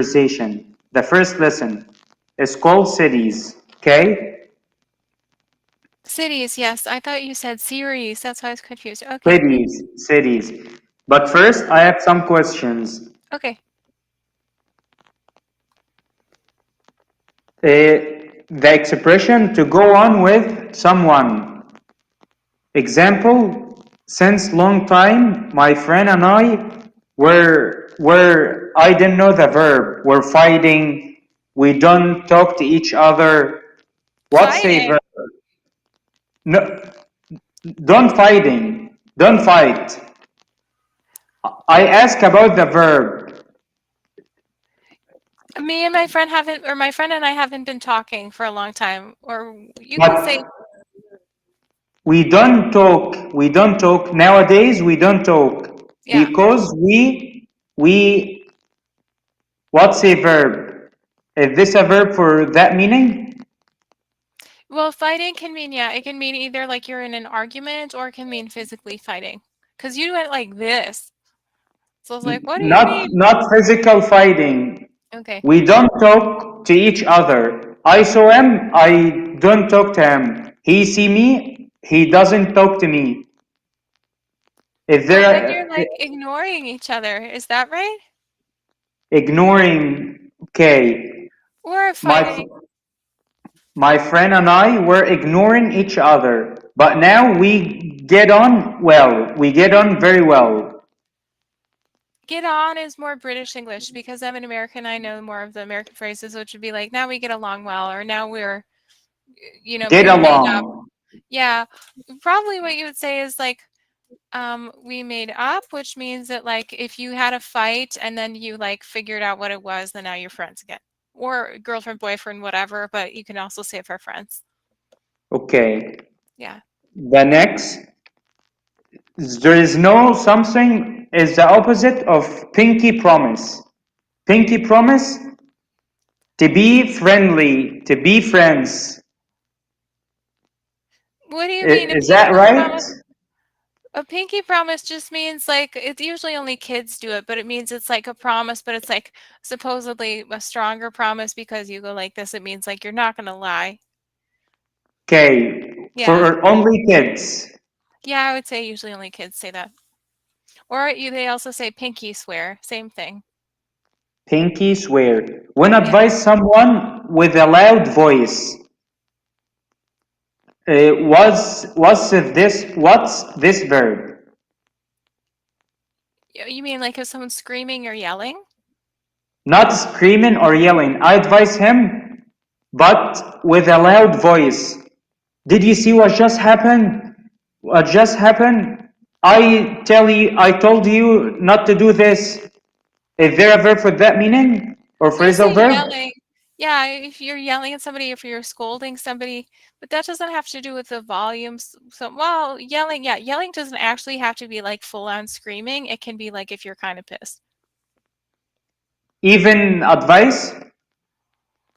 conversation. The first lesson is called cities. Okay? Cities, yes. I thought you said series. That's why I was confused. Okay. Cities. But first, I have some questions. Okay. The expression to go on with someone. Example, since long time, my friend and I were I didn't know the verb. We're fighting. We don't talk to each other. What's a Fighting. verb? No, don't fighting. Don't fight. I ask about the verb. Me and my friend haven't, or my friend and I haven't been talking for a long time. Or you But can say we don't talk. We don't talk nowadays. We don't talk yeah. because we. What's a verb? Is this a verb for that meaning? Well, fighting can mean, yeah, it can mean either like you're in an argument or it can mean physically fighting. Because you went like this. So I was like, what do you mean? Not physical fighting. Okay. We don't talk to each other. I saw him. I don't talk to him. He see me. He doesn't talk to me. Is Well, there then you're like ignoring each other. Is that right? ignoring? Okay. Or fighting. My friend and I were ignoring each other, but now we get on well. We get on very well. Get on is more British English because I'm an American. I know more of the American phrases, which would be like, now we get along well, or now we're, Get we made up. along. Yeah, probably what you would say is like, we made up, which means that like if you had a fight and then you like figured out what it was, then now you're friends again, or girlfriend, boyfriend, whatever. But you can also say it for friends. Okay. Yeah. The next, there is no something is the opposite of pinky promise. Pinky promise, to be friendly, to be friends. What do you mean? Is that right? A pinky promise just means like it's usually only kids do it, but it means it's like a promise, but it's like supposedly a stronger promise because you go like this. It means like you're not gonna lie. Okay. Yeah. For only kids. Yeah, I would say usually only kids say that. Or they also say pinky swear. Same thing. Pinky swear. When advise someone with a loud voice. What's this verb? You mean like if someone's screaming or yelling? Not screaming or yelling. I advise him, but with a loud voice. Did you see what just happened? What just happened? I told you not to do this. Is there a verb for that meaning? Or phrasal verb? Yelling. Yeah, if you're yelling at somebody, if you're scolding somebody, but that doesn't have to do with the volumes. So, well, yelling, yeah, yelling doesn't actually have to be like full on screaming. It can be like if you're kind of pissed. Even advice?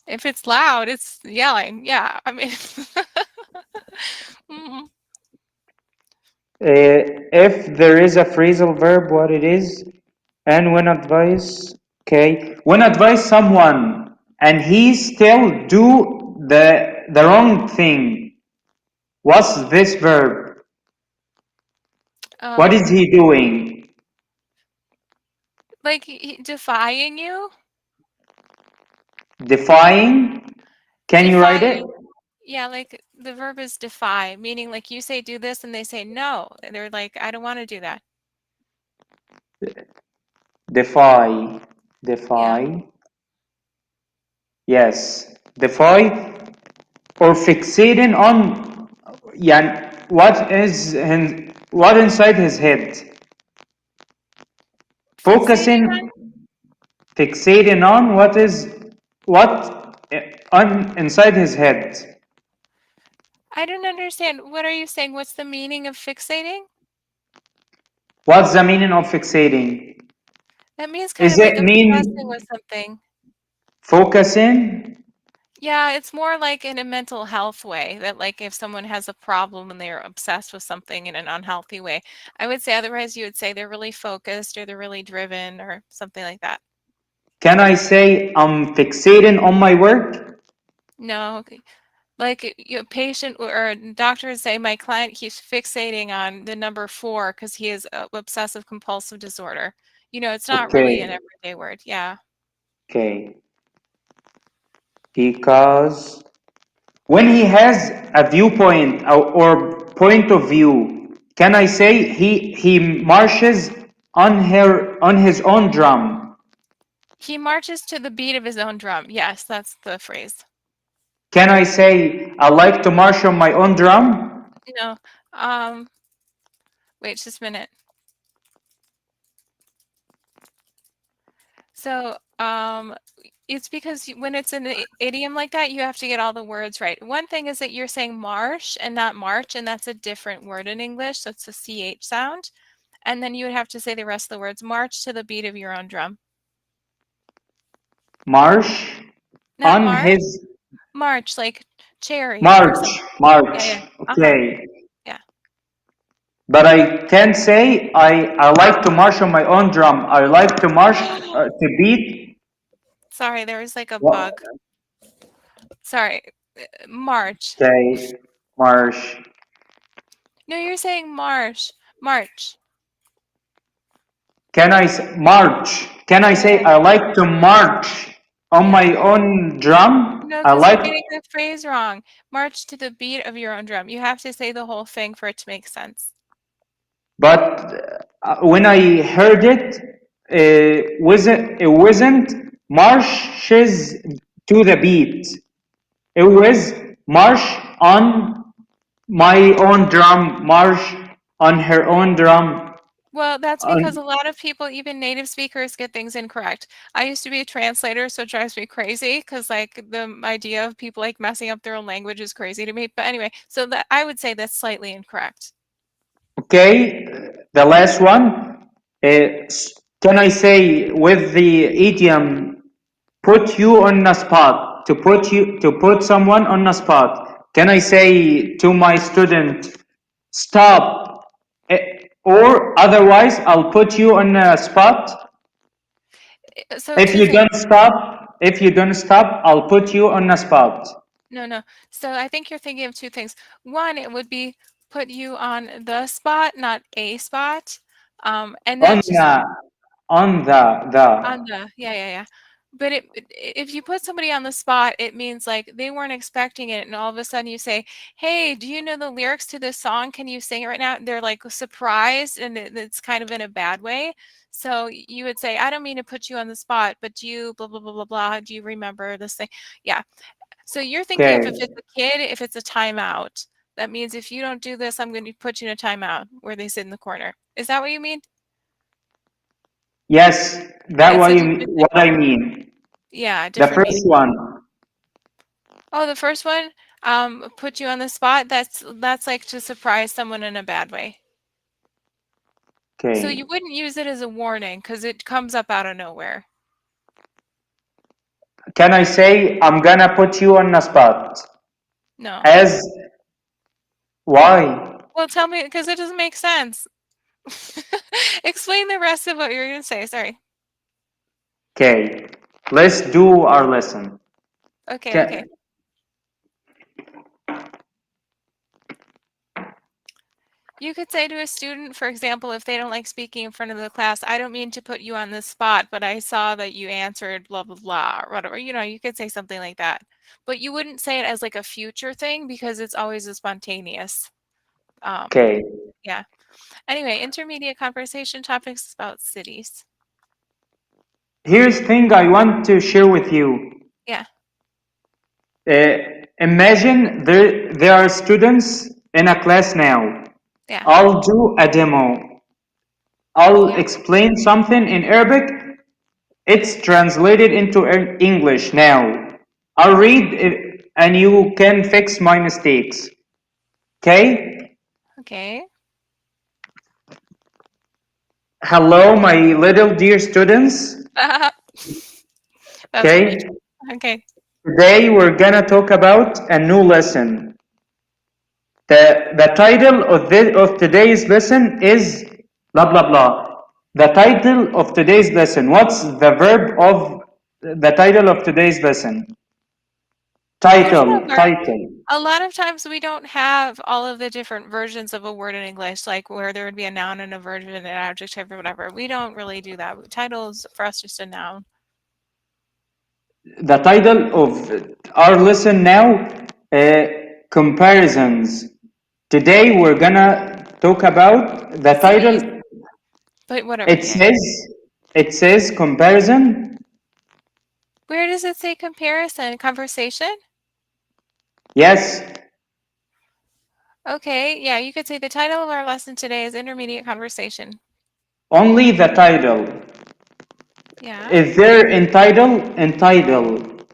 If it's loud, it's yelling. Yeah, I mean. If there is a phrasal verb, what it is, and when advise, okay, when advise someone and he still do the wrong thing, what's this verb? What is he doing? Like defying you? Defying? Can you write it? Yeah, like the verb is defy, meaning like you say do this and they say no. And they're like, I don't want to do that. Defy. Yeah. Yes. Defy or fixating on, yeah, what inside his head. Focusing, fixating on what inside his head. I don't understand. What are you saying? What's the meaning of fixating? What's the meaning of fixating? That means kind of like obsessing with something. Focusing? Yeah, it's more like in a mental health way, that like if someone has a problem and they're obsessed with something in an unhealthy way. I would say otherwise you would say they're really focused or they're really driven or something like that. Can I say I'm fixating on my work? No. Okay. Like a patient or a doctor would say, my client keeps fixating on the number 4 because he has obsessive compulsive disorder. You know, it's not really an Okay. everyday word. Yeah. Okay. Because when he has a viewpoint or point of view, can I say he marches on his own drum? He marches to the beat of his own drum. Yes, that's the phrase. Can I say I like to march on my own drum? No. Wait just a minute. So, it's because when it's an idiom like that, you have to get all the words right. One thing is that you're saying marsh and not march, and that's a different word in English. So it's a CH sound. And then you would have to say the rest of the words. March to the beat of your own drum. March Not on march. his March, like cherry. march. March. Yeah. Okay. Yeah. But I can say I like to march on my own drum. I like to march to beat. Sorry, there was like a What? bug. Sorry. March. Okay. March. No, you're saying marsh. March. Can I say march? Can I say I like to march on my own drum? No, I because you're like, getting the phrase wrong. March to the beat of your own drum. You have to say the whole thing for it to make sense. but when I heard it, it wasn't marches to the beat. It was march on my own drum, march on her own drum. Well, that's because a lot of people, even native speakers, get things incorrect. I used to be a translator, so it drives me crazy because, like, the idea of people like messing up their own language is crazy to me. But anyway, so that I would say that's slightly incorrect. Okay, the last one. Can I say with the idiom "put you on a spot"? To put someone on a spot. Can I say to my student, "Stop," or otherwise, I'll put you on a spot. So If two you things. don't stop, I'll put you on a spot. No. So I think you're thinking of two things. One, it would be put you on the spot, not a spot. And that's just On on the yeah. But if you put somebody on the spot, it means like they weren't expecting it, and all of a sudden you say, "Hey, do you know the lyrics to this song? Can you sing it right now?" They're like surprised, and it's kind of in a bad way. So you would say, "I don't mean to put you on the spot, but do you blah blah blah blah blah? Do you remember this thing?" Yeah. So you're thinking of if Okay. it's a kid, if it's a timeout. That means if you don't do this, I'm going to put you in a timeout where they sit in the corner. Is that what you mean? Yes, Yeah, so what I mean. yeah, The different meaning. first one. Oh, the first one, put you on the spot. That's like to surprise someone in a bad way. So Okay. you wouldn't use it as a warning because it comes up out of nowhere. Can I say I'm gonna put you on the spot? No. As why? Well, tell me because it doesn't make sense. Explain the rest of what you're going to say. Sorry. Okay. Let's do our lesson. Okay. You could say to a student, for example, if they don't like speaking in front of the class, I don't mean to put you on the spot, but I saw that you answered blah, blah, blah, or whatever. You know, you could say something like that. But you wouldn't say it as like a future thing because it's always a spontaneous. Okay. Yeah. Anyway, intermediate conversation topics about cities. Here's thing I want to share with you. Yeah. Imagine there are students in a class now. Yeah. I'll do a demo. I'll explain something in Arabic. It's translated into English now. I'll read it and you can fix my mistakes. Okay? Okay. Hello, my little dear students. That's Okay? funny. Okay. Today we're gonna talk about a new lesson. The title of today's lesson is blah blah blah. The title of today's lesson. What's the verb of The title of today's lesson. Title. Title. A lot of times we don't have all of the different versions of a word in English, like where there would be a noun and a verb and an adjective or whatever. We don't really do that. Title is for us just a noun. The title of our lesson now, comparisons. Today we're gonna talk about the title. But whatever. It says comparison. Where does it say comparison? Conversation? Yes. Okay, yeah, you could say the title of our lesson today is Intermediate Conversation. Only the title. Yeah. Is there entitled?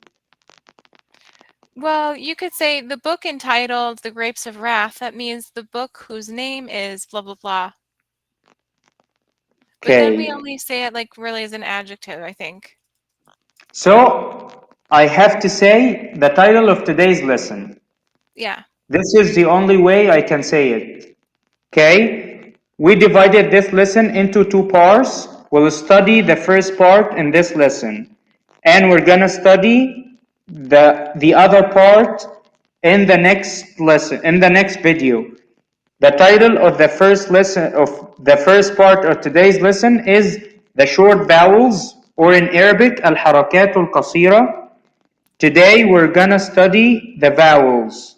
Well, you could say the book entitled The Grapes of Wrath. That means the book whose name is blah, blah, blah. But then we only say it like really as an adjective, I think. So I have to say the title of today's lesson. Yeah. This is the only way I can say it. Okay? We divided this lesson into two parts. We'll study the first part in this lesson. And we're gonna study the other part in the next lesson, in the next video. The title of the first lesson, of the first part of today's lesson is the short vowels, or in Arabic, al-harakat al-qasira. Today we're gonna study the vowels.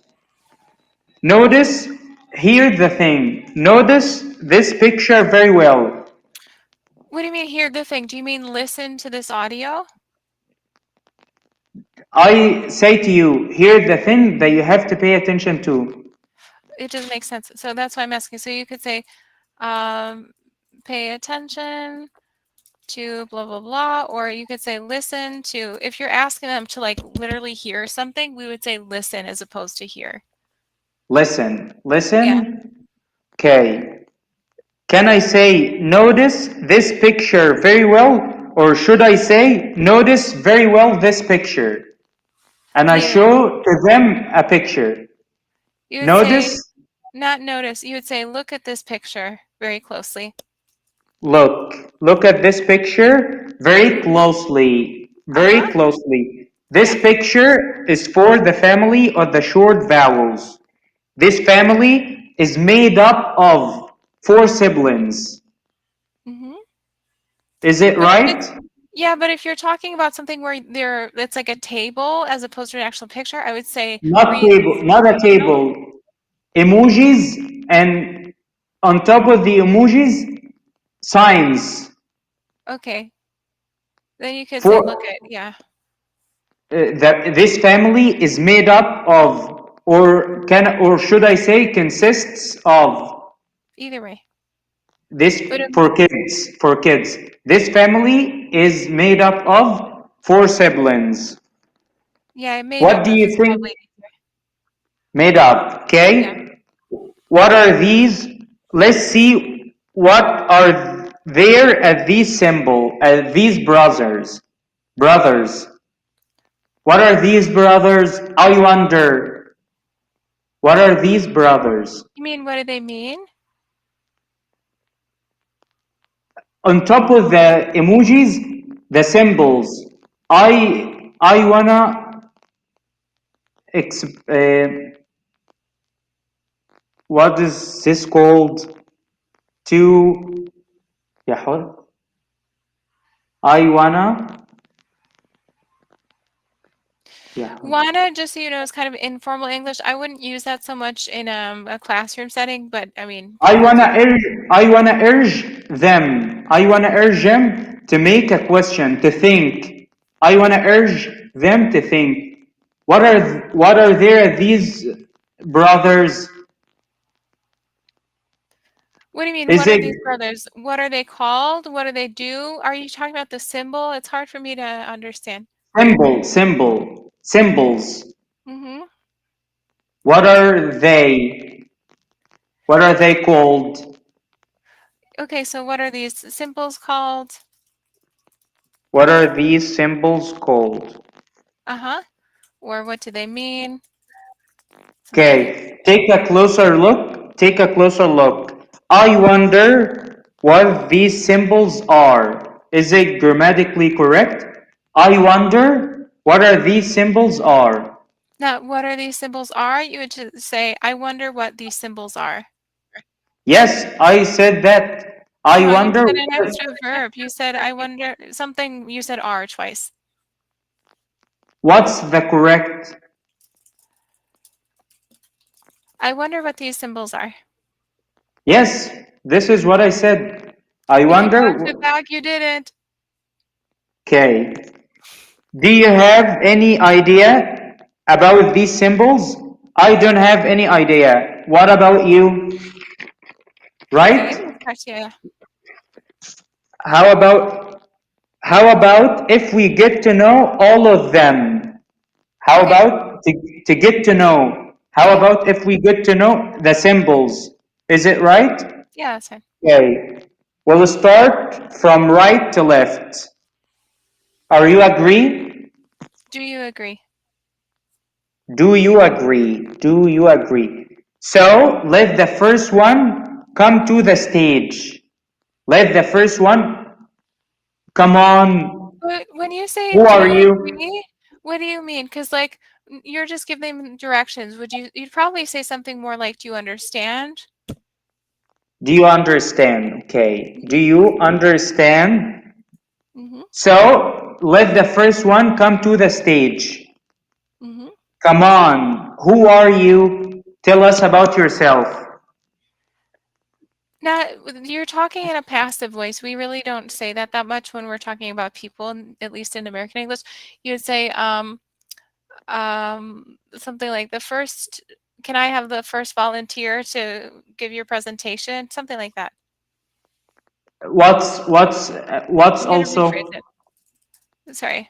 Notice, here's the thing. Notice this picture very well. What do you mean hear the thing? Do you mean listen to this audio? I say to you, here's the thing that you have to pay attention to. It doesn't make sense. So that's why I'm asking. So you could say, pay attention to blah, blah, blah, or you could say listen to, if you're asking them to like literally hear something, we would say listen as opposed to hear. Listen. Yeah. Okay. Can I say notice this picture very well, or should I say notice very well this picture? And I show to them a picture. You would notice. Say, not notice. You would say look at this picture very closely. Look at this picture very closely. Closely. This picture is for the family of the short vowels. This family is made up of 4 siblings. Mm-hmm. Is it right? Yeah, but if you're talking about something where it's like a table as opposed to an actual picture, I would say not a table. Emojis, and on top of the emojis, signs. Okay. Then you could say look at, yeah. This family is made up of, or should I say consists of. Either way. This for kids. This family is made up of 4 siblings. Yeah, what do you think? Made up, okay? Yeah. What are these? Let's see what are there at these these brothers. What are these brothers? I wonder. What are these brothers? You mean, what do they mean? On top of the emojis, the symbols. I wanna what is this called? I wanna. Yeah. Wanna, just so you know, is kind of informal English. I wouldn't use that so much in a classroom setting, but I mean. I wanna urge them. I wanna urge them to make a question, to think. I wanna urge them to think. What are there these brothers? What do you mean? What are these brothers? What are they called? What do they do? Are you talking about the symbol? It's hard for me to understand. Symbols. Mm-hmm. What are they? What are they called? Okay, so what are these symbols called? What are these symbols called? Uh-huh. Or what do they mean? Okay, take a closer look. I wonder what these symbols are. Is it grammatically correct? I wonder what are these symbols are. Now, what are these symbols are? You would just say, I wonder what these symbols are. Yes, I said that. I No, wonder. you said an extra verb. You said, I wonder something. You said are twice. What's the correct? I wonder what these symbols are. Yes, this is what I said. I wonder. You talked it back. You didn't. Okay. Do you have any idea about these symbols? I don't have any idea. What about you? Right? Yeah. How about if we get to know all of them? How about to get to know? How about if we get to know the symbols? Is it right? Yeah, that's fine. Okay. We'll start from right to left. Are you agree? Do you agree? Do you agree? Do you agree? So let the first one come to the stage. Let the first one come on. But when you say Who are do you? agree, what do you mean? Because like you're just giving them directions. You'd probably say something more like, do you understand? Do you understand? Okay. Do you understand? Mm-hmm. So let the first one come to the stage. Mm-hmm. Come on. Who are you? Tell us about yourself. Now, you're talking in a passive voice. We really don't say that much when we're talking about people, at least in American English. You would say something like the first. Can I have the first volunteer to give your presentation? Something like that. What's I'm gonna also? rephrase it. Sorry.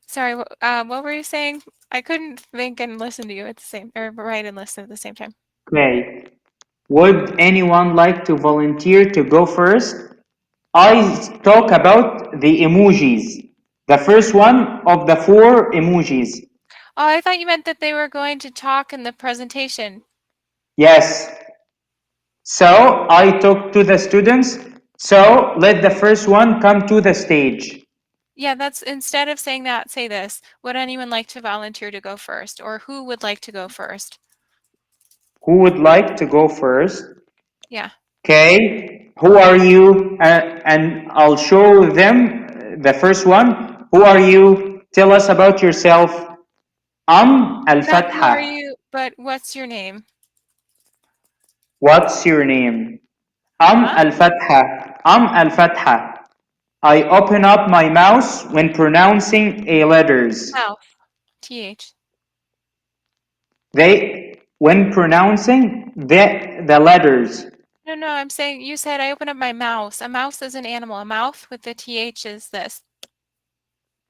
Sorry. What were you saying? I couldn't think and listen to you at the same, or write and listen at the same time. Okay. Would anyone like to volunteer to go first? I talk about the emojis. The first one of the 4 emojis. Oh, I thought you meant that they were going to talk in the presentation. Yes. So I talk to the students. So let the first one come to the stage. Yeah, that's instead of saying that, say this. Would anyone like to volunteer to go first? Or who would like to go first? Who would like to go first? Yeah. Okay. Who are you? And I'll show them the first one. Who are you? Tell us about yourself. Not who are Al-Fatha. you, but what's your name? What's your name? Al-Fatha. Al-Fatha. I open up my mouth when pronouncing a letters. Mouth. TH. When pronouncing the letters. No, I'm saying you said I open up my mouse. A mouse is an animal. A mouth with the TH is this.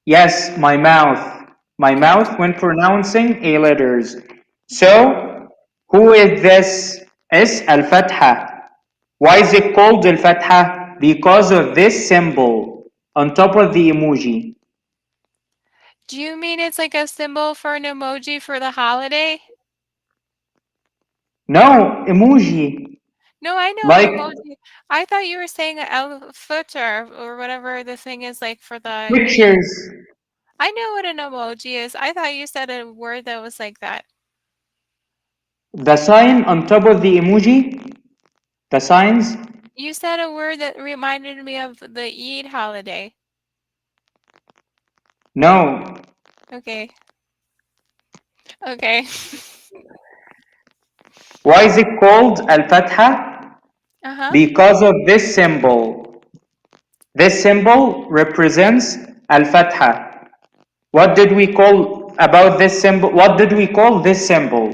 Yes, my mouth. My mouth when pronouncing a letters. So, who is this? Is Al-Fatha. Why is it called Al-Fatha? Because of this symbol on top of the emoji. Do you mean it's like a symbol for an emoji for the holiday? No, emoji. No, I know Like emoji. I thought you were saying footer or whatever the thing is like for the. pictures. I know what an emoji is. I thought you said a word that was like that. The sign on top of the emoji. The signs. You said a word that reminded me of the Eid holiday. No. Okay. Okay. Why is it called Al-Fatha? Because of this symbol. This symbol represents Al-Fatha. What did we call about this symbol? What did we call this symbol?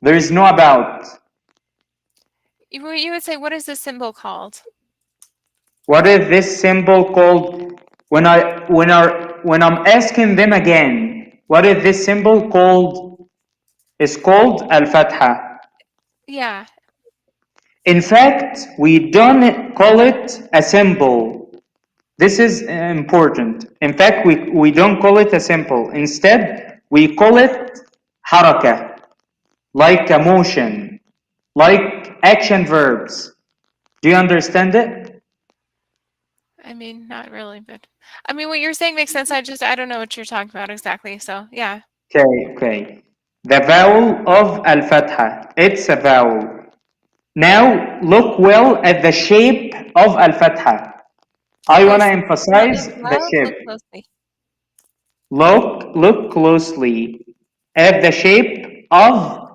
There is no about. You would say, what is this symbol called? What is this symbol called? When I'm asking them again, what is this symbol called? It's called Al-Fatha. Yeah. In fact, we don't call it a symbol. This is important. In fact, we don't call it a symbol. Instead, we call it haraka, like a motion, like action verbs. Do you understand it? I mean, not really, but I mean, what you're saying makes sense. I don't know what you're talking about exactly. So yeah. Okay. The vowel of al-fatha. It's a vowel. Now look well at the shape of al-fatha. I want to Closely. emphasize Look the well, look shape. closely. Look closely at the shape of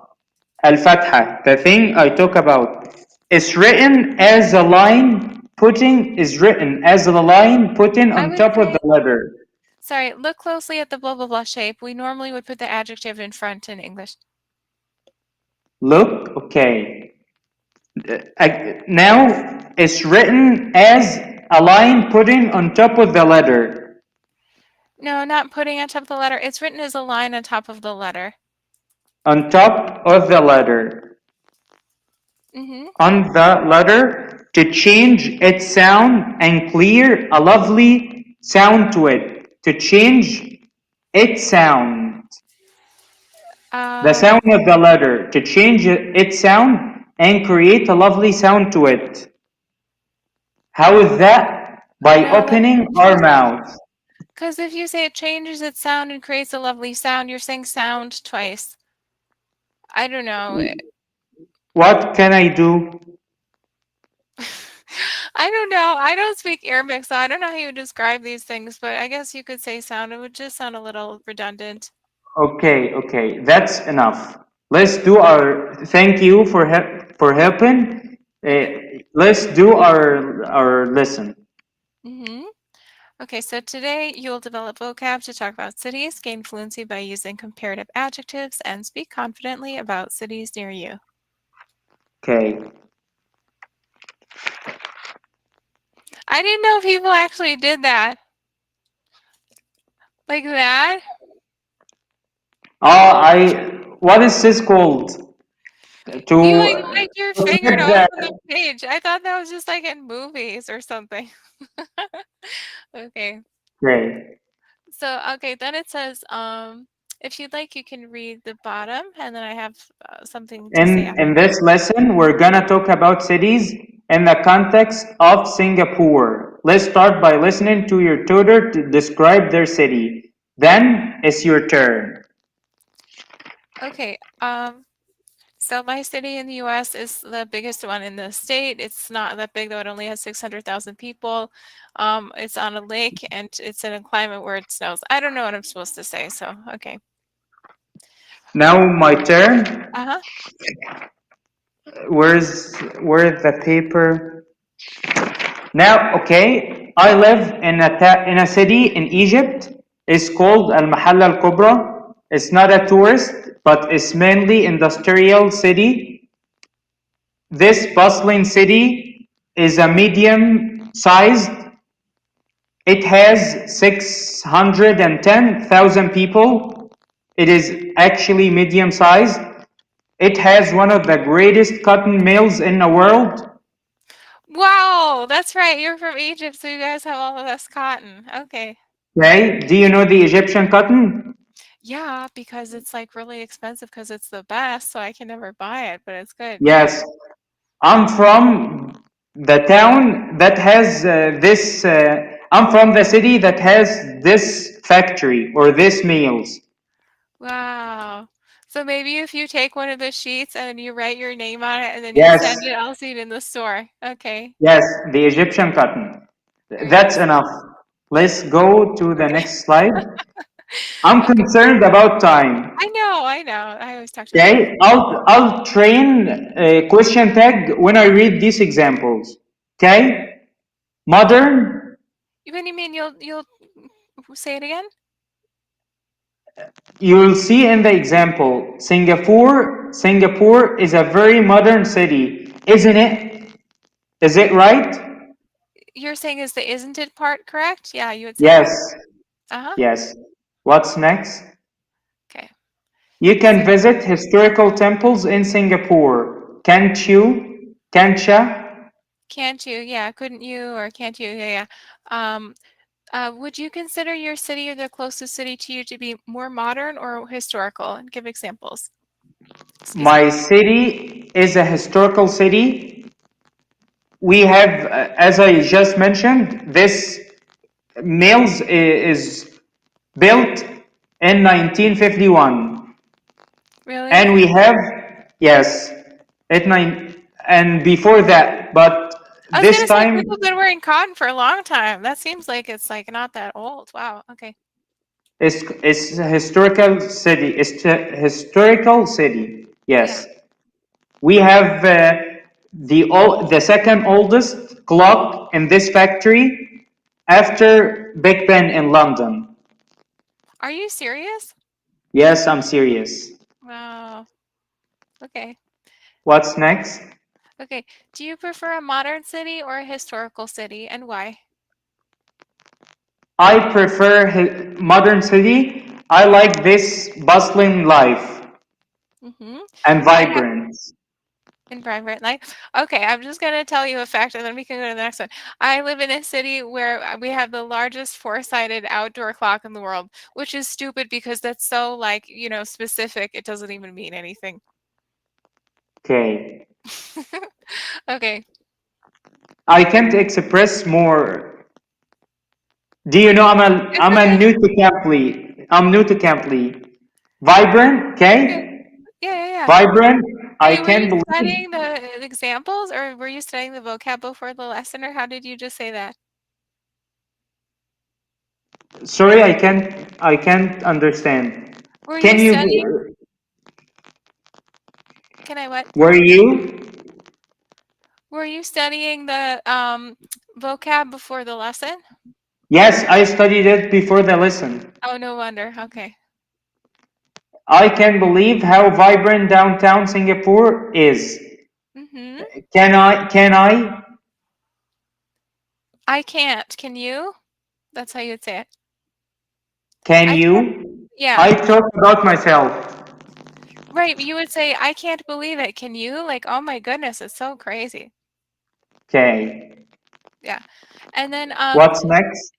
al-fatha, the thing I talk about. It's written as a line I on would top of say, the letter. sorry, look closely at the blah blah blah shape. We normally would put the adjective in front in English. Look, okay. Now it's written as a line putting on top of the letter. No, not putting on top of the letter. It's written as a line on top of the letter. On top of the letter. On the letter to change its sound and clear a lovely sound to it. To change its sound. The sound of the letter. To change its sound and create a lovely sound to it. How is that? By No, opening our mouth. because if you say it changes its sound and creates a lovely sound, you're saying sound twice. I don't know. What can I do? I don't know. I don't speak Arabic, so I don't know how you describe these things, but I guess you could say sound. It would just sound a little redundant. Okay, that's enough. Let's do our. Thank you for helping. Let's do our lesson. Okay, so today you will develop vocab to talk about cities, gain fluency by using comparative adjectives, and speak confidently about cities near you. Okay. I didn't know people actually did that. Like that? What is this called? You like your to finger get to the- open the page. I thought that was just like in movies or something. Okay. Okay. So, okay, then it says, if you'd like, you can read the bottom, and then I have something to say. In this lesson, we're gonna talk about cities in the context of Singapore. Let's start by listening to your tutor to describe their city. Then it's your turn. Okay. So my city in the U.S. is the biggest one in the state. It's not that big though. It only has 600,000 people. It's on a lake and it's in a climate where it snows. I don't know what I'm supposed to say. So, okay. Now my turn. Uh-huh. Where's the paper? Now, okay. I live in a city in Egypt. It's called Al Kubra. It's not a tourist, but it's mainly industrial city. This bustling city is a medium sized. It has 610,000 people. It is actually medium sized. It has one of the greatest cotton mills in the world. Wow, that's right. You're from Egypt, so you guys have all of this cotton. Okay. Okay, do you know the Egyptian cotton? Yeah, because it's like really expensive because it's the best, so I can never buy it, but it's good. Yes. I'm from the town that has this. I'm from the city that has this factory or this mills. Wow. So maybe if you take one of the sheets and you write your name on it and then you Yes, send it, I'll see it in the store. Okay. yes, the Egyptian cotton. Very That's nice. enough. Let's go to the Okay. next slide. I'm concerned about time. I know. I always talk to Okay, I'll train a question tag when I read these examples. Okay, modern. What do you mean you'll say it again? You will see in the example, Singapore. Singapore is a very modern city, isn't it? Is it right? You're saying is the isn't it part correct? Yeah, you would say Yes. that. Uh-huh. Yes. What's next? Okay. You can visit historical temples in Singapore. Can't you? Can't ya? Can't you? Yeah, couldn't you or can't you? Yeah. Would you consider your city or the closest city to you to be more modern or historical? And give examples. My city is a historical city. we have, as I just mentioned, this Mills is built in 1951, Really? and we have, yes, and before that, but I was this gonna say time people have been wearing cotton for a long time. That seems like it's like not that old. Wow. Okay. it's a historical city. It's a historical city. Yes, we have the second oldest clock in this factory after Big Ben in London. Are you serious? Yes, I'm serious. Wow. Okay. What's next? Okay. Do you prefer a modern city or a historical city, and why? I prefer modern city. I like this bustling life Mm-hmm. and vibrance. In private life. Okay, I'm just gonna tell you a fact, and then we can go to the next one. I live in a city where we have the largest four-sided outdoor clock in the world, which is stupid because that's so like, specific. It doesn't even mean anything. Okay. Okay. I can't express more. Do you know I'm a new to Cambly. I'm new to Cambly. Vibrant, okay? Yeah. Vibrant. I Wait, were can't you believe. studying the examples, or were you studying the vocab before the lesson, or how did you just say that? Sorry, I can't understand. Were Can you you studying? Can I what? were you? Were you studying the vocab before the lesson? Yes, I studied it before the lesson. Oh, no wonder. Okay. I can believe how vibrant downtown Singapore is. Mm-hmm. Can I? I can't. Can you? That's how you'd say it. Can I can't. you? Yeah. I talk about myself. Right. You would say, I can't believe it. Can you? Like, oh my goodness, it's so crazy. Okay. Yeah. And then What's next?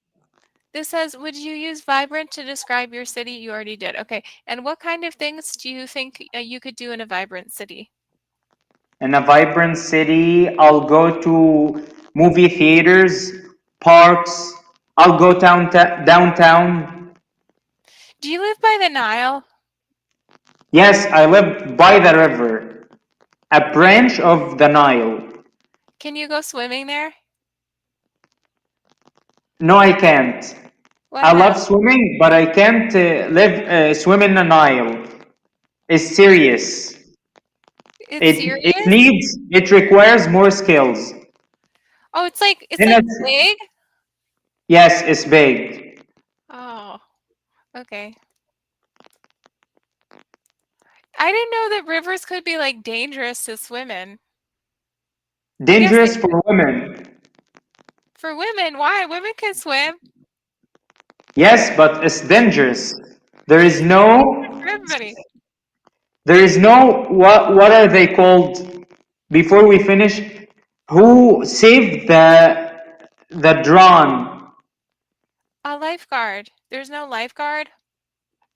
this says, would you use vibrant to describe your city? You already did. Okay. And what kind of things do you think you could do in a vibrant city? In a vibrant city, I'll go to movie theaters, parks. I'll go downtown. Do you live by the Nile? Yes, I live by the river, a branch of the Nile. Can you go swimming there? No, I can't. Why I not? love swimming, but I can't swim in the Nile. It's serious. It's serious? It requires more skills. Oh, it's like In a- big? Yes, it's big. Oh, okay. I didn't know that rivers could be like dangerous to swim in. Dangerous for women. For women, why? Women can swim. Yes, but it's dangerous. There is no For everybody. what are they called? Before we finish, who saved the drone? A lifeguard. There's no lifeguard.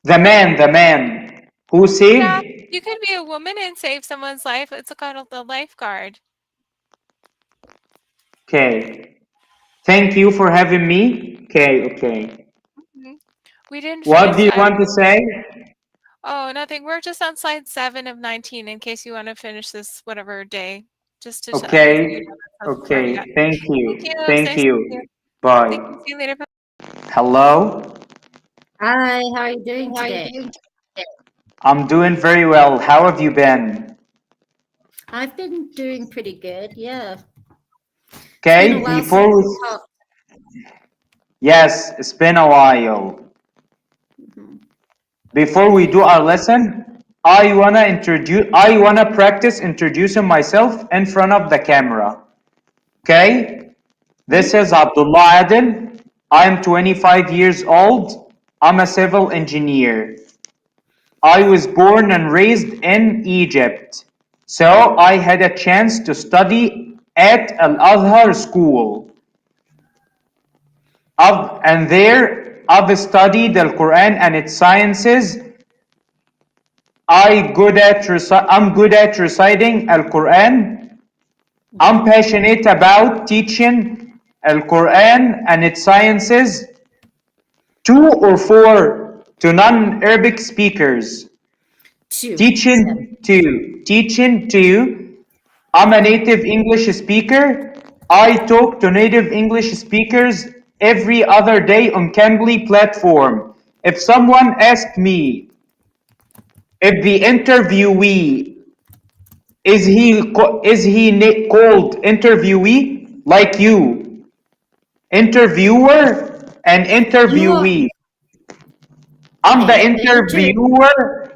The man who Yeah, saved. you could be a woman and save someone's life. It's called the lifeguard. Okay. Thank you for having me. Okay. We didn't What finish do you that. want to say? Oh, nothing. We're just on slide 7 of 19 in case you want to finish this whatever day. Just to Okay. Okay. Thank you. Thank you. Bye. Thank you. See you later. Hello. Hi, how are you doing today? I'm doing very well. How have you been? I've been doing pretty good, yeah. Okay, It's been a while before since we we talked. yes, it's been a while. Before we do our lesson, I wanna practice introducing myself in front of the camera. Okay? This is Abdullah Adel. I am 25 years old. I'm a civil engineer. I was born and raised in Egypt. So I had a chance to study at Al-Azhar school. And there I've studied the Quran and its sciences. I'm good at reciting Al-Quran I'm passionate about teaching Al-Quran and its sciences to or for to non-Arabic speakers. Two. Teaching to. I'm a native English speaker. I talk to native English speakers every other day on Cambly platform. If someone asked me if the interviewee is he called interviewee like you, interviewer and interviewee. I'm the interviewer.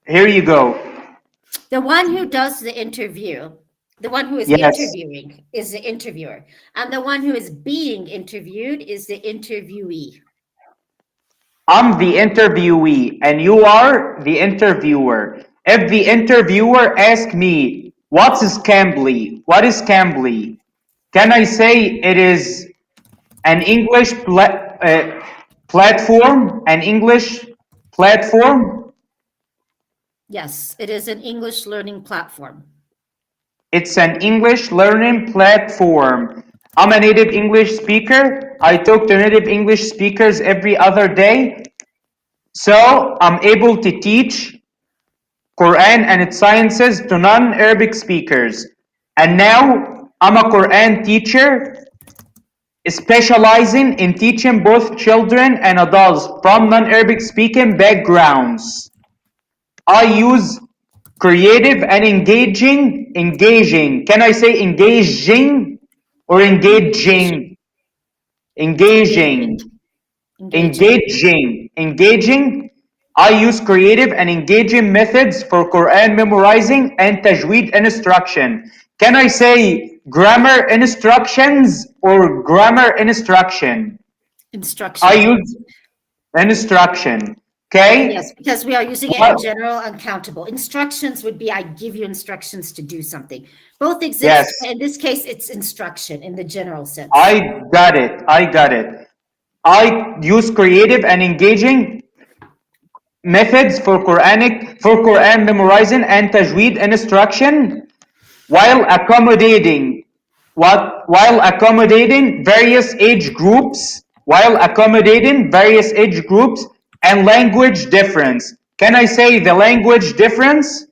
Here you go. The one who does the interview, the one who is Yes. interviewing is the interviewer. And the one who is being interviewed is the interviewee. I'm the interviewee and you are the interviewer. If the interviewer asks me, what is Cambly? What is Cambly? Can I say it is an English platform? An English platform? Yes, it is an English learning platform. It's an English learning platform. I'm a native English speaker. I talk to native English speakers every other day. So I'm able to teach Quran and its sciences to non-Arabic speakers. And now I'm a Quran teacher specializing in teaching both children and adults from non-Arabic speaking backgrounds. I use creative and engaging. Can I say engaging or engaging? Engaging. I use creative and engaging methods for Quran memorizing and tajweed instruction. Can I say grammar instructions or grammar instruction? Instruction. I use instruction. Okay? Yes, because we are using it in general uncountable. Instructions would be I give you instructions to do something. Both exist. Yes. In this case, it's instruction in the general sense. I got it. I use creative and engaging methods for Quran memorizing and tajweed instruction while accommodating various age groups and language difference. Can I say the language difference?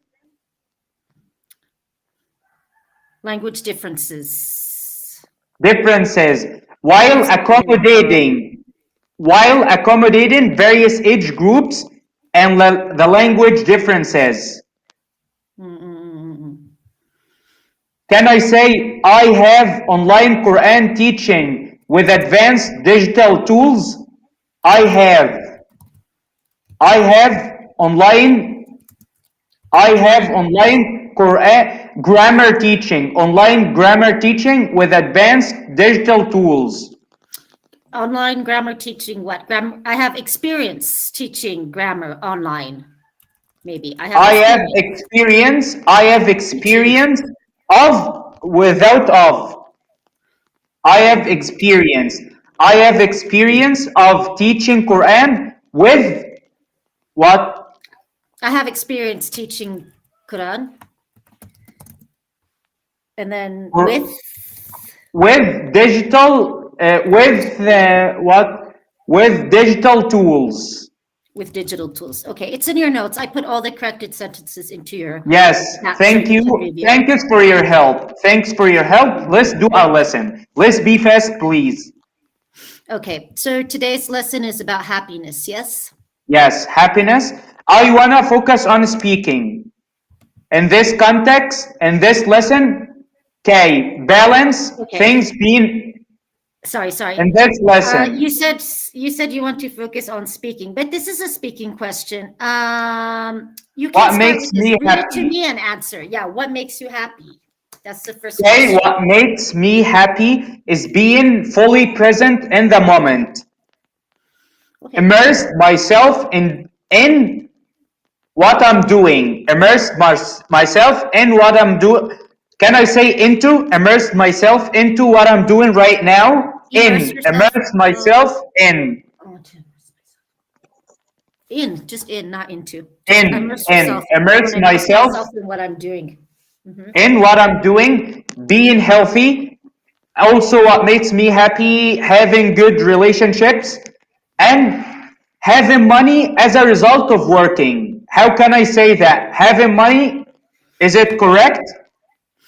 Language differences. While accommodating various age groups and the language differences. Can I say I have online Quran teaching with advanced digital tools? I have online Quran grammar teaching with advanced digital tools. Online grammar teaching what? I have experience teaching grammar online. Maybe I have experience of without of. I have experience of teaching Quran with what? I have experience teaching Quran. And then with digital with digital tools. With digital tools. Okay, it's in your notes. I put all the corrected sentences into your. Yes, thank you. Thank you for your help. Thanks for your help. Let's do our lesson. Let's be fast, please. Okay, so today's lesson is about happiness, yes? Yes, happiness. I want to focus on speaking. In this context, in this lesson, balance things being. Sorry. In this lesson. You said you want to focus on speaking, but this is a speaking question. You can what makes me happy? To me an answer. Yeah, what makes you happy? That's the first question. What makes me happy is being fully present in the moment. Okay. Immerse myself in what I'm doing. Immerse myself in what I'm doing. Can I say into? Immerse myself into what I'm doing right now. Immerse myself in. Just in, not into. Immerse myself in what I'm doing. in what I'm doing, being healthy, also what makes me happy, having good relationships, and having money as a result of working. How can I say that? Having money, is it correct?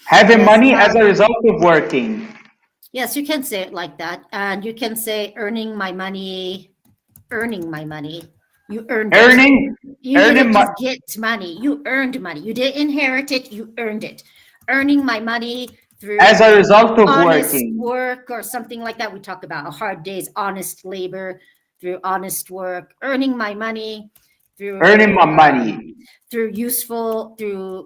Having money as a result of working. Yes, you can say it like that. And you can say earning my money. You earned Earning, it. You earning didn't just get money. You earned money. You didn't inherit it. You earned it. Earning my money through as a result of honest working. work or something like that. We talk about hard days, honest labor through honest work. Earning my money through Earning my money.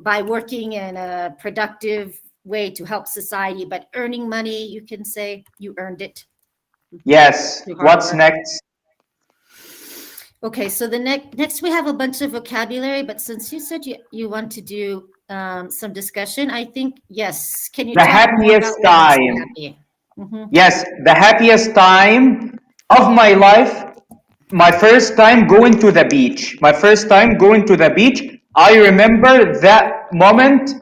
by working in a productive way to help society. But earning money, you can say you earned it. Yes. What's work. next? Okay, so the next we have a bunch of vocabulary, but since you said you want to do some discussion, I think, yes. Can you The talk more about happiest what makes you time. happy? Yes, the happiest time of my life, my first time going to the beach. My first time going to the beach. I remember that moment.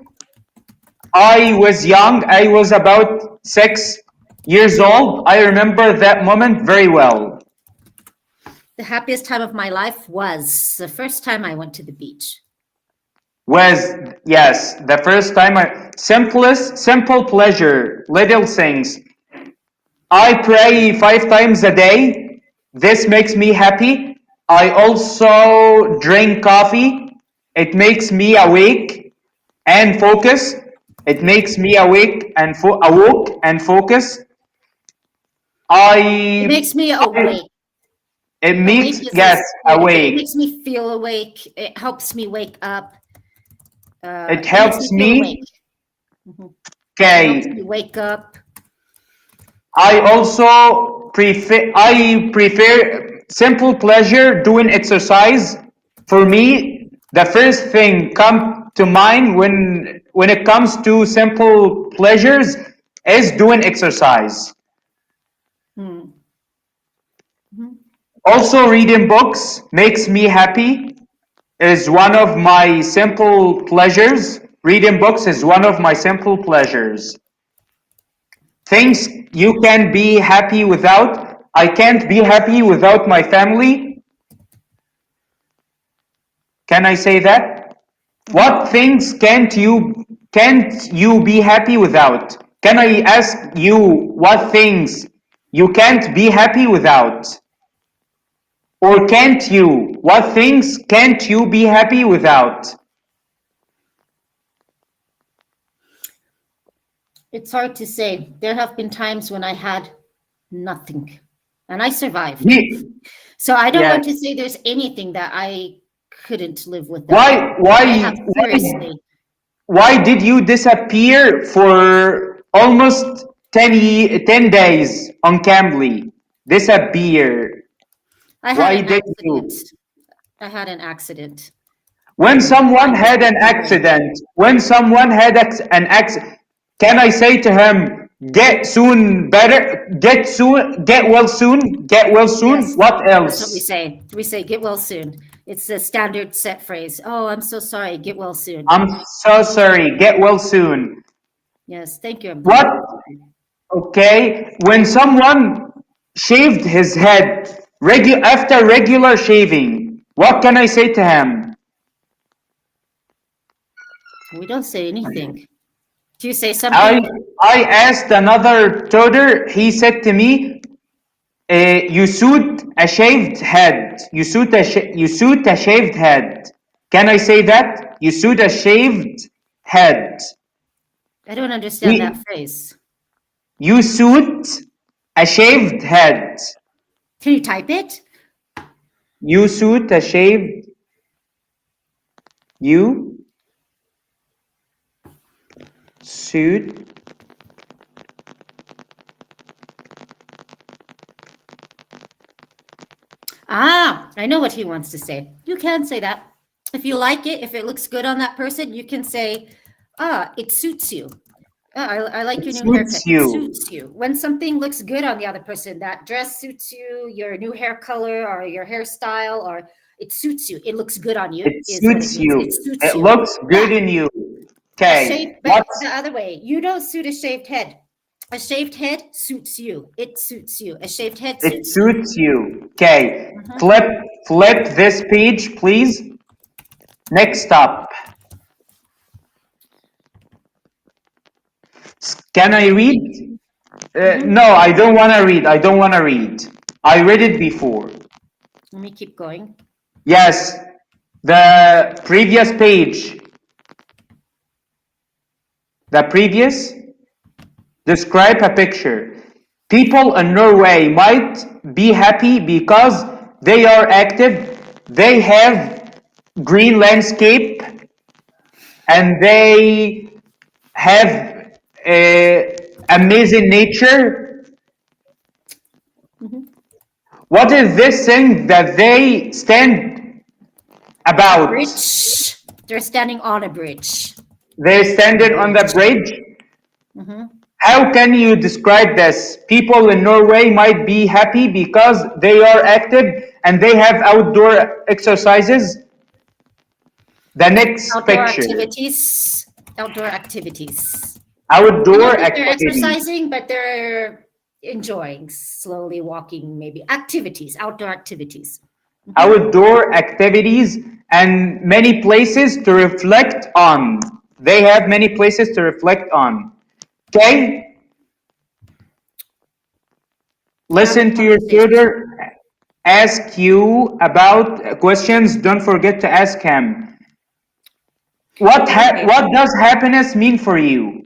I was young. I was about 6 years old. I remember that moment very well. The happiest time of my life was the first time I went to the beach. Yes, the first time simple pleasure, little things. I pray 5 times a day. This makes me happy. I also drink coffee. It makes me awake and focus. It makes me awake and awoke and focus. It makes me awake. It makes It makes me feel awake. It helps me wake up. It helps me. Okay. It helps me wake up. I also prefer simple pleasure, doing exercise. For me, the first thing come to mind when it comes to simple pleasures is doing exercise. Also, reading books makes me happy. Is one of my simple pleasures. Reading books is one of my simple pleasures. Things you can be happy without. I can't be happy without my family. Can I say that? What things can't you be happy without? Can I ask you what things you can't be happy without? Or can't you? What things can't you be happy without? It's hard to say. There have been times when I had nothing and I survived. So I don't want to say there's anything that I couldn't live without. Why did you disappear for almost 10 days on Cambly? Disappear. I had an accident. When someone had an accident, can I say to him, get soon better, get well soon? Yes, That's what else? what we say. We say, get well soon. It's a standard set phrase. Oh, I'm so sorry, get well soon. I'm so sorry, get well soon. Yes, thank you. What? Okay, when someone shaved his head after regular shaving, what can I say to him? We don't say anything. Do you say something? I asked another tutor. He said to me, "You suit a shaved head. You suit a shaved head." Can I say that? You suit a shaved head. I don't understand that phrase. You suit a shaved head. Can you type it? You suit a shaved. You suit I know what he wants to say. You can say that. If you like it, if it looks good on that person, you can say, it suits you. I like your new haircut. It suits you. When something looks good on the other person, that dress suits you, your new hair color or your hairstyle, or it suits you. It looks good on you. It suits you. It looks good in you. Okay. But the other way, you don't suit a shaved head. A shaved head suits you. It suits you. A shaved head It suits you. suits you. Okay. Flip this page, please. Next up. Can I read? No, I don't want to read. I don't want to read. I read it before. Let me keep going. Yes. The previous page. The previous. Describe a picture. People in Norway might be happy because they are active, they have green landscape, and they have amazing nature. What is this thing that they stand about? Bridge. They're standing on a bridge. They're standing on the bridge. How can you describe this? People in Norway might be happy because they are active and they have outdoor exercises. The next picture. Outdoor activities. Outdoor They're activities. exercising, but they're enjoying, slowly walking, maybe. Outdoor activities. Outdoor activities and many places to reflect on. They have many places to reflect on. Okay? Listen to your tutor ask you about questions. Don't forget to ask him. What does happiness mean for you?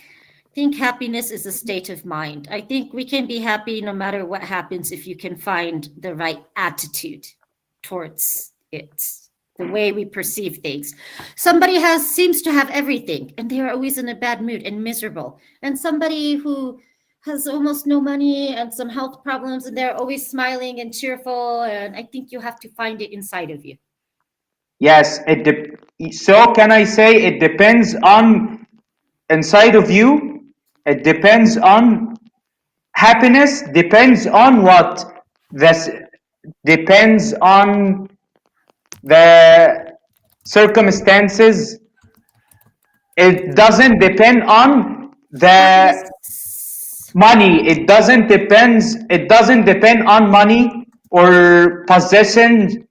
I think happiness is a state of mind. I think we can be happy no matter what happens if you can find the right attitude towards it. The way we perceive things. Somebody seems to have everything and they are always in a bad mood and miserable. And somebody who has almost no money and some health problems and they're always smiling and cheerful. And I think you have to find it inside of you. Yes. So can I say it depends on inside of you? It depends on happiness. Depends on what? This depends on the circumstances. It doesn't depend on the money. It doesn't depend on money or possessing.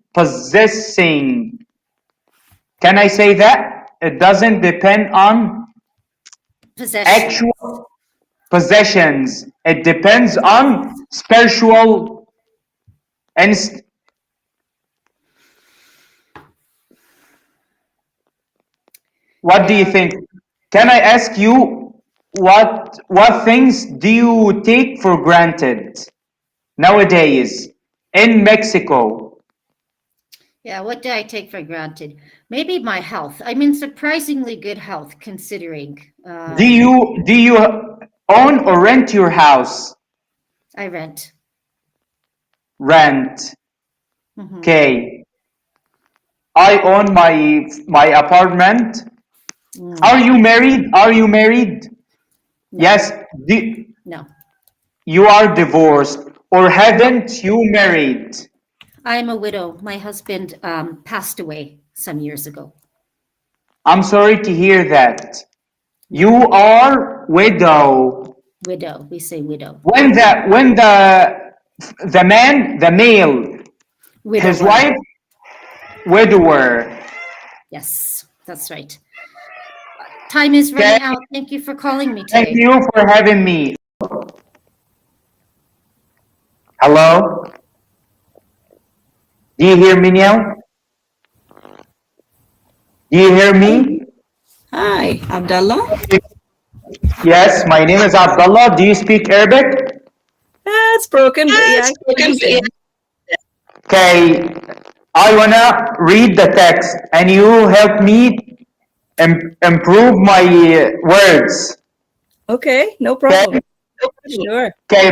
Can I say that? It doesn't depend on actual possessions. It depends on spiritual and what do you think? Can I ask you what things do you take for granted nowadays in Mexico? Yeah, what do I take for granted? Maybe my health. I'm in surprisingly good health considering. Do you own or rent your house? I rent. Rent. Okay. I own my apartment. Are you married? No. Yes. No. You are divorced or haven't you married? I am a widow. My husband passed away some years ago. I'm sorry to hear that. You are widow. Widow. We say widow. When the male, widower. His wife, widower. Yes, that's right. Time is running out. Thank you for calling me today. Thank you for having me. Hello? Do you hear me now? Do you hear me? Hi, Abdullah. Yes, my name is Abdullah. Do you speak Arabic? It's broken, but yeah. Okay, I wanna read the text and you help me improve my words. Okay, no problem. Sure. Okay,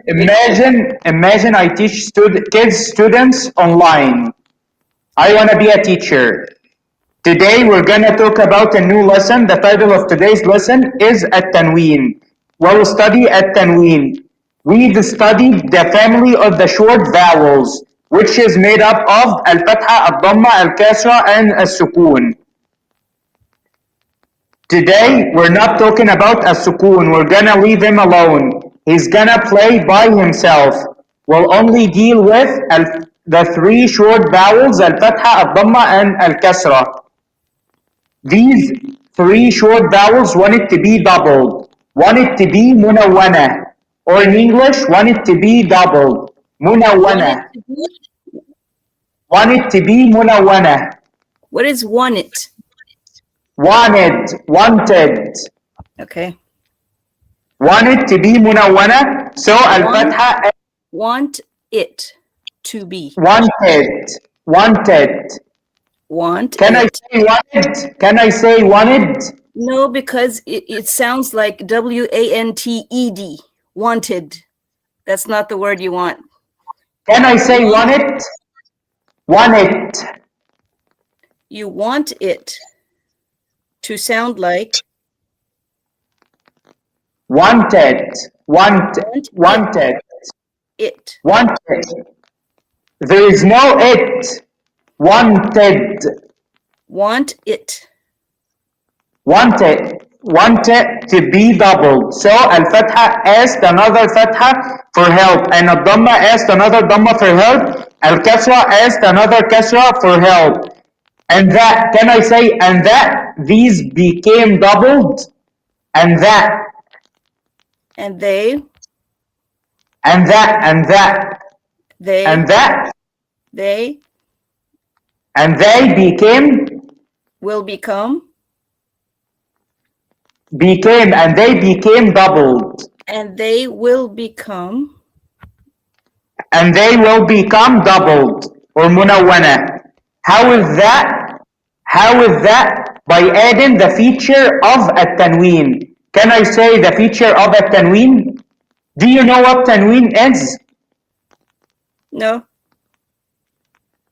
imagine I teach students online. I want to be a teacher. Today we're going to talk about a new lesson. The title of today's lesson is التنوين. We'll study التنوين. We've studied the family of the short vowels. which is made up of الفتحة, الضمة, الكسرة, and السكون. Today, we're not talking about السكون. We're gonna leave him alone. He's gonna play by himself. We'll only deal with the three short vowels, الفتحة, الضمة, and الكسرة. These three short vowels want it to be doubled. Want it to be منونة. Or in English, want it to be doubled. منونة. Want it to be منونة. What is want it? Wanted, wanted. Okay. Want it to be منونة. So الفتحة. Want it to be. Wanted, wanted. Want Can I it. say wanted? Can I say wanted? No, because it sounds like WANTED. Wanted. That's not the word you want. Can I say wanted? Want it. You want it to sound like Wanted, wanted, wanted, it. wanted. There is no it. Wanted, Want it. wanted, wanted to be doubled. So الفتحة asked another فتحة for help, and الضمة asked another ضمة for help. الكسرة asked another كسرة for help. And that, can I say, and that, these became doubled, and that, And they. and that, and that, They. and that, They and they became, will become. and they became doubled, And they will become. and they will become doubled, or منونة. How is that? How is that? By adding the feature of التنوين. Can I say the feature of التنوين? Do you know what تنوين is? No.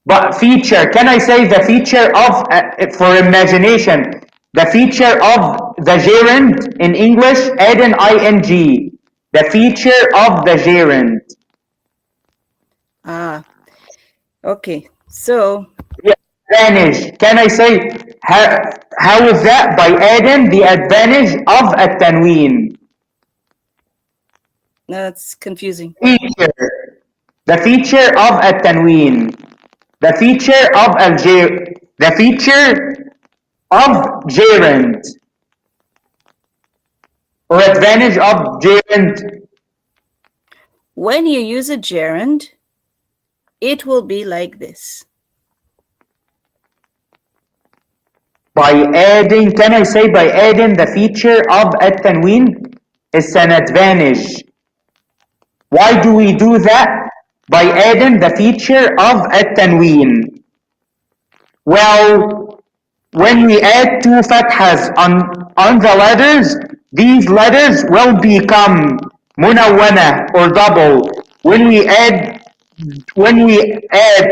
But feature, can I say the feature of, for imagination, the feature of the gerund in English, add an ing. The feature of the gerund. Ah. Okay. So. Yeah, advantage. Can I say, how is that? By adding the advantage of التنوين. That's confusing. Feature. The feature of التنوين. The feature of the feature of gerund, or advantage of gerund. When you use a gerund, it will be like this. By adding, can I say by adding the feature of التنوين? It's an advantage. Why do we do that? By adding the feature of التنوين. Well, when we add two fathas on the letters, these letters will become منونة or double. When we add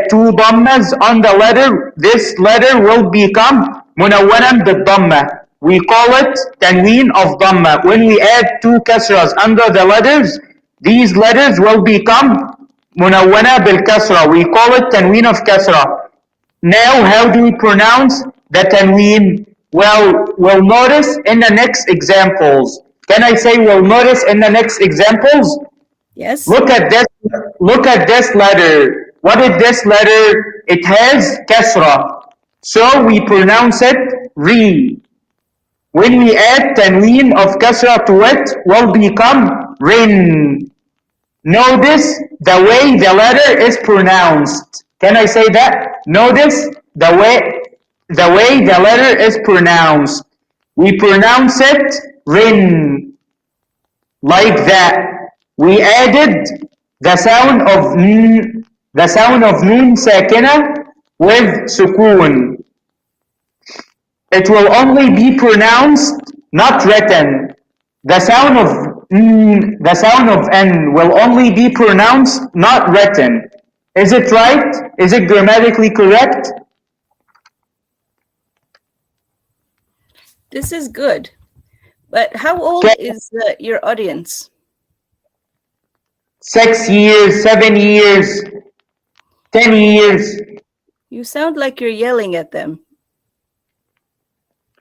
two dhammas on the letter, this letter will become منونة بالضمة. We call it تنوين of dhamma. When we add two kasras under the letters, these letters will become منونة بالكسرة. We call it تنوين of kasra. Now, how do we pronounce the tanween? Well, we'll notice in the next examples. Can I say we'll notice in the next examples? Yes. Look at this. Look at this letter. What is this letter? It has kasra. So we pronounce it re. When we add tanween of kasra to it, will become rin. Notice the way the letter is pronounced. Can I say that? Notice the way the letter is pronounced. We pronounce it rin, like that. We added the sound of nun sakina with sukoon. It will only be pronounced, not written. The sound of n will only be pronounced, not written. Is it right? Is it grammatically correct? This is good. But how old is your audience? 6 years, 7 years, 10 years? You sound like you're yelling at them.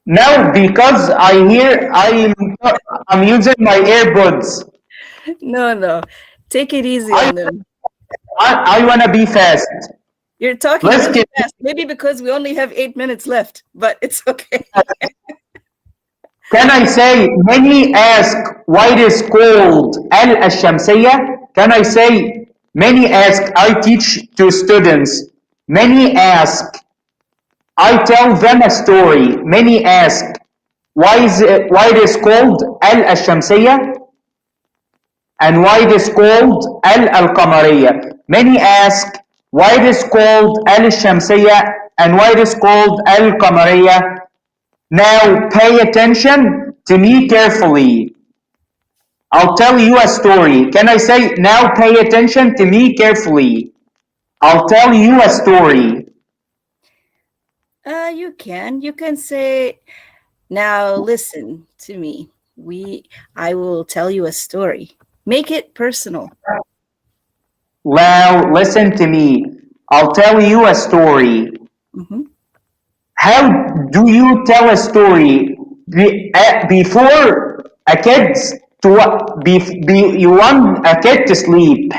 No, because I'm using my earbuds. No. Take it easy on them. I want to be fast. You're talking Let's really get- fast. Maybe because we only have 8 minutes left, but it's okay. Can I say, many ask why it is called al-shamsiyya? Can I say, many ask, I teach to students. Many ask, I tell them a story. Many ask, why it is called al-shamsiyya? And why it is called al-qamariyya? Many ask, why it is called al-shamsiyya and why it is called al-qamariyya? Now pay attention to me carefully. I'll tell you a story. Can I say, now pay attention to me carefully? I'll tell you a story. You can say, now listen to me. I will tell you a story. Make it personal. Now listen to me. I'll tell you a story. Mm-hmm. How do you tell a story? Before a kid's you want a kid to sleep.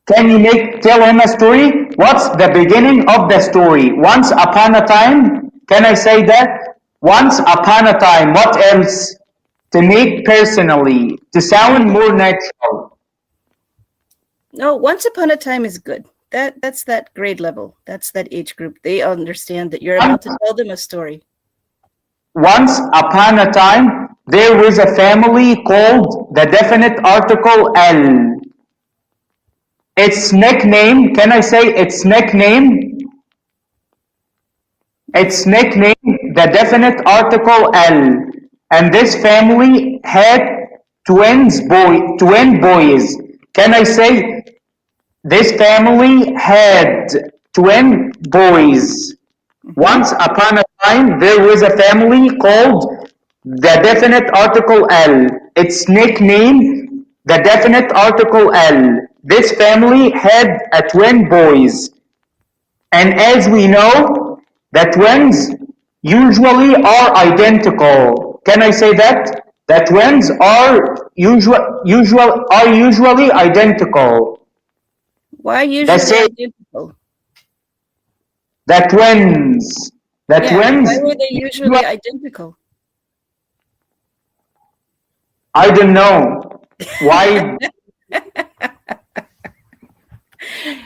Can you tell him a story? What's the beginning of the story? Once upon a time? Can I say that? Once upon a time. What else? To make personally, to sound more natural. No, once upon a time is good. That's that grade level. That's that age group. They understand that you're about to tell them a story. Once upon a time, there was a family called the definite article L. Its nickname, can I say its nickname? Its nickname, the definite article L. And this family had twin boys. Can I say this family had twin boys? Once upon a time, there was a family called the definite article L. Its nickname, the definite article L. This family had a twin boys. And as we know, the twins usually are identical. Can I say that? The twins are usually identical. Why usually same. identical? The twins. The twins. Why were they usually identical? I don't know. Why?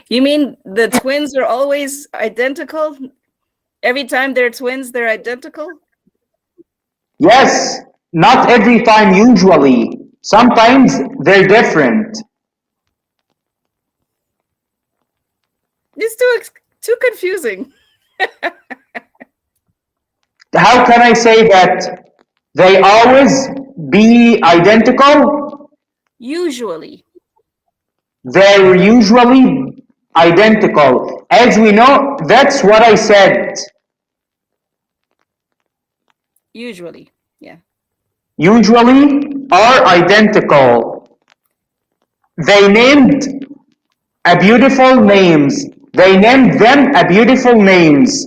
You mean the twins are always identical? Every time they're twins, they're identical? Yes. Not every time, usually. Sometimes they're different. It's too confusing. How can I say that they always be identical? Usually. They're usually identical. As we know, that's what I said. Usually, yeah. Usually are identical. They named a beautiful names. They named them a beautiful names.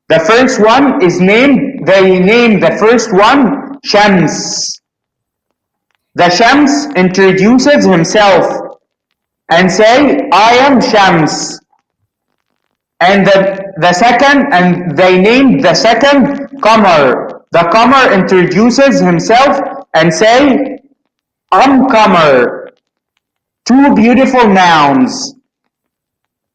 The first one is they named the first one Shams. The Shams introduces himself and say, I am Shams. And the second, and they named the second Qamar. The Qamar introduces himself and say, I'm Qamar. Two beautiful nouns.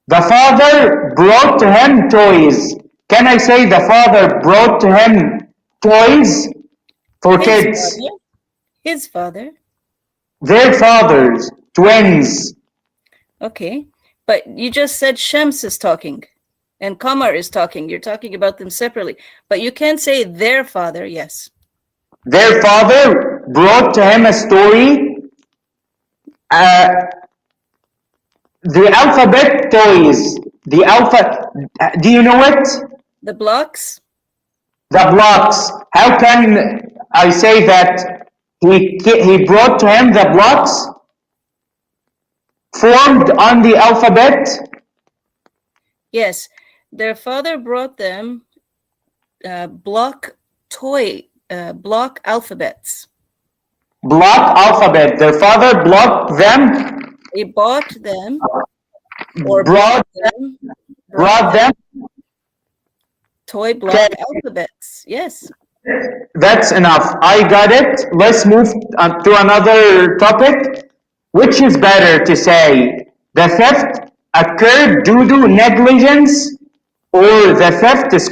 The father brought to him toys. Can I say the father brought to him toys for kids? His father. Their fathers, twins. Okay, but you just said Shams is talking and Qamar is talking. You're talking about them separately, but you can say their father, yes. Their father brought to him a story. The alphabet toys. The do you know it? The blocks? The blocks. How can I say that he brought to him the blocks formed on the alphabet? Yes, their father brought them block alphabets. Block alphabet. Their father blocked them. He bought them or Brought them. toy block Okay. alphabets. Yes. That's enough. I got it. Let's move to another topic. Which is better to say? The theft occurred due to negligence, or the theft is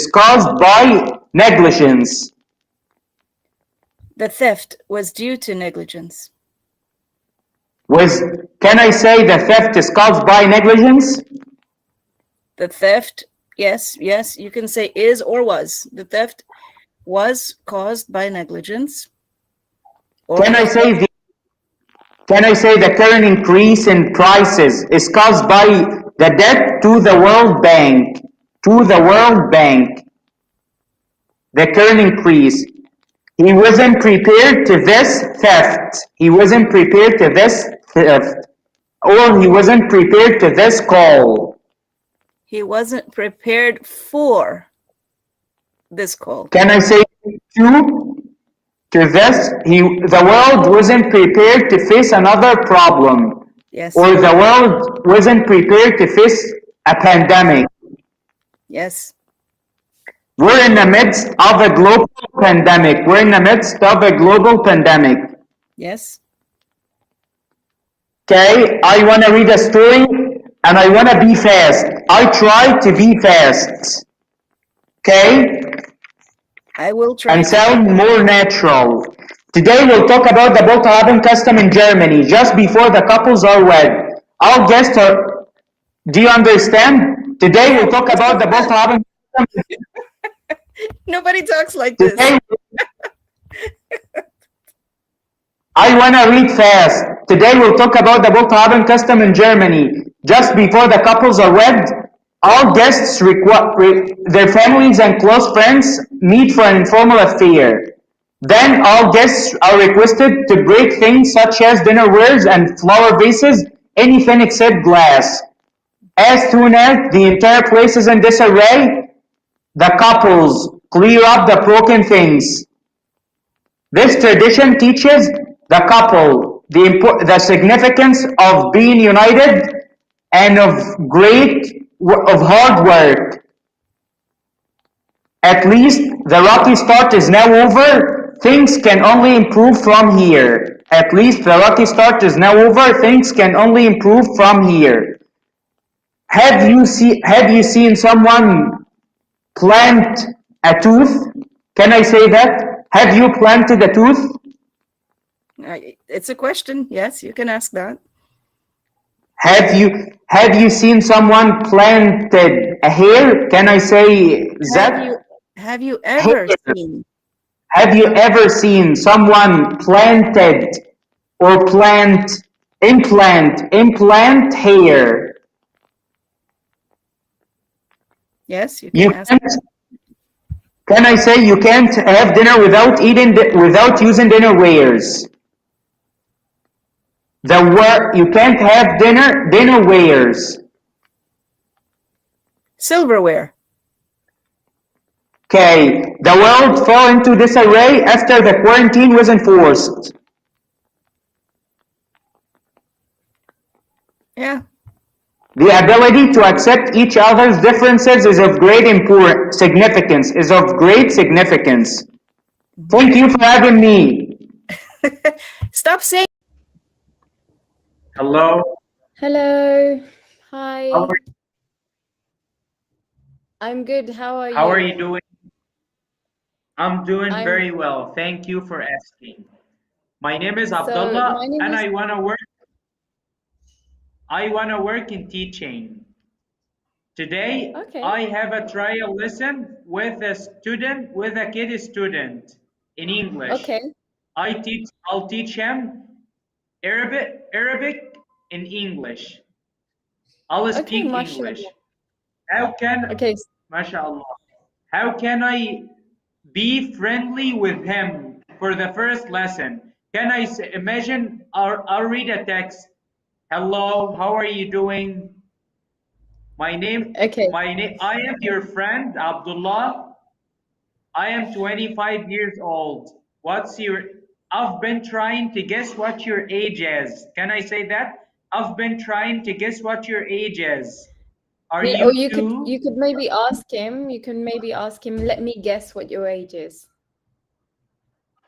caused by negligence. The theft was due to negligence. Can I say the theft is caused by negligence? The theft, yes, you can say is or was. The theft was caused by negligence. Can I say the current increase in prices is caused by the debt to the World Bank? The current increase. He wasn't prepared to this theft. Or he wasn't prepared to this call. He wasn't prepared for this call. Can I say to this? The world wasn't prepared to face another problem. Yes. Or the world wasn't prepared to face a pandemic. Yes. We're in the midst of a global pandemic. Yes. Okay, I want to read a story and I want to be fast. I try to be fast. Okay? I will try. And sound more natural. Today we'll talk about the Bothaben custom in Germany, just before the couples are wed. Our guests are... Do you understand? Today we'll talk about the Bothaben custom. Nobody talks like this. I want to read fast. Today we'll talk about the Bothaben custom in Germany. Just before the couples are wed, all guests, their families and close friends meet for an informal affair. Then all guests are requested to break things such as dinnerwares and flower vases, anything except glass. As soon as the entire place is in disarray, the couples clear up the broken things. This tradition teaches the couple the significance of being united and of hard work. At least the rocky start is now over. Things can only improve from here. Have you seen someone plant a tooth? Can I say that? Have you planted a tooth? It's a question. Yes, you can ask that. Have you seen someone planted a hair? Can I say that? Have you ever seen? Have you ever seen someone planted or implant hair? Yes, you can ask. Can I say you can't have dinner without using dinnerwares? You can't have dinnerwares. Silverware. Okay, the world fell into disarray after the quarantine was enforced. Yeah. The ability to accept each other's differences is of great significance. Thank you for having me. Stop saying. Hello. Hello. Hi. How are, I'm good. How are you? how are you doing? I'm doing I'm- very well. Thank you for asking. My name is So, Abdullah, my name and is- I want to work in teaching. Today, Okay. I have a trial lesson with a kid student in English. Okay. I'll teach him Arabic in English. I'll speak mashallah. English. Okay. MashaAllah. How can I be friendly with him for the first lesson? Can I imagine I'll read a text. Hello, how are you doing? My name. Okay. I am your friend, Abdullah. I am 25 years old. What's your? I've been trying to guess what your age is. Can I say that? I've been trying to guess what your age is. Are Yeah, or you you could maybe ask him. You can maybe ask him. Let me guess what your age is.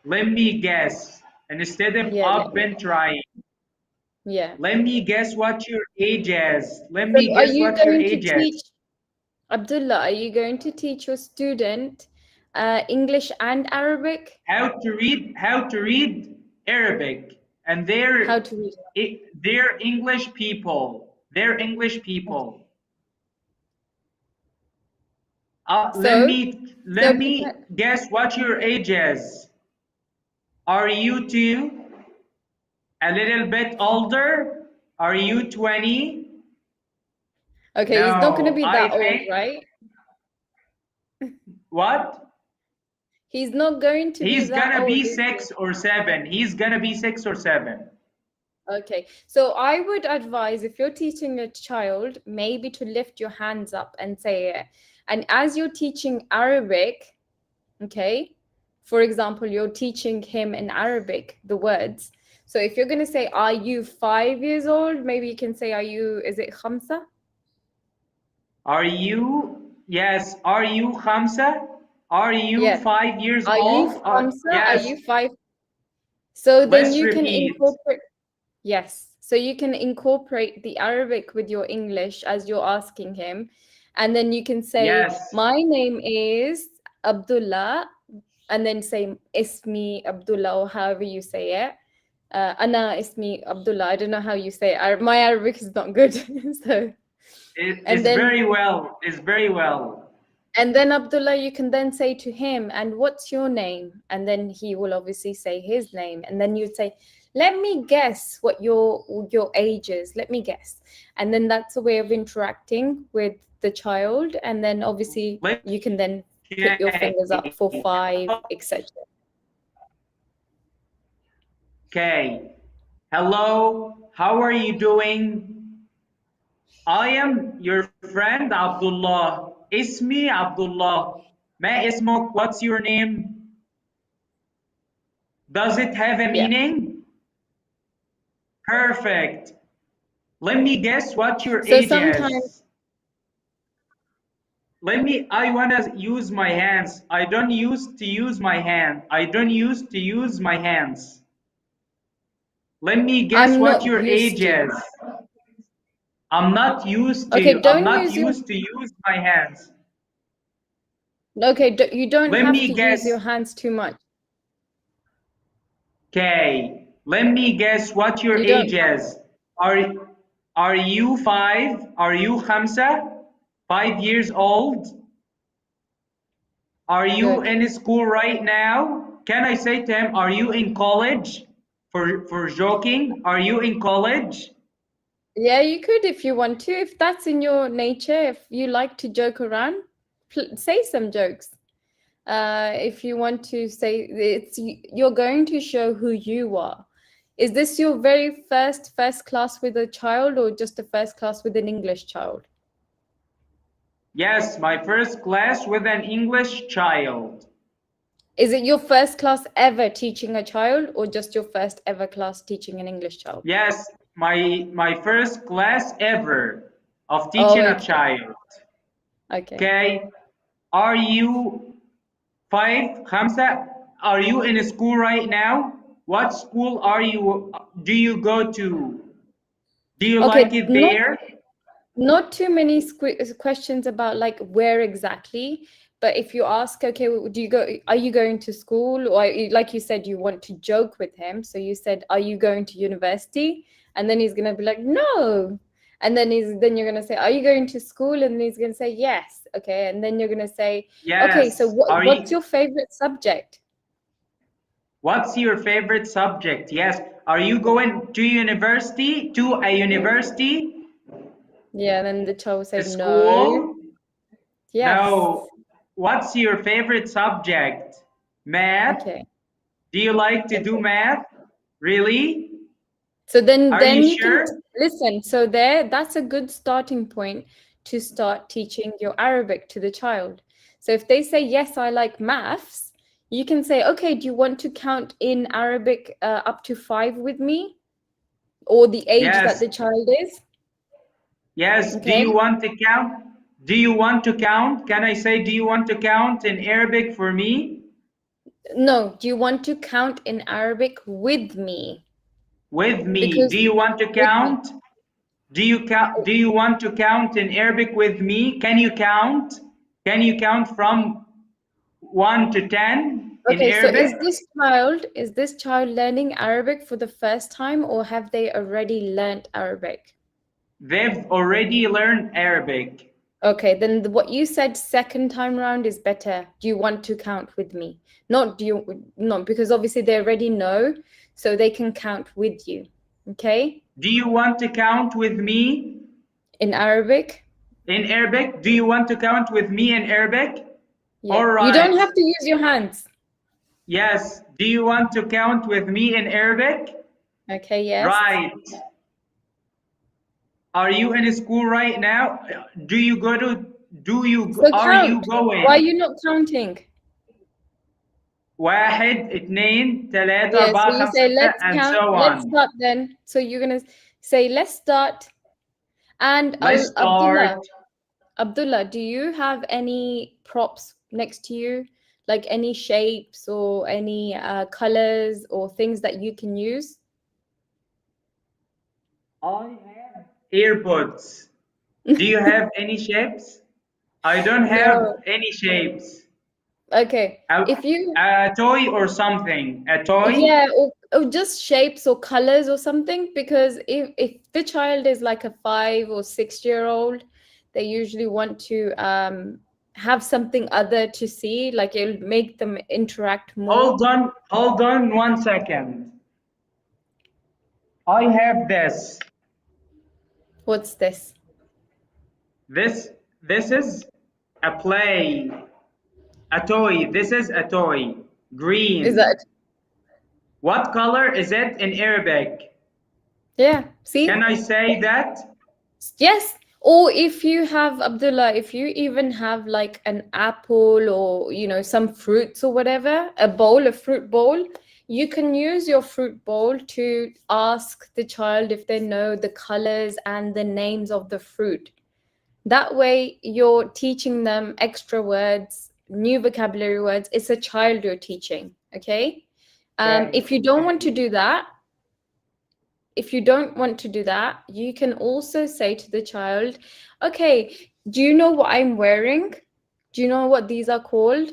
Let me guess. And instead of Yeah, I've been trying. Yeah. Let me guess what your age is. Let So me are guess you what your going to age teach, is. Abdullah? Are you going to teach your student English and Arabic? How to read Arabic, and How to read? they're English people. They're English people. Let me guess what your age is. Are you two? A little bit older? Are you 20? Okay, he's not going to be that old, think, right? What? He's not going to be that old. He's gonna be 6 or 7. He's gonna be 6 or 7. Okay, so I would advise, if you're teaching a child, maybe to lift your hands up and say it. And as you're teaching Arabic, okay, for example, you're teaching him in Arabic the words. So if you're going to say, are you 5 years old? Maybe you can say, is it khamsa? Are you, yes, are you khamsa? Are you 5 years old? Are you khamsa? Yes. Are you 5? So then you can incorporate. Yes. So you can incorporate the Arabic with your English as you're asking him. And then you can say, my name is Abdullah. And then say, Ismi Abdullah, or however you say it. Ana Ismi Abdullah. I don't know how you say it. My Arabic is not good. So it's very well. It's very well. And then Abdullah, you can then say to him, and what's your name? And then he will obviously say his name. And then you say, let me guess what your age is. Let me guess. And then that's a way of interacting with the child. And then obviously you can then put your fingers up for 5, etc. Okay. Hello. How are you doing? I am your friend Abdullah. Ismi Abdullah. Ma ismuk? What's your name? Does it have a meaning? Perfect. Let me guess what your age is. I want to use my hands. I don't used to use my hand. I don't used to use my hands. Let me guess what your age is. I'm not used to. Okay, I'm not used to use my hands. Okay, you don't have to use your hands too much. Okay, let me guess what your age is. Are you 5? Are you khamsa? 5 years old? Are you in school right now? Can I say to him, are you in college? For joking, are you in college? Yeah, you could if you want to. If that's in your nature, if you like to joke around, say some jokes. If you want to say, you're going to show who you are. Is this your very first class with a child, or just a first class with an English child? Yes, my first class with an English child. Is it your first class ever teaching a child, or just your first ever class teaching an English child? Yes, my first class ever of teaching a child. Okay. Are you 5, khamsa? Are you in a school right now? What school do you go to? Do you like it there? Not too many questions about like where exactly, but if you ask, okay, are you going to school? Or like you said, you want to joke with him. So you said, are you going to university? And then he's going to be like, no. And then you're going to say, are you going to school? And he's going to say, yes. Okay. And then you're going to say, yes. Okay, so what's your favorite subject? What's your favorite subject? Yes. Are you going to university? To a university? Yeah, then the child said school? No. Yes. No. What's your favorite subject? Math? Okay. Do you like to do math? Really? So then you can listen. So that's a good starting point to start teaching your Arabic to the child. So if they say, yes, I like maths, you can say, okay, do you want to count in Arabic up to 5 with me? Or the age that the child is? Yes. Okay. Do you want to count? Do you want to count? Can I say, do you want to count in Arabic for me? No, do you want to count in Arabic with me? With me. Because Do you want to count? Do you want to count in Arabic with me? Can you count? Can you count from 1 to 10 in Arabic? So is this child learning Arabic for the first time, or have they already learned Arabic? They've already learned Arabic. Okay, then what you said second time round is better. Do you want to count with me? Not because obviously they already know, so they can count with you. Okay? Do you want to count with me? In Arabic? In Arabic? Do you want to count with me in Arabic? Yeah. All right. You don't have to use your hands. Yes. Do you want to count with me in Arabic? Okay, yes. Right. Are you in school right now? Are you going? Why are you not counting? 1 2 3 Yeah, 4 so you 5 say 6 let's and count. so Let's on. start then. So you're gonna say let's start. And Let's start. Abdullah, do you have any props next to you, like any shapes or any colors or things that you can use? I have earbuds. Do you have any shapes? I don't have any shapes. Okay. If you a toy or something, a toy. Yeah, or just shapes or colors or something, because if the child is like a 5 or 6-year-old, they usually want to have something other to see, like it'll make them interact more. Hold on 1 second. I have this. What's this? This is a play. A toy. This is a toy. Green. Is that? What color is it in Arabic? Yeah, see? Can I say that? Yes. Or if you have, Abdullah, if you even have like an apple or, some fruits or whatever, a fruit bowl, you can use your fruit bowl to ask the child if they know the colors and the names of the fruit. That way you're teaching them extra words, new vocabulary words. It's a child you're teaching, okay? If you don't want to do that, you can also say to the child, okay, do you know what I'm wearing? Do you know what these are called?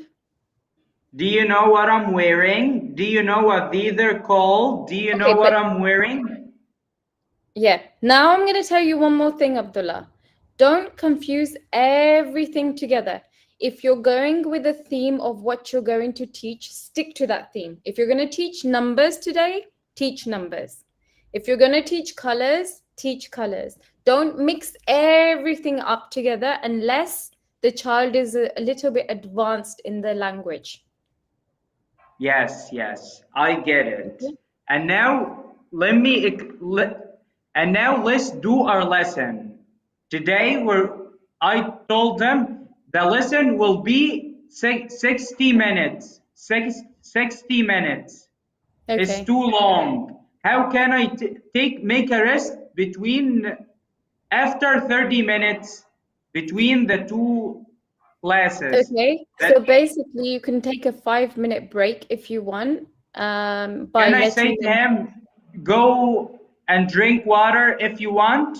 Do you know what I'm wearing? Do you know what these are called? Do you know what I'm wearing? Yeah. Now I'm going to tell you one more thing, Abdullah. Don't confuse everything together. If you're going with a theme of what you're going to teach, stick to that theme. If you're going to teach numbers today, teach numbers. If you're going to teach colors, teach colors. Don't mix everything up together unless the child is a little bit advanced in the language. Yes, I get it. And now let's do our lesson. Today I told them the lesson will be 60 minutes. 60 minutes. Okay. It's too long. How can I make a rest after 30 minutes between the two classes? Okay. So basically you can take a 5-minute break if you want. Can I say to him, go and drink water if you want?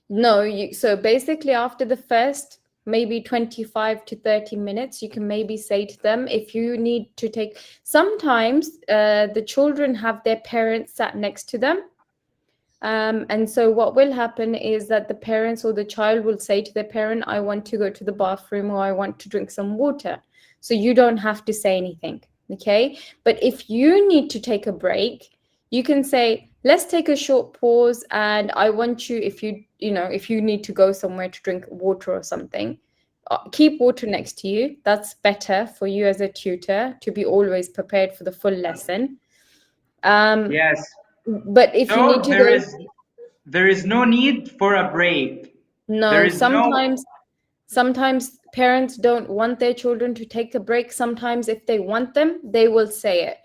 No, so basically after the first maybe 25 to 30 minutes, you can maybe say to them, if you need to take, sometimes the children have their parents sat next to them. And so what will happen is that the parents or the child will say to their parent, I want to go to the bathroom or I want to drink some water. So you don't have to say anything, okay? But if you need to take a break, you can say, let's take a short pause, and I want you, if you need to go somewhere to drink water or something, keep water next to you. That's better for you as a tutor to be always prepared for the full lesson. Yes. But if you need to there is no need for a break. No, sometimes parents don't want their children to take a break. Sometimes if they want them, they will say it.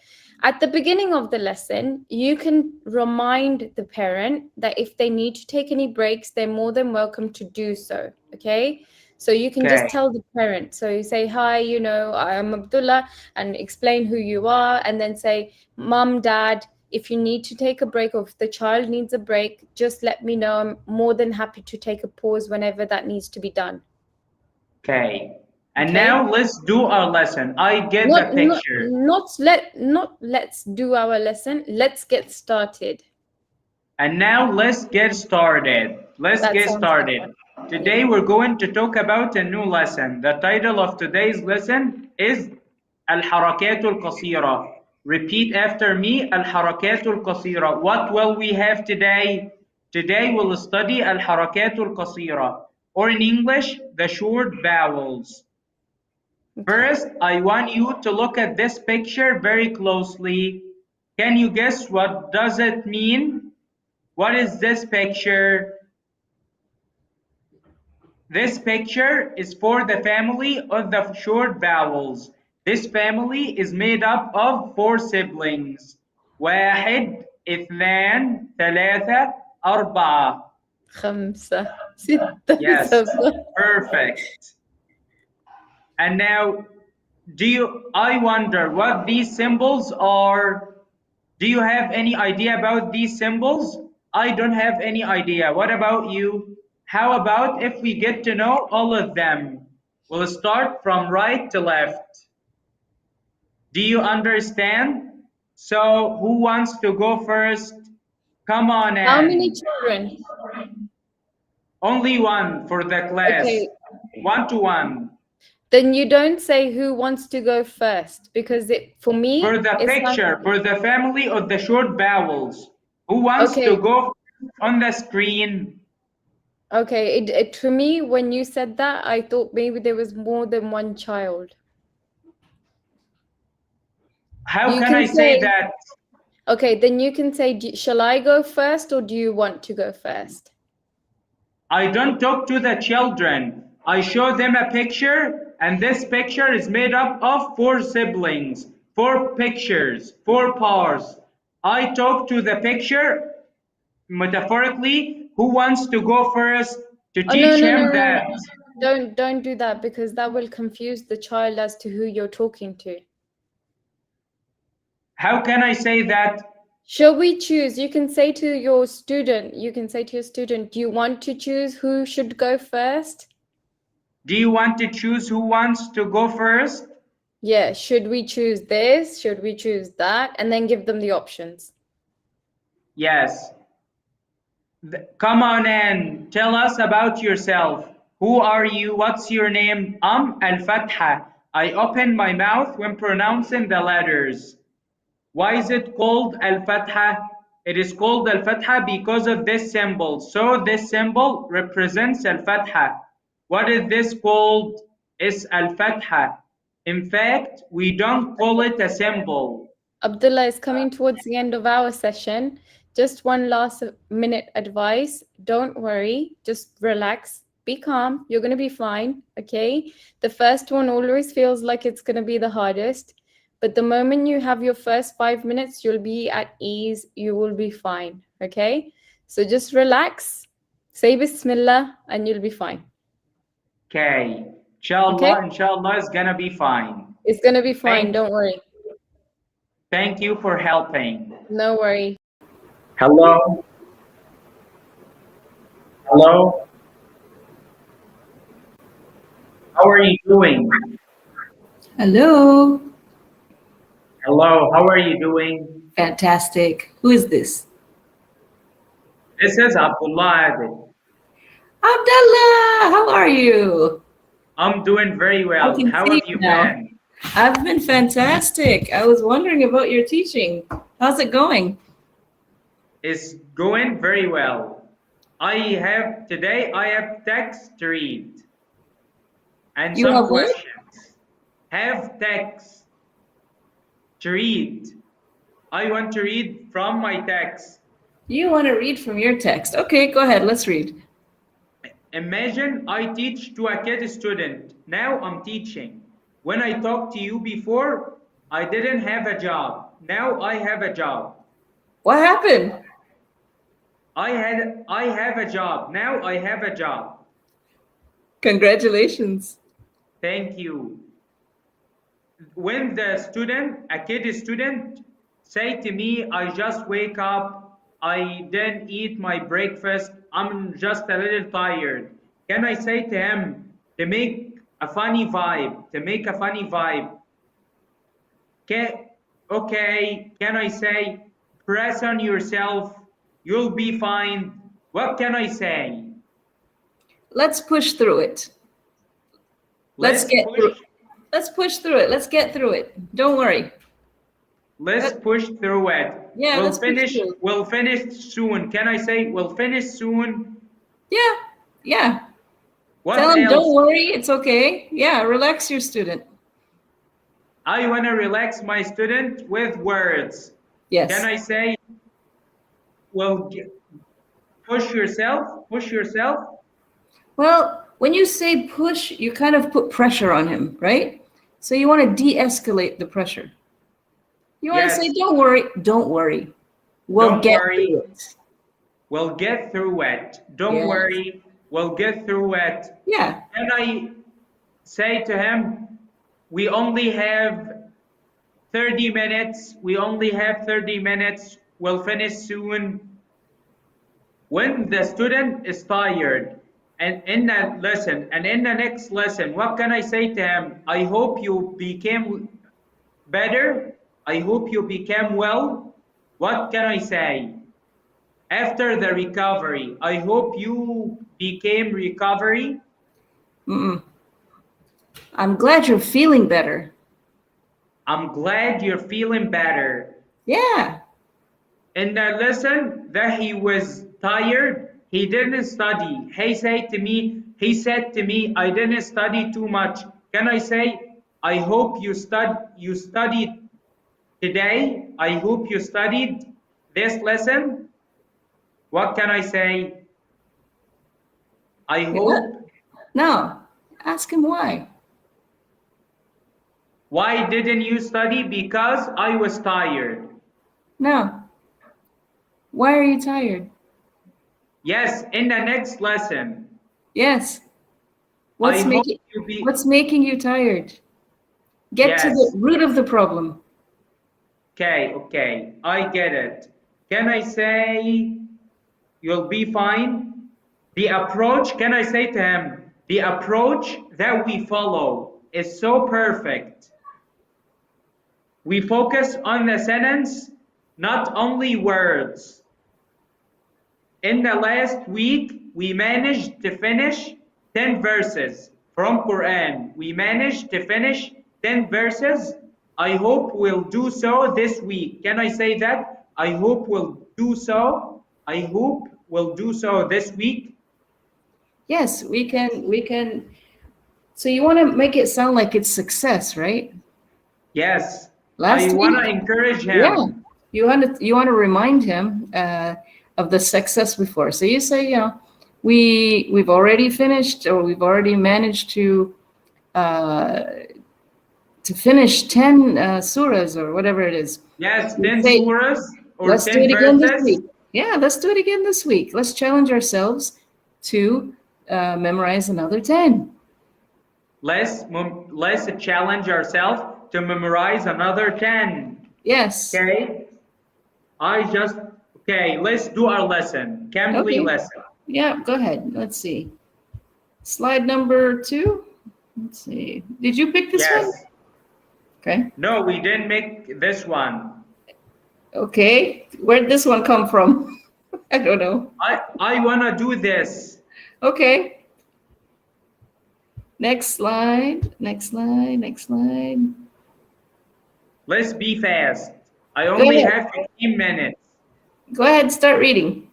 At the beginning of the lesson, you can remind the parent that if they need to take any breaks, they're more than welcome to do so, okay? So you can just tell the parent. So you say, hi, you know, I'm Abdullah, and explain who you are, and then say, Mom, Dad, if you need to take a break or if the child needs a break, just let me know. I'm more than happy to take a pause whenever that needs to be done. Okay. And now let's do our lesson. I get the picture. Not let's do our lesson. Let's get started. And now let's get started. Let's get started. Today we're going to talk about a new lesson. The title of today's lesson is الحركات القصيرة. Repeat after me. الحركات القصيرة. What will we have today? Today we'll study الحركات القصيرة, or in English, the short vowels. First, I want you to look at this picture very closely. Can you guess what does it mean? What is this picture? This picture is for the family of the short vowels. This family is made up of 4 siblings. 1 2 3 4. 5 6 Yes, 7. perfect. And now, I wonder what these symbols are. Do you have any idea about these symbols? I don't have any idea. What about you? How about if we get to know all of them? We'll start from right to left. Do you understand? So who wants to go first? Come on in. How many children? Only one for the class. Okay. 1 to 1. Then you don't say who wants to go first, because for me, for the picture, for the family of the short vowels. Who wants to go on the screen? Okay, to me, when you said that, I thought maybe there was more than one child. How can I say that? Okay, then you can say, shall I go first, or do you want to go first? I don't talk to the children. I show them a picture, and this picture is made up of 4 siblings, 4 pictures, 4 parts. I talk to the picture metaphorically. Who wants to go first to teach him that? Don't do that, because that will confuse the child as to who you're talking to. How can I say that? Shall we choose? You can say to your student, do you want to choose who should go first? Do you want to choose who wants to go first? Yeah, should we choose this? Should we choose that? And then give them the options. Yes. Come on in. Tell us about yourself. Who are you? What's your name? Al-Fatha. I open my mouth when pronouncing the letters. Why is it called Al-Fatha? It is called Al-Fatha because of this symbol. So this symbol represents Al-Fatha. What is this called? It's Al-Fatha. In fact, we don't call it a symbol. Abdullah is coming towards the end of our session. Just one last minute advice. Don't worry. Just relax. Be calm. You're going to be fine. Okay? The first one always feels like it's going to be the hardest. But the moment you have your first 5 minutes, you'll be at ease. You will be fine. Okay? So just relax. Say Bismillah and you'll be fine. Okay. Inshallah, inshallah, it's going to be fine. It's going to be fine. Don't worry. Thank you for helping. No worry. Hello? Hello? How are you doing? Hello. Hello, how are you doing? Fantastic. Who is this? This is Abdullah. Abdullah, how are you? I'm doing very well. How have you been? I've been fantastic. I was wondering about your teaching. How's it going? It's going very well. Today I have text to read and you some questions. Have text to read. I want to read from my text. You want to read from your text. Okay, go ahead. Let's read. imagine I teach to a kid student. Now I'm teaching. When I talked to you before, I didn't have a job. Now I have a job. What happened? I have a job. Now I have a job. Congratulations. Thank you. When the student, a kid student, say to me, I just wake up, I didn't eat my breakfast, I'm just a little tired. Can I say to him to make a funny vibe, okay, can I say, press on yourself, you'll be fine. What can I say? Let's push through it. Let's push through it. Let's get through it. Don't worry. Let's push through it. Yeah, we'll finish soon. Can I say we'll finish soon? Yeah. What Tell him, else? don't worry, it's okay. Yeah, relax your student. I want to relax my student with words. Yes. Can I say, push yourself? Well, when you say push, you kind of put pressure on him, right? So you want to de-escalate the pressure. You want to say, don't worry. We'll get through it. We'll get through it. Don't worry. We'll get through it. Yeah. Can I say to him, we only have 30 minutes. We'll finish soon. When the student is tired and in the next lesson, what can I say to him? I hope you became better. I hope you became well. What can I say? After the recovery, I hope you became recovery. I'm glad you're feeling better. I'm glad you're feeling better. Yeah. In the lesson that he was tired, he didn't study. He said to me, I didn't study too much. Can I say, I hope you studied today? I hope you studied this lesson. What can I say? I hope. No, ask him why. Why didn't you study? Because I was tired. No. Why are you tired? Yes, in the next lesson. Yes. What's making you tired? Get to the root of the problem. Okay, I get it. Can I say you'll be fine? The approach, can I say to him, the approach that we follow is so perfect. We focus on the sentence, not only words. In the last week, we managed to finish 10 verses from Quran. We managed to finish 10 verses. I hope we'll do so this week. Can I say that? I hope we'll do so. I hope we'll do so this week. Yes, we can. So you want to make it sound like it's success, right? Yes. I want to encourage him. Yeah. You want to remind him of the success before. So you say, we've already finished, or we've already managed to finish 10 surahs or whatever it is. Yes, 10 surahs or let's 10 do it again verses. this week. Yeah, let's do it again this week. Let's challenge ourselves to memorize another 10. Let's challenge ourselves to memorize another 10. Yes. Okay. Let's do our lesson. Kambli lesson. Yeah, go ahead. Let's see. Slide number 2. Let's see. Did you pick this one? Okay. No, we didn't make this one. Okay. Where'd this one come from? I don't know. I want to do this. Okay. Next slide. Next slide. Let's be fast. I only have 15 minutes. Go ahead, start reading.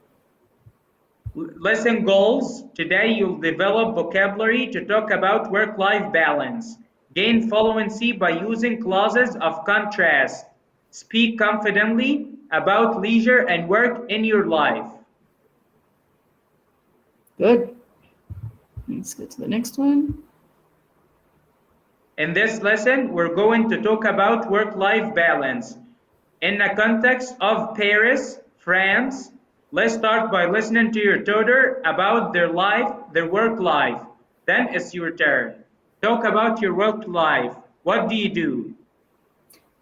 Lesson goals. Today you'll develop vocabulary to talk about work-life balance. Gain fluency by using clauses of contrast. Speak confidently about leisure and work in your life. Good. Let's go to the next one. In this lesson, we're going to talk about work-life balance in the context of Paris, France. Let's start by listening to your tutor about their work life. Then it's your turn. Talk about your work life. What do you do?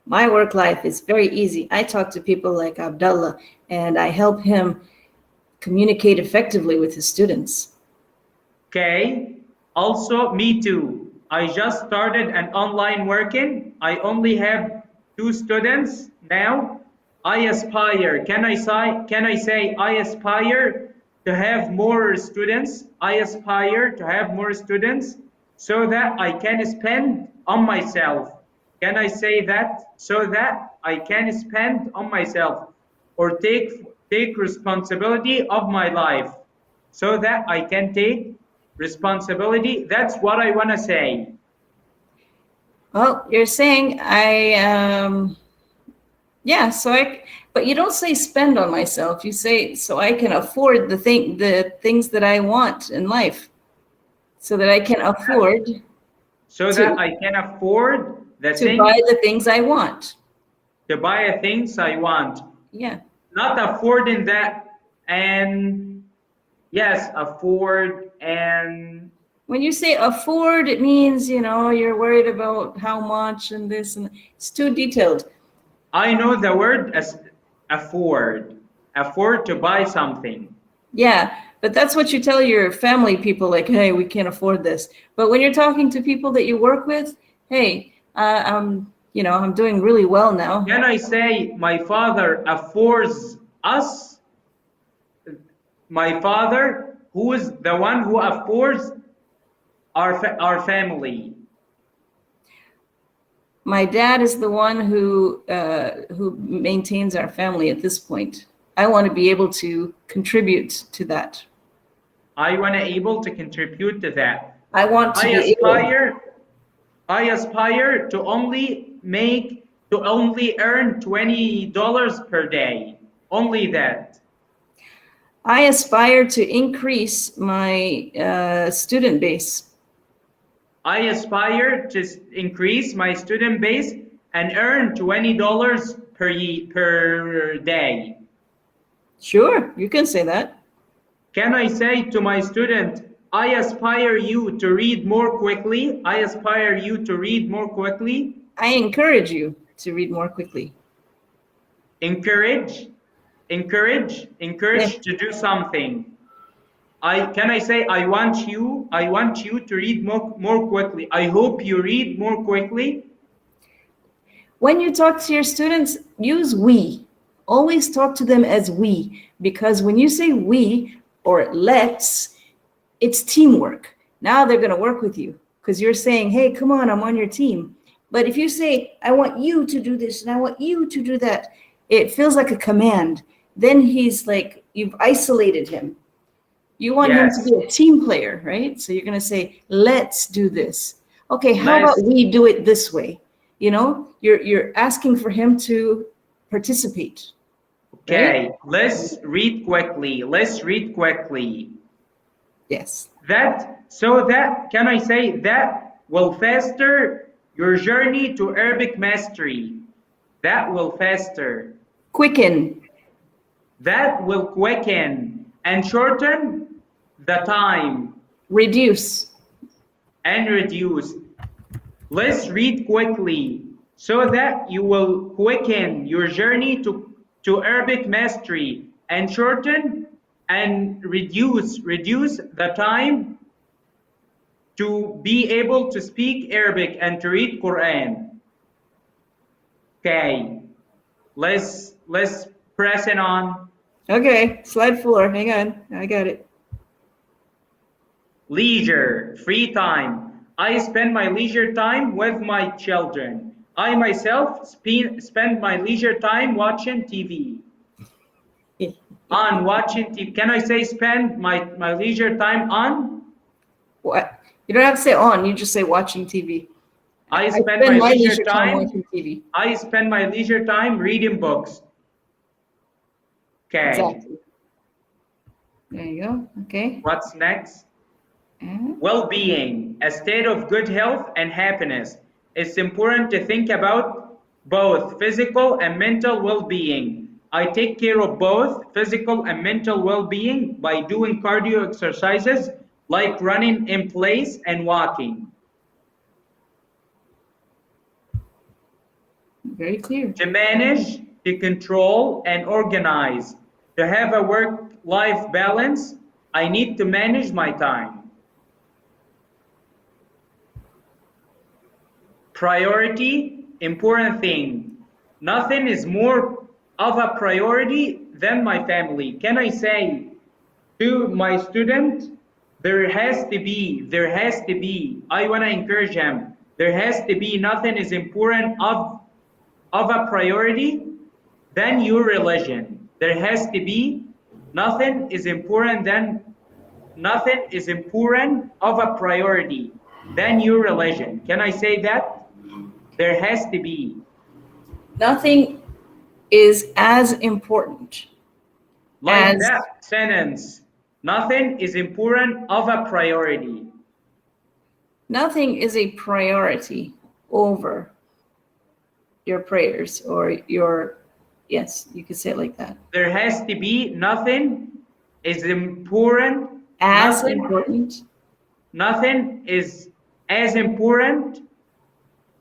My work life is very easy. I talk to people like Abdullah, and I help him communicate effectively with his students. Okay. Also, me too. I just started an online working. I only have 2 students now. I aspire. Can I say I aspire to have more students? I aspire to have more students so that I can spend on myself. Can I say that? So that I can spend on myself or take responsibility of my life so that I can take responsibility. That's what I want to say. Well, you're saying but you don't say spend on myself. You say so I can afford the things that I want in life, so that I can afford that I can afford to buy the things I want. To buy the things I want. Yeah. Not affording that, and yes, afford. And when you say afford, it means, you're worried about how much and this, and it's too detailed. I know the word as afford to buy something. Yeah, but that's what you tell your family people, like, hey, we can't afford this. But when you're talking to people that you work with, hey, I'm doing really well now. Can I say my father affords us? My father, who is the one who affords our family. My dad is the one who maintains our family at this point. I want to be able to contribute to that. I want to able to contribute to that. I aspire to only earn $20 per day. Only that. I aspire to increase my student base. I aspire to increase my student base and earn $20 per day. Sure, you can say that. Can I say to my student, I aspire you to read more quickly? I aspire you to read more quickly. I encourage you to read more quickly. Encourage to do something. Can I say I want you to read more quickly. I hope you read more quickly. When you talk to your students, use we. Always talk to them as we, because when you say we or let's, it's teamwork. Now they're going to work with you because you're saying, hey, come on, I'm on your team. But if you say, I want you to do this and I want you to do that, it feels like a command. Then he's like, you've isolated him. You want him to be a team player, right? So you're going to say, let's do this. Okay, how about we do it this way? You're asking for him to participate. Okay, right? Let's read quickly. Yes. Can I say that will faster your journey to Arabic mastery? That will faster. Quicken. That will quicken and shorten the time. Reduce. Let's read quickly so that you will quicken your journey to Arabic mastery and shorten and reduce the time to be able to speak Arabic and to read Quran. Okay, let's press it on. Okay, slide 4. Hang on, I got it. Leisure, free time. I spend my leisure time with my children. I myself spend my leisure time watching TV. On watching TV. Can I say spend my leisure time on? What? You don't have to say on, you just say watching TV. I spend my leisure time watching TV. I spend my leisure time reading books. Okay. Exactly. There you go. Okay. What's next? Well-being, a state of good health and happiness. It's important to think about both physical and mental well-being. I take care of both physical and mental well-being by doing cardio exercises like running in place and walking. Very clear. To manage, to control, and organize. To have a work-life balance, I need to manage my time. Priority, important thing. Nothing is more of a priority than my family. Can I say to my student, there has to be, I want to encourage him, there has to be nothing is important of a priority than your religion. There has to be nothing is important of a priority than your religion. Can I say that? There has to be. Nothing is as important. Like that sentence. Nothing is important of a priority. Nothing is a priority over your prayers or your, yes, you could say it like that. There has to be nothing is important. As important. Nothing is as important.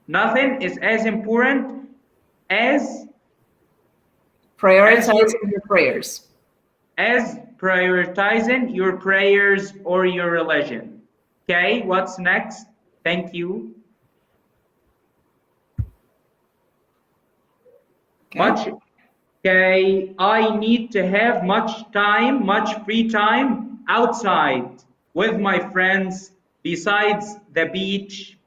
Nothing is as important as prioritizing your prayers. As prioritizing your prayers or your religion. Okay, what's next? Thank you. Okay, I need to have much free time outside with my friends besides the beach.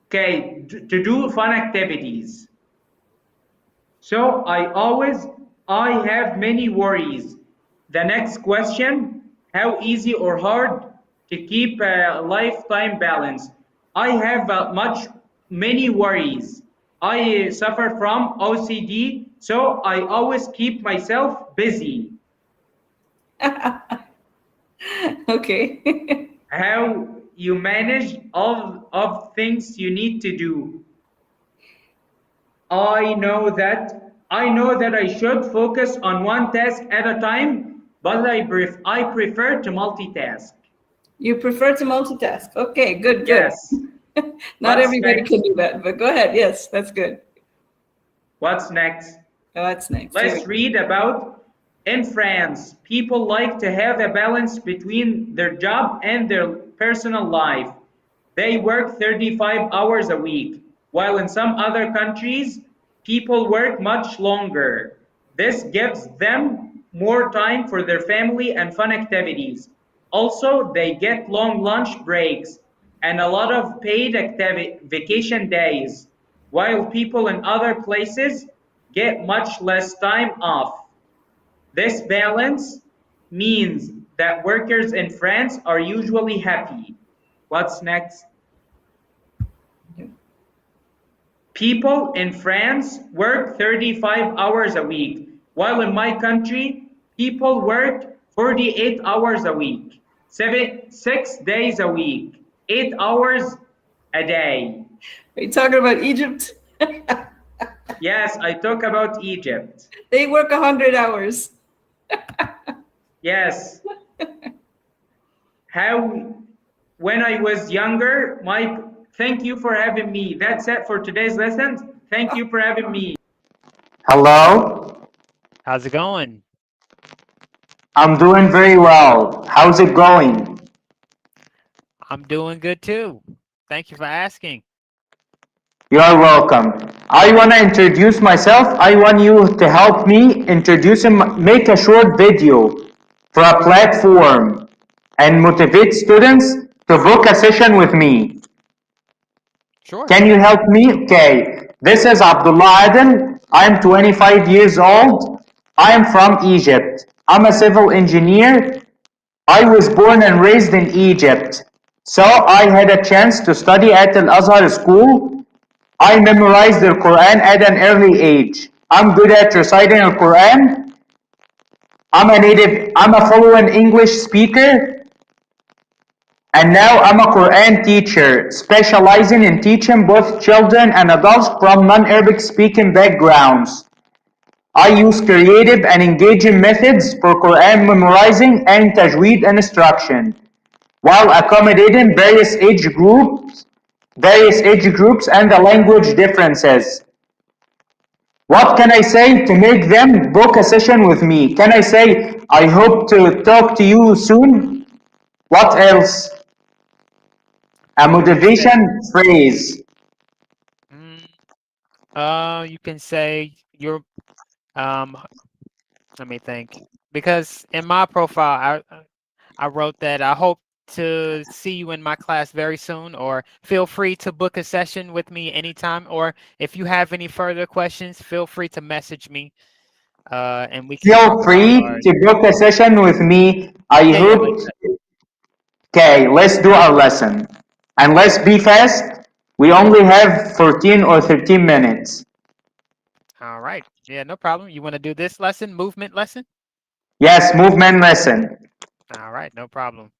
Okay, to do fun activities. So I have many worries. The next question, how easy or hard to keep a lifetime balance? I have many worries. I suffer from OCD, so I always keep myself busy. Okay. How you manage all of things you need to do? I know that I should focus on one task at a time, but I prefer to multitask. You prefer to multitask. Okay, good. Yes. Not everybody can do that, but go ahead. Yes, that's good. What's next? What's next? Let's read about in France. People like to have a balance between their job and their personal life. They work 35 hours a week, while in some other countries, people work much longer. This gives them more time for their family and fun activities. Also, they get long lunch breaks and a lot of paid vacation days, while people in other places get much less time off. This balance means that workers in France are usually happy. What's next? People in France work 35 hours a week, while in my country, people work 48 hours a week, 6 days a week, 8 hours a day. Are you talking about Egypt? Yes, I talk about Egypt. They work 100 hours. Yes. When I was younger, thank you for having me. That's it for today's lesson. Thank you for having me. Hello? How's it going? I'm doing very well. How's it going? I'm doing good too. Thank you for asking. You're welcome. I want to introduce myself. I want you to help me make a short video for a platform and motivate students to book a session with me. Sure. Can you help me? Okay. This is Abdullah Adel. I'm 25 years old. I am from Egypt. I'm a civil engineer. I was born and raised in Egypt. So I had a chance to study at Al-Azhar school. I memorized the Quran at an early age. I'm good at reciting the Quran. I'm a fluent English speaker, and now I'm a Quran teacher, specializing in teaching both children and adults from non-Arabic speaking backgrounds. I use creative and engaging methods for Quran memorizing and tajweed instruction, while accommodating various age groups and the language differences. What can I say to make them book a session with me? Can I say, I hope to talk to you soon? What else? A motivation phrase. You can say you're let me think. Because in my profile I wrote that I hope to see you in my class very soon, or feel free to book a session with me anytime, or if you have any further questions, feel free to message me and we can Feel free to book a session with me. I hope. Okay, let's do our lesson. And let's be fast. We only have 14 or 13 minutes. All right. Yeah, no problem. You want to do this lesson, movement lesson? Yes, movement lesson. All right, no problem.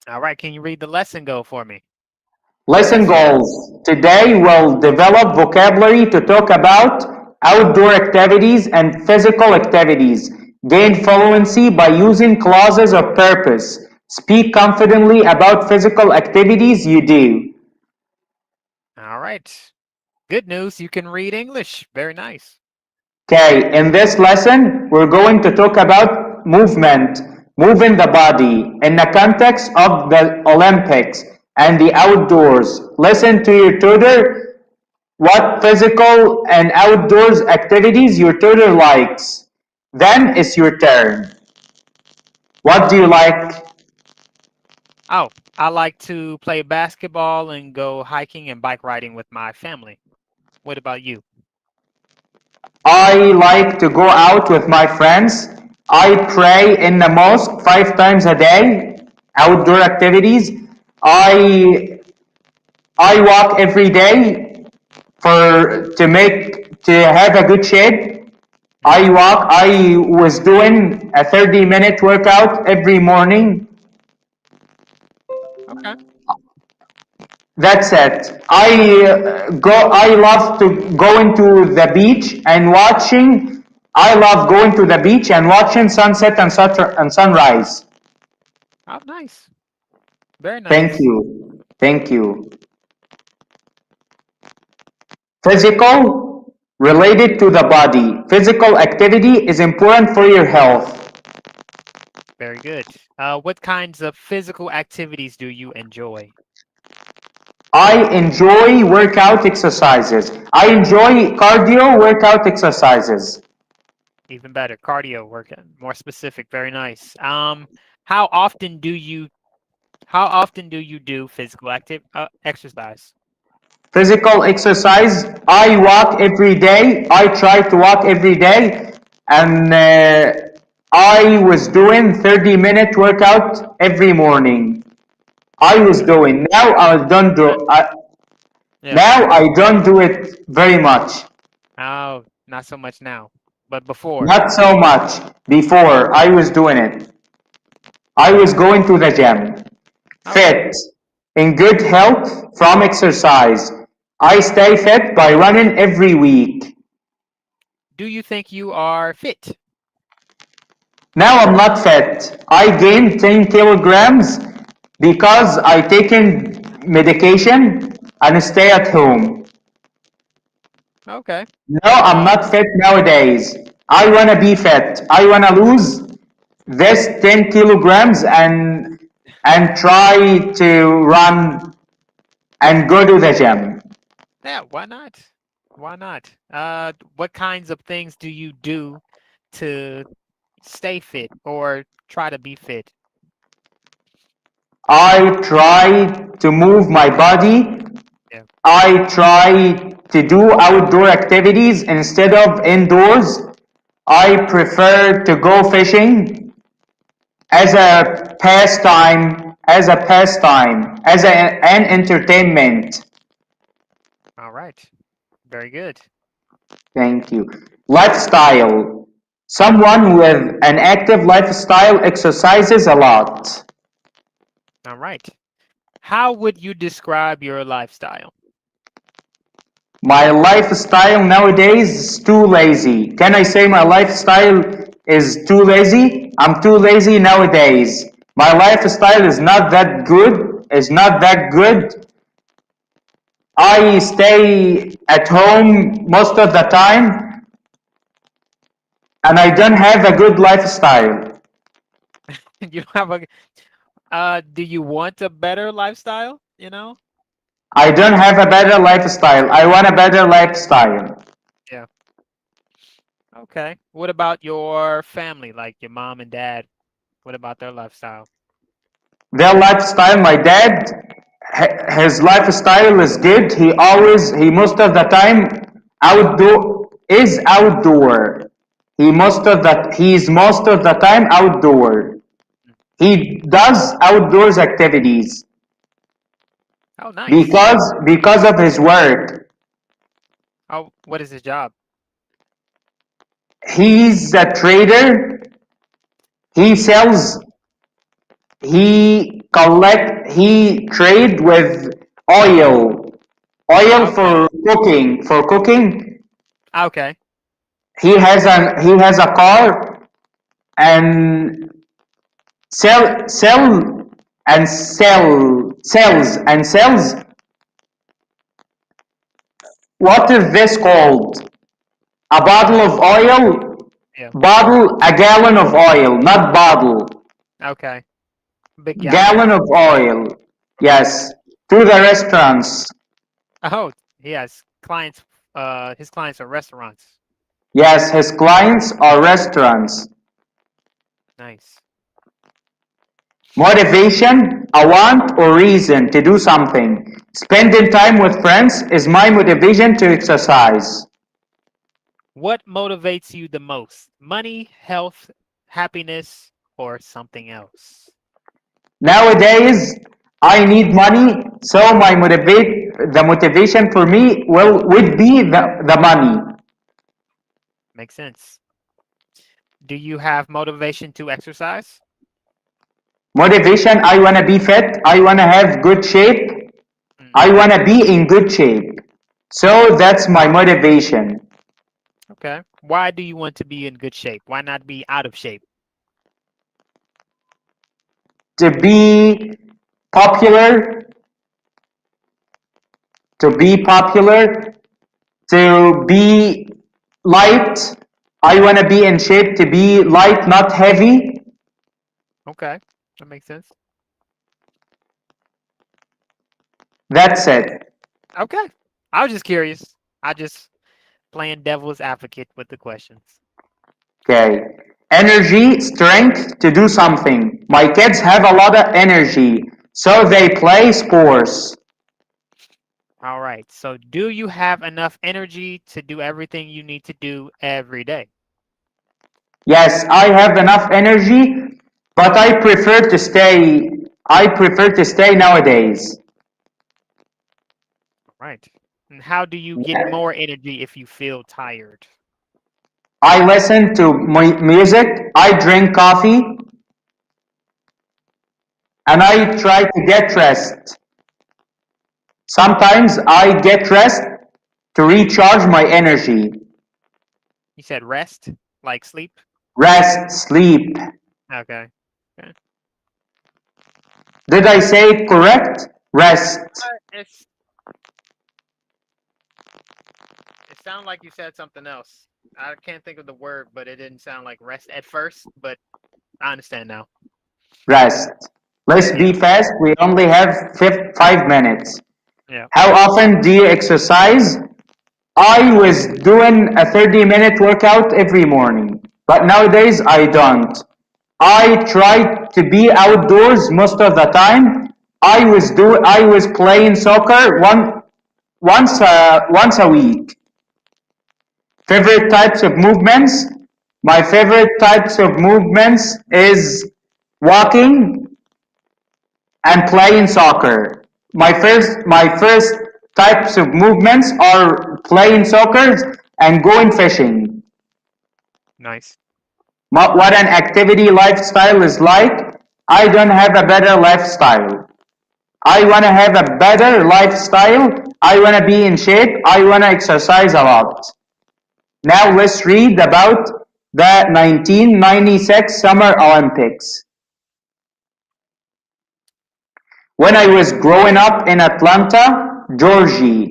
All right, can you read the lesson goal for me? Lesson goals. Today we'll develop vocabulary to talk about outdoor activities and physical activities. Gain fluency by using clauses of purpose. Speak confidently about physical activities you do. All right. Good news, you can read English. Very nice. Okay, in this lesson, we're going to talk about movement, moving the body in the context of the Olympics and the outdoors. Listen to your tutor what physical and outdoors activities your tutor likes. Then it's your turn. What do you like? Oh, I like to play basketball and go hiking and bike riding with my family. What about you? I like to go out with my friends. I pray in the mosque 5 times a day. Outdoor activities. I walk every day to have a good shape. I was doing a 30-minute workout every morning. Okay. That's it. I love to go into the beach and watching. I love going to the beach and watching sunset and sunrise. Oh, nice. Very nice. Thank you. Thank you. Physical, related to the body. Physical activity is important for your health. Very good. What kinds of physical activities do you enjoy? I enjoy workout exercises. I enjoy cardio workout exercises. Even better, cardio workout. More specific. Very nice. How often do you do physical exercise? Physical exercise, I walk every day. I try to walk every day, and I was doing 30-minute workout every morning. I was doing. Now I don't do. Now I don't do it very much. Oh, not so much now, but before. Not so much. Before I was doing it. I was going to the gym. Fit, in good health from exercise. I stay fit by running every week. Do you think you are fit? Now I'm not fit. I gained 10 kilograms because I taken medication and stay at home. Okay. No, I'm not fit nowadays. I want to be fit. I want to lose this 10 kilograms and try to run and go to the gym. Yeah, why not? Why not? What kinds of things do you do to stay fit or try to be fit? I try to move my body. Yeah. I try to do outdoor activities instead of indoors. I prefer to go fishing as a pastime, as an entertainment. All right. Very good. Thank you. Lifestyle. Someone with an active lifestyle exercises a lot. All right. How would you describe your lifestyle? My lifestyle nowadays is too lazy. Can I say my lifestyle is too lazy? I'm too lazy nowadays. My lifestyle is not that good. It's not that good. I stay at home most of the time, and I don't have a good lifestyle. You have a do you want a better lifestyle, you know? I don't have a better lifestyle. I want a better lifestyle. Yeah. Okay. What about your family, like your mom and dad? What about their lifestyle? Their lifestyle, my dad, his lifestyle is good. He most of the time is outdoor. He's most of the time outdoor. He does outdoors activities. Oh, nice. Because of his work. Oh, what is his job? He's a trader. He trade with oil Okay. for cooking. Okay. He has a car and sells. What is this called? A bottle of oil? Yeah. A gallon of oil, not bottle. Okay. Big Gallon of oil. Yes. To the restaurants. Oh, he has clients. His clients are restaurants. Yes, his clients are restaurants. Nice. Motivation, a want or reason to do something. Spending time with friends is my motivation to exercise. What motivates you the most? Money, health, happiness, or something else? Nowadays, I need money, so the motivation for me would be the money. Makes sense. Do you have motivation to exercise? Motivation, I want to be fit, I want to have good shape, I want to be in good shape. So that's my motivation. Okay. Why do you want to be in good shape? Why not be out of shape? To be popular, to be light. I want to be in shape to be light, not heavy. Okay, that makes sense. That's it. Okay. I was just curious. I just playing devil's advocate with the questions. Okay. Energy, strength to do something. My kids have a lot of energy, so they play sports. All right. So do you have enough energy to do everything you need to do every day? Yes, I have enough energy, but I prefer to stay nowadays. Right. And how do you get more energy if you feel tired? I listen to music, I drink coffee, and I try to get rest. Sometimes I get rest to recharge my energy. You said rest, like sleep? Rest, sleep. Okay. Okay. Did I say it correct? Rest. It sounded like you said something else. I can't think of the word, but it didn't sound like rest at first, but I understand now. Rest. Let's be fast. We only have 5 minutes. Yeah. How often do you exercise? I was doing a 30-minute workout every morning, but nowadays I don't. I try to be outdoors most of the time. I was playing soccer once a week. Favorite types of movements? My favorite types of movements is walking and playing soccer. My first types of movements are playing soccer and going fishing. Nice. What an activity lifestyle is like. I don't have a better lifestyle. I want to have a better lifestyle. I want to be in shape. I want to exercise a lot. Now let's read about the 1996 Summer Olympics. When I was growing up in Atlanta, Georgia,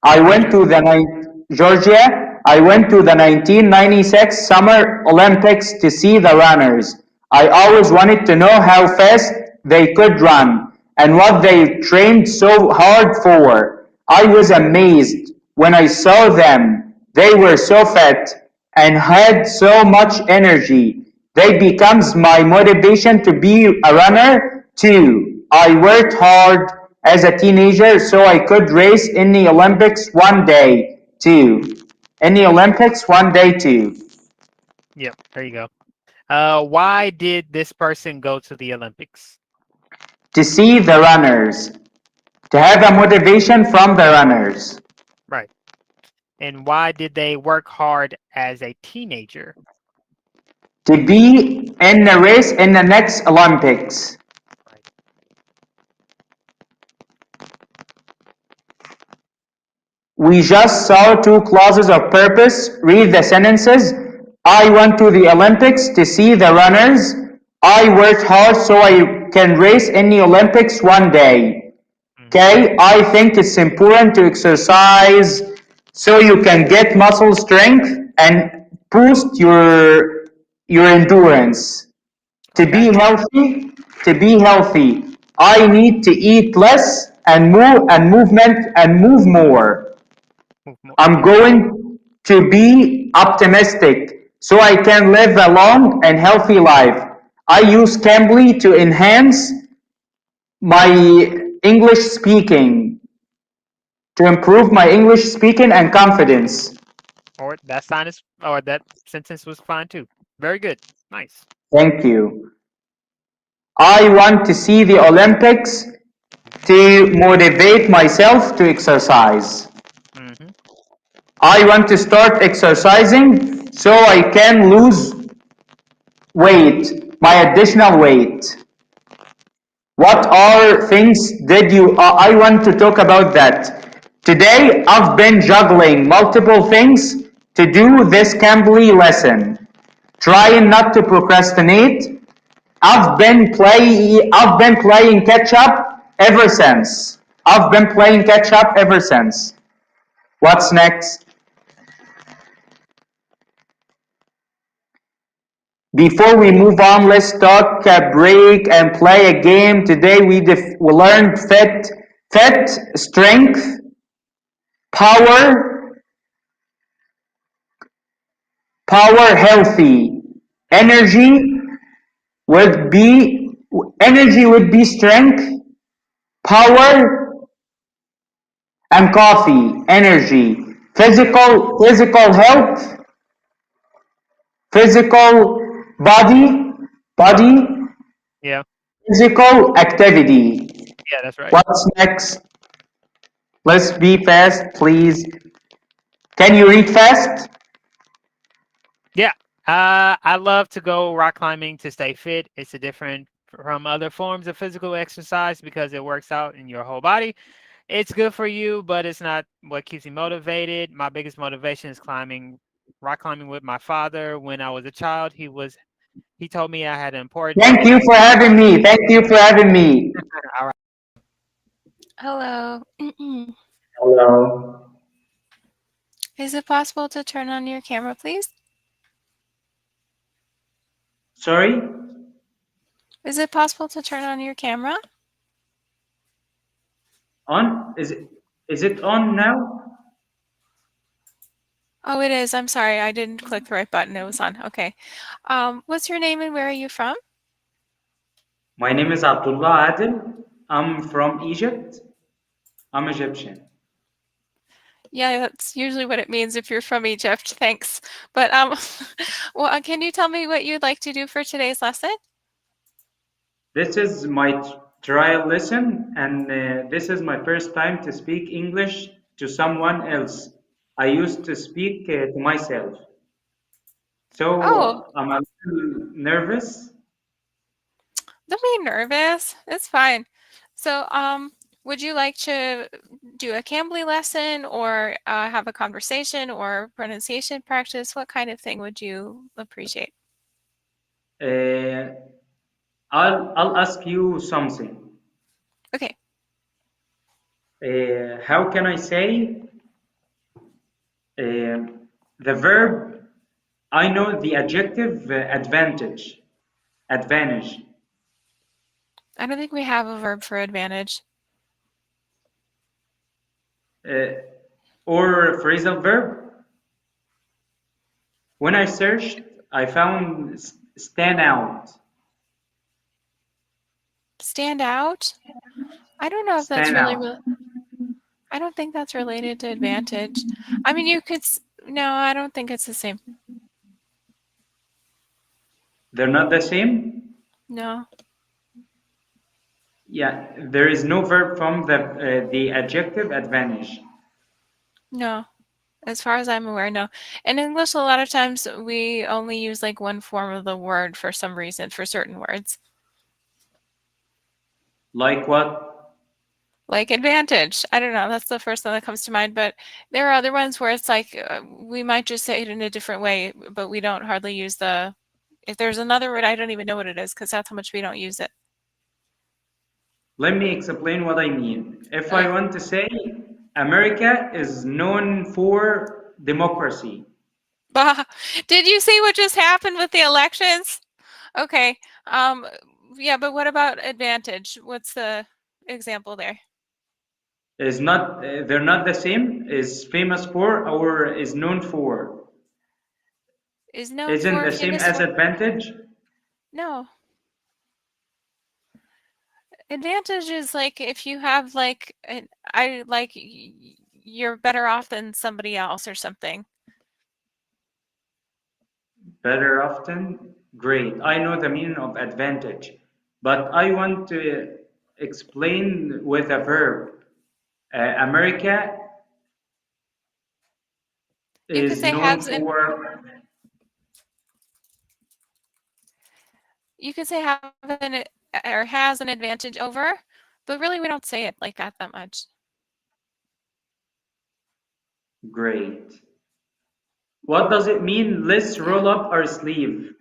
I went to the 1996 Summer Olympics to see the runners. I always wanted to know how fast they could run and what they trained so hard for. I was amazed when I saw them. They were so fit and had so much energy. They becomes my motivation to be a runner too. I worked hard as a teenager so I could race in the Olympics one day too. In the Olympics one day too. Yep, there you go. Why did this person go to the Olympics? To see the runners. To have a motivation from the runners. Right. And why did they work hard as a teenager? To be in the race in the next Olympics. Right. We just saw two clauses of purpose. Read the sentences. I went to the Olympics to see the runners. I worked hard so I can race in the Olympics one day. Okay, I think it's important to exercise so you can get muscle strength and boost your endurance. To be healthy, I need to eat less and move more. I'm going to be optimistic so I can live a long and healthy life. I use Cambly to enhance my English speaking, to improve my English speaking and confidence. Or that sentence was fine too. Very good. Nice. Thank you. I want to see the Olympics to motivate myself to exercise. I want to start exercising so I can lose weight, my additional weight. What are things did you, I want to talk about that. Today, I've been juggling multiple things to do this Cambly lesson. Trying not to procrastinate. I've been playing catch up ever since. What's next? Before we move on, let's talk a break and play a game. Today we learned fit, strength, power, healthy. Energy would be strength, power, and coffee. Energy. Physical health, physical body, Yeah. physical activity. Yeah, that's right. What's next? Let's be fast, please. Can you read fast? Yeah. I love to go rock climbing to stay fit. It's different from other forms of physical exercise because it works out in your whole body. It's good for you, but it's not what keeps me motivated. My biggest motivation is rock climbing with my father. When I was a child, he told me I had an important. Thank you for having me. All right. Hello. Hello. Is it possible to turn on your camera, please? Sorry? Is it possible to turn on your camera? On? Is it on now? Oh, it is. I'm sorry. I didn't click the right button. It was on. Okay. What's your name and where are you from? My name is Abdullah Adil. I'm from Egypt. I'm Egyptian. Yeah, that's usually what it means if you're from Egypt. Thanks. But well, can you tell me what you'd like to do for today's lesson? This is my trial lesson, and this is my first time to speak English to someone else. I used to speak to myself. So Oh, I'm a little nervous. don't be nervous. It's fine. So, would you like to do a Cambly lesson or have a conversation or pronunciation practice? What kind of thing would you appreciate? I'll ask you something. Okay. How can I say the verb? I know the adjective advantage. Advantage. I don't think we have a verb for advantage. Or phrasal verb. When I searched, I found stand out. Stand out? I don't know if that's Stand really, out. I don't think that's related to advantage. I mean, you could, no, I don't think it's the same. They're not the same? No. Yeah, there is no verb from the adjective advantage. No. As far as I'm aware, no. In English, a lot of times we only use like one form of the word for some reason for certain words. Like what? Like advantage. I don't know. That's the first thing that comes to mind. But there are other ones where it's like we might just say it in a different way, but we don't hardly use the. If there's another word, I don't even know what it is because that's how much we don't use it. Let me explain what I mean. If Okay. I want to say America is known for democracy. Bah. Did you see what just happened with the elections? Okay. Yeah, but what about advantage? What's the example there? Is not they're not the same. Is famous for or is known for. Is known Isn't for, the same famous as for? advantage? No. Advantage is like if you have like you're better off than somebody else or something. Better often? Great. I know the meaning of advantage, but I want to explain with a verb. America You could is say known has an for. you could say have an or has an advantage over, but really we don't say it like that much. Great. What does it mean? Let's roll up our sleeve.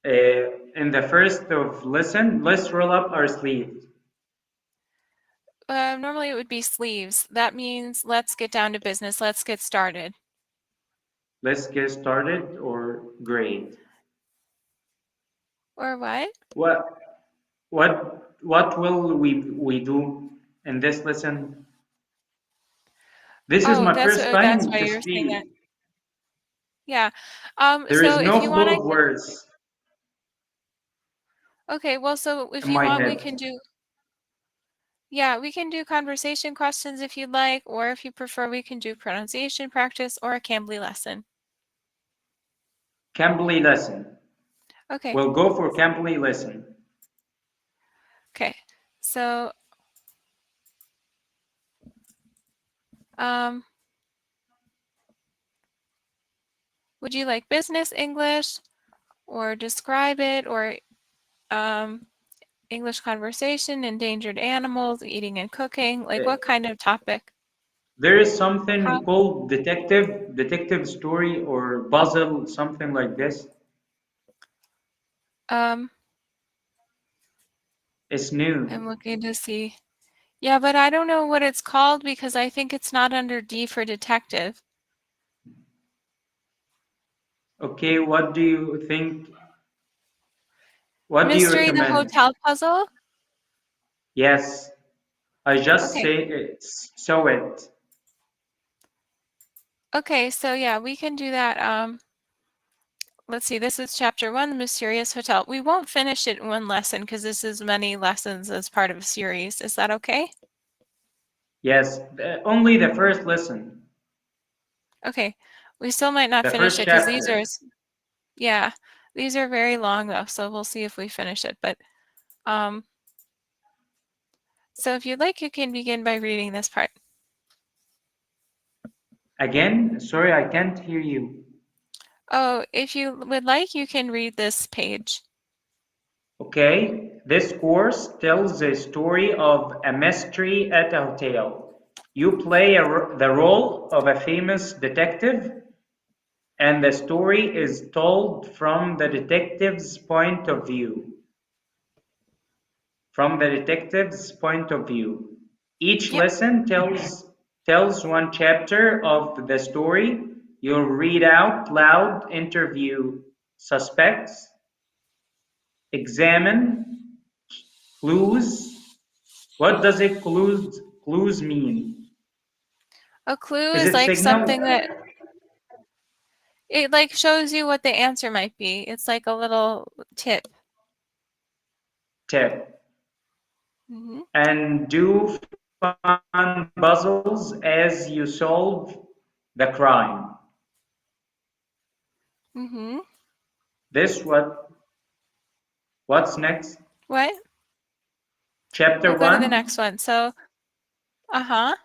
In the first of lesson, let's roll up our sleeves. Normally it would be sleeves. That means let's get down to business. Let's get started. Let's get started, or great. Or what? What will we do in this lesson? This is Oh, my that's first time why to you're saying that. speak. Yeah. There is So no if you want, flow of words okay. Well, so if in you my want, we head. can do. Yeah, we can do conversation questions if you'd like, or if you prefer, we can do pronunciation practice or a Cambly lesson. Kambli lesson. Okay. We'll go for Kambli lesson. Okay. So, would you like business English, or describe it, or English conversation, endangered animals, eating and cooking? Like what kind of topic? There is something called detective story or puzzle, something like this. It's new. I'm looking to see. Yeah, but I don't know what it's called because I think it's not under D for detective. Okay, what do you think? What do you Mystery the recommend? Hotel Puzzle? Yes, I just Okay. saw it. Okay, so yeah, we can do that. Let's see, this is chapter 1, the Mysterious Hotel. We won't finish it in one lesson because this is many lessons as part of a series. Is that okay? Yes, only the first lesson. Okay, we still might not The finish first it because these chapter. are, yeah, these are very long though, so we'll see if we finish it. But so if you'd like, you can begin by reading this part. Again, sorry, I can't hear you. Oh, if you would like, you can read this page. Okay, this course tells the story of a mystery at a hotel. You play the role of a famous detective, and the story is told from the detective's point of view. From the detective's point of view. Each lesson tells one chapter of the story. You'll read out loud, interview suspects, examine clues. What does it clues mean? A clue Is is it like signal? something that it like shows you what the answer might be. It's like a little tip. Tip. Mm-hmm. And do fun puzzles as you solve the crime. Mm-hmm. This what's next? What? Chapter We'll go 1. to the next one. So, the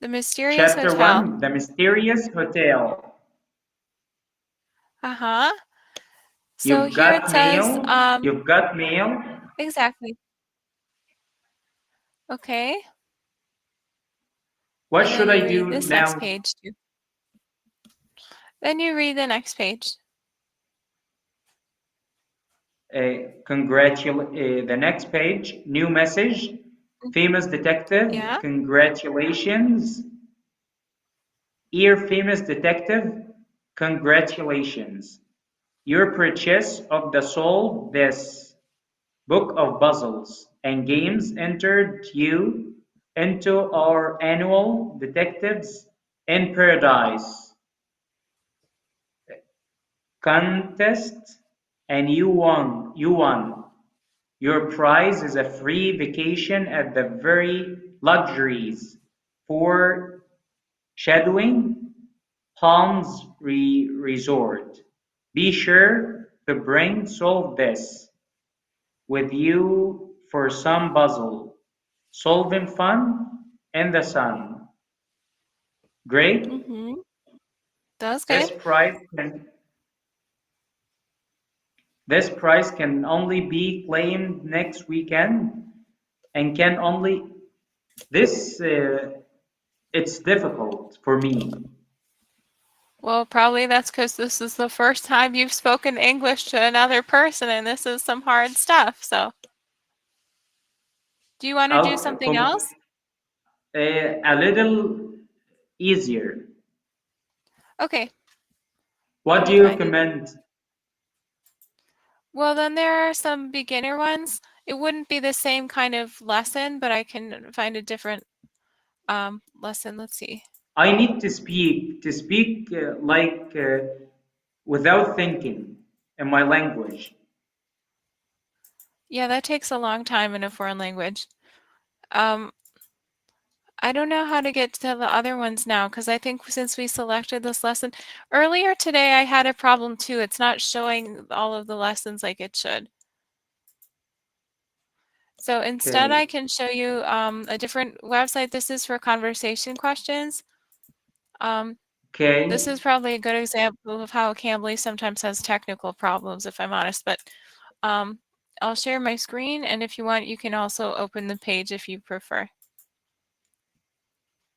mysterious Chapter hotel. 1, the mysterious hotel. So You've here got it says, mail. You've got mail. exactly. Okay. What And should then I you read do this now? next page too. Then you read the next page. The next page, new message. Famous detective, Yeah. congratulations. Dear famous detective, congratulations. Your purchase of the Solve This book of puzzles and games entered you into our annual Detectives in Paradise contest, and you won. Your prize is a free vacation at the very luxuries for shadowing Palms Resort. Be sure to bring Solve This with you for some puzzle solving fun in the sun. Great. Mm-hmm. That's This good. prize can only be claimed next weekend and can only this it's difficult for me. Well, probably that's because this is the first time you've spoken English to another person, and this is some hard stuff. So, do you want to do something else? A little easier. Okay. What do you recommend? Well, then there are some beginner ones. It wouldn't be the same kind of lesson, but I can find a different lesson. Let's see. I need to speak without thinking in my language. Yeah, that takes a long time in a foreign language. I don't know how to get to the other ones now because I think since we selected this lesson earlier today, I had a problem too. It's not showing all of the lessons like it should. So instead, I can show you a different website. This is for conversation questions. This is probably a good example of how Cambly sometimes has technical problems, if I'm honest, but I'll share my screen, and if you want, you can also open the page if you prefer.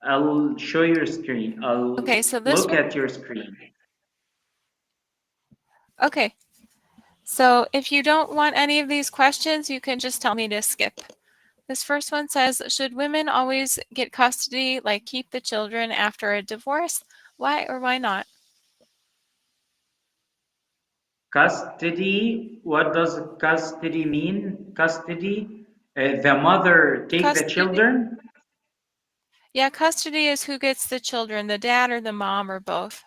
I'll show your screen. I'll look at your screen. Okay. So if you don't want any of these questions, you can just tell me to skip. This first one says, should women always get custody, like keep the children after a divorce? Why or why not? Custody, what does custody mean? Custody, the mother take the children? Yeah, custody is who gets the children, the dad or the mom or both.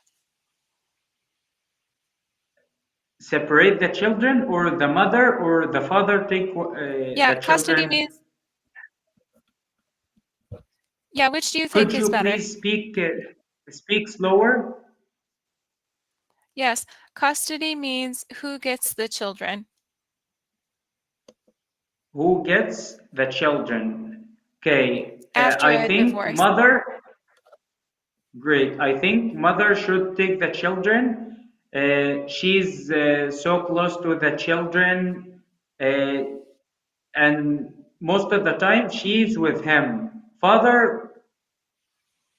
Separate the children, or the mother or the father take the custody children? means. Yeah, which do you think is better? Could you please speak slower? Yes, custody means who gets the children. Who gets the children? Okay, After I a think divorce. mother. Great. I think mother should take the children. She's so close to the children, and most of the time she's with him. Father,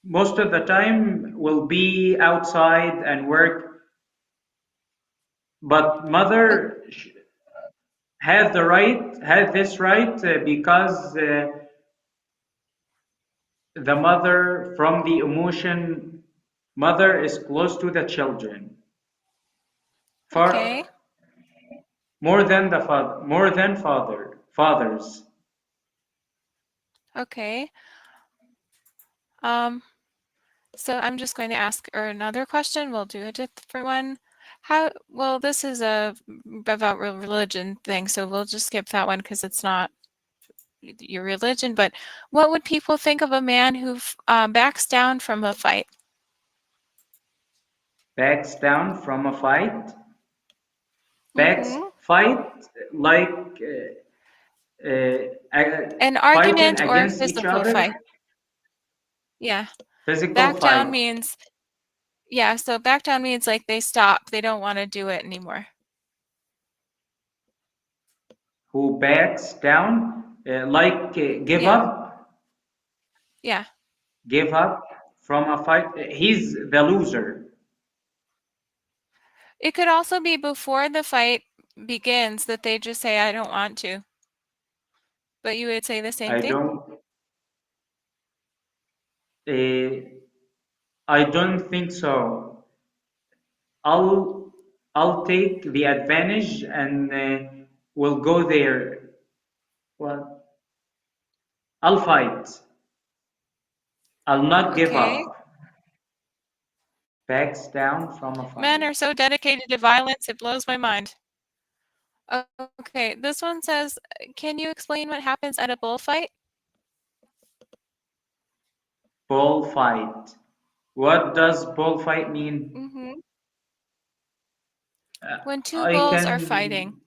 most of the time, will be outside and work, but mother has this right because the mother, from the emotion, mother is close to the children. Okay. More than the father, more than fathers. Okay. So I'm just going to ask her another question. We'll do a different one. Well, this is about religion thing, so we'll just skip that one because it's not your religion. But what would people think of a man who backs down from a fight? Backs down from a fight. Mhm. Fight like An argument or a physical fight. Yeah. Physical Back fight. down means, yeah, so back down means like they stop. They don't want to do it anymore. Who backs down, like give Yeah. up? Yeah. Give up from a fight. He's the loser. It could also be before the fight begins that they just say, I don't want to. But you would say the same thing? I don't think so. I'll take the advantage and we'll go there. Well, I'll fight. I'll not give up. Backs down from a fight. Men are so dedicated to violence, it blows my mind. Okay, this one says, can you explain what happens at a bullfight? Bullfight. What does bullfight mean? Mm-hmm. When two bulls are fighting.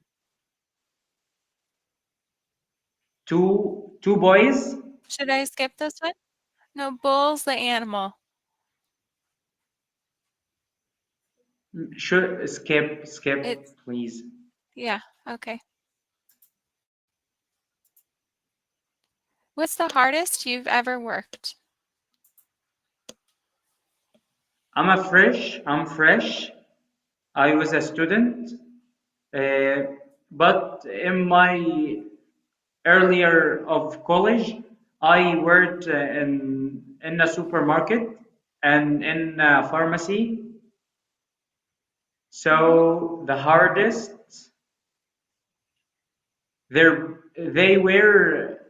Two boys? Should I skip this one? No, bull's the animal. Should skip, please. Yeah, okay. What's the hardest you've ever worked? I'm fresh. I was a student, but in my earlier of college, I worked in a supermarket and in a pharmacy. So the hardest, they were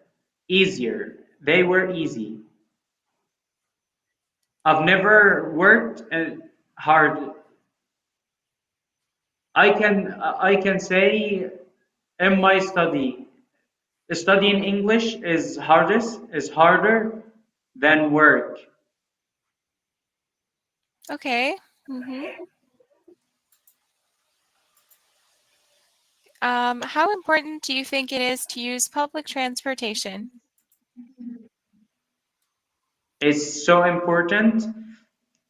easier. They were easy. I've never worked hard. I can say in my studying English is harder than work. Okay. Mm-hmm. How important do you think it is to use public transportation? It's so important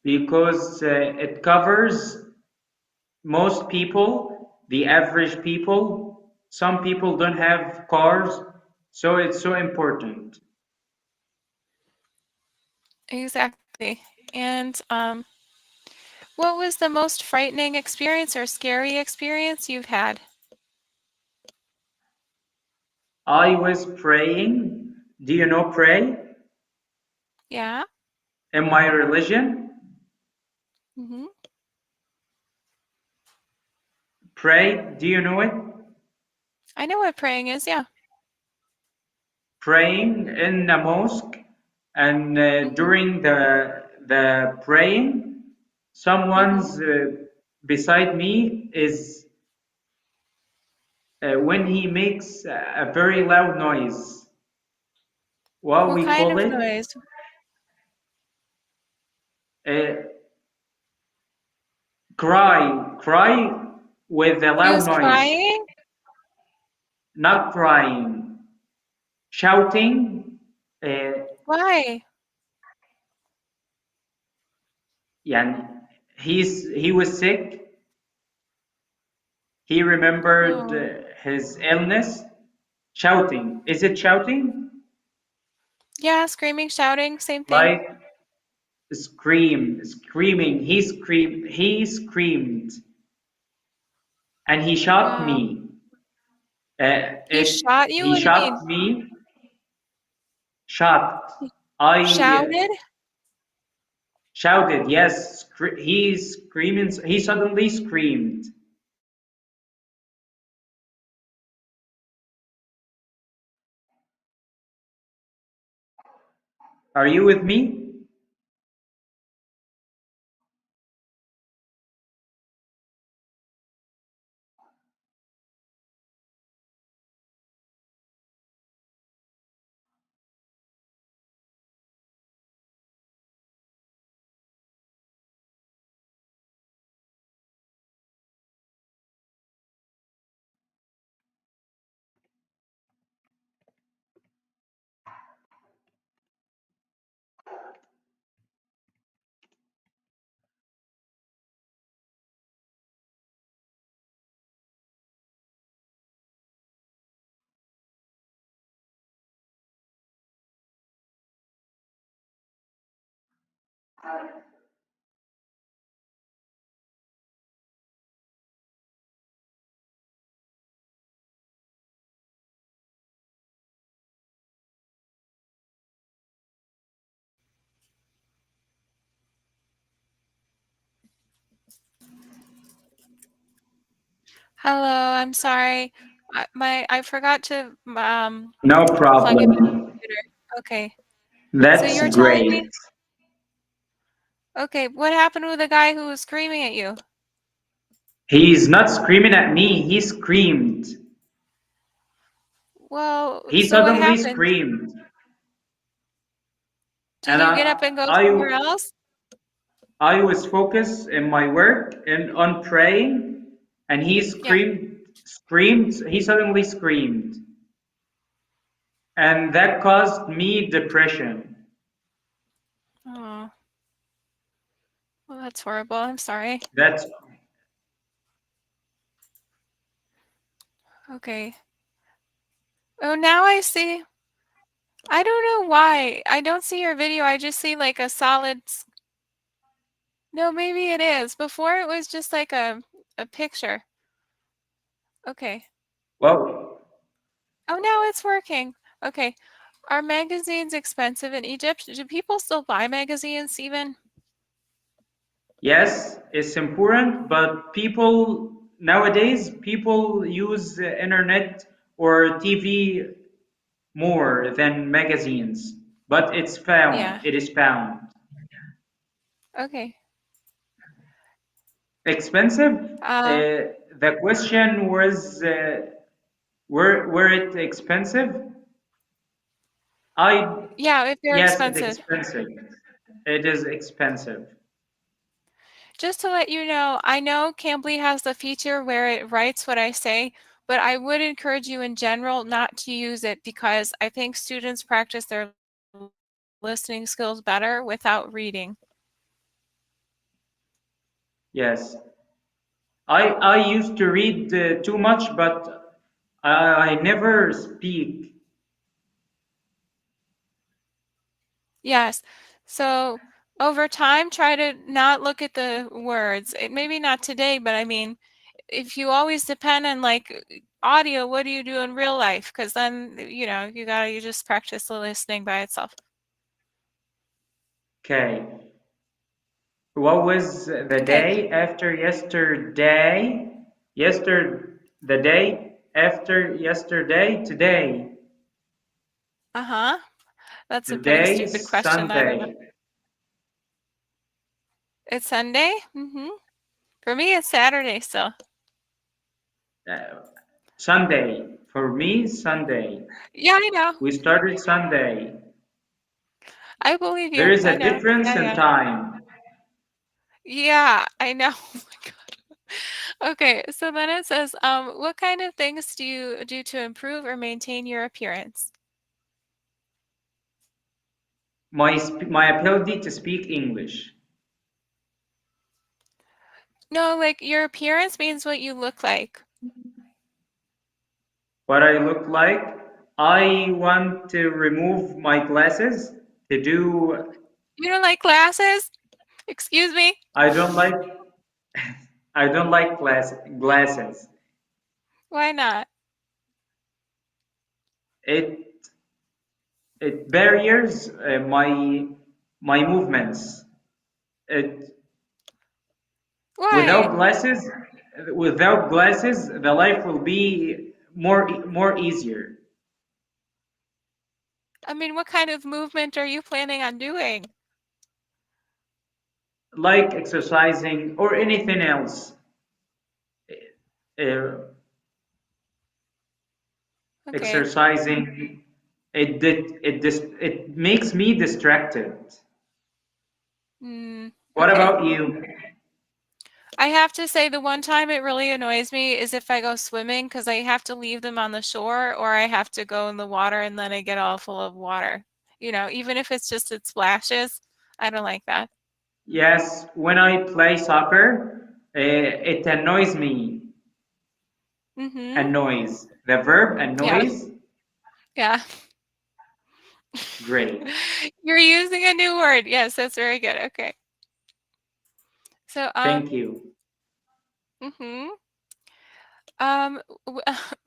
because it covers most people, the average people. Some people don't have cars, so it's so important. Exactly. And what was the most frightening experience or scary experience you've had? I was praying. Do you know pray? Yeah. In my religion, Mm-hmm. pray. Do you know it? I know what praying is, yeah. Praying in the mosque, and during the praying, someone's beside me is when he makes a very loud noise. What we kind call of it? Noise? Cry with a loud noise. Crying? Not crying, shouting. Why? يعني he was sick. He remembered his illness. Shouting. Is it shouting? Yeah, screaming, shouting, same thing. Like screaming. He screamed. And he shot me. He shot you? He What do you shot mean? me. Shot. I Shouted? Shouted, yes. He's screaming. He suddenly screamed. Are you with me? Hello, I'm sorry. I forgot to No plug in my problem. computer. Okay. That's So you're great. telling me. Okay, what happened with the guy who was screaming at you? He's not screaming at me. He screamed. Well, He so what suddenly happened? screamed. Did And you get up and go somewhere else? I was focused in my work and on praying, and he screamed. He suddenly screamed, and that caused me depression. Oh. Well, that's horrible. I'm sorry. That's Okay. Oh, now I see. I don't know why. I don't see your video. I just see like a solid. No, maybe it is. Before it was just like a picture. Okay. well. Oh, now it's working. Okay. Are magazines expensive in Egypt? Do people still buy magazines even? Yes, it's important, but nowadays people use internet or TV more than magazines. But it's found. Yeah. It is found. Okay. Expensive? The question was, were it expensive? Yeah, if they're Yes, expensive. it's expensive. It is expensive. Just to let you know, I know Cambly has the feature where it writes what I say, but I would encourage you in general not to use it because I think students practice their listening skills better without reading. Yes. I used to read too much, but I never speak. Yes. So over time, try to not look at the words. Maybe not today, but I mean, if you always depend on like audio, what do you do in real life? Because then, you just practice the listening by itself. Okay. What was the day after yesterday? The day after yesterday? Today. Uh-huh. That's a pretty Today, stupid question. I don't know. Sunday. It's Sunday? Mm-hmm. For me, it's Saturday still. Sunday. For me, Sunday. Yeah, I know. We started Sunday. I believe you. There is I a know. difference in time. Yeah, I know. Oh my God. Okay, so then it says, what kind of things do you do to improve or maintain your appearance? My ability to speak English. No, like your appearance means what you look like. What I look like? I want to remove my glasses to do. You don't like glasses? Excuse me? I don't like. I don't like glasses. Why not? It barriers my movements. It Why? without glasses, the life will be more easier. I mean, what kind of movement are you planning on doing? Like exercising or anything else. Okay. Exercising, it makes me distracted. What Okay. about you? I have to say the one time it really annoys me is if I go swimming because I have to leave them on the shore or I have to go in the water and then I get all full of water. You know, even if it's just it splashes, I don't like that. Yes, when I play soccer, it annoys me. Annoys. The verb annoys. Yeah. Great. You're using a new word. Yes, that's very good. Okay. So Thank you.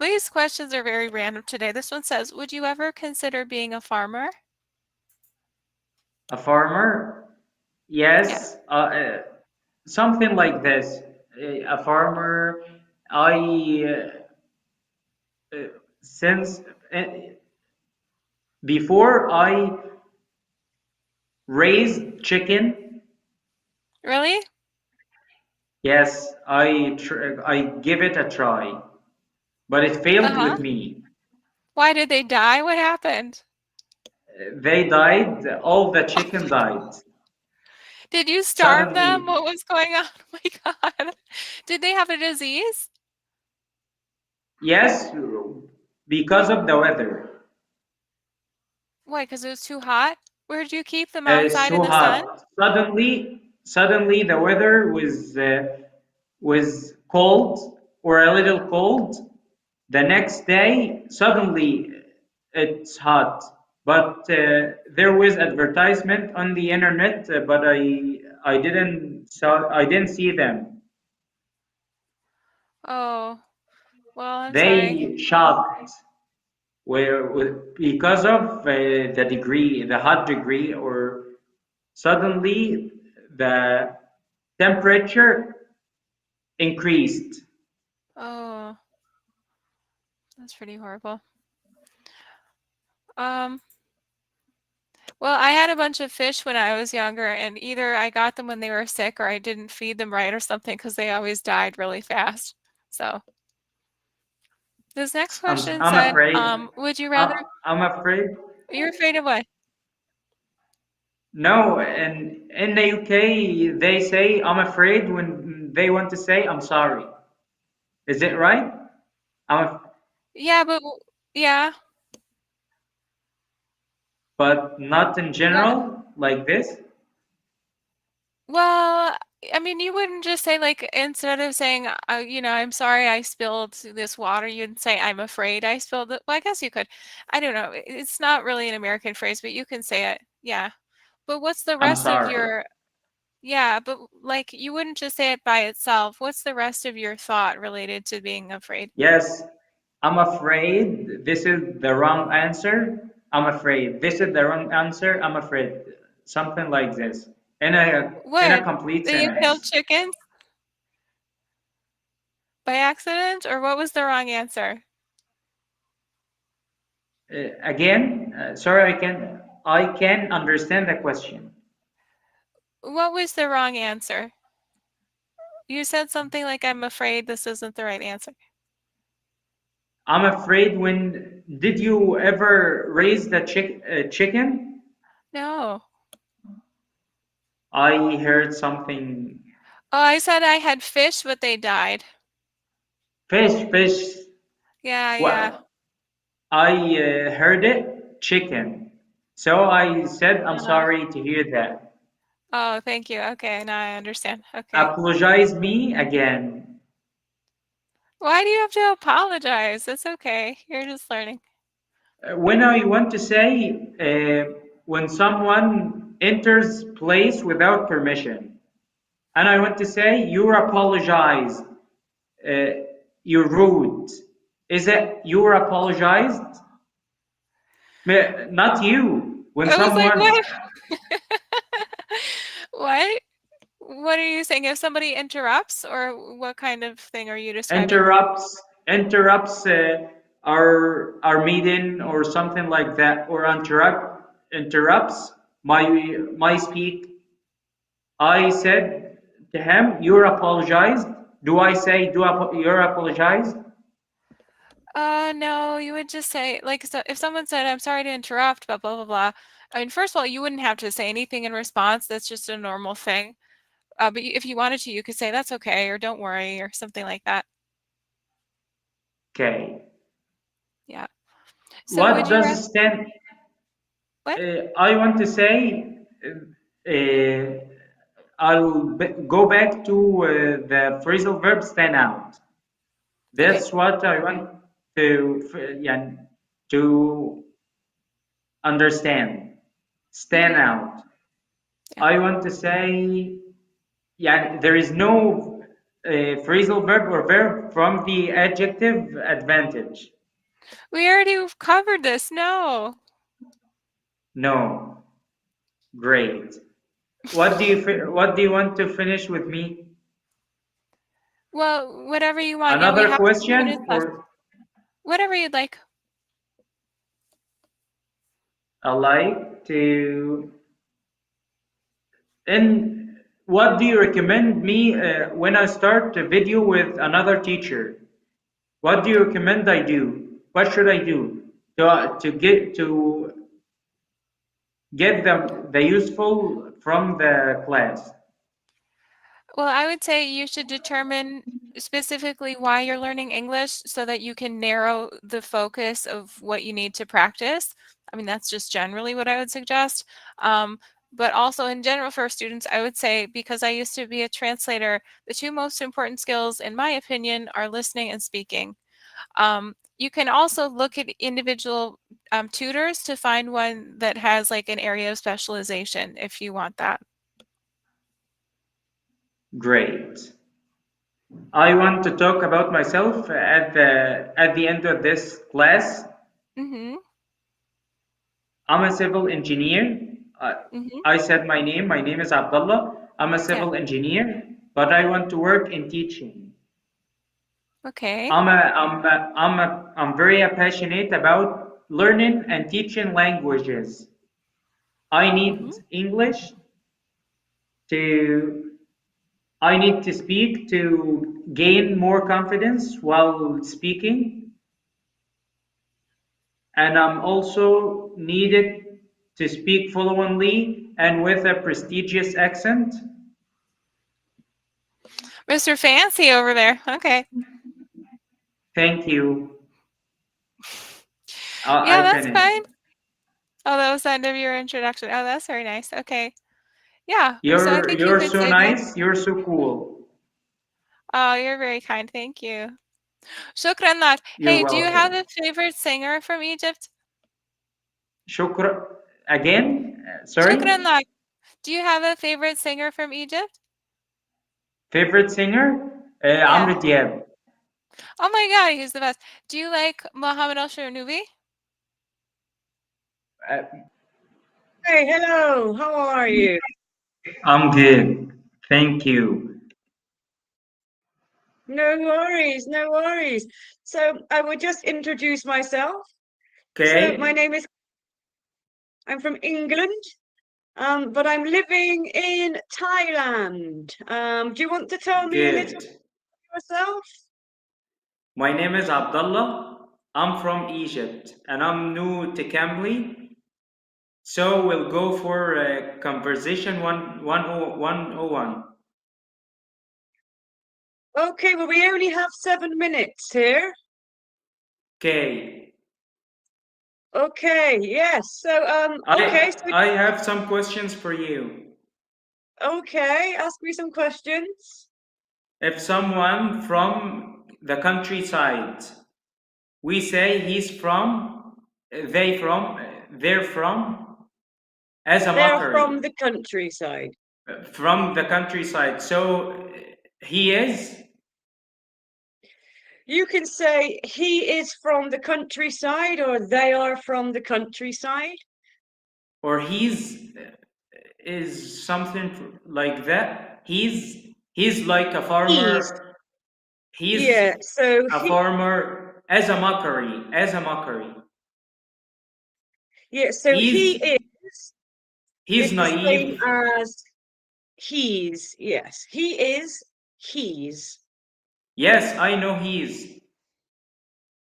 These questions are very random today. This one says, would you ever consider being a farmer? A farmer? Yes. Something like this. A farmer. Since before I raised chicken. Really? Yes, I give it a try, but it failed with me. Why did they die? What happened? They died. All the chicken died. Did you starve them? Suddenly. What was going on? Oh my God. Did they have a disease? Yes, because of the weather. Why? Because it was too hot? Where did you keep them It's outside too in the sun? hot. Suddenly the weather was cold or a little cold. The next day, suddenly it's hot. But there was advertisement on the internet, but I didn't see them. Oh, well, I'm They sorry. shocked because of the hot degree, or suddenly the temperature increased. Oh, that's pretty horrible. Well, I had a bunch of fish when I was younger, and either I got them when they were sick or I didn't feed them right or something because they always died really fast. So this next question I'm said, afraid. would you rather? I'm afraid. You're afraid of what? No, and in the UK they say I'm afraid when they want to say I'm sorry. Is it right? Yeah, But not in general like this. Well, I mean, you wouldn't just say like instead of saying, I'm sorry I spilled this water, you'd say I'm afraid I spilled it. Well, I guess you could. I don't know. It's not really an American phrase, but you can say it. Yeah. But what's the I'm rest of sorry. your Yeah, but like you wouldn't just say it by itself. What's the rest of your thought related to being afraid? Yes, I'm afraid this is the wrong answer. I'm afraid this is the wrong answer. I'm afraid. Something like this. In a complete That you killed sentence. chickens by accident, or what was the wrong answer? Again, sorry, I can understand the question. What was the wrong answer? You said something like, I'm afraid this isn't the right answer. I'm afraid did you ever raise the chicken? No. I heard something. Oh, I said I had fish, but they died. Fish. Yeah, What? yeah. I heard it, chicken. So I said, I'm sorry to hear that. Oh, thank you. Okay, now I understand. Okay. Apologize me again. Why do you have to apologize? It's okay. You're just learning. When I want to say when someone enters place without permission, and I want to say you're apologized, you're rude. Is it you're apologized? Not you. When I was like, someone what? What? What are you saying? If somebody interrupts, or what kind of thing are you describing? interrupts our meeting or something like that, or interrupts my speak. I said to him, "You're apologized." Do I say you're apologized? No, you would just say, like, so if someone said, "I'm sorry to interrupt," blah blah blah blah. I mean, first of all, you wouldn't have to say anything in response. That's just a normal thing. But if you wanted to, you could say, "That's okay," or "Don't worry," or something like that. Okay. Yeah. So What would you does stand? What? I want to say. I'll go back to the phrasal verb stand out. That's what I want to understand. Stand out. Yeah. I want to say, there is no phrasal verb or verb from the adjective advantage. We already covered this. No. No. Great. What do you want to finish with me? Well, whatever you want. Another yeah, we have 2 question minutes left. Whatever you'd like. I like to. And what do you recommend me when I start a video with another teacher? What do you recommend I do? What should I do to get the useful from the class? Well, I would say you should determine specifically why you're learning English so that you can narrow the focus of what you need to practice. I mean, that's just generally what I would suggest. But also in general for students, I would say, because I used to be a translator, the 2 most important skills, in my opinion, are listening and speaking. You can also look at individual tutors to find one that has like an area of specialization if you want that. Great. I want to talk about myself at the end of this class. Mm-hmm. I'm a civil engineer. I said my name. My name is Abdullah. I'm a civil engineer, but I want to work in teaching. Okay. I'm very passionate about learning and teaching languages. I need English I need to speak to gain more confidence while speaking. And I'm also needed to speak fluently and with a prestigious accent. Mr. Fancy over there. Okay. Thank you. Yeah, that's fine. Oh, that was the end of your introduction. Oh, that's very nice. Okay. Yeah. You're so I think you could so say nice. that. You're so cool. Oh, you're very kind. Thank you. Shukran lak. You're Hey, do you have welcome. a favorite singer from Egypt? Shukra. Again? Sorry? Shukran lak. Do you have a favorite singer from Egypt? Favorite singer? Amr Diab. Oh my God, he's the best. Do you like Mohammed Al-Sharnubi? Hey, hello. How are you? I'm good. Thank you. No worries, no worries. So I will just introduce myself. Okay. So my name is, I'm from England, but I'm living in Thailand. Do you want to tell me a little about yourself? My name is Abdullah. I'm from Egypt and I'm new to Kambli. So we'll go for conversation 101. Okay, well, we only have 7 minutes here. Okay. Okay, yes. So, okay. I have some questions for you. Okay, ask me some questions. If someone from the countryside, we say he's from, they're from, as a They're mockery. from the countryside. From the countryside. So he is. You can say he is from the countryside, or they are from the countryside. Or he's is something like that. He's like a farmer. He's yeah, so a farmer as a mockery. Yeah, so he is. He's naive. The same as he's. Yes, he is. He's. Yes, I know he's.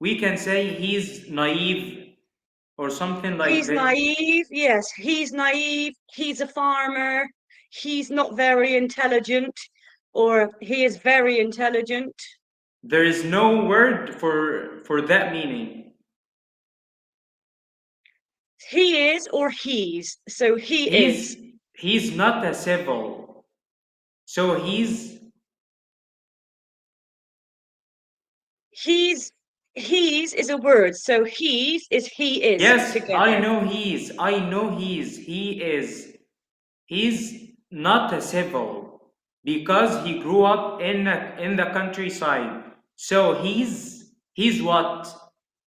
We can say he's naive or something like he's that. He's naive. Yes, he's naive. He's a farmer. He's not very intelligent, or he is very intelligent. There is no word for that meaning. He is or he's. So he's. He's not a civil. So he's is a word. So he's is he is. Yes, together. I know he's. He is. He's not a civil because he grew up in the countryside. So he's what?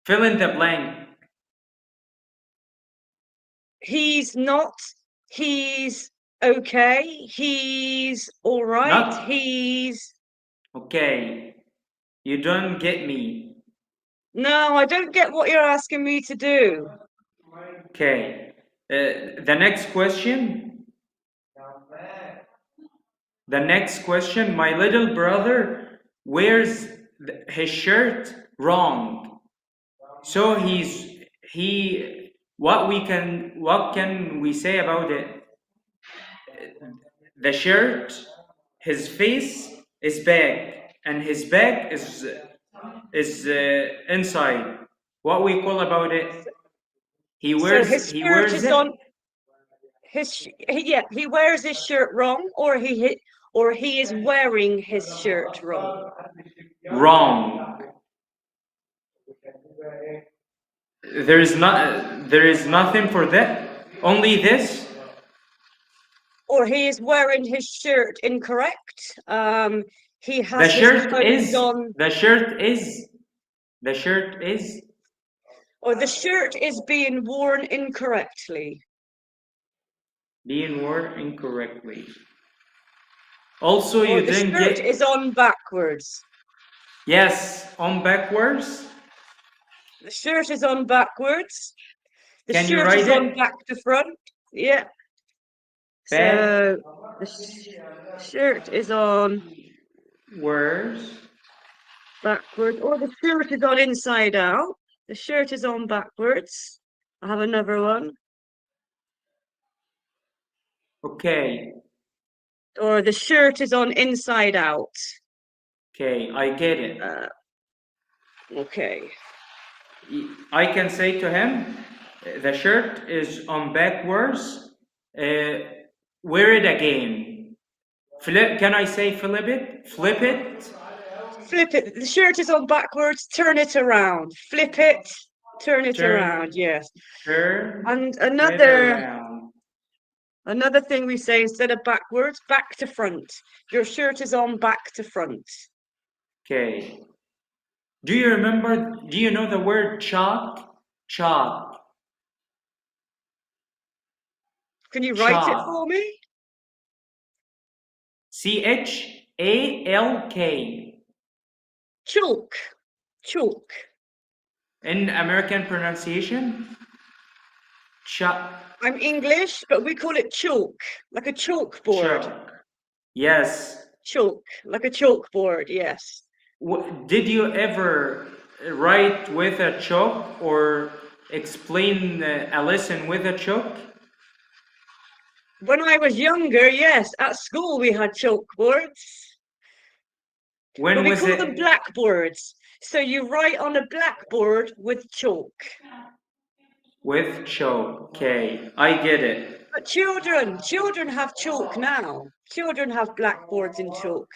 Fill in the blank. He's not. He's okay. He's all right. Not, he's okay. You don't get me. No, I don't get what you're asking me to do. Okay. The next question. My little brother wears his shirt wrong. So what can we say about it? The shirt, his face is back, and his back is inside. What we call about it? He wears He wears his shirt wrong, or he is wearing his shirt wrong. Wrong. There is nothing for that. Only this. Or he is wearing his shirt incorrect. He has the shirt is. Or the shirt is being worn incorrectly. Also, you didn't get. The shirt is on backwards. Yes, on backwards. The shirt is on backwards. The Can you shirt write is it? on back to front. Yeah. Back. So the shirt is on Words. backwards, or the shirt is on inside out. The shirt is on backwards. I have another one. Okay. Or the shirt is on inside out. Okay, I get it. Okay. I can say to him, the shirt is on backwards. Wear it again. Can I say flip it? Flip it. Flip it. The shirt is on backwards. Turn it around. Flip it. Turn it around. Yes. And another thing we say, instead of backwards, back to front. Your shirt is on back to front. Okay. Do you know the word chalk? Chalk. Can you write it for me? CHALK. Chalk. Chalk. In American pronunciation? Chalk. I'm English, but we call it chalk, like a chalkboard. Chalk. Yes. Chalk, like a chalkboard, yes. Did you ever write with a chalk or explain a lesson with a chalk? When I was younger, yes. At school we had chalkboards. When we was call it? them blackboards. So you write on a blackboard with chalk. With chalk, okay, I get it. But children have chalk now. Children have blackboards and chalk.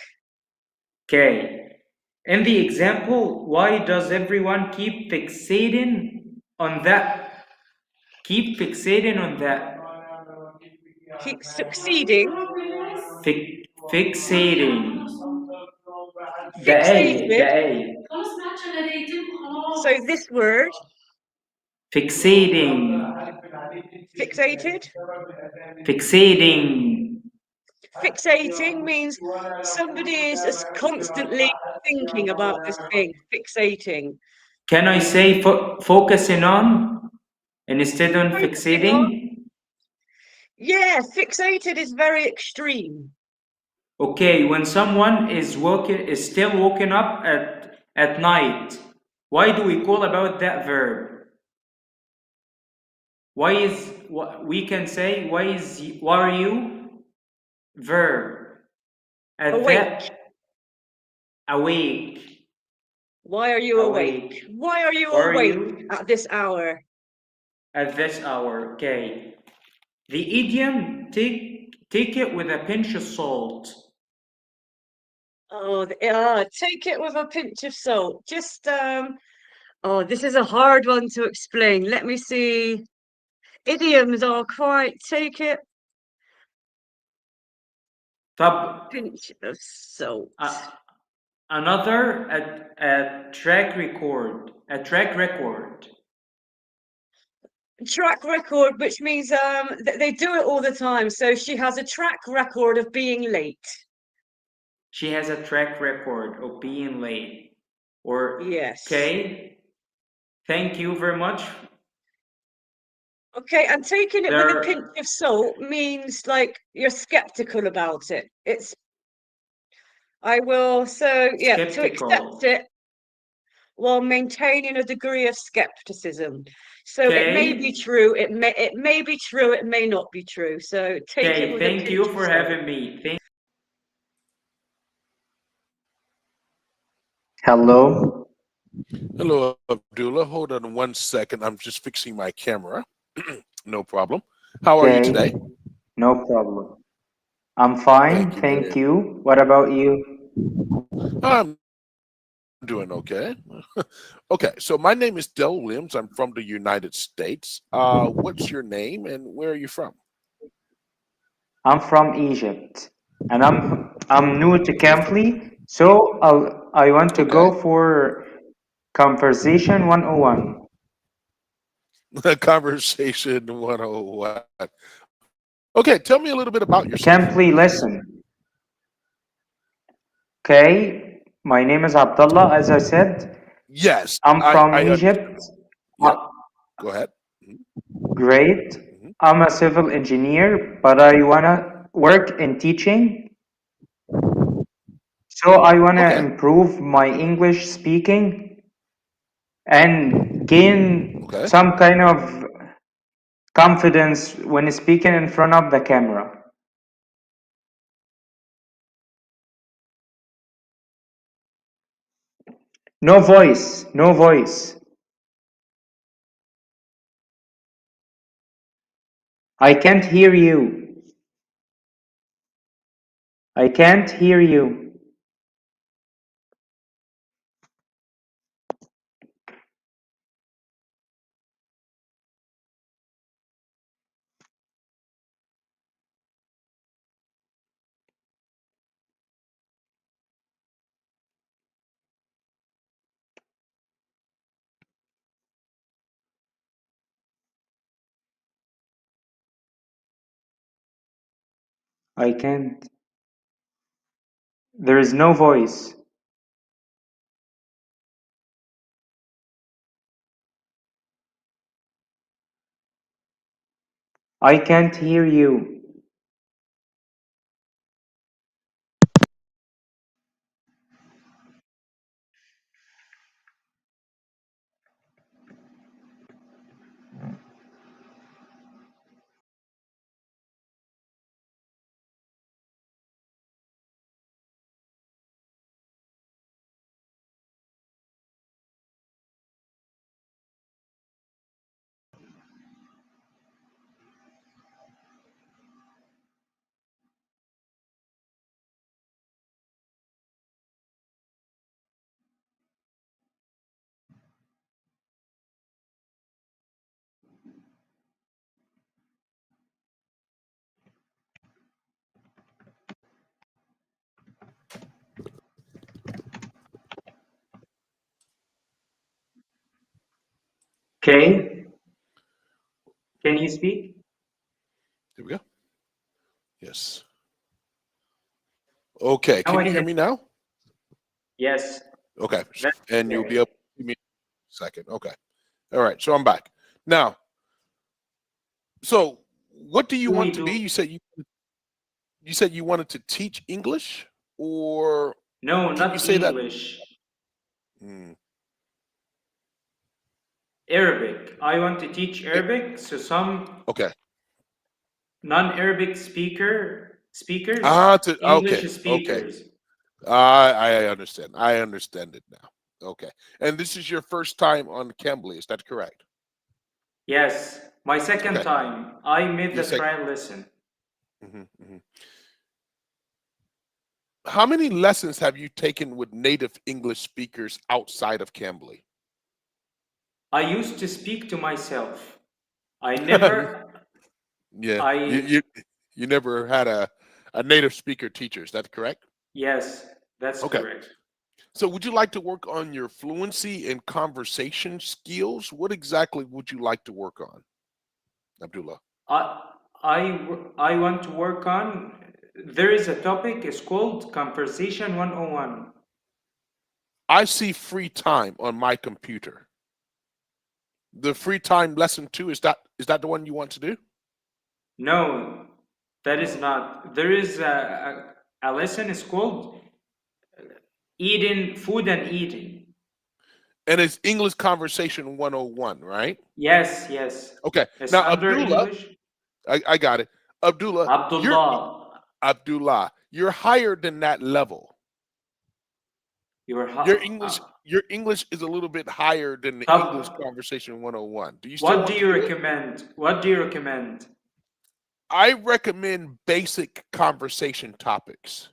Okay. In the example, why does everyone keep fixating on that? Keep fixating on that. Keep succeeding. Fixating. Fixated. So this word. Fixating. Fixated. Fixating. Fixating means somebody is constantly thinking about this thing. Fixating. Can I say focusing on instead of fixating? Yeah, fixated is very extreme. Okay, when someone is still woken up at night, why do we call about that verb? We can say why are you verb at Awake. that awake. Why are you awake? Why are you awake at this hour? At this hour, okay. The idiom take it with a pinch of salt. Oh, take it with a pinch of salt. Just oh, this is a hard one to explain. Let me see. Idioms are quite take it. Pinch of salt. Another a track record. A track record. Track record, which means they do it all the time. So she has a track record of being late. She has a track record of being late. Or yes. Okay. Thank you very much. Okay, and taking it with a pinch of salt means like you're skeptical about it. Skeptical. To accept it while maintaining a degree of skepticism. So it may be true, it may be true, it may not be true. So take it with a pinch of salt. Thank you for having me. Hello. Hello, Abdullah. Hold on 1 second. I'm just fixing my camera. No problem. How are you today? No problem. I'm fine. Thank you. What about you? I'm doing okay. Okay, so my name is Del Williams. I'm from the United States. What's your name and where are you from? I'm from Egypt, and I'm new to Kambli, so I want to go for Conversation 101. Conversation 101. Okay, tell me a little bit about yourself. Kambli lesson. Okay, my name is Abdullah, as I said. Yes. I'm from Egypt. Yep. Go ahead. Great. I'm a civil engineer, but I want to work in teaching. So I want to improve my English speaking and gain some kind of confidence when speaking in front of the camera. No voice, no voice. I can't hear you. I can't hear you. I can't. There is no voice. I can't hear you. Okay. Can you speak? Here we go. Yes. Okay. Now Can I you hear can- me now? Yes. Okay. That's And you'll okay. be able to hear me in a second. Okay. All right. So I'm back. Now, so what do you We want to do- be? You said you wanted to teach English, or No, can not you say that? English. Hmm. Arabic. I want to teach Arabic, so some Okay. non-Arabic speakers, Okay. English Okay. speakers. I understand. I understand it now. Okay. And this is your first time on Cambly, is that correct? Yes, my second Okay. time. I made Your the sec- trial lesson. How many lessons have you taken with native English speakers outside of Cambly? I used to speak to myself. I never. Yeah. I You never had a native speaker teacher, is that correct? yes, that's Okay. correct. So would you like to work on your fluency and conversation skills? What exactly would you like to work on, Abdullah? I want to work on. There is a topic. It's called Conversation 101. I see free time on my computer. The free time lesson 2, is that the one you want to do? No, that is not. There is a lesson. It's called Eating, Food and Eating. And it's English Conversation 101, right? Yes, yes. Okay. It's Now, under Abdullah, English. I got it. Abdullah, you're higher than that level. Your English is a little bit higher than the English Conversation 101. Do you still What do you recommend? What do you recommend? I recommend basic conversation topics.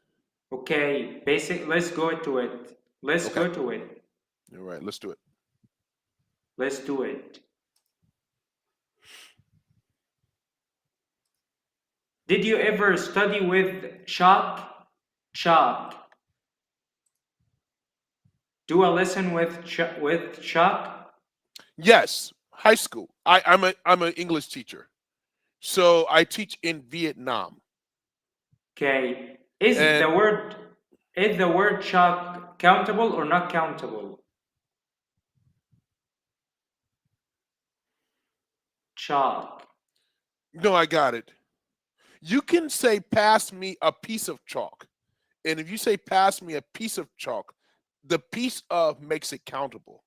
Okay, basic. Let's go to it. Let's go to it. All right, let's do it. Let's do it. Did you ever study with Chalk? Do a lesson with Chalk? Yes, high school. I'm an English teacher, so I teach in Vietnam. Okay. Is the word Chalk countable or not countable? Chalk. No, I got it. You can say, pass me a piece of chalk. And if you say, pass me a piece of chalk, the piece of makes it countable,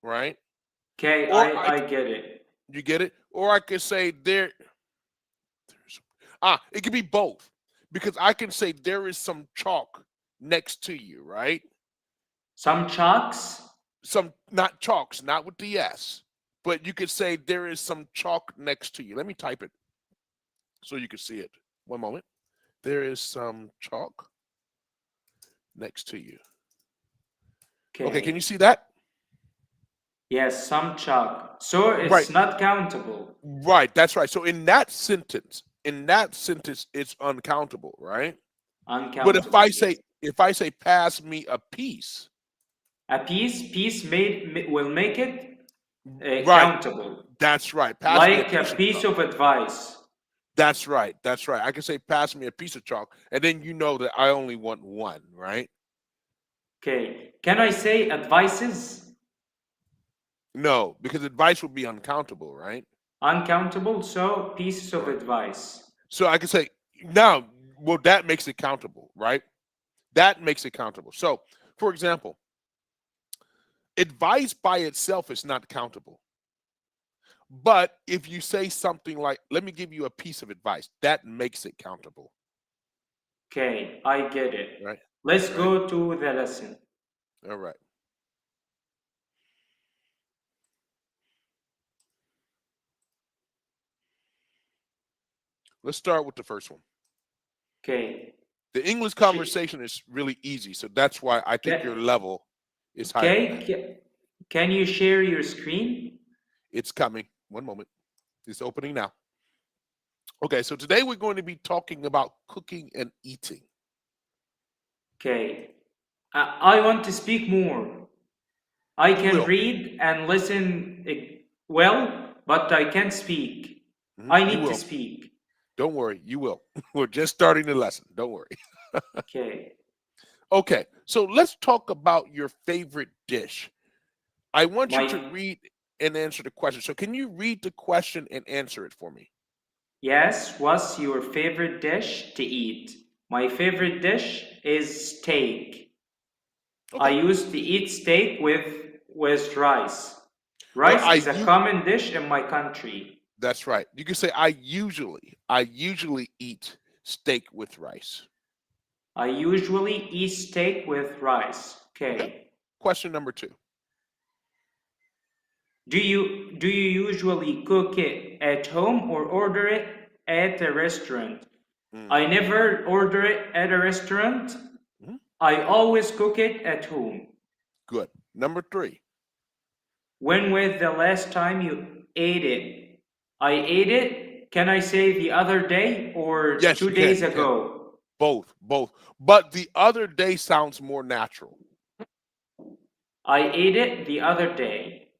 right? Okay, I get it. You get it? Or I could say, it could be both. Because I can say, there is some chalk next to you, right? Some chalks? Not chalks, not with the S. But you could say, there is some chalk next to you. Let me type it so you can see it. One moment. There is some chalk next to you. Okay, can you see that? Yes, some chalk. So it's not countable. Right, that's right. So in that sentence, it's uncountable, right? Uncountable. But if I say pass me a piece. A piece will make it countable. That's right. Pass like a piece of advice. That's right. That's right. I can say, pass me a piece of chalk, and then you know that I only want one, right? Okay. Can I say advices? No, because advice would be uncountable, right? Uncountable, so pieces of advice. So I can say, now, well, that makes it countable, right? That makes it countable. So, for example, advice by itself is not countable. But if you say something like, let me give you a piece of advice, that makes it countable. Okay, I get it. Right. Let's go to the lesson. All right. Let's start with the first one. Okay. The English conversation is really easy, so that's why I think your level is higher. Okay. Can you share your screen? It's coming. One moment. It's opening now. Okay, so today we're going to be talking about cooking and eating. Okay. I want to speak more. I can read and listen well, but I can't speak. I need to speak. Don't worry, you will. We're just starting the lesson. Don't worry. Okay. Okay, so let's talk about your favorite dish. I want you to read and answer the question. So can you read the question and answer it for me? Yes, what's your favorite dish to eat? My favorite dish is steak. I used to eat steak with rice. Rice is a common dish in my country. That's right. You can say I usually eat steak with rice. I usually eat steak with rice. Okay. Question number 2. Do you usually cook it at home or order it at a restaurant? I never order it at a restaurant. I always cook it at home. Good. Number 3. When was the last time you ate it? I ate it. Can I say the other day or Yes, 2 days ago? Both. But the other day sounds more natural. I ate it the other day.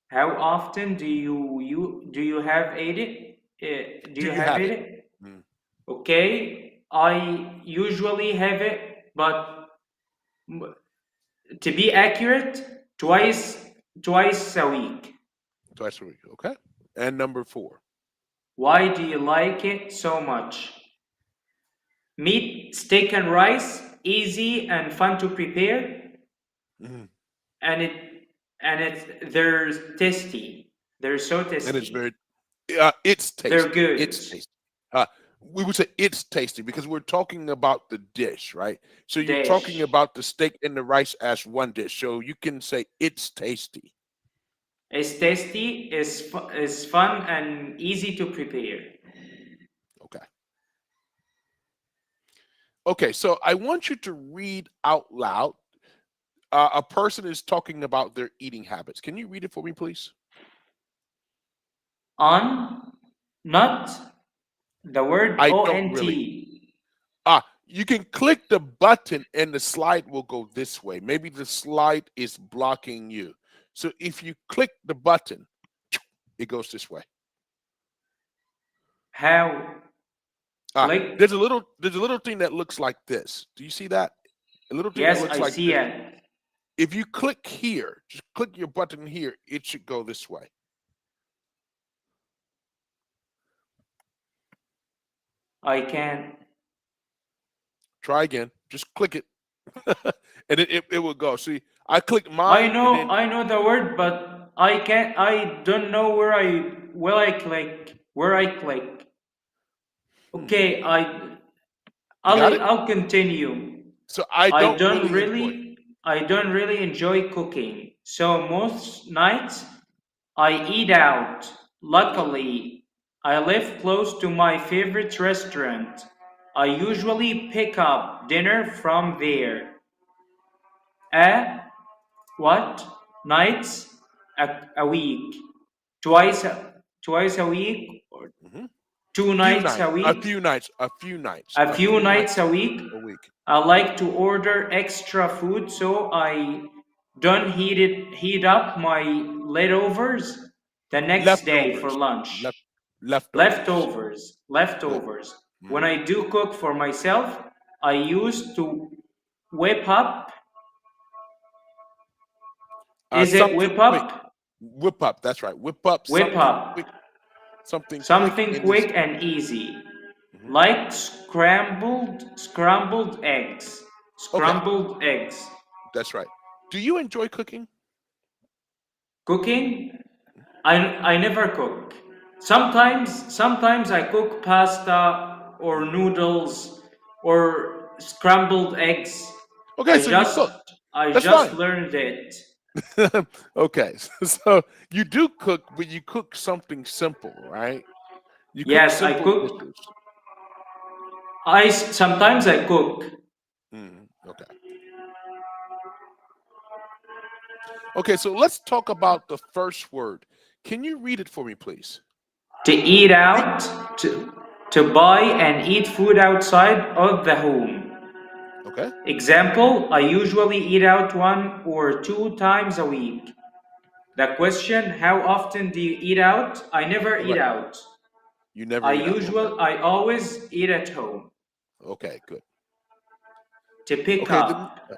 How often do you have ate it? Do you have ate it? Okay, I usually have it, but to be accurate, twice a week. Twice a week, okay. And number 4. Why do you like it so much? Meat, steak, and rice, easy and fun to prepare, and they're tasty. They're so tasty. And it's very, it's tasty. They're good. It's tasty. We would say it's tasty because we're talking about the dish, right? So you're talking about the steak and the rice as one dish. So you can say it's tasty. It's tasty, is fun, and easy to prepare. Okay. Okay, so I want you to read out loud. A person is talking about their eating habits. Can you read it for me, please? Not the word ONT. You can click the button and the slide will go this way. Maybe the slide is blocking you. So if you click the button, it goes this way. How? There's a little thing that looks like this. Do you see that? A little thing that looks like see this. it. If you click here, just click your button here, it should go this way. I can't. Try again. Just click it. And it will go. See, I click mine. I know the word, but I can't. I don't know where I click. Okay, I'll continue. So I don't really enjoy cooking. So most nights I eat out. Luckily, I live close to my favorite restaurant. I usually pick up dinner from there. What? Nights a week. Twice a week or 2 nights a week. A few nights a week. I like to order extra food so I don't heat up my leftovers the next day for lunch. Leftovers. When I do cook for myself, I used to whip up. Is it whip up? Quick. Whip up, that's right. Whip up. Something quick and easy. Like scrambled eggs. Eggs. That's right. Do you enjoy cooking? Cooking? I never cook. Sometimes I cook pasta or noodles or scrambled eggs. Okay, I just learned it. Okay, so you do cook, but you cook something simple, right? I cook. Sometimes I cook. Okay. Okay, so let's talk about the first word. Can you read it for me, please? To eat out, to buy and eat food outside of the home. Okay. Example, I usually eat out 1 or 2 times a week. The question, how often do you eat out? I never eat out. You never eat out. I always eat at home. Okay, good. To pick up.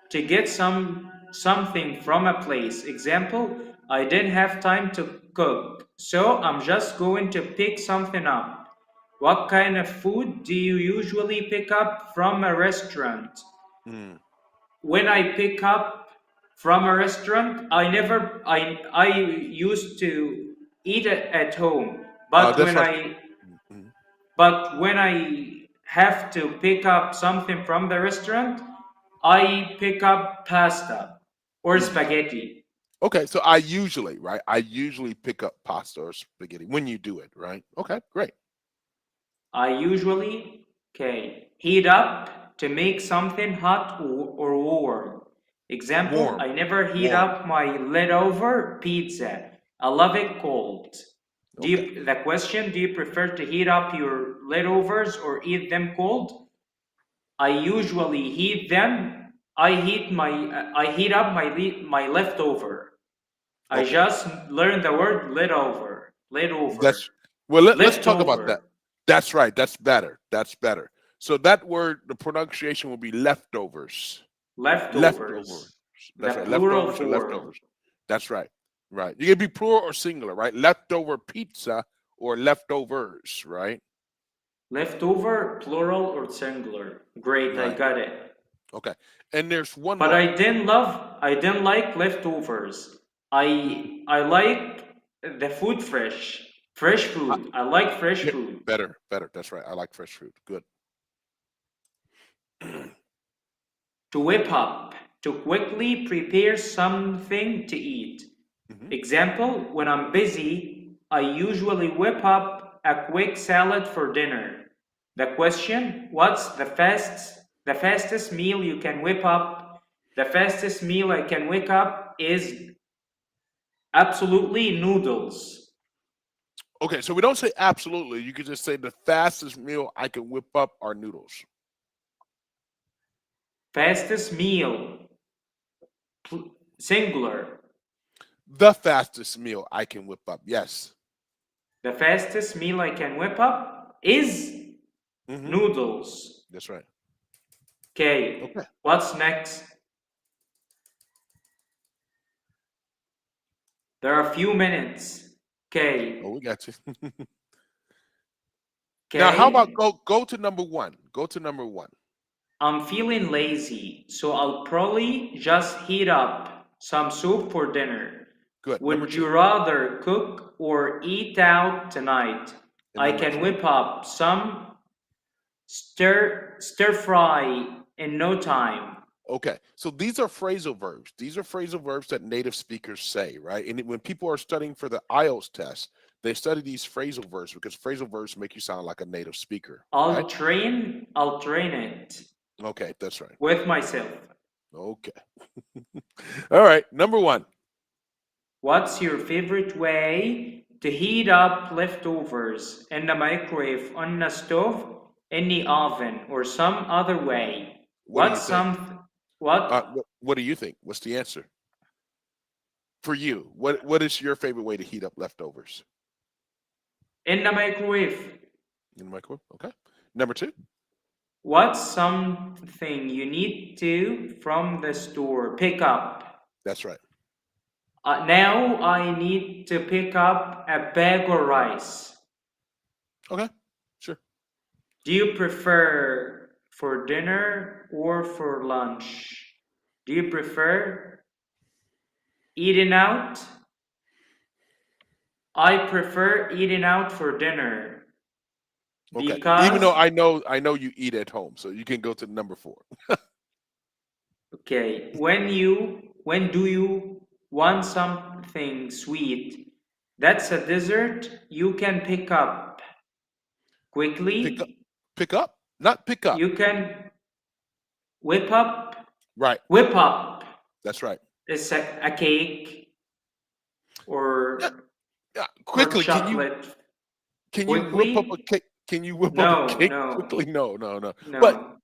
To get something from a place. Example, I didn't have time to cook, so I'm just going to pick something up. What kind of food do you usually pick up from a restaurant? When I pick up from a restaurant, I used to eat it at home, but when I have to pick up something from the restaurant, I pick up pasta or spaghetti. Okay, so I usually pick up pasta or spaghetti when you do it, right? Okay, great. I usually, heat up to make something hot or warm. Example, Warm. I never heat up my leftover pizza. I love it cold. The question, do you prefer to heat up your leftovers or eat them cold? I usually heat them. I heat up my leftover. I just learned the word leftover. Let's talk about that. That's right. That's better. So that word, the pronunciation will be leftovers. Leftovers. That's right. Leftovers or leftovers. That's right. Right. You can be plural or singular, right? Leftover pizza or leftovers, right? Leftover, plural or singular. Great, right. I got it. Okay. And there's one but more. I didn't like leftovers. I like the food fresh. Fresh food. I like fresh food. Better. That's right. I like fresh food. Good. To whip up. To quickly prepare something to eat. Example, when I'm busy, I usually whip up a quick salad for dinner. The question, what's the fastest meal you can whip up? The fastest meal I can whip up is absolutely noodles. Okay, so we don't say absolutely. You could just say the fastest meal I can whip up are noodles. Fastest meal. Singular. The fastest meal I can whip up. Yes. The fastest meal I can whip up is noodles. That's right. Okay. What's next? There are a few minutes. Okay. Oh, we got you. Now, how about go to number one? Go to number one. I'm feeling lazy, so I'll probably just heat up some soup for dinner. Good. Would you rather cook or eat out tonight? I can whip up some stir fry in no time. Okay, so these are phrasal verbs. These are phrasal verbs that native speakers say, right? And when people are studying for the IELTS test, they study these phrasal verbs because phrasal verbs make you sound like a native speaker. I'll train it. Okay, that's right. With myself. Okay. All right, number one. What's your favorite way to heat up leftovers? In the microwave, on the stove, in the oven, or some other way? What do you think? What's the answer? For you, what is your favorite way to heat up leftovers? In the microwave. In the microwave, okay. Number two. What's something you need to from the store pick up? That's right. Now I need to pick up a bag of rice. Okay, sure. Do you prefer for dinner or for lunch? Do you prefer eating out? I prefer eating out for dinner. Okay. Because, even though I know you eat at home, so you can go to number four. Okay. When do you want something sweet? That's a dessert you can pick up quickly. Pick up? Not pick up. You can whip up. Right. Whip up. That's right. It's a cake or quickly. Or chocolate. Can you whip up a cake? Can you whip up a cake quickly? No. No. But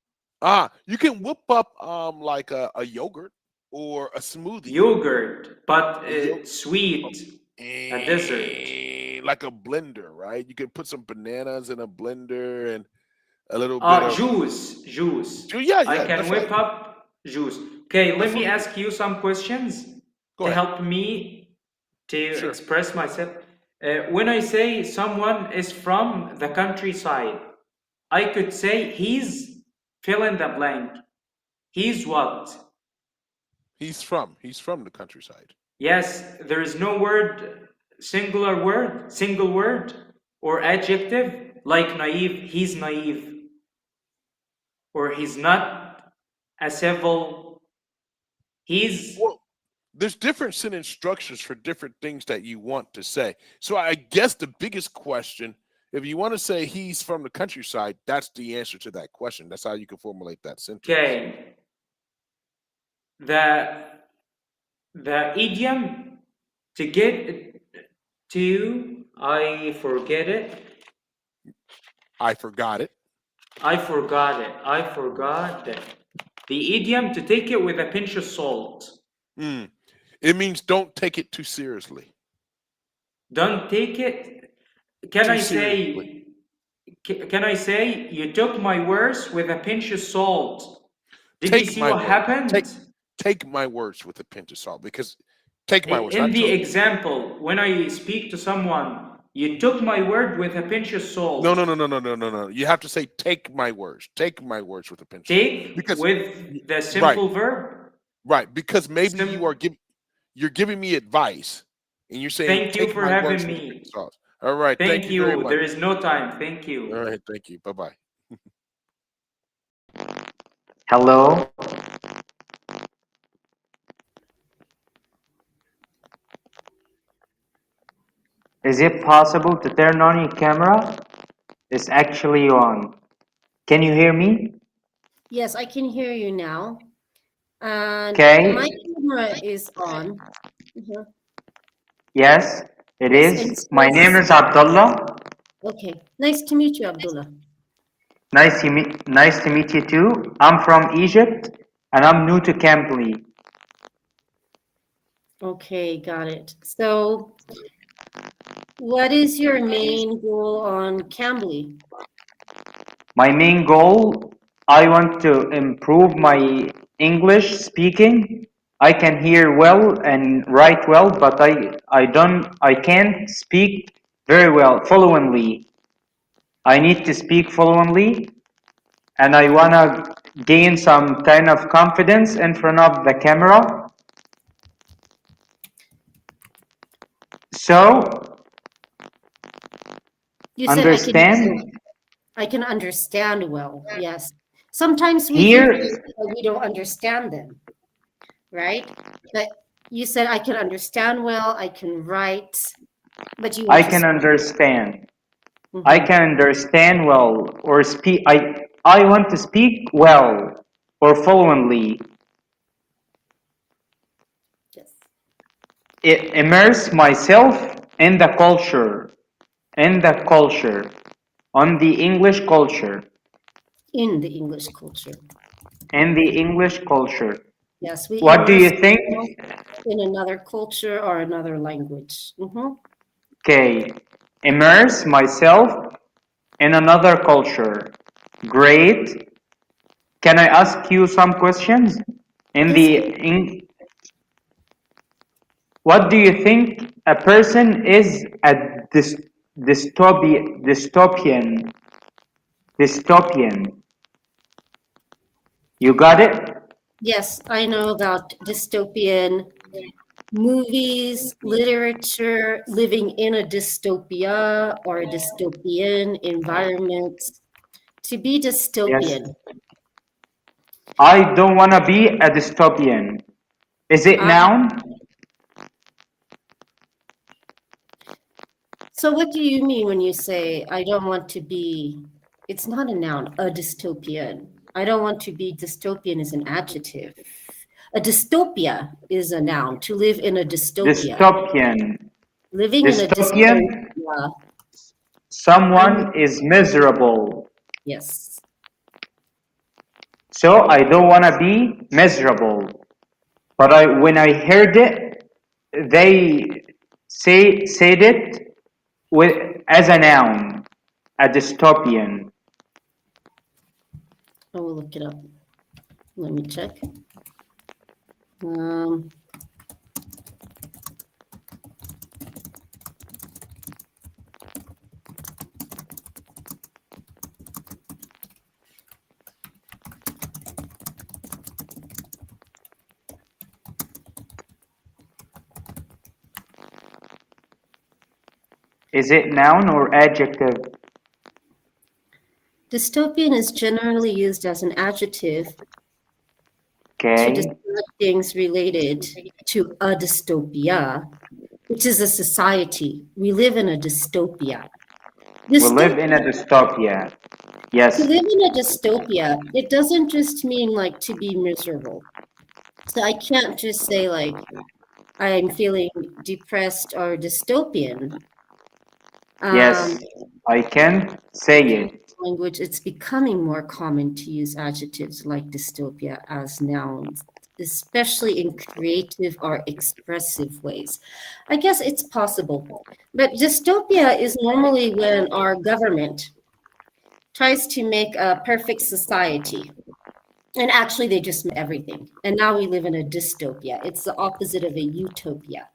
you can whip up like a yogurt or a smoothie. Yogurt, but sweet. A dessert. Like a blender, right? You can put some bananas in a blender and a little bit of juice. Yeah, I can whip up juice. Okay, let me ask you some questions to help me to express myself. When I say someone is from the countryside, I could say he's fill in the blank. He's what? He's from the countryside. Yes, there is no word, single word, or adjective like naive. He's naive. Or he's not a civil. Well, there's different sentence structures for different things that you want to say. So I guess the biggest question, if you want to say he's from the countryside, that's the answer to that question. That's how you can formulate that sentence. Okay. The idiom to get to, I forgot it. The idiom to take it with a pinch of salt. It means don't take it too seriously. Don't take it. Can I say you took my words with a pinch of salt? Did you see what happened? Take my words with a pinch of salt, because take my words. In the example, when I speak to someone, you took my word with a pinch of salt. No. You have to say take my words. Take my words with a pinch of salt. Take with the simple verb. Right, because maybe you're giving me advice, and you're saying thank you for having me. All right, thank you. Very much. There is no time. Thank you. All right, thank you. Bye-bye. Hello. Is it possible to turn on your camera? It's actually on. Can you hear me? Yes, I can hear you now. And okay. My camera is on. Yes, it is. My name is Abdullah. Okay, nice to meet you, Abdullah. Nice to meet you too. I'm from Egypt and I'm new to Kambli. Okay, got it. So, what is your main goal on Kambli? My main goal, I want to improve my English speaking. I can hear well and write well, but I can't speak very well, fluently. I need to speak fluently, and I want to gain some kind of confidence in front of the camera. So, you said I can understand well. Yes. Sometimes we don't understand them, right? But you said I can understand well, I can write, but you I can understand. I can understand well or speak. I want to speak well or fluently. Yes. Immerse myself in the culture, on the English culture. In the English culture. In the English culture. Yes. What do you think? In another culture or another language. Okay. Immerse myself in another culture. Great. Can I ask you some questions? What do you think a person is a dystopian? You got it? Yes, I know about dystopian movies, literature, living in a dystopia or a dystopian environment. To be dystopian. Yes. I don't want to be a dystopian. Is it noun? So what do you mean when you say, I don't want to be, it's not a noun, a dystopian. I don't want to be dystopian is an adjective. A dystopia is a noun, to live in a dystopia. Dystopian. Living in a dystopia. Someone is miserable. Yes. So I don't want to be miserable. but when I heard it, they said it as a noun, a dystopian. I will look it up. Let me check. Is it noun or adjective? Dystopian is generally used as an adjective to Okay. describe things related to a dystopia, which is a society. We live in a dystopia. We live in a dystopia. Yes. To live in a dystopia, it doesn't just mean like to be miserable. So I can't just say like I'm feeling depressed or dystopian. Yes, I can say it. Language, it's becoming more common to use adjectives like dystopia as nouns, especially in creative or expressive ways. I guess it's possible, but dystopia is normally when our government tries to make a perfect society. And actually, they just make everything. And now we live in a dystopia. It's the opposite of a utopia.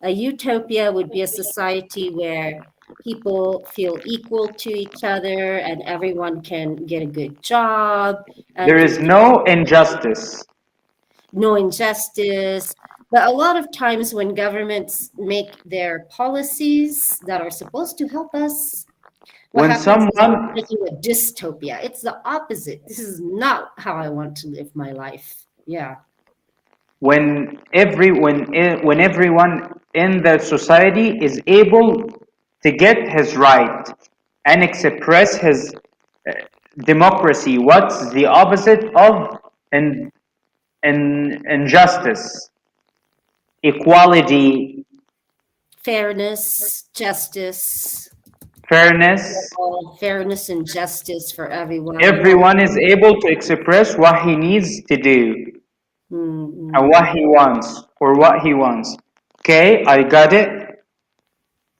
A utopia would be a society where people feel equal to each other and everyone can get a good job. There is no injustice. No injustice. But a lot of times when governments make their policies that are supposed to help us, When someone making a dystopia. It's the opposite. This is not how I want to live my life. Yeah. when everyone in the society is able to get his right and express his democracy, what's the opposite of injustice? Equality, Fairness, justice. Fairness and justice for everyone. Everyone is able to express what he needs to do and what he wants or what he wants. Okay, I got it.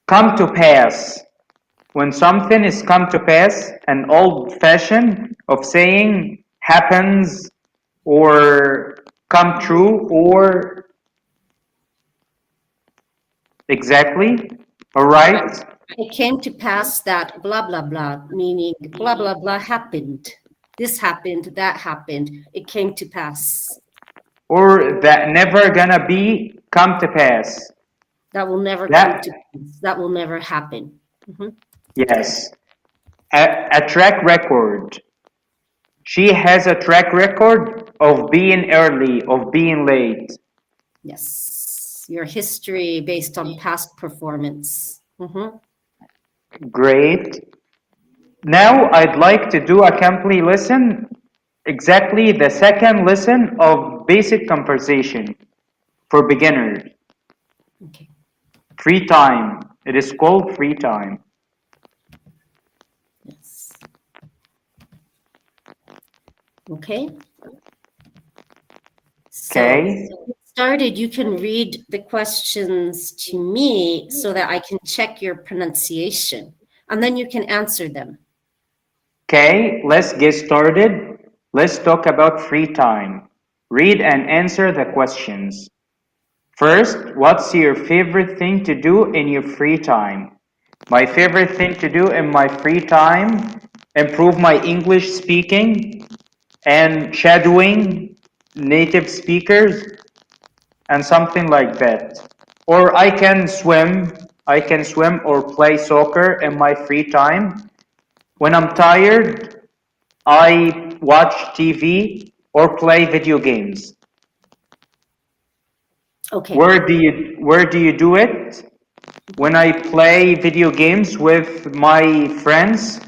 Come to pass. When something is come to pass, an old fashion of saying happens or come true or exactly. All right. It came to pass that blah, blah, blah, meaning blah, blah, blah happened. This happened, that happened. It came to pass. Or that never gonna be come to pass. That will never come to pass. That will never happen. Yes. A track record. She has a track record of being early, of being late. Yes. Your history based on past performance. Great. Now I'd like to do a Kambli lesson, exactly the second lesson of basic conversation for beginners. Okay. Free time. It is called free time. Yes. Okay. Okay. So started, you can read the questions to me so that I can check your pronunciation and then you can answer them. Okay, let's get started. Let's talk about free time. Read and answer the questions. First, what's your favorite thing to do in your free time? My favorite thing to do in my free time, improve my English speaking and shadowing native speakers and something like that. Or I can swim or play soccer in my free time. When I'm tired, I watch TV or play video games. Okay. Where do you do it? When I play video games with my friends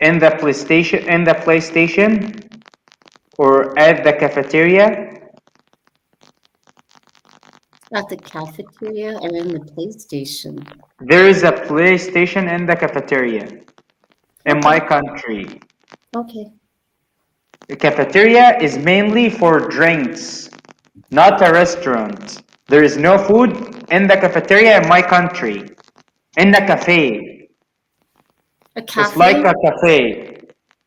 in the PlayStation or at the cafeteria. At the cafeteria or in the PlayStation? There is a PlayStation in the cafeteria in my country. Okay. The cafeteria is mainly for drinks. not a restaurant. There is no food in the cafeteria in my country. In the cafe. A cafe? It's like a cafe.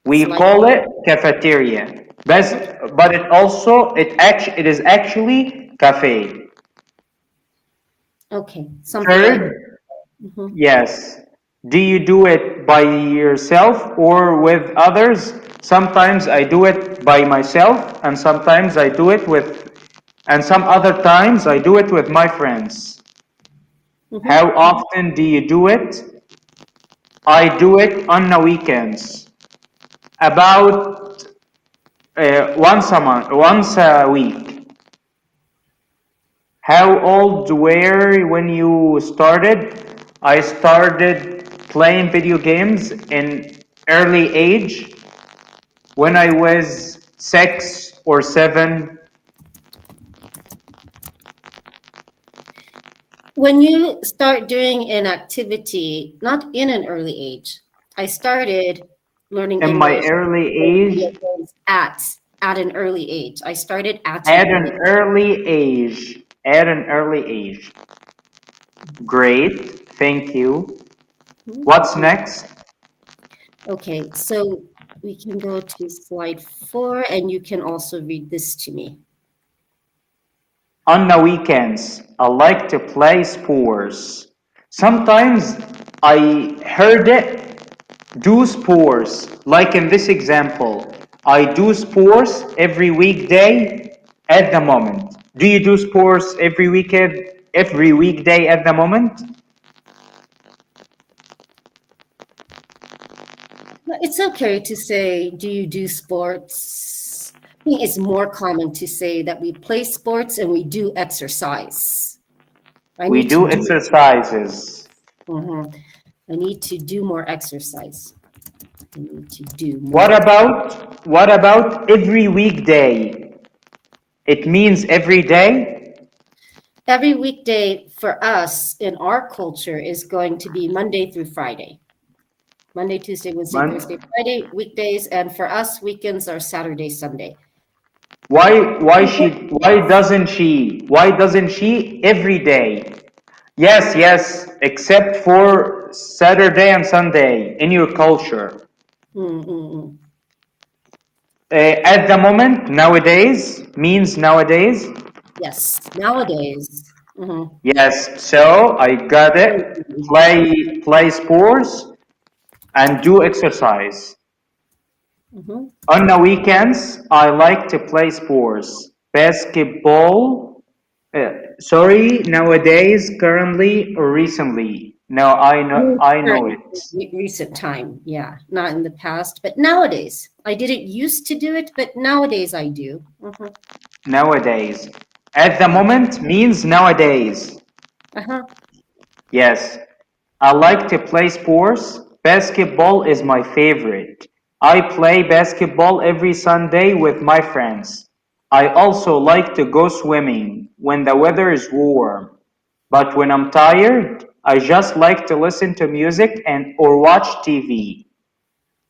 We It's like call it cafeteria. But it is actually cafe. Okay. Something like Third, yes. Do you do it by yourself or with others? Sometimes I do it by myself, and sometimes I do it and some other times I do it with my friends. How often do you do it? I do it on the weekends. About once a week. How old were you when you started? I started playing video games in early age when I was 6 or 7. when you start doing an activity, not in an early age. I started learning In my early age, at an early age. I started at an early age. At an early age. Great, thank you. What's next? Okay, so we can go to slide 4, and you can also read this to me. On the weekends, I like to play sports. Sometimes I heard it, do sports. Like in this example, I do sports every weekday at the moment. Do you do sports every weekday at the moment? It's okay to say, do you do sports? I think it's more common to say that we play sports and we do exercise. We do exercises. I need to do more exercise. I need to do more. What about every weekday? It means every day? Every weekday for us in our culture is going to be Monday through Friday. Monday, Tuesday, Wednesday, Thursday, Friday, weekdays, and for us, weekends are Saturday, Sunday. Why doesn't she every day? Yes, except for Saturday and Sunday in your culture. At the moment, nowadays means nowadays. Yes, nowadays. Yes, so I got it. Play sports and do exercise. On the weekends, I like to play sports. Basketball. Nowadays, currently, or recently. No, I know it. Recent time, yeah. Not in the past, but nowadays. I didn't used to do it, but nowadays I do. Nowadays. At the moment means nowadays. Yes. I like to play sports. Basketball is my favorite. I play basketball every Sunday with my friends. I also like to go swimming when the weather is warm. But when I'm tired, I just like to listen to music or watch TV.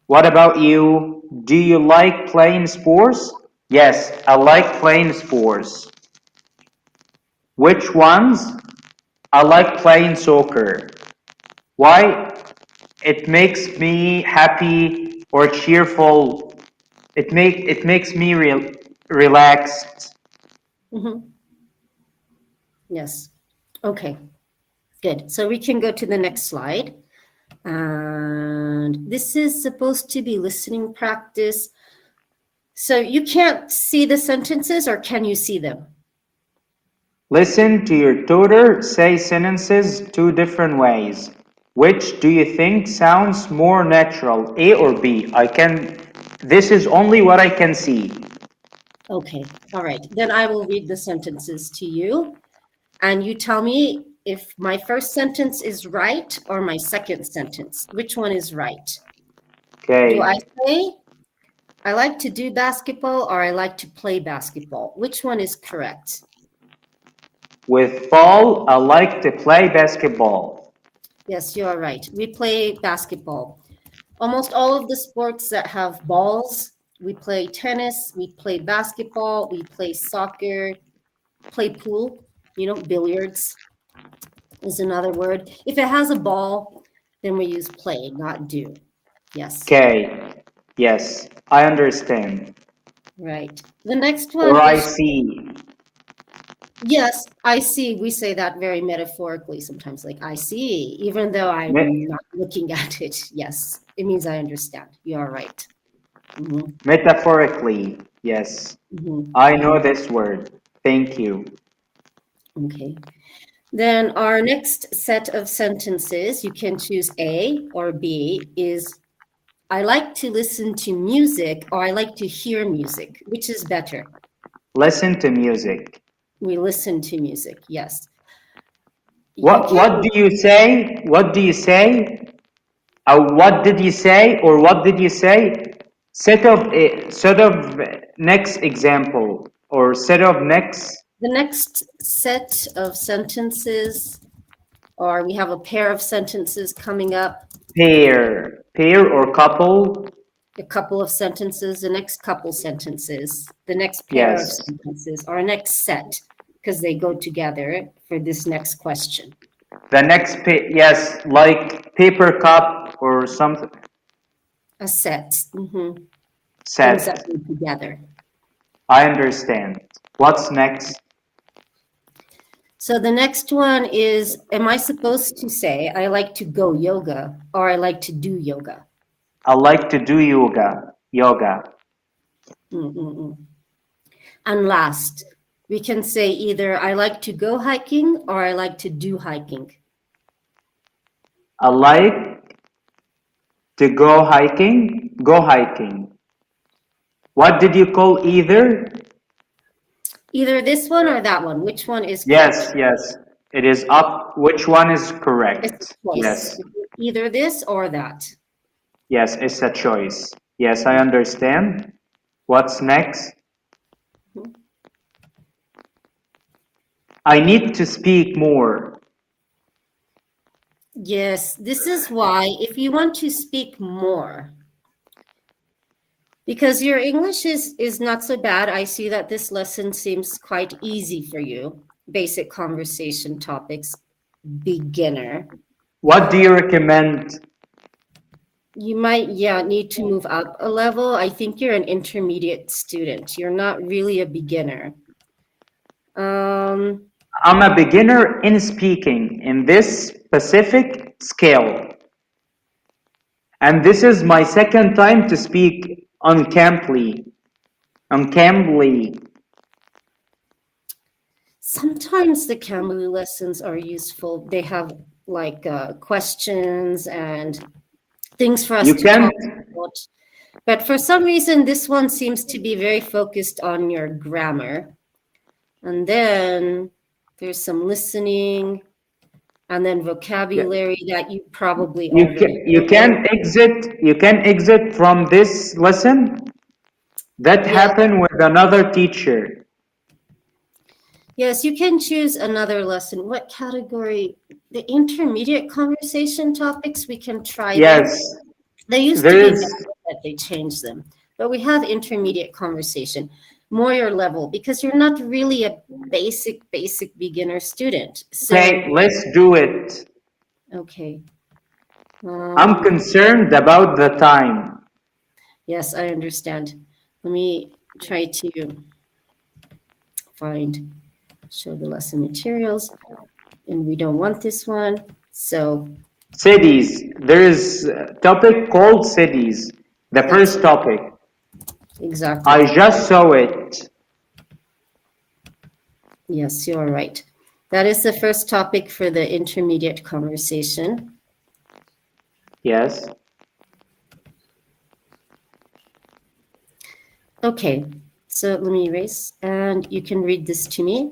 What about you? Do you like playing sports? Yes, I like playing sports. Which ones? I like playing soccer. Why? It makes me happy or cheerful. It makes me relaxed. Yes. Okay. Good. So we can go to the next slide. And this is supposed to be listening practice. So you can't see the sentences, or can you see them? Listen to your tutor say sentences 2 different ways. Which do you think sounds more natural, A or B? This is only what I can see. Okay, all right. Then I will read the sentences to you, and you tell me if my first sentence is right or my second sentence. Which one is right? Okay. Do I say, I like to do basketball or I like to play basketball? Which one is correct? With Paul, I like to play basketball. Yes, you are right. We play basketball. Almost all of the sports that have balls, we play tennis, we play basketball, we play soccer, play pool, billiards is another word. If it has a ball, then we use play, not do. Yes. Okay. Yes, I understand. Right. The next one Or I is, see. yes, I see. We say that very metaphorically sometimes, like I see, even though I'm not looking at it. Yes, it means I understand. You are right. Metaphorically, yes. I know this word. Thank you. Okay. Then our next set of sentences, you can choose A or B, is I like to listen to music or I like to hear music. Which is better? Listen to music. We listen to music, yes. What do you say? What do you say? What did you say or what did you say? Set of next example or set of next. The next set of sentences, or we have a pair of sentences coming up. Pair or couple. A couple of sentences, the next couple sentences, the next pair of sentences, or next set, because they go together for this next question. The next, yes, like paper cup or something. A set. Set. Things that go together. I understand. What's next? So the next one is, am I supposed to say, I like to go yoga, or I like to do yoga? I like to do yoga. And last, we can say either I like to go hiking or I like to do hiking. I like to go hiking. Go hiking. What did you call either? Either this one or that one. Which one is correct? Yes. It is up. Which one is correct? It's a choice. Yes. Either this or that. Yes, it's a choice. Yes, I understand. What's next? I need to speak more. Yes, this is why if you want to speak more, because your English is not so bad. I see that this lesson seems quite easy for you. Basic conversation topics, beginner. What do you recommend? You might, need to move up a level. I think you're an intermediate student. You're not really a beginner. I'm a beginner in speaking in this specific scale. And this is my second time to speak on Cambly. Sometimes the Cambly lessons are useful. They have like questions and things for us to talk about. But for some reason, this one seems to be very focused on your grammar. And then there's some listening and then vocabulary that you probably you can exit from this lesson. That happened with another teacher. Yes, you can choose another lesson. What category? The intermediate conversation topics, we can try. Yes. They used to be that they changed them. But we have intermediate conversation, more your level, because you're not really a basic beginner student. So, okay, let's do it. Okay. I'm concerned about the time. Yes, I understand. Let me try to show the lesson materials. And we don't want this one. So cities. There is a topic called cities. The first topic. Exactly. I just saw it. Yes, you're right. That is the first topic for the intermediate conversation. Yes. Okay, so let me erase and you can read this to me.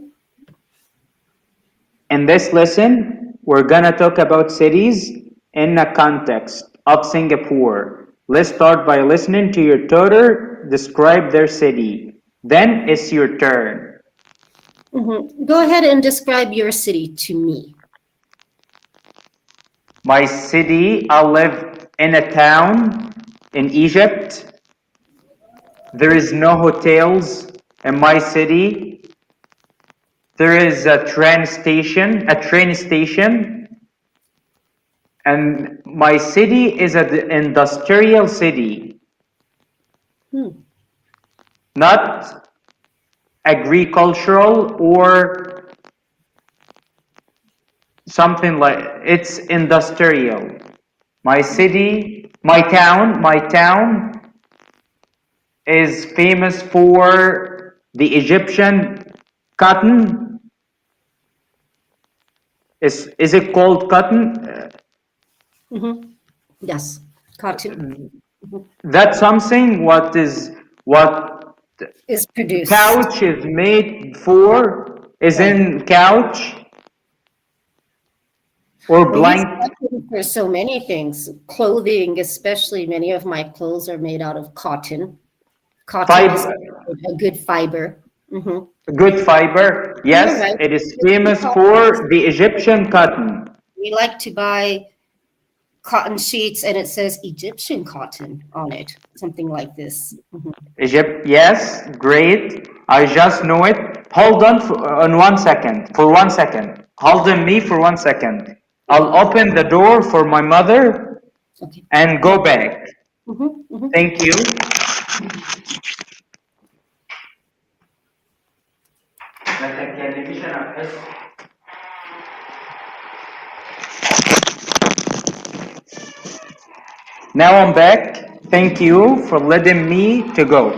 In this lesson, we're gonna talk about cities in the context of Singapore. Let's start by listening to your tutor describe their city. Then it's your turn. Go ahead and describe your city to me. My city, I live in a town in Egypt. There is no hotels in my city. There is a train station, and my city is an industrial city, not agricultural or something like. It's industrial. My city, my town is famous for the Egyptian cotton. Is it called cotton? Yes, cotton. That's something what is produced. Couch is made for is in couch or blanket. For so many things, clothing, especially many of my clothes are made out of cotton. Cotton is a good fiber. Good fiber, yes. Right. It is famous for the Egyptian cotton. We like to buy cotton sheets and it says Egyptian cotton on it, something like this. Egypt, yes, great. I just know it. Hold on for 1 second. Hold on me for 1 second. I'll open the door for my mother and go back. Thank you. Now I'm back. Thank you for letting me to go.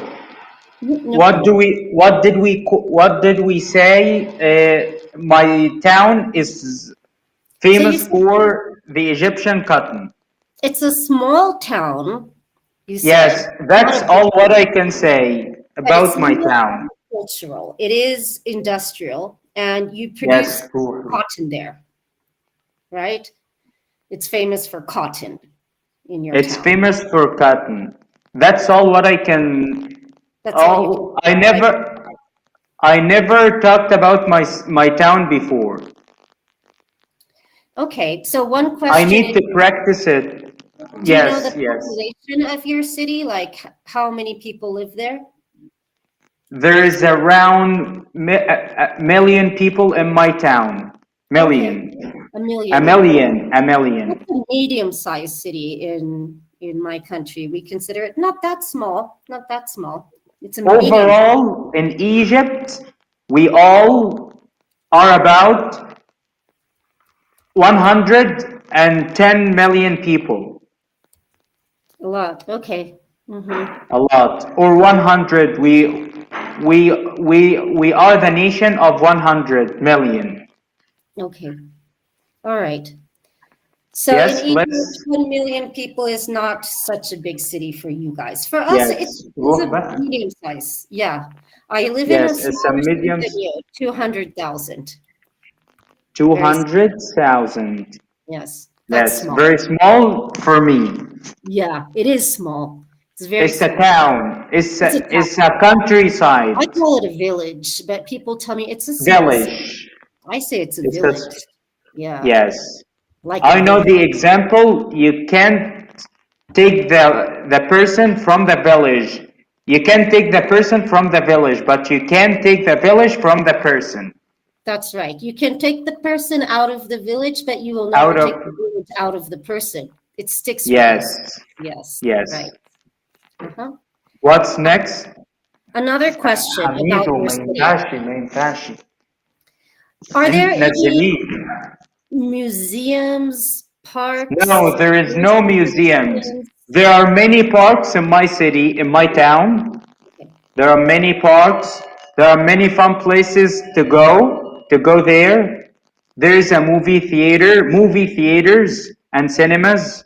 What did we say? My town is famous for the Egyptian cotton. It's a small town. Yes, that's all what I can say about my town. Cultural. It is industrial, and you produce cotton there, right? It's famous for cotton in your town. It's famous for cotton. That's all what I can. I never talked about my town before. Okay, so one question. I need to practice it. Do you know the population of your city? Like, how many people live there? There is around a million people in my town. Million. Okay. A million. It's a medium-sized city in my country. We consider it not that small. It's a overall in Egypt. We all are about 110 million people. A lot. Okay. A lot, or 100. We are the nation of 100 million. Okay. All right. So yes, in Egypt, 1 million people is not such a big city for you guys. For us, it's a medium size. Yeah. I live in a medium city, 200,000. 200,000. Yes. That's small. Very small for me. Yeah, it is small. It's a town. It's a countryside. I call it a village, but people tell me it's a village. I say it's a village. Yeah. Yes. Like I know the example. You can't take the person from the village. You can take the person from the village, but you can't take the village from the person. That's right. You can take the person out of the village, but you will never take the village out of the person. It sticks. Yes. Yes. Yes. Right. What's next? Another question about your city. Are there any museums, parks? No, there is no museums. There are many parks in my city, in my town. There are many parks. There are many fun places to go there. There is a movie theaters and cinemas.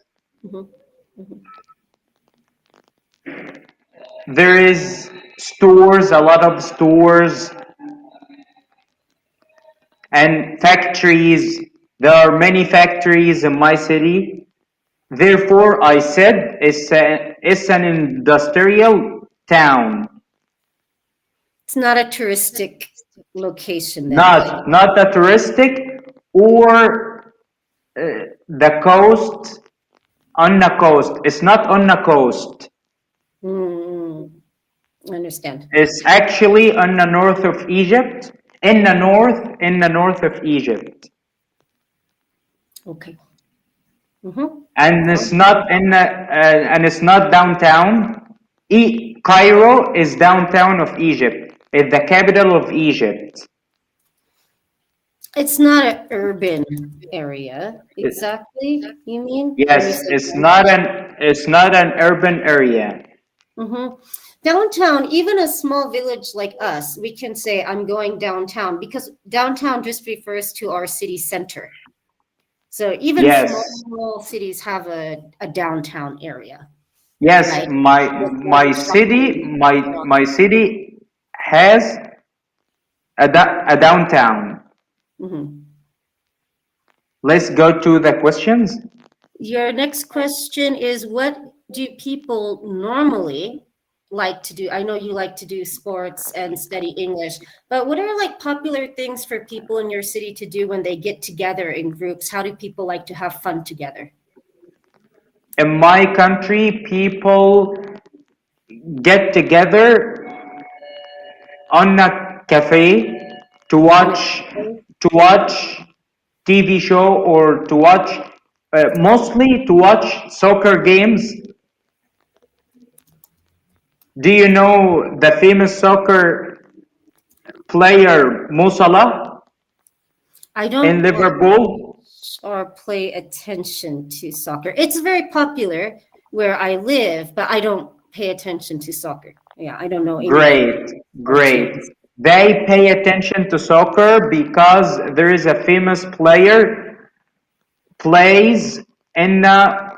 There is stores, a lot of stores and factories. There are many factories in my city. Therefore, I said it's an industrial town. It's not a touristic location. Not a touristic or the coast. On the coast. It's not on the coast. I understand. It's actually on the north of Egypt. in the north of Egypt. Okay. And it's not it's not downtown. Cairo is downtown of Egypt. It's the capital of Egypt. It's not an urban area, exactly. You mean? Yes, it's not an urban area. Downtown, even a small village like us, we can say I'm going downtown, because downtown just refers to our city center. So even small cities have a downtown area. Yes, right? my city has a downtown. Let's go to the questions. Your next question is, what do people normally like to do? I know you like to do sports and study English, but what are like popular things for people in your city to do when they get together in groups? How do people like to have fun together? In my country, people get together on a cafe to watch TV show, or to watch mostly to watch soccer games. Do you know the famous soccer player Mo Salah? I don't in Liverpool or play attention to soccer. It's very popular where I live, but I don't pay attention to soccer. Yeah, I don't know. Great. They pay attention to soccer because there is a famous player plays in the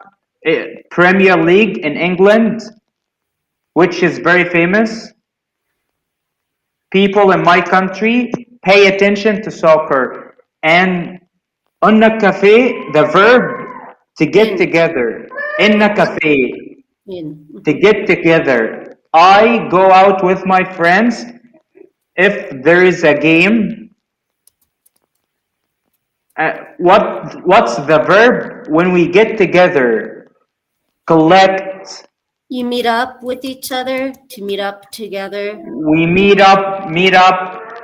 Premier League in England, which is very famous. People in my country pay attention to soccer. And on a cafe, the verb to get together. In a cafe, to get together. I go out with my friends if there is a game. What's the verb when we get together? Collect. You meet up with each other, to meet up together. We meet up.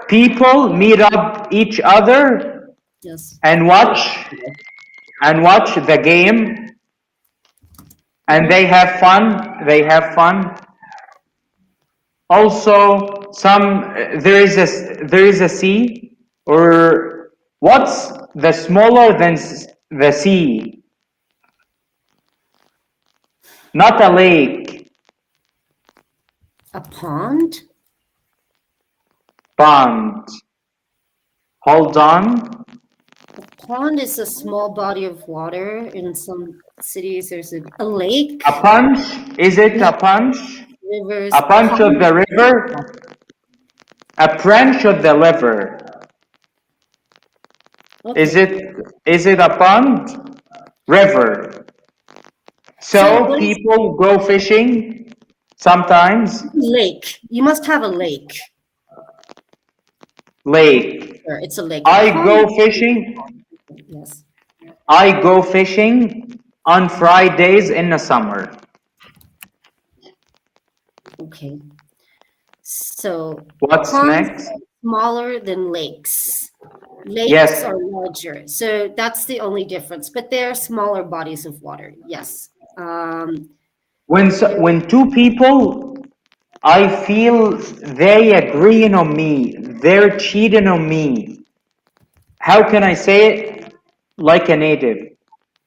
People meet up each other. Yes. And watch the game. And they have fun. Also, there is a sea, or what's the smaller than the sea? Not a lake. A pond? Pond. Hold on. A pond is a small body of water. In some cities, there's a lake. A punch? Is it a punch? Rivers. A punch of the river? A branch of the river. Okay. Is it a pond? River. So people go fishing sometimes. Lake. You must have a lake. Lake. Sure, it's a lake. I go fishing. Yes. I go fishing on Fridays in the summer. Okay. So what's next? Are smaller than lakes. Lakes are larger. So that's the only difference. But they're smaller bodies of water. Yes. When two people, I feel they agreeing on me, they're cheating on me. How can I say it like a native?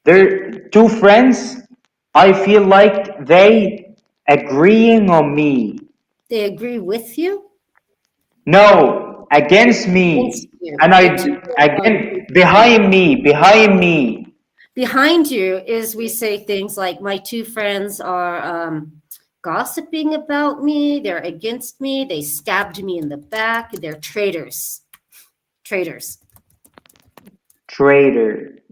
They're two friends, I feel like they agreeing on me. They agree with you? No, against me. And again, behind me. Behind you is we say things like, my two friends are gossiping about me, they're against me, they stabbed me in the back, they're traitors. Traitors. Traitors.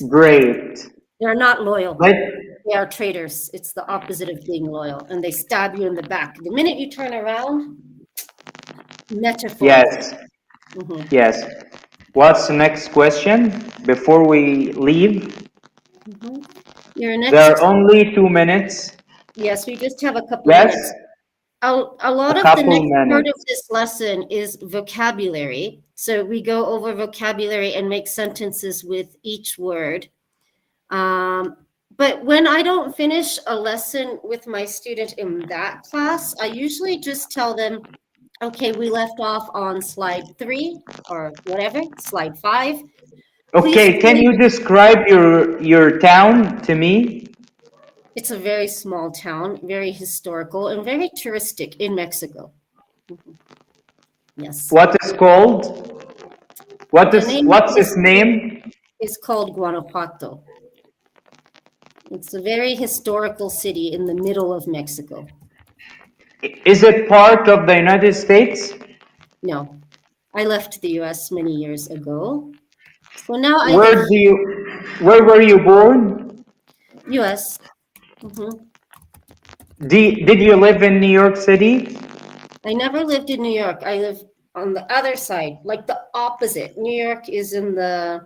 Great. They're not loyal. They are traitors. It's the opposite of being loyal. And they stab you in the back. The minute you turn around, metaphor. Yes. Yes. What's the next question before we leave? Your next. There are only 2 minutes. Yes, we just have a couple minutes. A lot of the next part of this lesson is vocabulary. So we go over vocabulary and make sentences with each word. But when I don't finish a lesson with my student in that class, I usually just tell them, okay, we left off on slide 3 or whatever, slide 5. Okay, can you describe your town to me? It's a very small town, very historical, and very touristic in Mexico. Yes. What is called? What's its name? It's called Guanajuato. It's a very historical city in the middle of Mexico. Is it part of the United States? No, I left the US many years ago. So now where were you born? US. Did you live in New York City? I never lived in New York. I live on the other side, like the opposite. New York is in the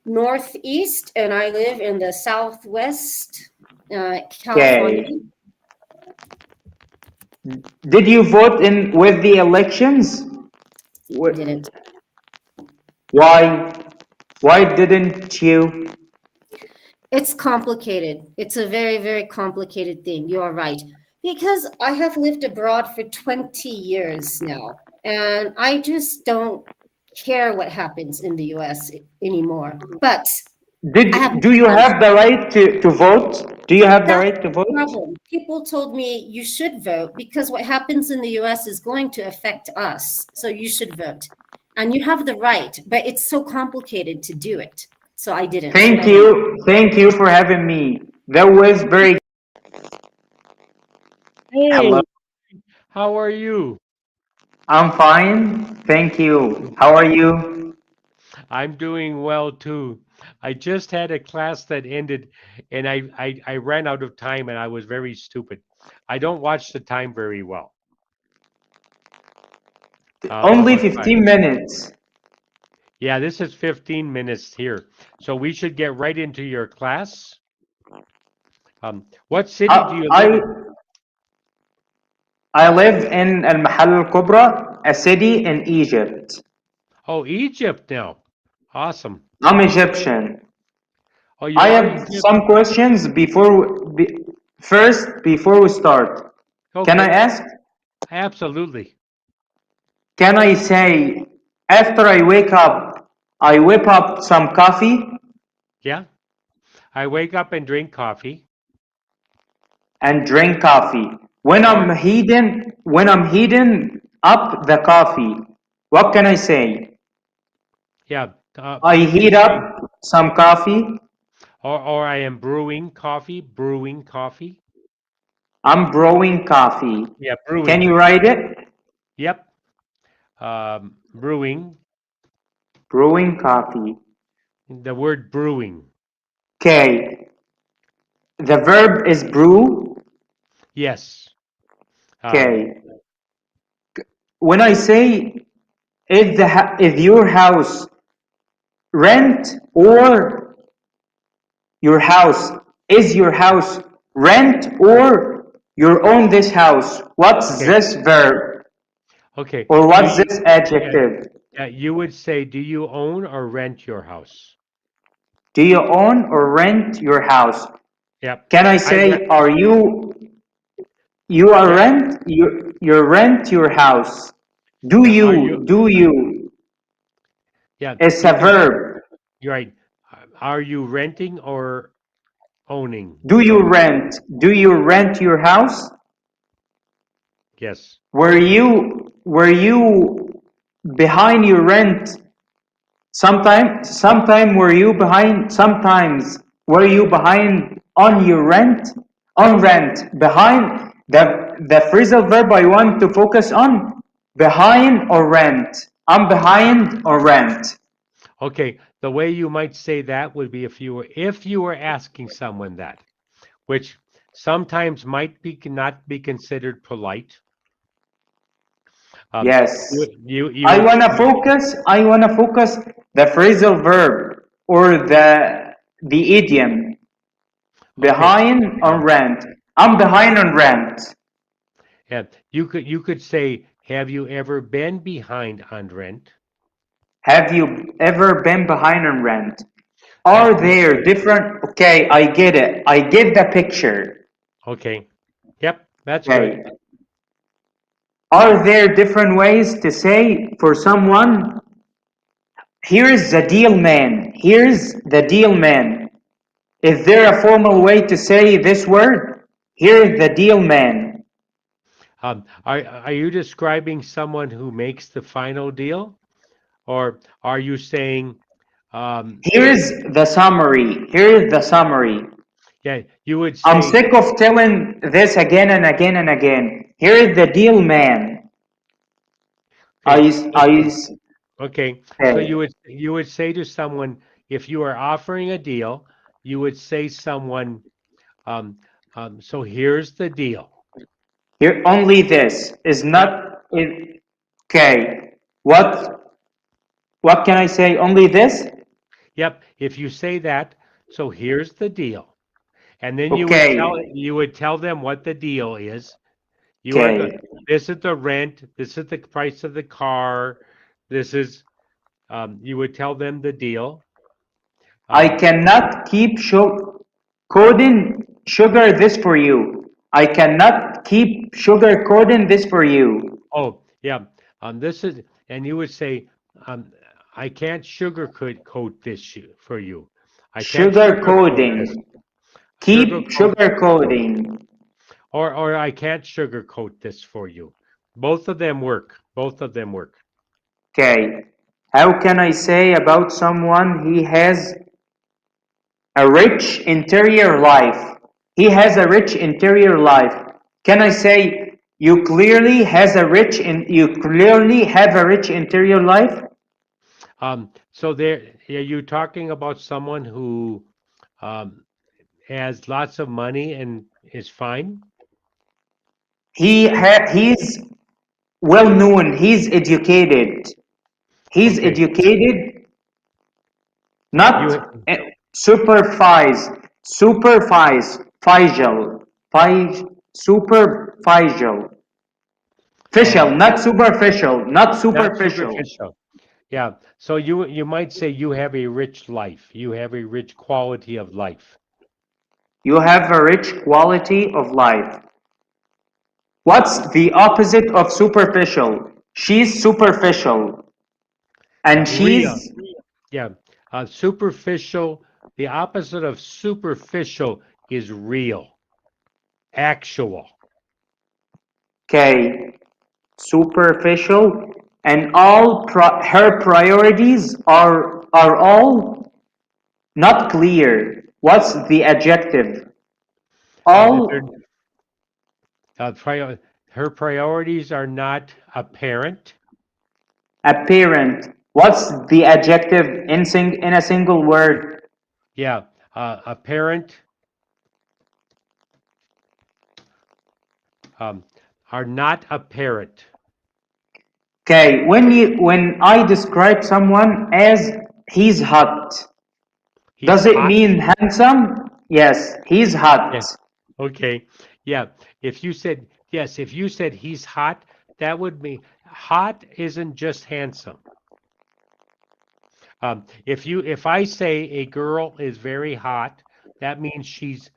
northeast, and I live in the southwest, California. Okay. Did you vote with the elections? I didn't. Why? Why didn't you? It's complicated. It's a very, very complicated thing. You are right. Because I have lived abroad for 20 years now, and I just don't care what happens in the US anymore. But do you have the right to vote? Do you have the right to vote? Problem. People told me you should vote because what happens in the US is going to affect us. So you should vote. And you have the right, but it's so complicated to do it. So I didn't. Thank you. Thank you for having me. That was very. Hey, hello. How are you? I'm fine. Thank you. How are you? I'm doing well too. I just had a class that ended and I ran out of time and I was very stupid. I don't watch the time very well. Only 15 minutes. Yeah, this is 15 minutes here. So we should get right into your class. What city do you live in? I live in Al Kubra, a city in Egypt. Oh, Egypt now. Awesome. I'm Egyptian. Oh, I have some questions before we start. Okay. Can I ask? Absolutely. Can I say, after I wake up, I whip up some coffee? Yeah. I wake up and drink coffee. And drink coffee. When I'm heating up the coffee, what can I say? Yeah. I heat up some coffee. Or I am brewing coffee. I'm brewing coffee. Yeah, brewing. Can you write it? Yep. Brewing. Brewing coffee. The word brewing. Okay. The verb is brew. Yes. Okay. When I say, is your house rent or your house rent or you own this house? What's this verb? Okay. Or what's this adjective? You would say, do you own or rent your house? Do you own or rent your house? Yep. Can I say, are you rent your house? Do you? Yeah. It's a verb. You're right. Are you renting or owning? Do you rent your house? Yes. Were you behind your rent? Sometimes were you behind? Sometimes were you behind on your rent? On rent, behind the phrasal verb I want to focus on. Behind or rent? I'm behind or rent. Okay. The way you might say that would be if you were asking someone that, which sometimes might not be considered polite. Yes. You I wanna focus the phrasal verb or the idiom. Behind on rent. I'm behind on rent. Yeah, you could say, have you ever been behind on rent? Have you ever been behind on rent? Are there different? Okay, I get it. I get the picture. Okay. Yep, that's Okay. good. Are there different ways to say for someone, here's the deal, man. Here's the deal, man. Is there a formal way to say this word? Here's the deal, man. Are you describing someone who makes the final deal? Or are you saying... Here's the summary. Here's the summary. Yeah, you would say... I'm sick of telling this again and again and again. Here's the deal, man. Okay, so you would say to someone, if you are offering a deal, you would say someone, so here's the deal. Here, only this is not... Okay, what can I say? Only this? Yep, if you say that, so here's the deal. And then you would tell them what the deal is. This is the rent, this is the price of the car, this is, you would tell them the deal. I cannot keep coding sugar this for you. I cannot keep sugar coding this for you. Oh, yeah. This is, and you would say, I can't sugarcoat this for you. I can't sugarcoating. Keep sugarcoating. Or I can't sugarcoat this for you. Both of them work. Both of them work. Okay. How can I say about someone he has a rich interior life? He has a rich interior life. Can I say you clearly have a rich interior life? So are you talking about someone who has lots of money and is fine? He's well known. He's educated. He's educated, not superficial, not superficial. Yeah. So you might say you have a rich life. You have a rich quality of life. You have a rich quality of life. What's the opposite of superficial? She's superficial. And she's... Yeah. Superficial, the opposite of superficial is real, actual. Okay. Superficial, and all her priorities are all not clear. What's the adjective? Her priorities are not apparent. Apparent. What's the adjective in a single word? Yeah, apparent. Are not apparent. Okay, when I describe someone as he's hot, does it mean handsome? Yes, he's hot. Yes. Okay. Yeah. If you said he's hot, that would mean hot isn't just handsome. If I say a girl is very hot, that means she's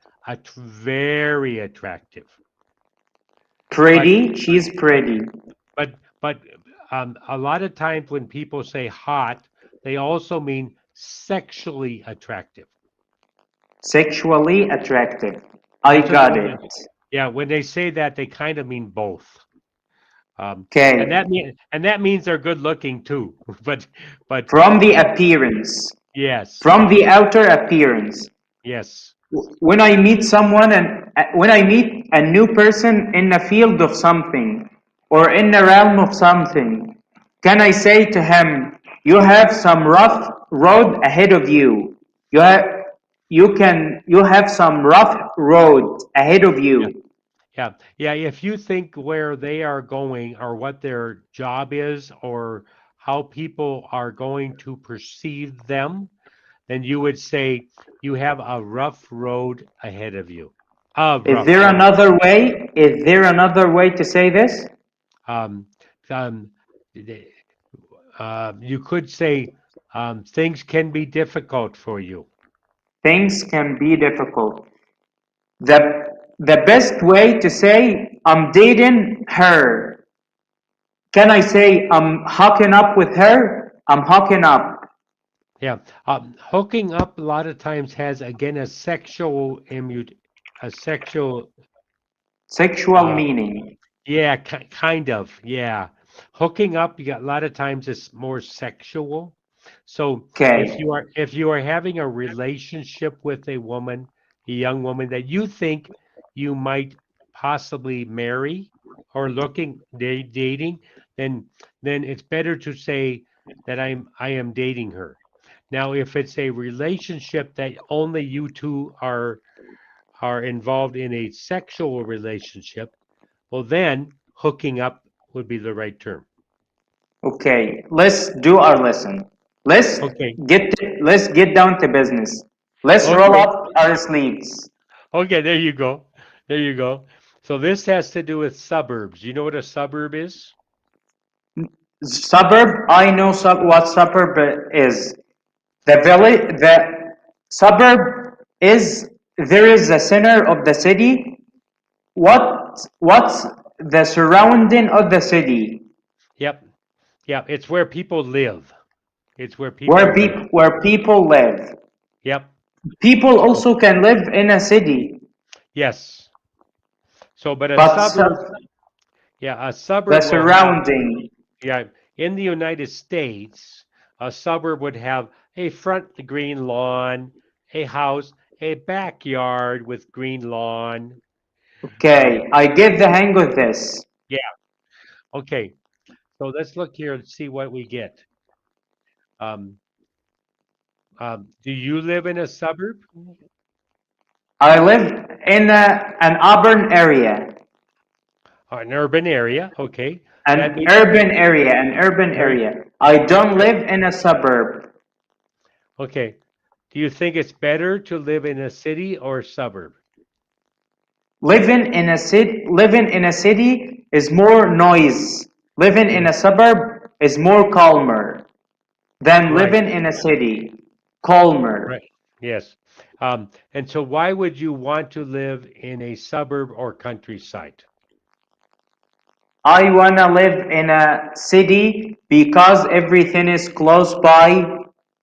very attractive. Pretty, she's pretty. But a lot of times when people say hot, they also mean sexually attractive. Sexually attractive. I got it. Yeah, when they say that, they kind of mean both. Okay. And that means they're good looking too. But from the appearance. Yes. From the outer appearance. Yes. When I meet someone and when I meet a new person in the field of something or in the realm of something, can I say to him, you have some rough road ahead of you. You have some rough road ahead of you. Yeah. If you think where they are going or what their job is or how people are going to perceive them, then you would say you have a rough road ahead of you. Is there another way? Is there another way to say this? You could say things can be difficult for you. Things can be difficult. The best way to say I'm dating her. Can I say I'm hooking up with her? I'm hooking up. Yeah, hooking up a lot of times has again a sexual meaning. Yeah, kind of. Yeah, hooking up. You got a lot of times it's more sexual. So if you are having a relationship with a woman, a young woman that you think you might possibly marry or dating, then it's better to say that I am dating her. Now, if it's a relationship that only you two are involved in a sexual relationship, well, then hooking up would be the right term. Okay, let's do our lesson. Let's get down to business. Let's roll up our sleeves. Okay, there you go. There you go. So this has to do with suburbs. You know what a suburb is? Suburb? I know what suburb is. The suburb is there is a center of the city. What's the surrounding of the city? Yep. Yeah, it's where people live. It's where people live. Yep. People also can live in a city. Yes. So, but a suburb. A suburb. The surrounding. In the United States, a suburb would have a front green lawn, a house, a backyard with green lawn. Okay, I get the hang of this. Yeah. Okay. So let's look here and see what we get. Do you live in a suburb? I live in an urban area. An urban area, okay. An urban area. I don't live in a suburb. Okay. Do you think it's better to live in a city or a suburb? Living in a city is more noise. Living in a suburb is more calmer than living in a city. Calmer. Right. Yes. And so why would you want to live in a suburb or countryside? I want to live in a city because everything is close by.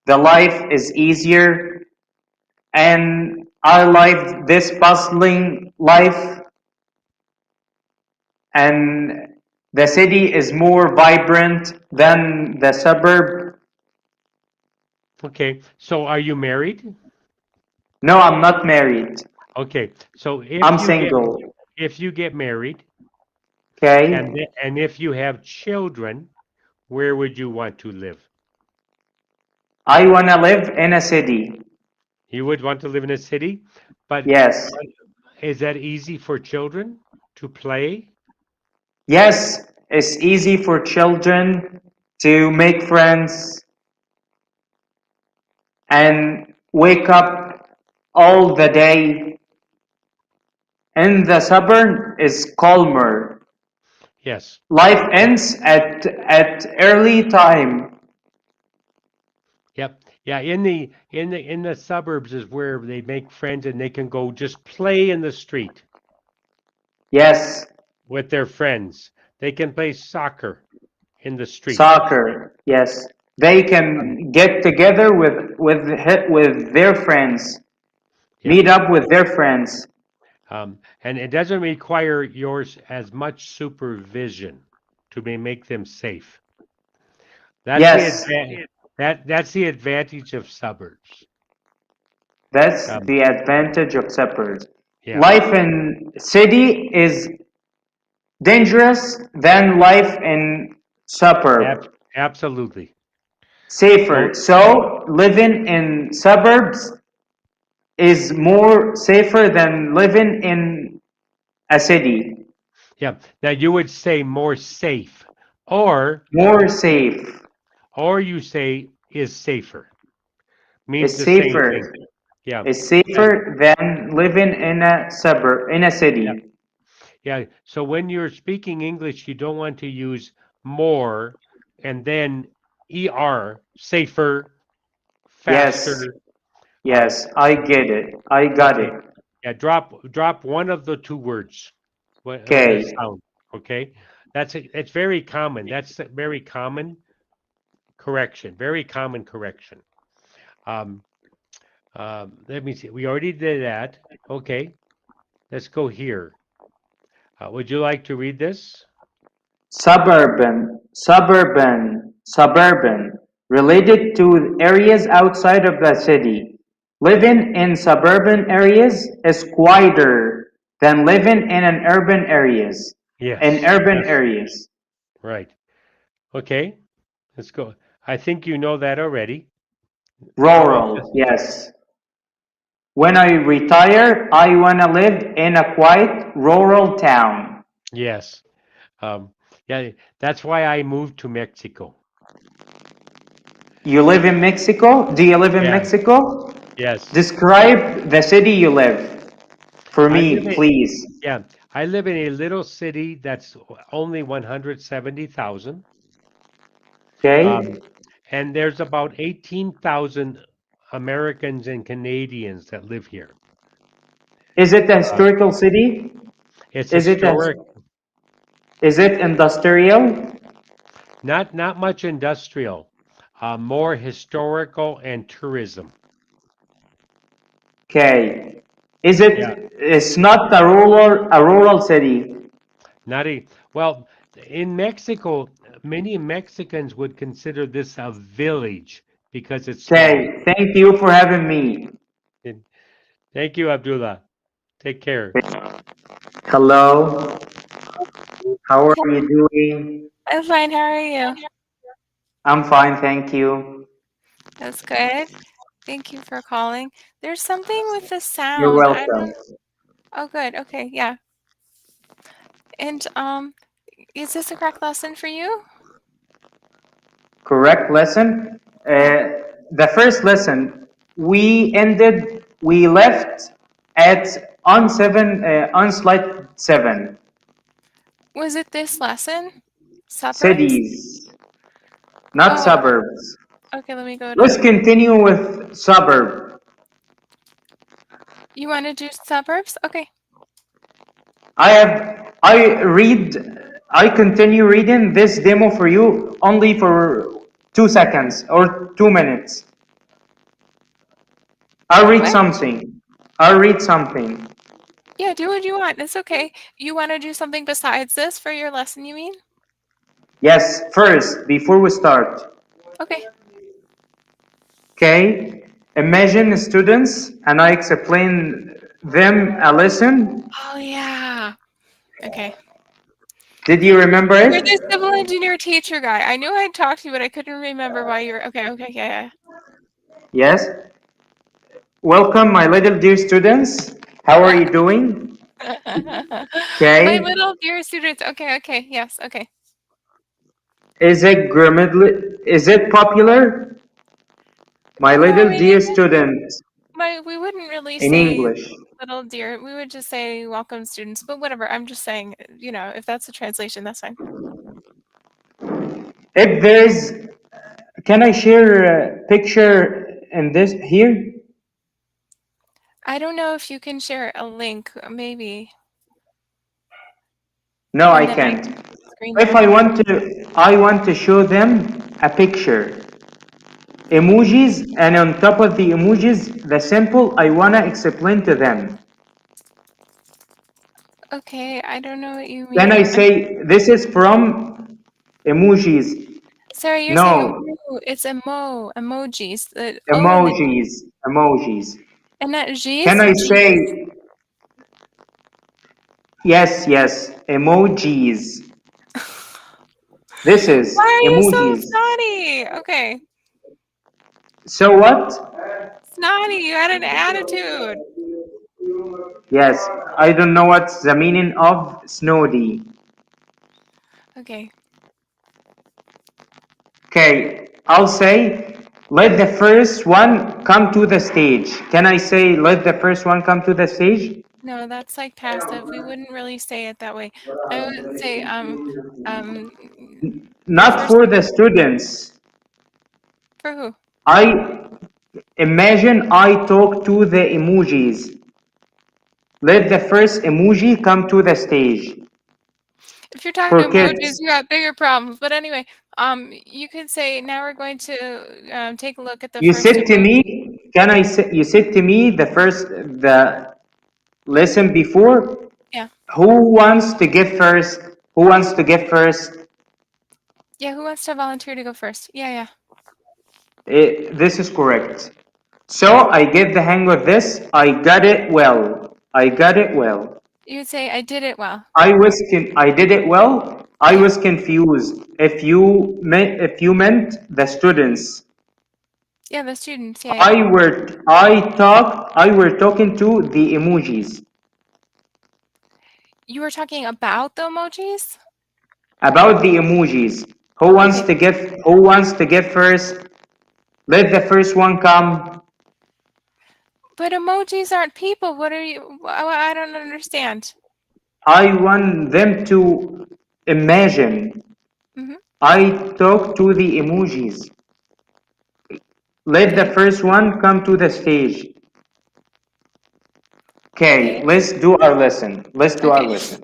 The life is easier. And I like this bustling life. And the city is more vibrant than the suburb. Okay. So are you married? No, I'm not married. Okay. So if I'm single. If you get married, okay, and if you have children, where would you want to live? I want to live in a city. You would want to live in a city? But yes. Is that easy for children to play? Yes, it's easy for children to make friends and wake up all the day. In the suburb is calmer. Yes. Life ends at early time. Yep. Yeah, in the suburbs is where they make friends and they can go just play in the street. Yes. With their friends. They can play soccer in the street. Soccer, yes. They can get together with their friends. Yeah. Meet up with their friends. And it doesn't require yours as much supervision to make them safe. That's that's the advantage of suburbs. That's the advantage of suburbs. Yeah. Life in city is dangerous than life in suburb. Absolutely. Safer. So living in suburbs is more safer than living in a city. Yeah. Now you would say more safe or more safe. Or you say is safer. Means it's the safer. Same thing. Yeah. is safer than living in a suburb, in a city. Yeah. Yeah. So when you're speaking English, you don't want to use more and then er, safer, faster. Yes, I get it. I got Okay. it. Yeah, drop one of the two words. Okay. The sound. Okay. It's very common. That's a very common correction. Very common correction. Let me see. We already did that. Okay. Let's go here. Would you like to read this? Suburban, related to areas outside of the city. Living in suburban areas is quieter than living in an urban areas. Yes. In urban areas. Right. Okay. Let's go. I think you know that already. Rural, yes. When I retire, I want to live in a quiet rural town. Yes. Yeah, that's why I moved to Mexico. You live in Mexico? Do you live in Yeah. Mexico? Yes. Describe the city you live for me, please. Yeah, I live in a little city that's only 170,000. Okay. And there's about 18,000 Americans and Canadians that live here. Is it a historical city? It's historic. Is it industrial? Not much industrial. More historical and tourism. Okay. It's not a rural city. Well, in Mexico, many Mexicans would consider this a village because it's small. Okay. Thank you for having me. Thank you, Abdullah. Take care. Hello. How are you doing? I'm fine. How are you? I'm fine, thank you. That's good. Thank you for calling. There's something with the sound. You're welcome. Oh, good. Okay, yeah. And is this a correct lesson for you? Correct lesson. The first lesson we left at on slide 7. Was it this lesson? Suburbs? Cities, not suburbs. Okay, let me go. Let's continue with suburb. You want to do suburbs? Okay. I continue reading this demo for you only for 2 seconds or 2 minutes. I'll read something. Yeah, do what you want. It's okay. You want to do something besides this for your lesson, you mean? Yes, first, before we start. Okay. Okay. Imagine students and I explain them a lesson. Oh, yeah. Okay. Did you remember it? You're the civil engineer teacher guy. I knew I'd talked to you, but I couldn't remember why you're... Okay, yeah. Yes. Welcome, my little dear students. How are you doing? Okay. My little dear students. Okay. Yes, okay. Is it popular? My little dear students. We wouldn't really in say English. little dear. We would just say welcome students, but whatever. I'm just saying, if that's the translation, that's fine. If there's, can I share a picture in this here? I don't know if you can share a link, maybe. No, I can't. If I want to show them a picture. Emojis, and on top of the emojis, the symbol I want to explain to them. Okay, I don't know what you mean. Then I say, this is from emojis. Sorry, you're saying it's emojis. Emojis. And that G's? Can I say, yes, emojis. This is Why are you emojis. so snotty? Okay. So what? Snotty, you had an attitude. Yes, I don't know what's the meaning of snowdy. Okay. Okay, I'll say let the first one come to the stage. Can I say let the first one come to the stage? No, that's like passive. We wouldn't really say it that way. I would say Not for the students. For who? I imagine I talk to the emojis. Let the first emoji come to the stage. If you're talking For to emojis, kids. you got bigger problems. But anyway, you could say now we're going to take a look at the You first said to emoji. me, you said to me the lesson before. Yeah. Who wants to give first? Who wants to give first? Yeah, who wants to volunteer to go first? Yeah. This is correct. So I get the hang of this. I got it well. I got it well. You would say I did it well. I did it well. I was confused. If you meant the students. Yeah, the students. Yeah. I were talking to the emojis. You were talking about the emojis? About the emojis. Who wants to give first? Let the first one come. But emojis aren't people. What are you? I don't understand. I want them to imagine. Mm-hmm. I talk to the emojis. Let the first one come to the stage. Okay, let's do our lesson. Let's do our lesson.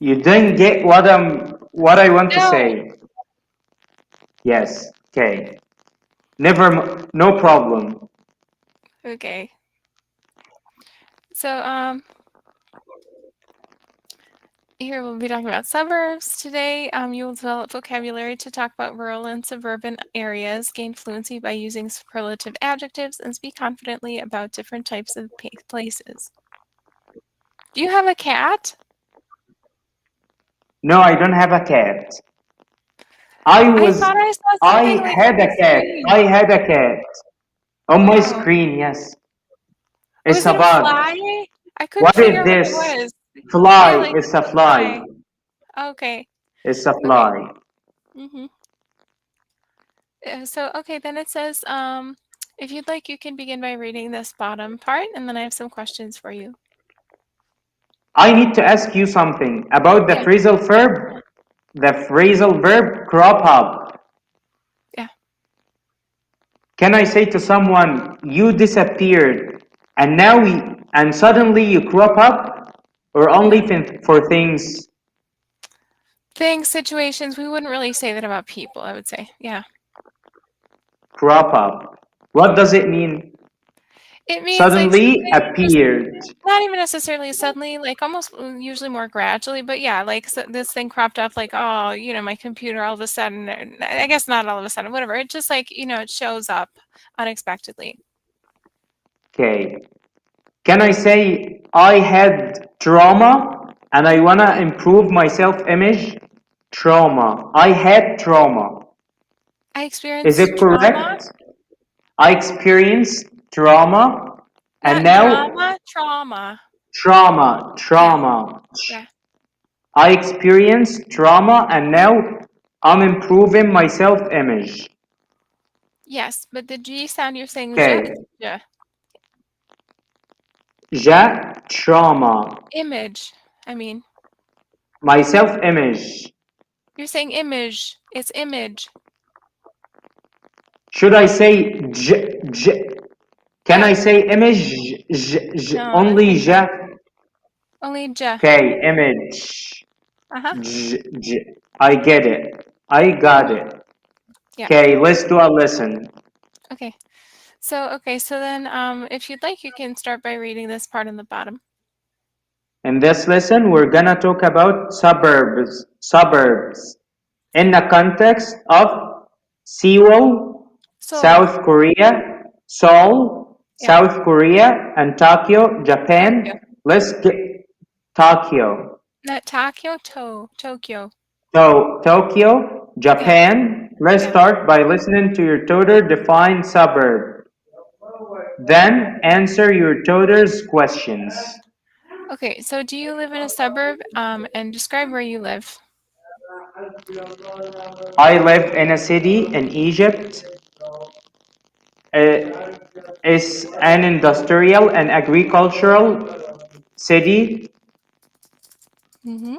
You didn't get what I want to say. Yes. Okay. No problem. Okay. So here we'll be talking about suburbs today. You will develop vocabulary to talk about rural and suburban areas, gain fluency by using superlative adjectives, and speak confidently about different types of places. Do you have a cat? No, I don't have a cat. I had a cat. I had a cat on my screen. Yes. It's a bug. Fly? I couldn't figure out what it was. Fly. Yeah, like It's a fly. Okay. It's a fly. Okay. Mm-hmm. So, okay, then it says, if you'd like, you can begin by reading this bottom part, and then I have some questions for you. I need to ask you something about the phrasal verb. The phrasal verb crop up. Yeah. Can I say to someone, you disappeared, and suddenly you crop up, or only for things? Things, situations. We wouldn't really say that about people, I would say. Yeah. Crop up. What does it mean? It means suddenly appeared. Not even necessarily suddenly, like almost usually more gradually, but yeah, like so this thing cropped up like, oh, my computer all of a sudden, I guess not all of a sudden, whatever. It just like, it shows up unexpectedly. Okay. Can I say I had trauma and I want to improve my self-image? Trauma. I had trauma. I experienced Is it correct? trauma? I experienced trauma and now trauma. Yeah. I experienced trauma and now I'm improving my self-image. Yes, but the G sound you're saying trauma. Image, I mean. My self-image. You're saying image. It's image. Should I say Can I say image? No, only ja? Only ja. Okay, image. I get it. I got it. Yeah. Okay, let's do a lesson. Okay. So then if you'd like, you can start by reading this part in the bottom. In this lesson, we're gonna talk about suburbs in the context of Seoul, South Korea, Seoul, South Korea, and Tokyo, Japan. Let's get Tokyo. Not Tokyo, Tokyo. So, Tokyo, Japan. Let's start by listening to your tutor define suburb. Then answer your tutor's questions. Okay, so do you live in a suburb? And describe where you live. I live in a city in Egypt. is an industrial and agricultural city. Mm-hmm.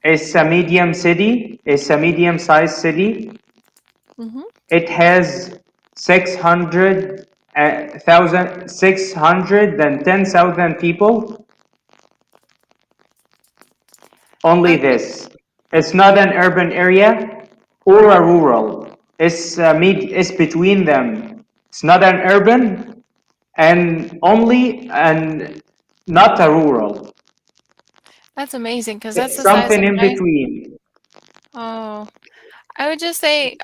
It's a medium city. It's a medium-sized city. Mm-hmm. It has 610,000 people. Only this. It's not an urban area or a rural. It's between them. It's not an urban and not a rural. That's amazing because that's It's the size something of in my. between. Oh, I would just say,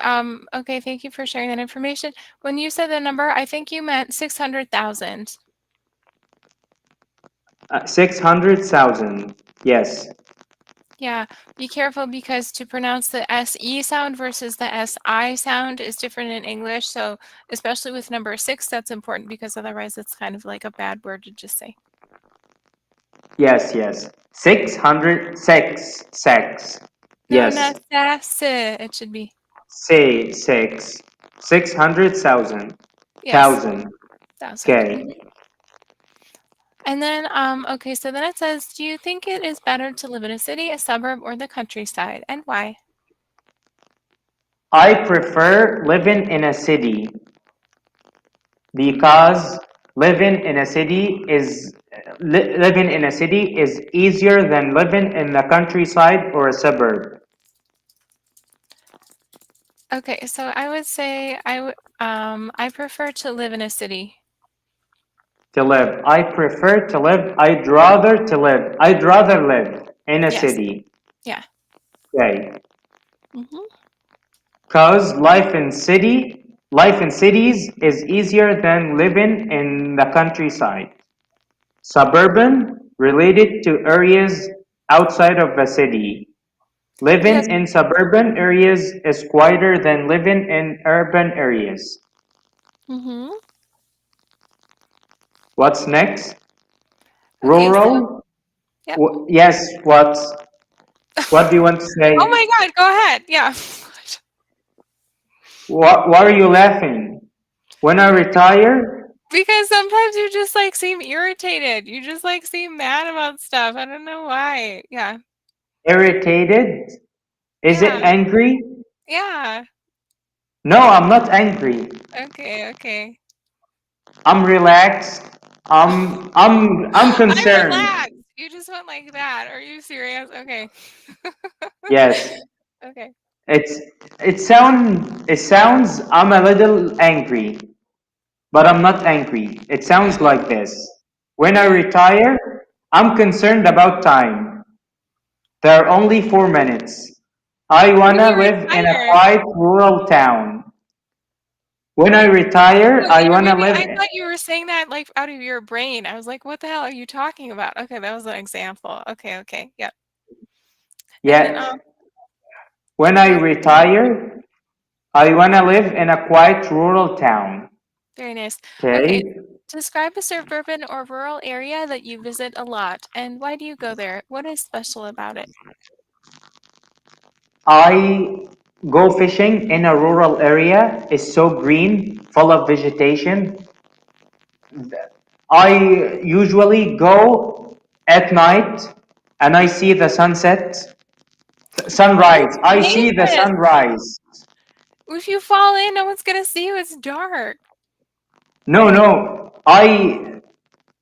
okay, thank you for sharing that information. When you said the number, I think you meant 600,000. 600,000. Yes. Yeah, be careful because to pronounce the SE sound versus the SI sound is different in English. So especially with number 6, that's important because otherwise it's kind of like a bad word to just say. Yes, yes. 606. No, Yes. not that's it should be. Say 600,000. Yes. Thousand. 1,000. Okay. And then, okay, so then it says, do you think it is better to live in a city, a suburb, or the countryside, and why? I prefer living in a city because living in a city is easier than living in the countryside or a suburb. Okay, so I would say I prefer to live in a city. To live. I prefer to live. I'd rather live in a Yes. city. Yeah. Okay. Mm-hmm. Because life in cities is easier than living in the countryside. Suburban related to areas outside of the city. Living Yes. in suburban areas is quieter than living in urban areas. Mm-hmm. What's next? Okay, Rural? Yep. Yes, what do you want to say? Oh my God, go ahead. Yeah. Why are you laughing? When I retire? Because sometimes you just like seem irritated. You just like seem mad about stuff. I don't know why. Yeah. Irritated? Is it Yeah. angry? Yeah. No, I'm not angry. Okay. I'm relaxed. I'm I'm concerned. relaxed. You just went like that. Are you serious? Okay. Yes. Okay. It sounds I'm a little angry, but I'm not angry. It sounds like this. When I retire, I'm concerned about time. There are only 4 minutes. I wanna live in a quiet rural town. When I retire, I wanna live. I thought you were saying that like out of your brain. I was like, what the hell are you talking about? Okay, that was an example. Okay. Yep. Yeah. When I retire, I wanna live in a quiet rural town. Very nice. Okay. Describe a suburban or rural area that you visit a lot, and why do you go there? What is special about it? I go fishing in a rural area. It's so green, full of vegetation. I usually go at night and I see the sunrise. I see the sunrise. If you fall in, no one's gonna see you. It's dark. No.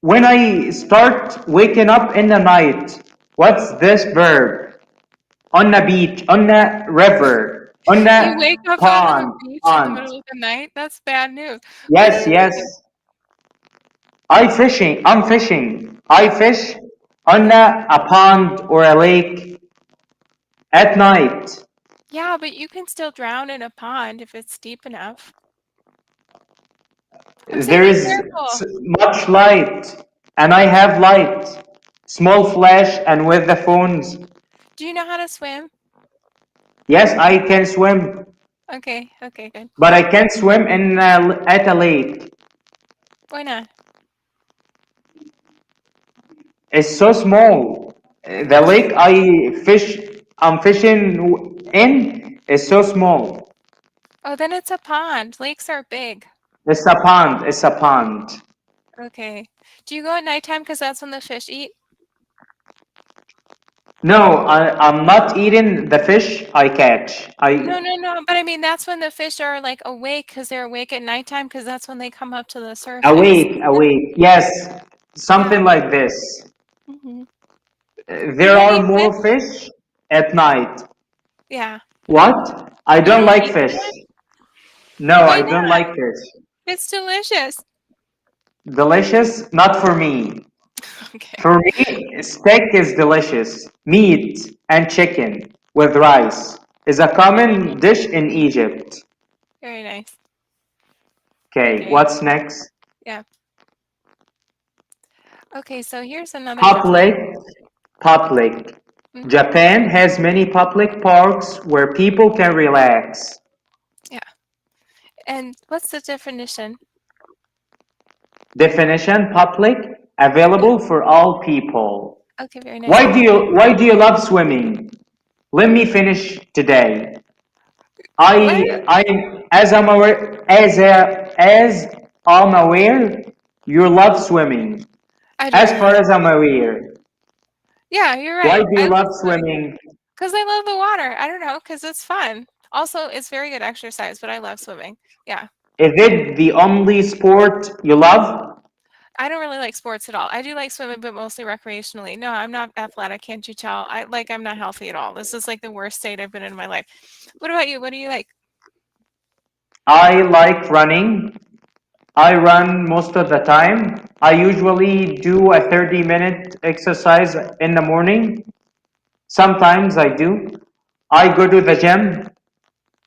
When I start waking up in the night, what's this verb? On the beach, on the river, on the You wake up pond. on the beach in the middle of the night? That's bad news. Yes. I'm fishing. I fish on a pond or a lake at night. Yeah, but you can still drown in a pond if it's deep enough. There is much light, and I have light. Small flash, and with the phones. Do you know how to swim? Yes, I can swim. Okay, good. But I can't swim at a lake. Why not? It's so small. The lake I'm fishing in is so small. Oh, then it's a pond. Lakes are big. It's a pond. It's a pond. Okay. Do you go at nighttime because that's when the fish eat? No, I'm not eating the fish I catch. No. But I mean, that's when the fish are like awake because they're awake at nighttime because that's when they come up to the surface. Awake. Yes, something like this. Mm-hmm. There are more fish at night. Yeah. What? I don't like fish. No, I don't like fish. It's delicious. Delicious? Not for me. Okay. For me, steak is delicious. Meat and chicken with rice is a common dish in Egypt. Very nice. Okay, what's next? Yeah. Okay, so here's another Public. Japan has many public parks where people can relax. Yeah. And what's the definition? Definition: public, available for all people. Okay, very nice. Why do you love swimming? Let me finish today. As I'm aware, you love swimming. As far as I'm aware. Yeah, you're right. Why do you love swimming? Because I love the water. I don't know, because it's fun. Also, it's very good exercise, but I love swimming. Yeah. Is it the only sport you love? I don't really like sports at all. I do like swimming, but mostly recreationally. No, I'm not athletic. Can't you tell? I'm not healthy at all. This is like the worst state I've been in my life. What about you? What do you like? I like running. I run most of the time. I usually do a 30-minute exercise in the morning. Sometimes I do. I go to the gym.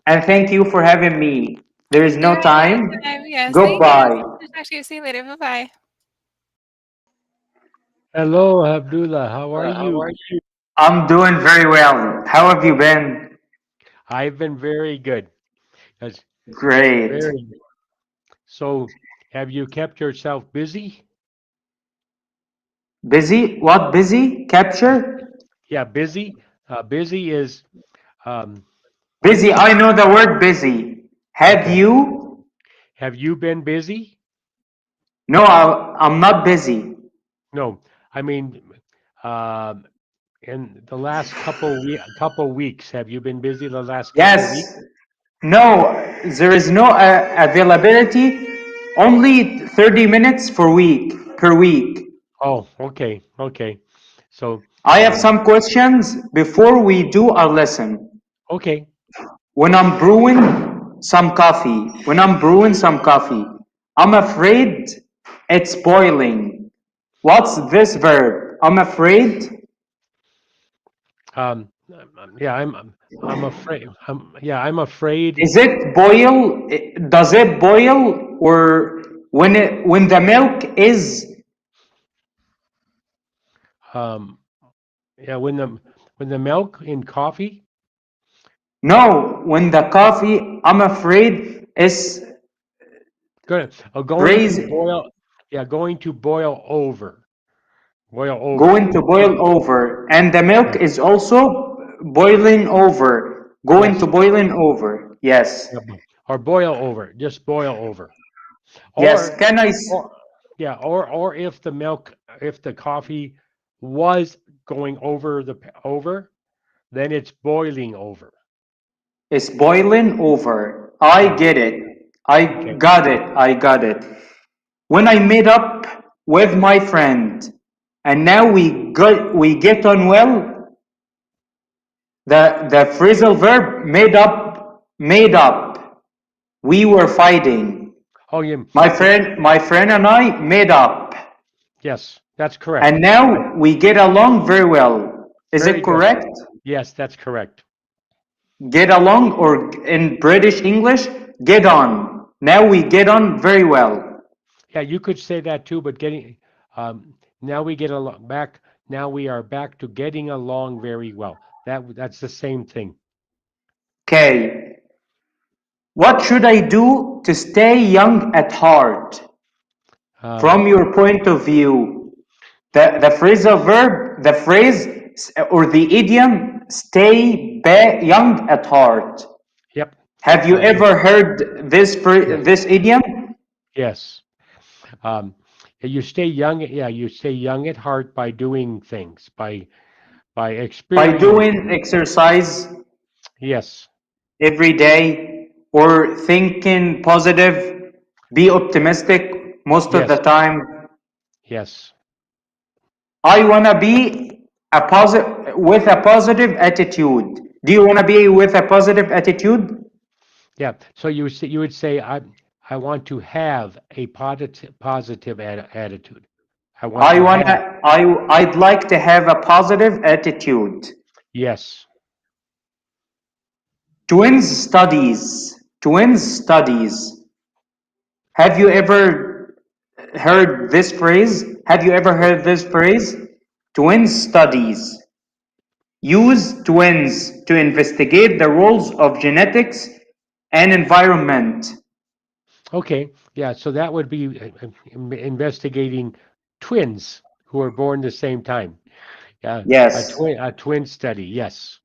And thank you for having me. There is no time. Yes, Goodbye. Talk to you. See you later. Bye-bye. Hello, Abdullah. How are you? I'm doing very well. How have you been? I've been very good. That's great. So, have you kept yourself busy? Busy? What busy? Capture? Yeah, busy. Busy is. Busy. I know the word busy. Have you? Have you been busy? No, I'm not busy. No, I mean, in the last couple weeks, have you been busy the last couple weeks? No, there is no availability. Only 30 minutes per week. Oh, okay. So I have some questions before we do our lesson. Okay. When I'm brewing some coffee, I'm afraid it's boiling. What's this verb? I'm afraid. Yeah, I'm afraid. I'm afraid. Is it boil? Does it boil, or when the milk is? Yeah, when the milk in coffee. No, when the coffee, I'm afraid, is good. Going to boil. Yeah, going to boil over. Going to boil over, and the milk is also boiling over. Going to boiling over. Yes. Or boil over. Just boil over. Yes. Can I? Or if the coffee was going over, then it's boiling over. It's boiling over. I get it. I got it. When I met up with my friend, and now we get on well. The phrasal verb made up. We were fighting. Oh yeah. My friend and I made up. Yes, that's correct. And now we get along very well. Is it correct? Yes, that's correct. Get along, or in British English, get on. Now we get on very well. Yeah, you could say that too, but now we get along back. Now we are back to getting along very well. That's the same thing. Okay. What should I do to stay young at heart? From your point of view, the phrasal verb, the phrase or the idiom, stay young at heart. Yep. Have you ever heard this idiom? Yes. You stay young. Yeah, you stay young at heart by doing things, by experience. By doing exercise. Yes. Every day, or thinking positive, be optimistic most of the time. Yes. I want to be with a positive attitude. Do you want to be with a positive attitude? Yeah. So you would say I want to have a positive attitude. I'd like to have a positive attitude. Yes. Twins studies. Have you ever heard this phrase? Twins studies. Use twins to investigate the roles of genetics and environment. Okay. Yeah. So that would be investigating twins who are born the same time. Yes. A twin study. Yes.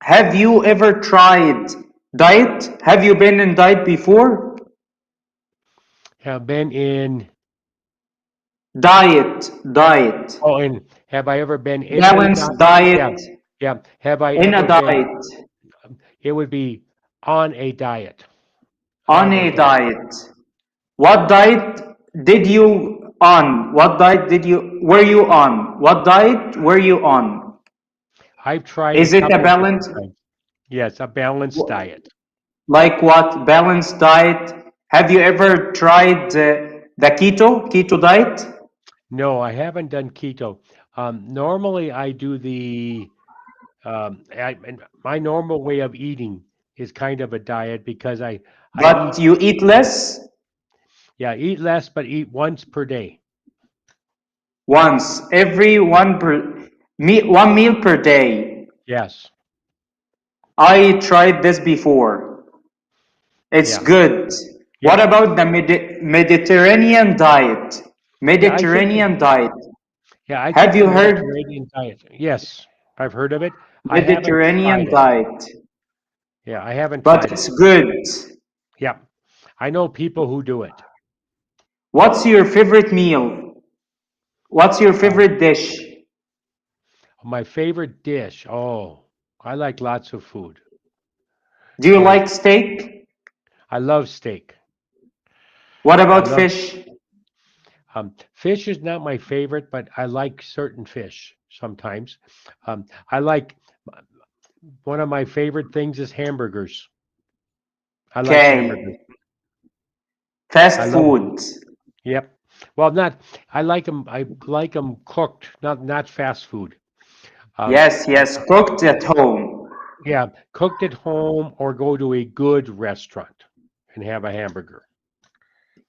Have you ever tried diet? Have you been in diet before? Have been in diet. Oh, and have I ever been in balanced diet? Yeah. Have I in ever a diet? It would be on a diet. On a diet. What diet did you on? What diet were you on? What diet were you on? I've tried. Is it a balanced? Yes, a balanced diet. Like what? Balanced diet. Have you ever tried the keto diet? No, I haven't done keto. Normally, I do my normal way of eating is kind of a diet because But you eat less? Yeah, eat less, but eat once per day. Once every one meal per day. Yes. I tried this before. It's good. Yeah. What about the Mediterranean diet? Diet. Yeah, have you heard Mediterranean diet? Yes, I've heard of it. Mediterranean diet. Yeah, I haven't. But it's good. Yeah, I know people who do it. What's your favorite meal? What's your favorite dish? My favorite dish. Oh, I like lots of food. Do you like steak? I love steak. What about fish? Fish is not my favorite, but I like certain fish sometimes. I like one of my favorite things is hamburgers. I like hamburgers. Fast food. Yep. Well, I like them. I like them cooked, not fast food. Yes, cooked at home. Yeah, cooked at home, or go to a good restaurant and have a hamburger.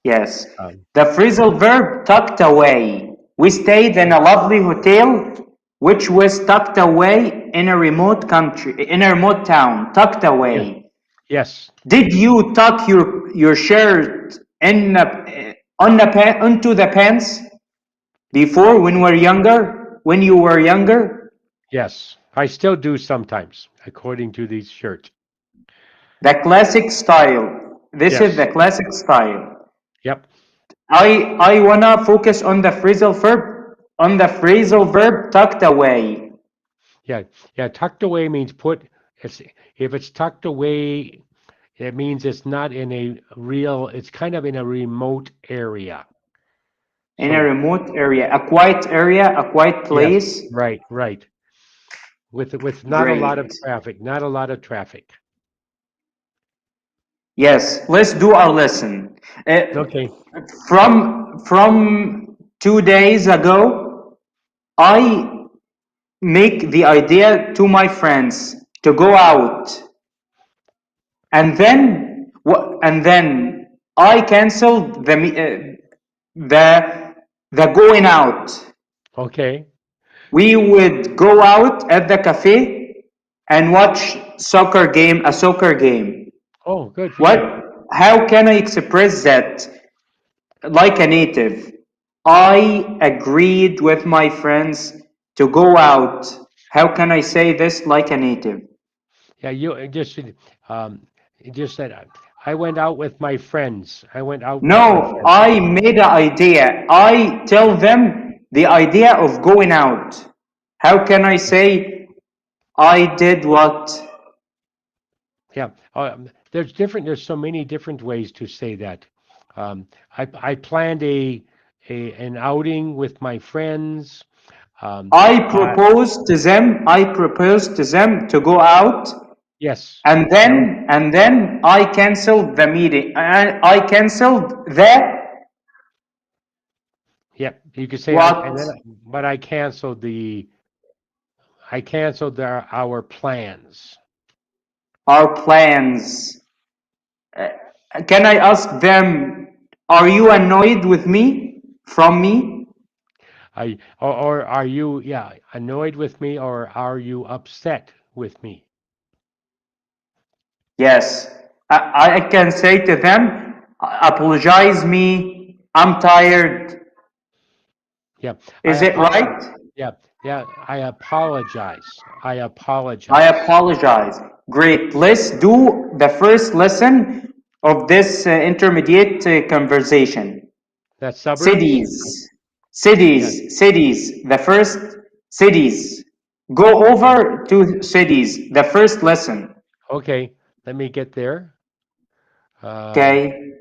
Yes. The phrasal verb tucked away. We stayed in a lovely hotel, which was tucked away in a remote town. Tucked away. Yes. Did you tuck your shirt into the pants before when you were younger? Yes, I still do sometimes, according to these shirts. The classic style. This is the classic style. Yep. I wanna focus on the phrasal verb tucked away. Yeah. Tucked away means if it's tucked away, it means it's not in it's kind of in a remote area. In a remote area, a quiet place. Yes, right. With not a lot of traffic. Yes, let's do our lesson. Okay. From 2 days ago, I make the idea to my friends to go out, and then I canceled the going out. Okay. We would go out at the cafe and watch a soccer game. Oh, good. How can I express that like a native? I agreed with my friends to go out. How can I say this like a native? Yeah, you just You just said, I went out with my friends. I went out. No, I made an idea. I tell them the idea of going out. How can I say I did what? Yeah, there's so many different ways to say that. I planned an outing with my friends. I proposed to them to go out. Yes. And then I canceled the meeting. I canceled the. Yeah, you could say what? But I canceled our plans. Our plans. Can I ask them, are you annoyed with me? From me? Or are you, annoyed with me, or are you upset with me? Yes. I can say to them, apologize me, I'm tired. Yeah. Is it right? Yeah. I apologize. Great. Let's do the first lesson of this intermediate conversation. That's suburbs? Cities. The first cities. Go over to cities. The first lesson. Okay. Let me get there. Okay.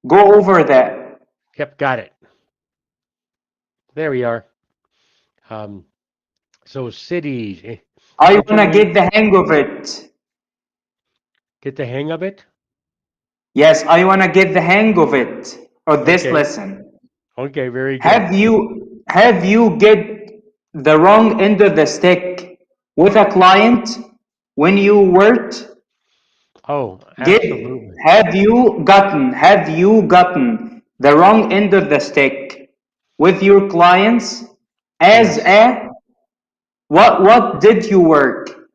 Go over that. Yep, got it. There we are. So cities. I want to get the hang of it. Get the hang of it? Yes, I want to get the hang of it, of this lesson. Okay, very good. Have you get the wrong end of the stick with a client when you worked? Oh, absolutely. Have you gotten the wrong end of the stick with your clients as what did you work?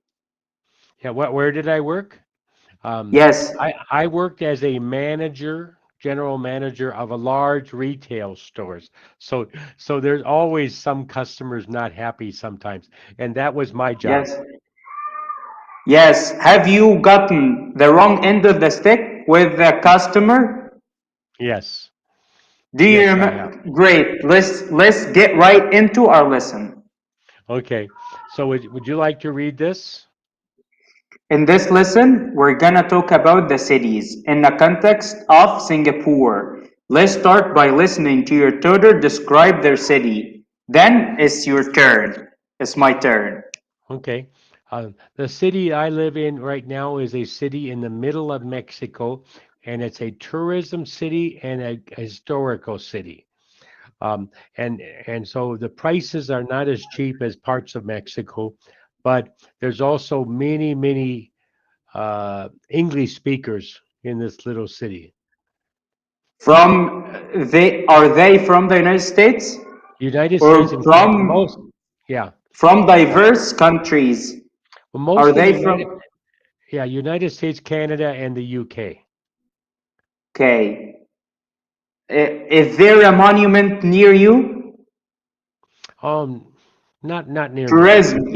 Yeah, where did I work? Yes. I worked as a general manager of a large retail stores. So there's always some customers not happy sometimes, and that was my job. Yes. Have you gotten the wrong end of the stick with the customer? Yes. Do you remember? Great. Let's get right into our lesson. Okay. So would you like to read this? In this lesson, we're gonna talk about the cities in the context of Singapore. Let's start by listening to your tutor describe their city. Then it's your turn. It's my turn. Okay. The city I live in right now is a city in the middle of Mexico, and it's a tourism city and a historical city. And so the prices are not as cheap as parts of Mexico, but there's also many English speakers in this little city. Are they from the United States? United States and from from diverse countries. Well, are they from? Yeah, United States, Canada, and the UK. Okay. Is there a monument near you? Not near tourism. me.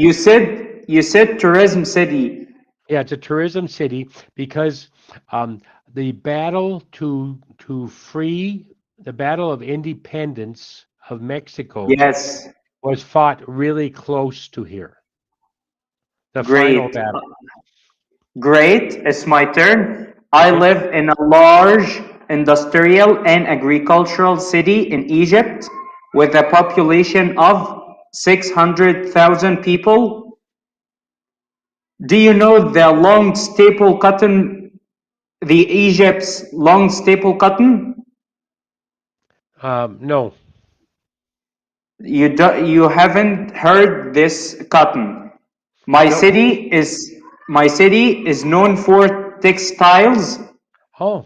You said tourism city. Yeah, it's a tourism city because the battle the battle of independence of Mexico was fought really close to here. The final battle. Great, it's my turn. I live in a large industrial and agricultural city in Egypt with a population of 600,000 people. Do you know the long staple cotton, the Egypt's long staple cotton? No. You haven't heard this cotton. My city is known for textiles. Oh.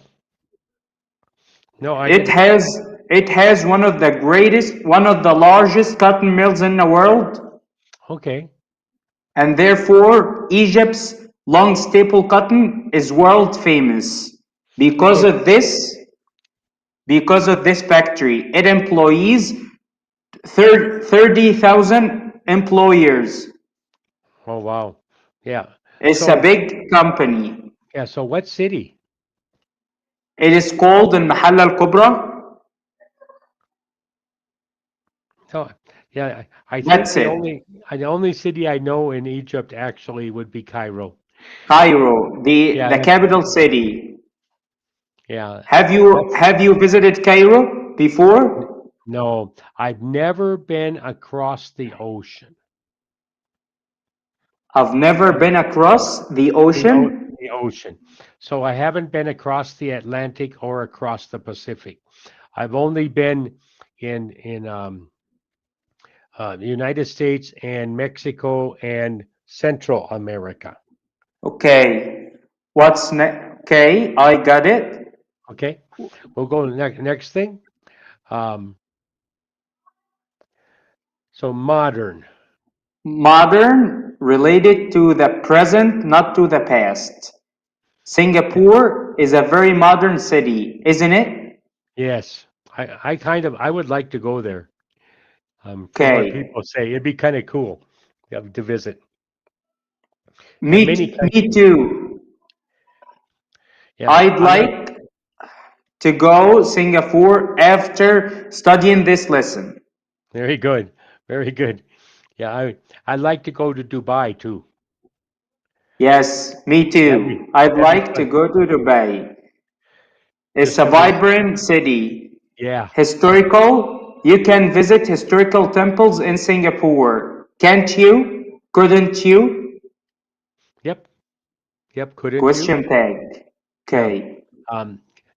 No, it has one of the largest cotton mills in the world. Okay. And therefore Egypt's long staple cotton is world famous because of this factory. It employs 30,000 employers. Oh wow. Yeah. It's a big company. Yeah, so what city? It is called المحلة الكبرى. So, yeah, I think That's the it. only city I know in Egypt actually would be Cairo. Cairo, Yeah, the capital city. Yeah. Have you visited Cairo before? No, I've never been across the ocean. I've never been across the ocean. The ocean. So I haven't been across the Atlantic or across the Pacific. I've only been in the United States and Mexico and Central America. Okay. What's next? Okay, I got it. Okay, we'll go to the next thing. So modern. Modern, related to the present, not to the past. Singapore is a very modern city, isn't it? Yes, I would like to go there. From what Okay. people say, it'd be kind of cool to visit. Me too. Yeah, I'd like to go Singapore after studying this lesson. Very good. Very good. Yeah, I'd like to go to Dubai too. Yes, me too. I'd like to go to Dubai. It's a vibrant city. Yeah. Historical. You can visit historical temples in Singapore. Can't you? Couldn't you? Yep. Yep. Couldn't Question you? tag. Okay.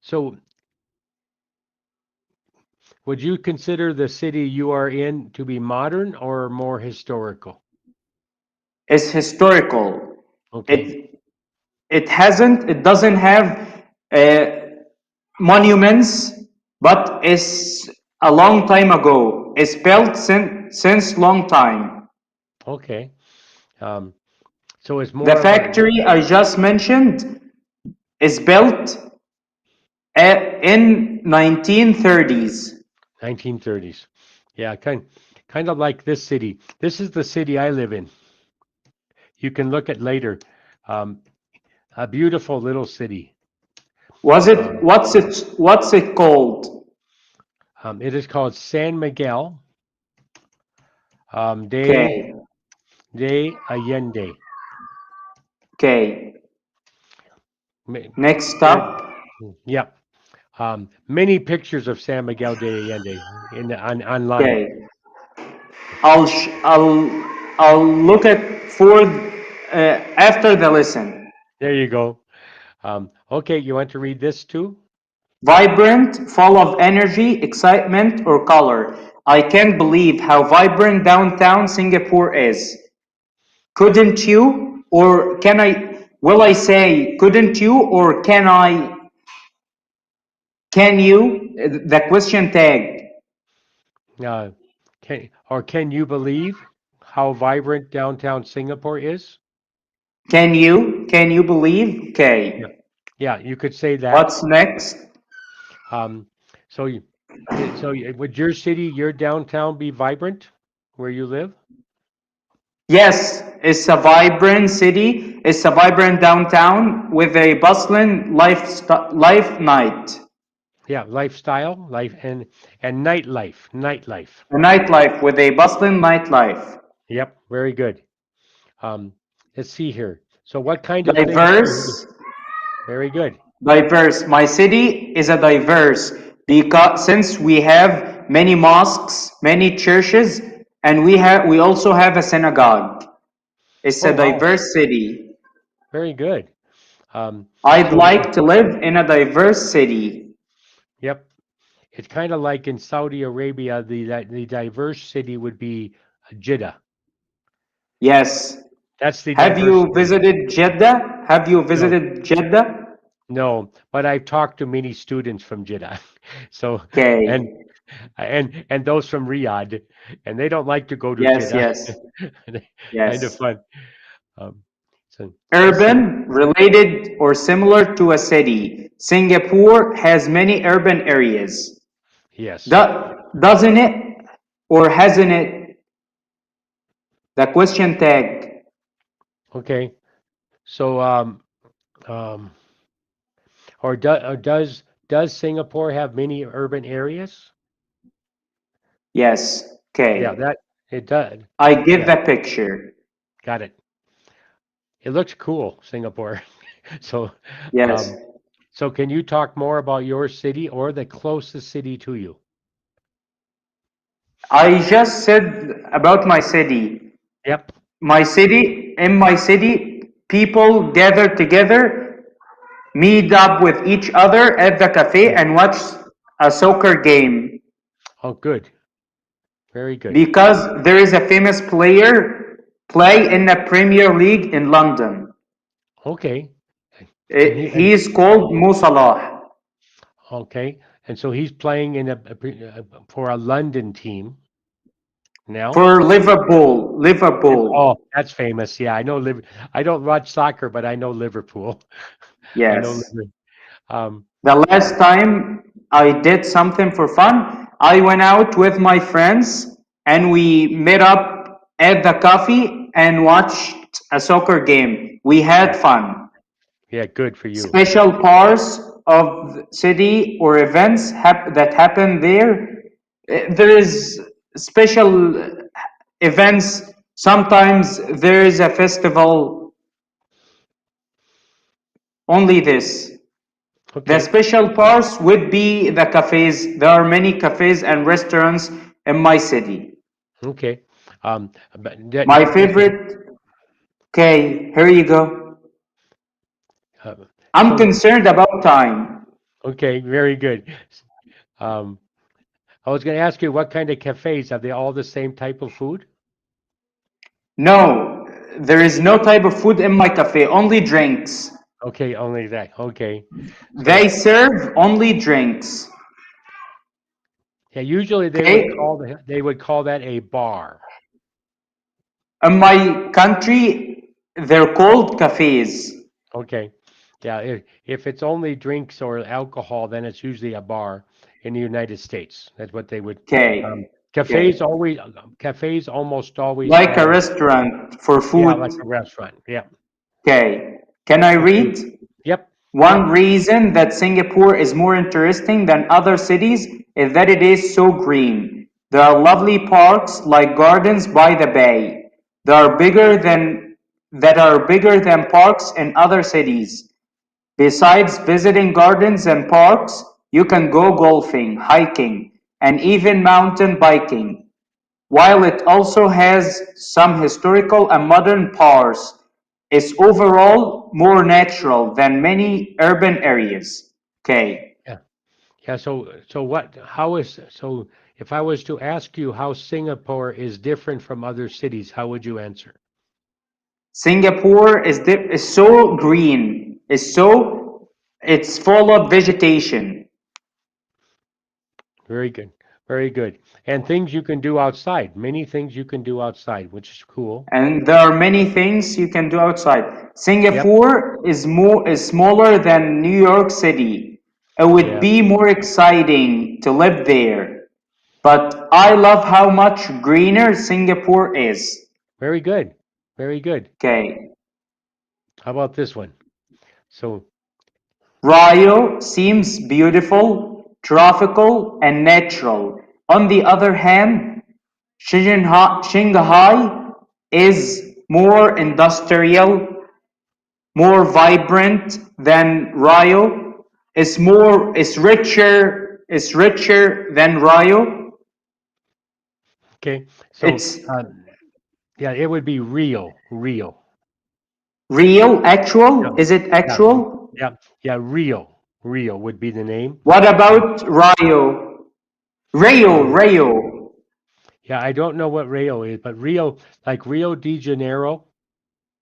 So would you consider the city you are in to be modern or more historical? It's historical. Okay. It doesn't have monuments, but it's a long time ago. It's built since long time. Okay. So it's more The factory I just mentioned is built in 1930s. 1930s. Yeah, kind of like this city. This is the city I live in. You can look at later. A beautiful little city. What's it called? It is called San Miguel de Allende. Okay. Next up. Yep. Many pictures of San Miguel de Allende online. Okay. I'll look at after the lesson. There you go. Okay, you want to read this too? Vibrant, full of energy, excitement, or color. I can't believe how vibrant downtown Singapore is. Couldn't you? Or can I? Will I say couldn't you? Or can I? Can you? The question tag. Can you believe how vibrant downtown Singapore is? Can you? Can you believe? Okay. Yeah, you could say that. What's next? So would your city, your downtown be vibrant where you live? Yes, it's a vibrant city. It's a vibrant downtown with a bustling life night. Yeah, lifestyle, life and nightlife. A nightlife with a bustling nightlife. Yep, very good. Let's see here. So what kind of diverse? Very good. Diverse. My city is a diverse because since we have many mosques, many churches, and we also have a synagogue. It's a diverse city. Very good. I'd like to live in a diverse city. Yep. It's kind of like in Saudi Arabia, the diverse city would be Jeddah. Yes. That's the Have you visited Jeddah? Have you visited Jeddah? No, but I've talked to many students from Jeddah. So and those from Riyadh, and they don't like to go to Jeddah. Yes. Kind of fun. Urban, related or similar to a city. Singapore has many urban areas. Yes. Doesn't it or hasn't it? The question tag. Okay. So Um, or does Singapore have many urban areas? Yes. Okay. Yeah, that it does. I give Yeah, a picture. got it. It looks cool, Singapore. So, Yes. um, so can you talk more about your city or the closest city to you? I just said about my city. Yep. In my city, people gather together, meet up with each other at the cafe, and watch a soccer game Oh, good. Very good. because there is a famous player play in the Premier League in London. Okay. He is called Mo Salah Okay. And so he's playing in for a London team now. for Liverpool. Oh, that's famous. Yeah, I know. I don't watch soccer, but I know Liverpool. I know Yes. Liverpool. The last time I did something for fun, I went out with my friends and we met up at the coffee and watched a soccer game. We had fun. Yeah, good for you. Special parts of the city or events that happen there. There is special events. Sometimes there is a festival. Only this. The Okay. special parts would be the cafes. There are many cafes and restaurants in my city. Okay. My favorite. Okay, here you go. I'm concerned about time. Okay, very good. I was going to ask you what kind of cafes, are they all the same type of food? No, there is no type of food in my cafe, only drinks. Okay, only that. Okay. They serve only drinks. Yeah, usually they would call that a bar. In my country, they're called cafes. Okay. Yeah, if it's only drinks or alcohol, then it's usually a bar in the United States. That's what they would. Okay. Cafes almost always Like a have, restaurant for food. yeah, like a restaurant. Yeah. Okay. Can I read? Yep. One reason that Singapore is more interesting than other cities is that it is so green. There are lovely parks like gardens by the bay. That are bigger than parks in other cities. Besides visiting gardens and parks, you can go golfing, hiking, and even mountain biking. While it also has some historical and modern parts, it's overall more natural than many urban areas. Okay. Yeah. So if I was to ask you how Singapore is different from other cities, how would you answer? Singapore is so green. It's full of vegetation. Very good. Very good. And things you can do outside. Many things you can do outside, which is cool. And there are many things you can do outside. Singapore is smaller than New York City. It would be more exciting to live there. But I love how much greener Singapore is. Very good. Very good. Okay. How about this one? So Rio seems beautiful, tropical, and natural. On the other hand, Shanghai is more industrial, more vibrant than Rio. It's richer than Rio. okay. So yeah, it would be real. Real, actual? Yeah. Is it actual? Yeah, real would be the name. What about Rio? Rio. Yeah, I don't know what Rio is, but Rio, like Rio de Janeiro.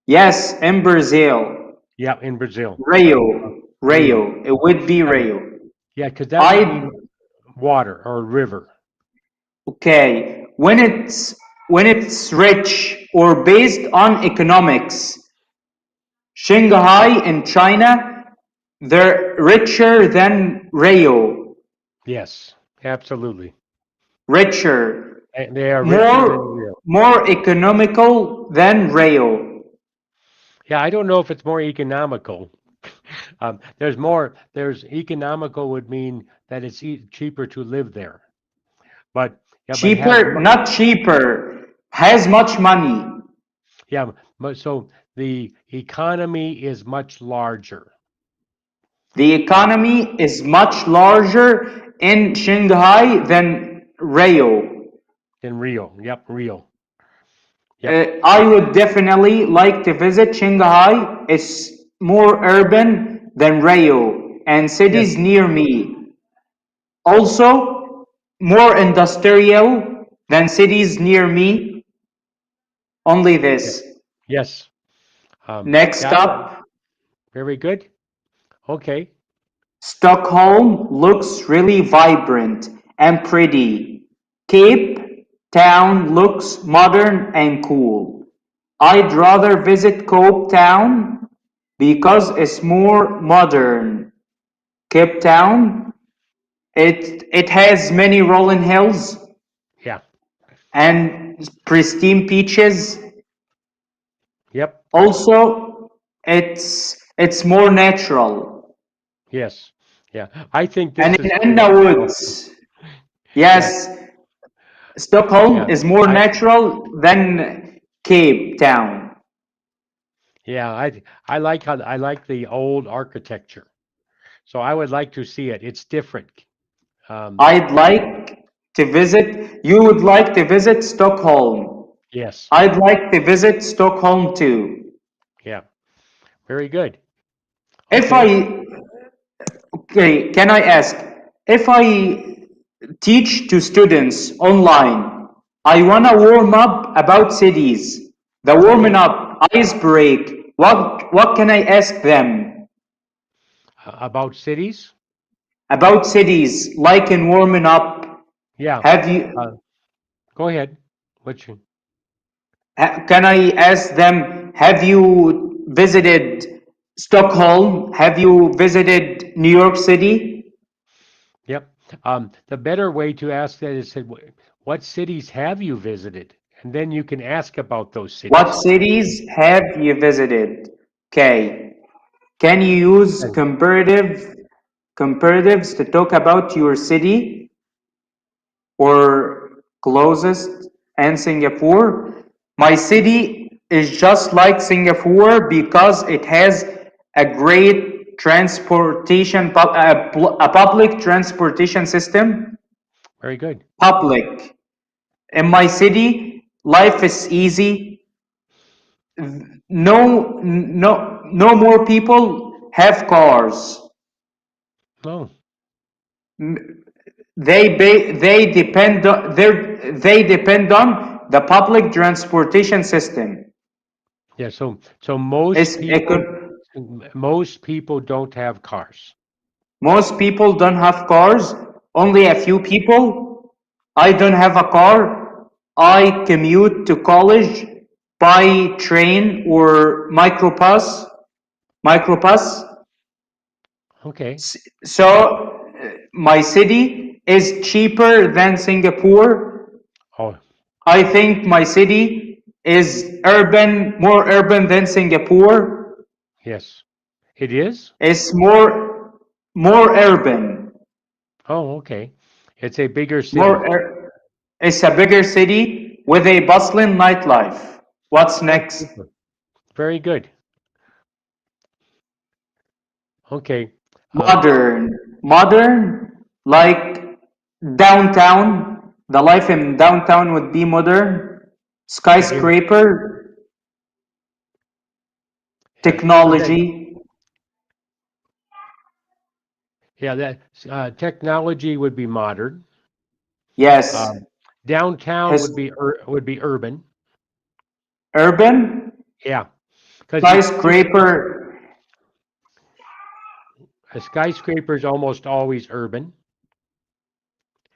Yes, in Brazil. Yeah, in Brazil. Rio. It would be Rio. Yeah, because that would mean water or river. Okay. When it's rich or based on economics, Shanghai and China, they're richer than Rio. Yes, absolutely. Richer. And they are richer than Rio. More economical than Rio. Yeah, I don't know if it's more economical. There's more. There's economical would mean that it's cheaper to live there. But yeah, cheaper, not cheaper, has much money. Yeah, but so the economy is much larger. The economy is much larger in Shanghai than Rio. In Rio, yep, Rio. Yep. I would definitely like to visit Shanghai. It's more urban than Rio and cities near me. Also, more industrial than cities near me. Only this. Yes. Next up. Very good. Okay. Stockholm looks really vibrant and pretty. Cape Town looks modern and cool. I'd rather visit Cape Town because it's more modern. Cape Town, it has many rolling hills. Yeah. And pristine beaches. Yep. Also, it's more natural. Yes. Yeah. I think this and is in the woods. Yes. Yeah. Stockholm is more natural than Cape Town. Yeah, I like the old architecture. So I would like to see it. It's different. I'd like to visit. You would like to visit Stockholm. Yes. I'd like to visit Stockholm too. Yeah. Very good. Okay, can I ask, if I teach to students online, I want to warm up about cities. The warming up, ice break, what can I ask them? About cities? About cities, like in warming up. Yeah. Have you... go ahead. Can I ask them, have you visited Stockholm? Have you visited New York City? Yep. The better way to ask that is, what cities have you visited? And then you can ask about those cities. What cities have you visited? Okay. Can you use comparatives to talk about your city or closest and Singapore? My city is just like Singapore because it has a great transportation, a public transportation system. Very good. Public. In my city, life is easy. No more people have cars. No. They depend on the public transportation system. Yeah, so most people don't have cars. Most people don't have cars. Only a few people. I don't have a car. I commute to college by train or microbus. Okay. So my city is cheaper than Singapore. Oh. I think my city is more urban than Singapore. Yes. It is? It's more urban. Oh, okay. It's a bigger city. It's a bigger city with a bustling nightlife. What's next? Very good. Okay. Modern, like downtown. The life in downtown would be modern. Skyscraper. Technology. Yeah, that technology would be modern. Yes. Downtown would be urban. Urban? Yeah. Skyscraper. A skyscraper is almost always urban.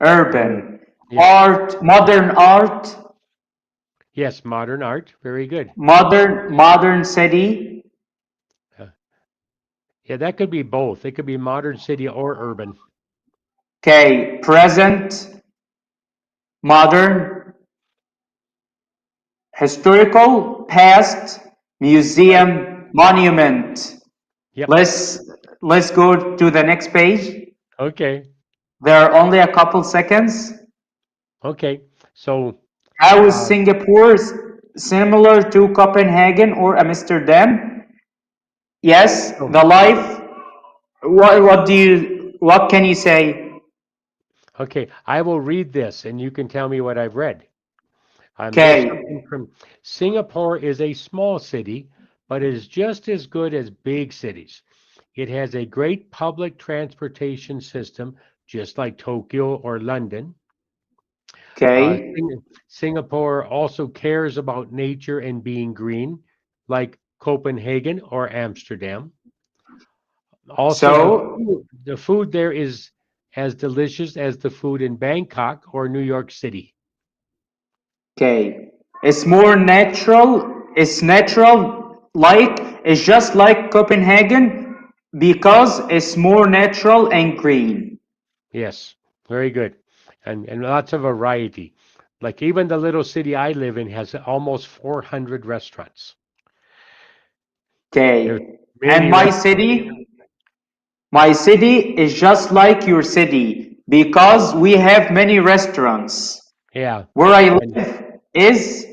Urban. Yeah. Art, modern art. Yes, modern art. Very good. Modern city. Yeah, that could be both. It could be modern city or urban. Okay, present, modern, historical, past, museum, monument. Yep. Let's go to the next page. Okay. There are only a couple seconds. Okay. So how is Singapore similar to Copenhagen or Amsterdam? Yes, the life. What can you say? Okay, I will read this and you can tell me what I've read. Okay. Singapore is a small city, but is just as good as big cities. It has a great public transportation system, just like Tokyo or London. Okay. Singapore also cares about nature and being green, like Copenhagen or Amsterdam. Also, the food there is as delicious as the food in Bangkok or New York City. Okay. It's more natural. It's natural, it's just like Copenhagen because it's more natural and green. Yes, very good. And lots of variety. Like even the little city I live in has almost 400 restaurants. Okay. And my city is just like your city because we have many restaurants. Yeah. Where I live is,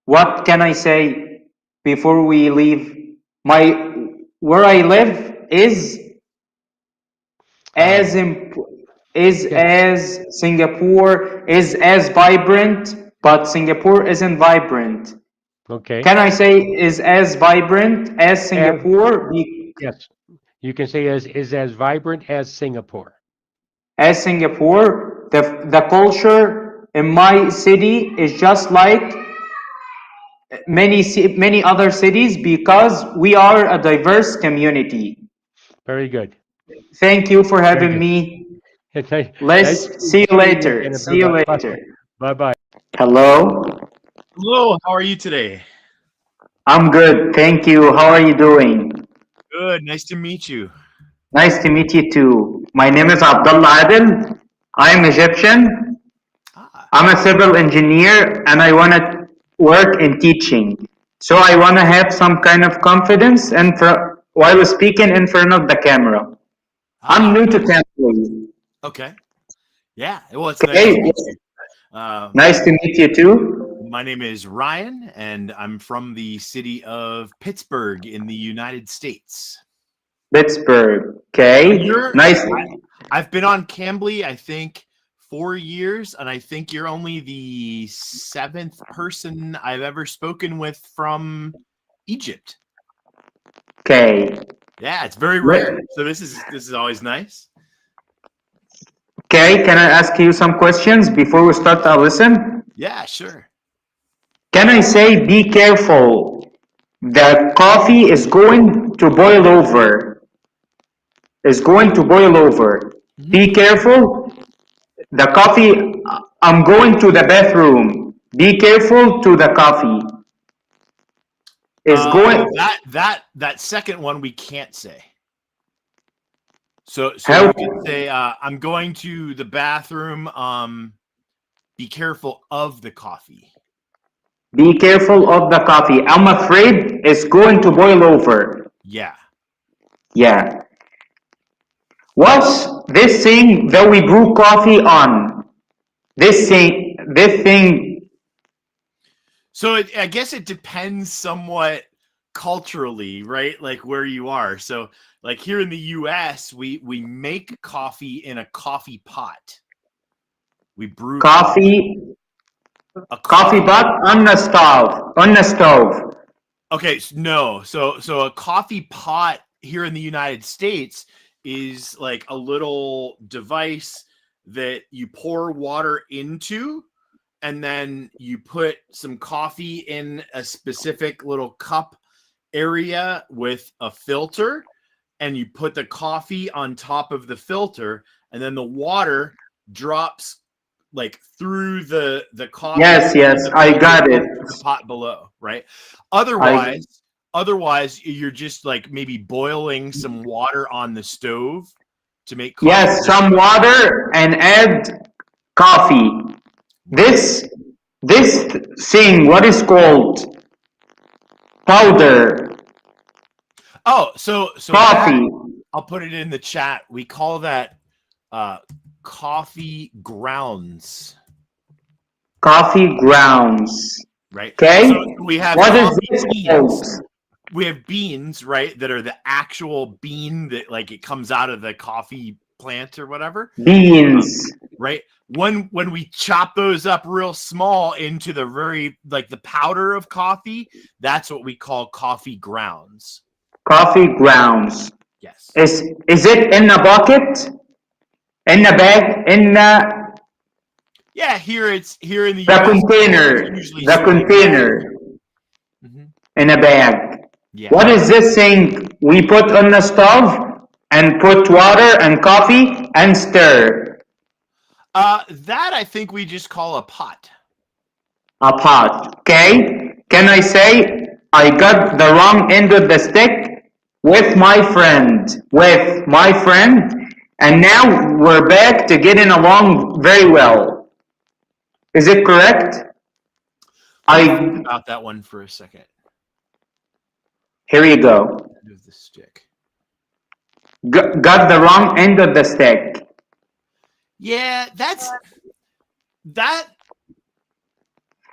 what can I say before we leave? Where I live is as Singapore is as vibrant, but Singapore isn't vibrant. Okay. Can I say is as vibrant as Singapore? Yes. You can say is as vibrant as Singapore. As Singapore, the culture in my city is just like many other cities because we are a diverse community. Very good. Thank you for having me. Let's see you later. See you later. Bye-bye. Hello. Hello, how are you today? I'm good. Thank you. How are you doing? Good. Nice to meet you. Nice to meet you too. My name is Abdullah Adel. I'm Egyptian. I'm a civil engineer and I want to work in teaching. So I want to have some kind of confidence while speaking in front of the camera. I'm new to Kambli. Okay. Yeah. Well, it's nice to meet you. Nice to meet you too. My name is Ryan, and I'm from the city of Pittsburgh in the United States. Pittsburgh. Okay. Nice. I've been on Kambli, I think, 4 years, and I think you're only the 7th person I've ever spoken with from Egypt. Okay. Yeah, it's very rare. So this is always nice. Okay, can I ask you some questions before we start our lesson? Yeah, sure. Can I say, be careful, the coffee is going to boil over. Is going to boil over. Be careful, the coffee, I'm going to the bathroom. Be careful to the coffee. Is going. That second one we can't say. So you can say, I'm going to the bathroom. Be careful of the coffee. Be careful of the coffee. I'm afraid it's going to boil over. Yeah. Yeah. What's this thing that we brew coffee on? This thing. So I guess it depends somewhat culturally, right? Like where you are. So like here in the US, we make coffee in a coffee pot. We brew coffee pot on the stove. Okay, no. So a coffee pot here in the United States is like a little device that you pour water into, and then you put some coffee in a specific little cup area with a filter, and you put the coffee on top of the filter, and then the water drops like through the coffee. Yes, I got it. The pot below, right? Otherwise, you're just like maybe boiling some water on the stove to make coffee. Yes, some water and add coffee. This thing, what is called? Powder. Oh, so Coffee. I'll put it in the chat. We call that coffee grounds. Coffee grounds. Right. Okay. So we have what is coffee this beans. called? We have beans, right, that are the actual bean that like it comes out of the coffee plant or whatever. Beans. Right. When we chop those up real small into the very like the powder of coffee, that's what we call coffee grounds. Coffee grounds. Yes. Is it in a bucket? In a bag? In a Yeah, here in the the US, container. The container. Mm-hmm. In a bag. Yeah. What is this thing we put on the stove and put water and coffee and stir? That I think we just call a pot. A pot. Okay. Can I say I got the wrong end of the stick with my friend? With my friend. And now we're back to getting along very well. Is it correct? Think about that one for a second. Here you go. End of the stick. Got the wrong end of the stick. Yeah, that.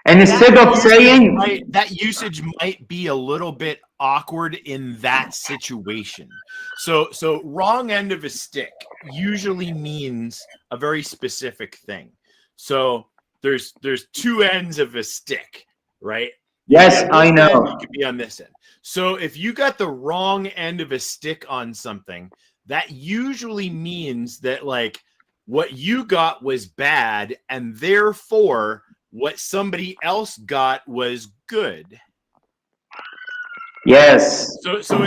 And instead of saying that usage might be a little bit awkward in that situation. So wrong end of a stick usually means a very specific thing. So there's two ends of a stick, right? Yes, I know. You could be on this end. So if you got the wrong end of a stick on something, that usually means that like what you got was bad, and therefore what somebody else got was good. Yes. So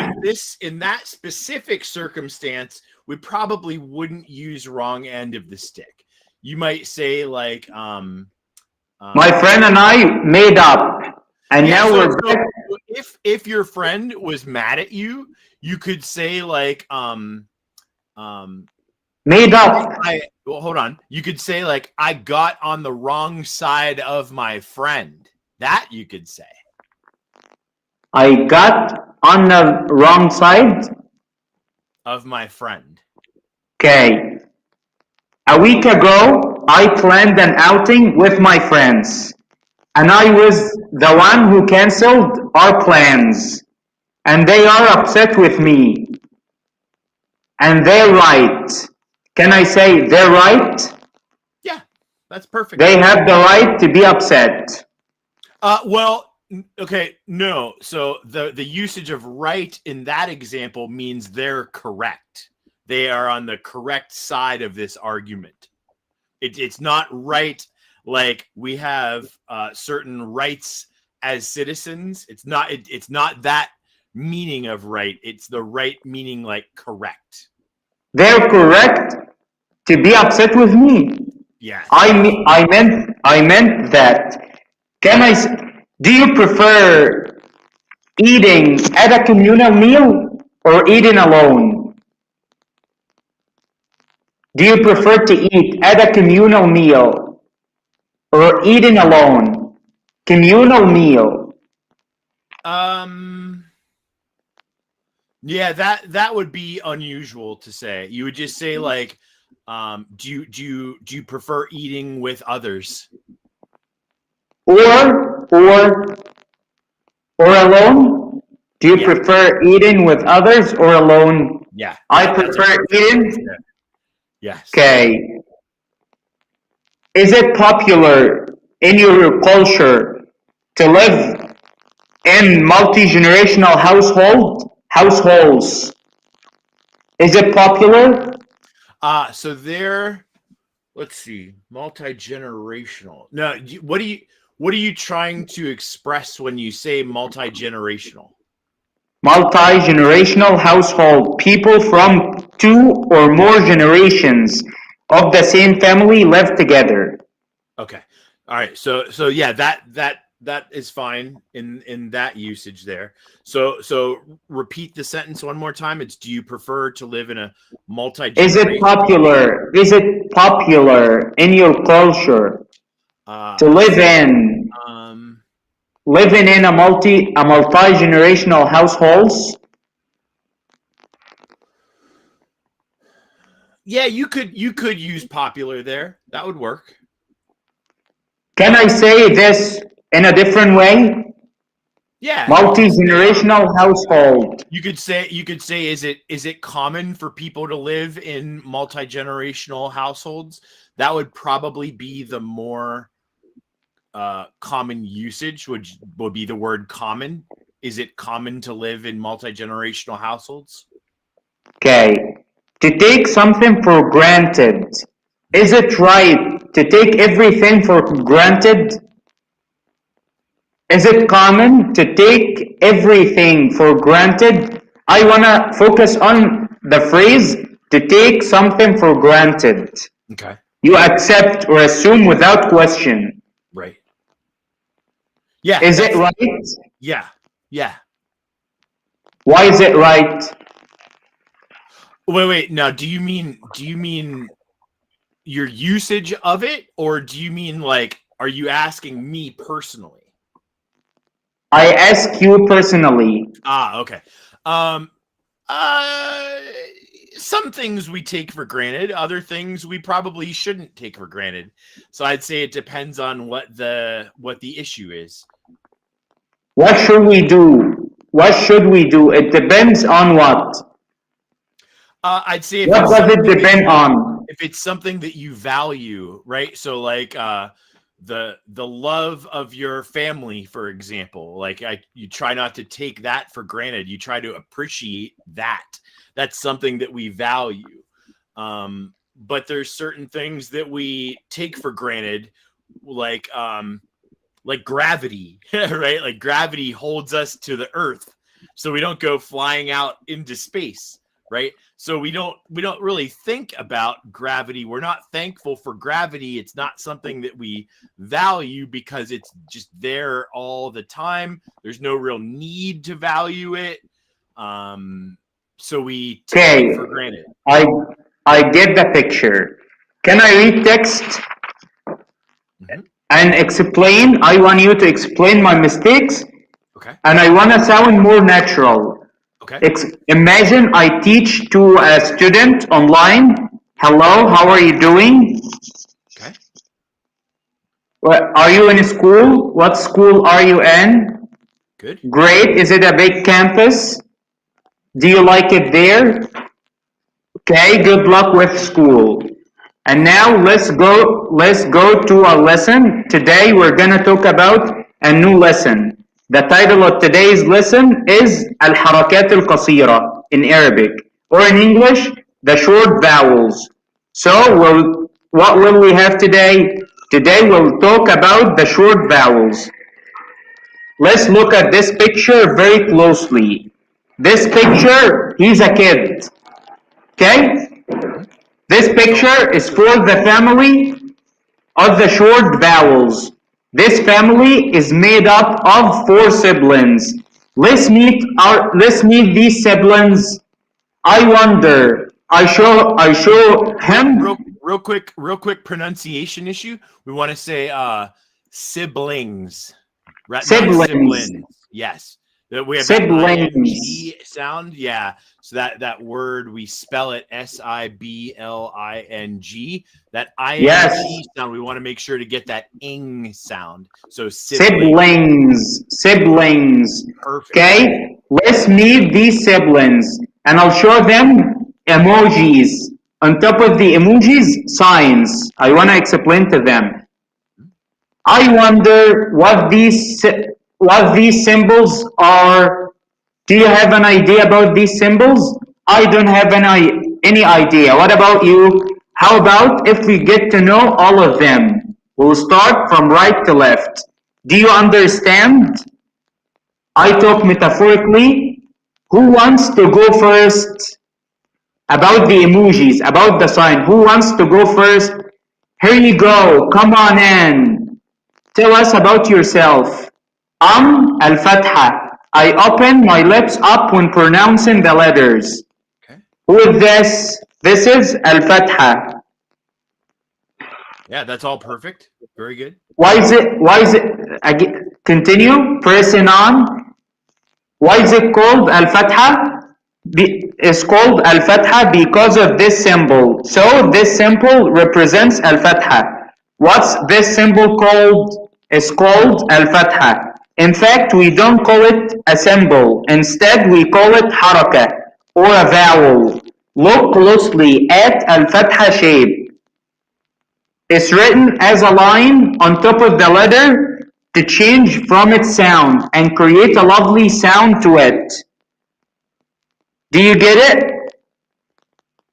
in that specific circumstance, we probably wouldn't use wrong end of the stick. You might say like my friend and I made up, and yeah, now we're back. If your friend was mad at you, you could say like made up. Well, hold on. You could say like I got on the wrong side of my friend. That you could say. I got on the wrong side of my friend. Okay. A week ago, I planned an outing with my friends, and I was the one who canceled our plans, and they are upset with me. And they're right. Can I say they're right? Yeah, that's perfect. They have the right to be upset. Well, okay, no. So the usage of right in that example means they're correct. They are on the correct side of this argument. It's not right like we have certain rights as citizens. It's not that meaning of right. It's the right meaning like correct. They're correct to be upset with me. Yeah. I meant that. Do you prefer eating at a communal meal or eating alone? Do you prefer to eat at a communal meal or eating alone? Communal meal. Yeah, that would be unusual to say. You would just say like, do you prefer eating with others? Or alone? Do you prefer eating with others or alone? Yeah. I prefer eating. Yes. Okay. Is it popular in your culture to live in multi-generational households? Is it popular? So there, let's see, multi-generational. No, what are you trying to express when you say multi-generational? Multi-generational household, people from 2 or more generations of the same family live together. Okay. All right. So yeah, that is fine in that usage there. So repeat the sentence one more time. It's, do you prefer to live in a multi-generational? Is it popular in your culture to live in living in a multi-generational households? Yeah, you could use popular there. That would work. Can I say this in a different way? Yeah. Multi-generational household. You could say is it common for people to live in multi-generational households? That would probably be the more common usage, would be the word common. Is it common to live in multi-generational households? Okay. To take something for granted. Is it right to take everything for granted? Is it common to take everything for granted? I want to focus on the phrase to take something for granted. Okay. You accept or assume without question. Right. Yeah. Is it right? Yeah. Yeah. Why is it right? Wait. Now, do you mean your usage of it, or do you mean like, are you asking me personally? I ask you personally. Okay. Some things we take for granted, other things we probably shouldn't take for granted. So I'd say it depends on what the issue is. What should we do? What should we do? It depends on what? I'd say what does it depend on? If it's something that you value, right? So like the love of your family, for example, like you try not to take that for granted. You try to appreciate that. That's something that we value. But there's certain things that we take for granted, like gravity, right? Like gravity holds us to the earth, so we don't go flying out into space, right? So we don't really think about gravity. We're not thankful for gravity. It's not something that we value because it's just there all the time. There's no real need to value it. So we take it for granted. I get the picture. Can I read text and explain? I want you to explain my mistakes. Okay. And I want to sound more natural. Okay. Imagine I teach to a student online. Hello, how are you doing? Okay. Are you in school? What school are you in? Good. Great. Is it a big campus? Do you like it there? Okay, good luck with school. And now let's go to a lesson. Today we're going to talk about a new lesson. The title of today's lesson is الحركات القصيرة in Arabic, or in English, the short vowels. So what will we have today? Today we'll talk about the short vowels. Let's look at this picture very closely. This picture, he's a kid. Okay? This picture is for the family of the short vowels. This family is made up of 4 siblings. Let's meet these siblings. I wonder. I show him. Real quick pronunciation issue. We want to say siblings. Right? Siblings. Yes. We have siblings. That ing sound. Yeah. So that word, we spell it SIBLING. That ING sound, we want to make sure to get that ing sound. So siblings. Perfect. Okay, let's meet these siblings, and I'll show them emojis. On top of the emojis, signs. I want to explain to them. I wonder what these symbols are. Do you have an idea about these symbols? I don't have any idea. What about you? How about if we get to know all of them? We'll start from right to left. Do you understand? I talk metaphorically. Who wants to go first? About the emojis, about the sign. Who wants to go first? Here you go. Come on in. Tell us about yourself. Al-Fatha. I open my lips up when pronouncing the letters. Okay. Who is this? This is Al-Fatha. Yeah, that's all perfect. Very good. Why is it, continue, pressing on. Why is it called Al-Fatha? is called al-fatha because of this symbol. So this symbol represents al-fatha. What's this symbol called? It's called al-fatha. In fact, we don't call it a symbol. Instead, we call it haraka, or a vowel. Look closely at al-fatha shape. It's written as a line on top of the letter to change from its sound and create a lovely sound to it. Do you get it?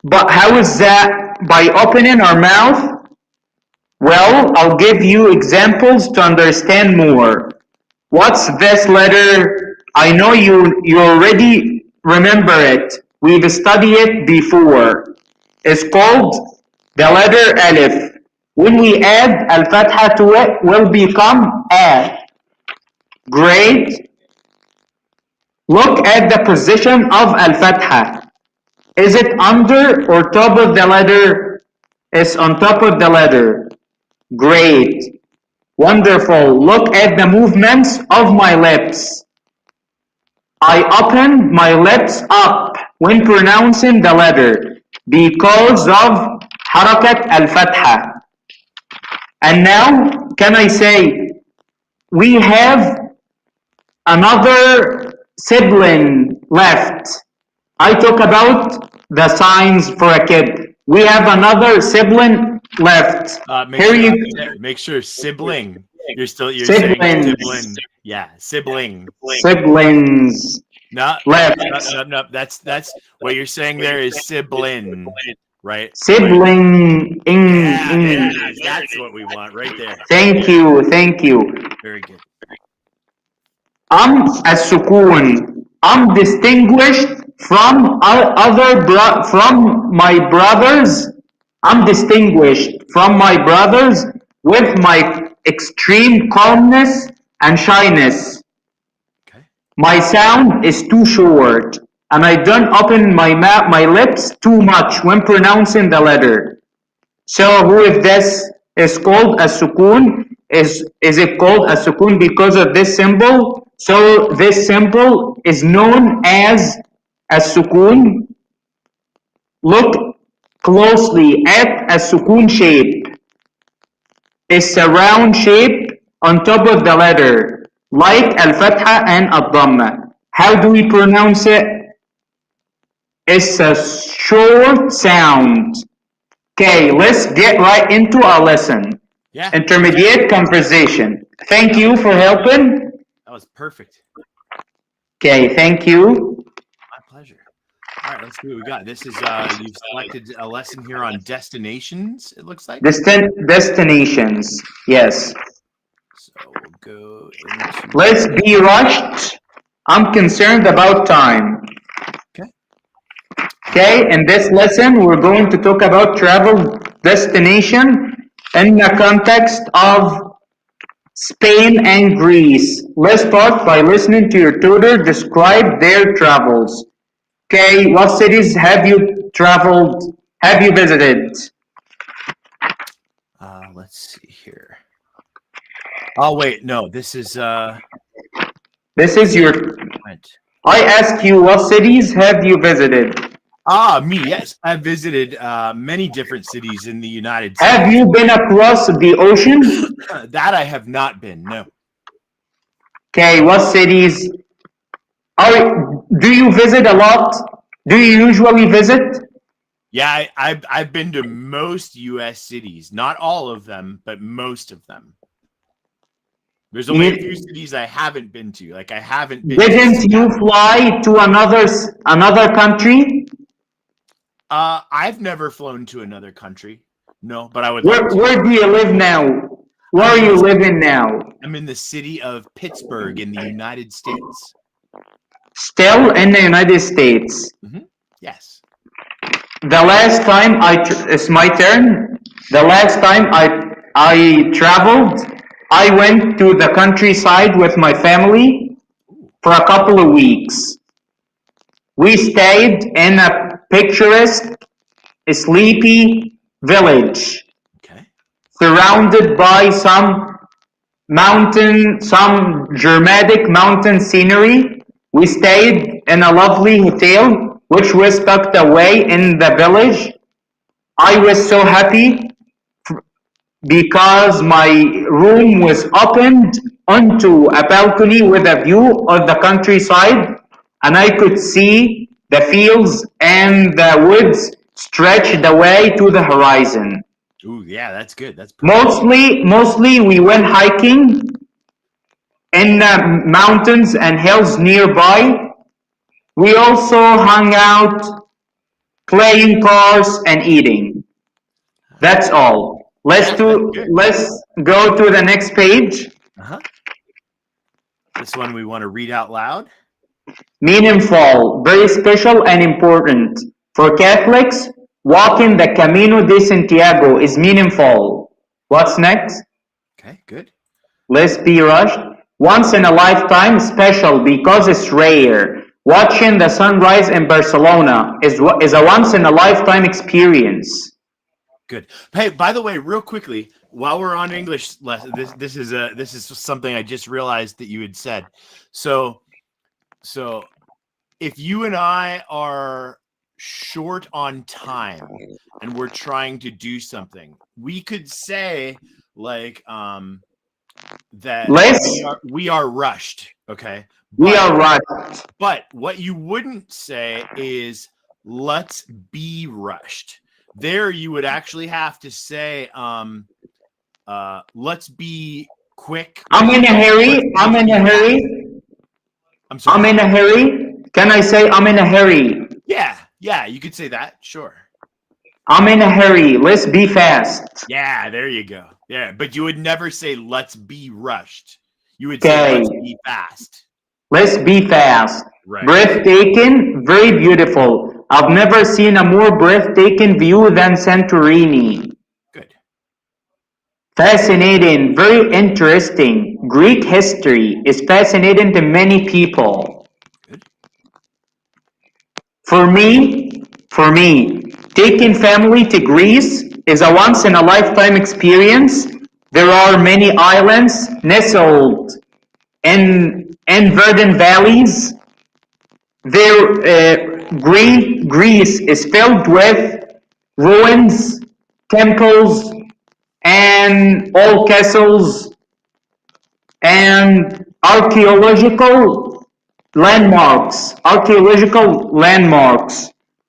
But how is that? By opening our mouth? Well, I'll give you examples to understand more. What's this letter? I know you already remember it. We've studied it before. It's called the letter Alif. When we add al-fatha to it, will become A. Great. Look at the position of al-fatha. Is it under or top of the letter? It's on top of the letter. Great. Wonderful. Look at the movements of my lips. I open my lips up when pronouncing the letter because of harakat al-fatha. And now, can I say, we have another sibling left. I talk about the signs for a kid. We have another sibling left. Make sure sibling. You're siblings. saying sibling. Yeah, sibling. Siblings. No, left. No. That's what you're saying there is sibling, right? Sibling. Yeah, that's what we want right there. Thank you. Very good. as-sukun. I'm distinguished from from my brothers. I'm distinguished from my brothers with my extreme calmness and shyness. Okay. My sound is too short, and I don't open my lips too much when pronouncing the letter. So who if this is called as-sukun? Is it called as-sukun because of this symbol? So this symbol is known as as-sukun. Look closely at as-sukun shape. It's a round shape on top of the letter, like al-fatha and al-dhamma. How do we pronounce it? It's a short sound. Okay, let's get right into our lesson. Yeah. Intermediate conversation. Thank you for helping. That was perfect. Okay, thank you. My pleasure. All right, let's see what we got. This is you've selected a lesson here on destinations, it looks like. Destinations, yes. So we'll go into... Let's be rushed. I'm concerned about time. Okay, in this lesson, we're going to talk about travel destination in the context of Spain and Greece. Let's start by listening to your tutor describe their travels. Okay, what cities have you traveled? Have you visited? Let's see here. Oh wait, no, this is your. I ask you, what cities have you visited? Me, yes. I've visited many different cities in the United States. Have you been across the ocean? That I have not been, no. Okay, what cities? Do you visit a lot? Do you usually visit? Yeah, I've been to most U.S. cities. Not all of them, but most of them. There's only a few cities I haven't been to. Like I haven't been. Didn't you fly to another country? I've never flown to another country. No, but I would. Where do you live now? Where are you living now? I'm in the city of Pittsburgh in the United States. Still in the United States? Mm-hmm. Yes. The last time it's my turn. The last time I traveled, I went to the countryside with my family for a couple of weeks. We stayed in a picturesque, sleepy village, surrounded by some dramatic mountain scenery. We stayed in a lovely hotel which was tucked away in the village. I was so happy because my room was opened onto a balcony with a view of the countryside, and I could see the fields and the woods stretched away to the horizon. Ooh, yeah, that's good. That's perfect. Mostly we went hiking in the mountains and hills nearby. We also hung out, playing cards and eating. That's all. Let's go to the next page. This one we want to read out loud. Meaningful, very special and important. For Catholics, walking the Camino de Santiago is meaningful. What's next? Okay, good. Let's be rushed. Once in a lifetime, special because it's rare. Watching the sunrise in Barcelona is a once in a lifetime experience. Good. Hey, by the way, real quickly, while we're on English lesson, this is something I just realized that you had said. So if you and I are short on time and we're trying to do something, we could say like that we are rushed. Okay. We are rushed. But what you wouldn't say is let's be rushed. There you would actually have to say let's be quick. I'm in a hurry. I'm in a hurry. I'm sorry. I'm in a hurry. Can I say I'm in a hurry? Yeah, you could say that. Sure. I'm in a hurry. Let's be fast. Yeah, there you go. Yeah, but you would never say let's be rushed. You would say let's be fast. Let's be fast. Right. Breathtaking, very beautiful. I've never seen a more breathtaking view than Santorini. Good. Fascinating, very interesting. Greek history is fascinating to many people. Good. For me, taking family to Greece is a once-in-a-lifetime experience. There are many islands nestled in verdant valleys. Greece is filled with ruins, temples, and old castles, and archaeological landmarks.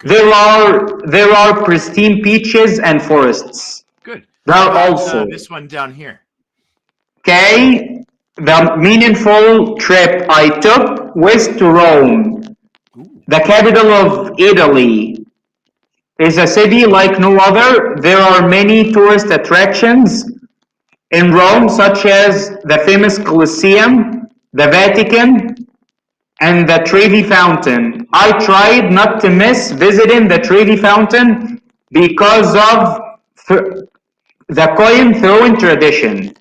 There are pristine beaches and forests. Good. There are also this one down here. Okay, the meaningful trip I took was to Rome, the capital of Italy. It's a city like no other. There are many tourist attractions in Rome, such as the famous Colosseum, the Vatican, and the Trevi Fountain. I tried not to miss visiting the Trevi Fountain because of the coin throwing tradition,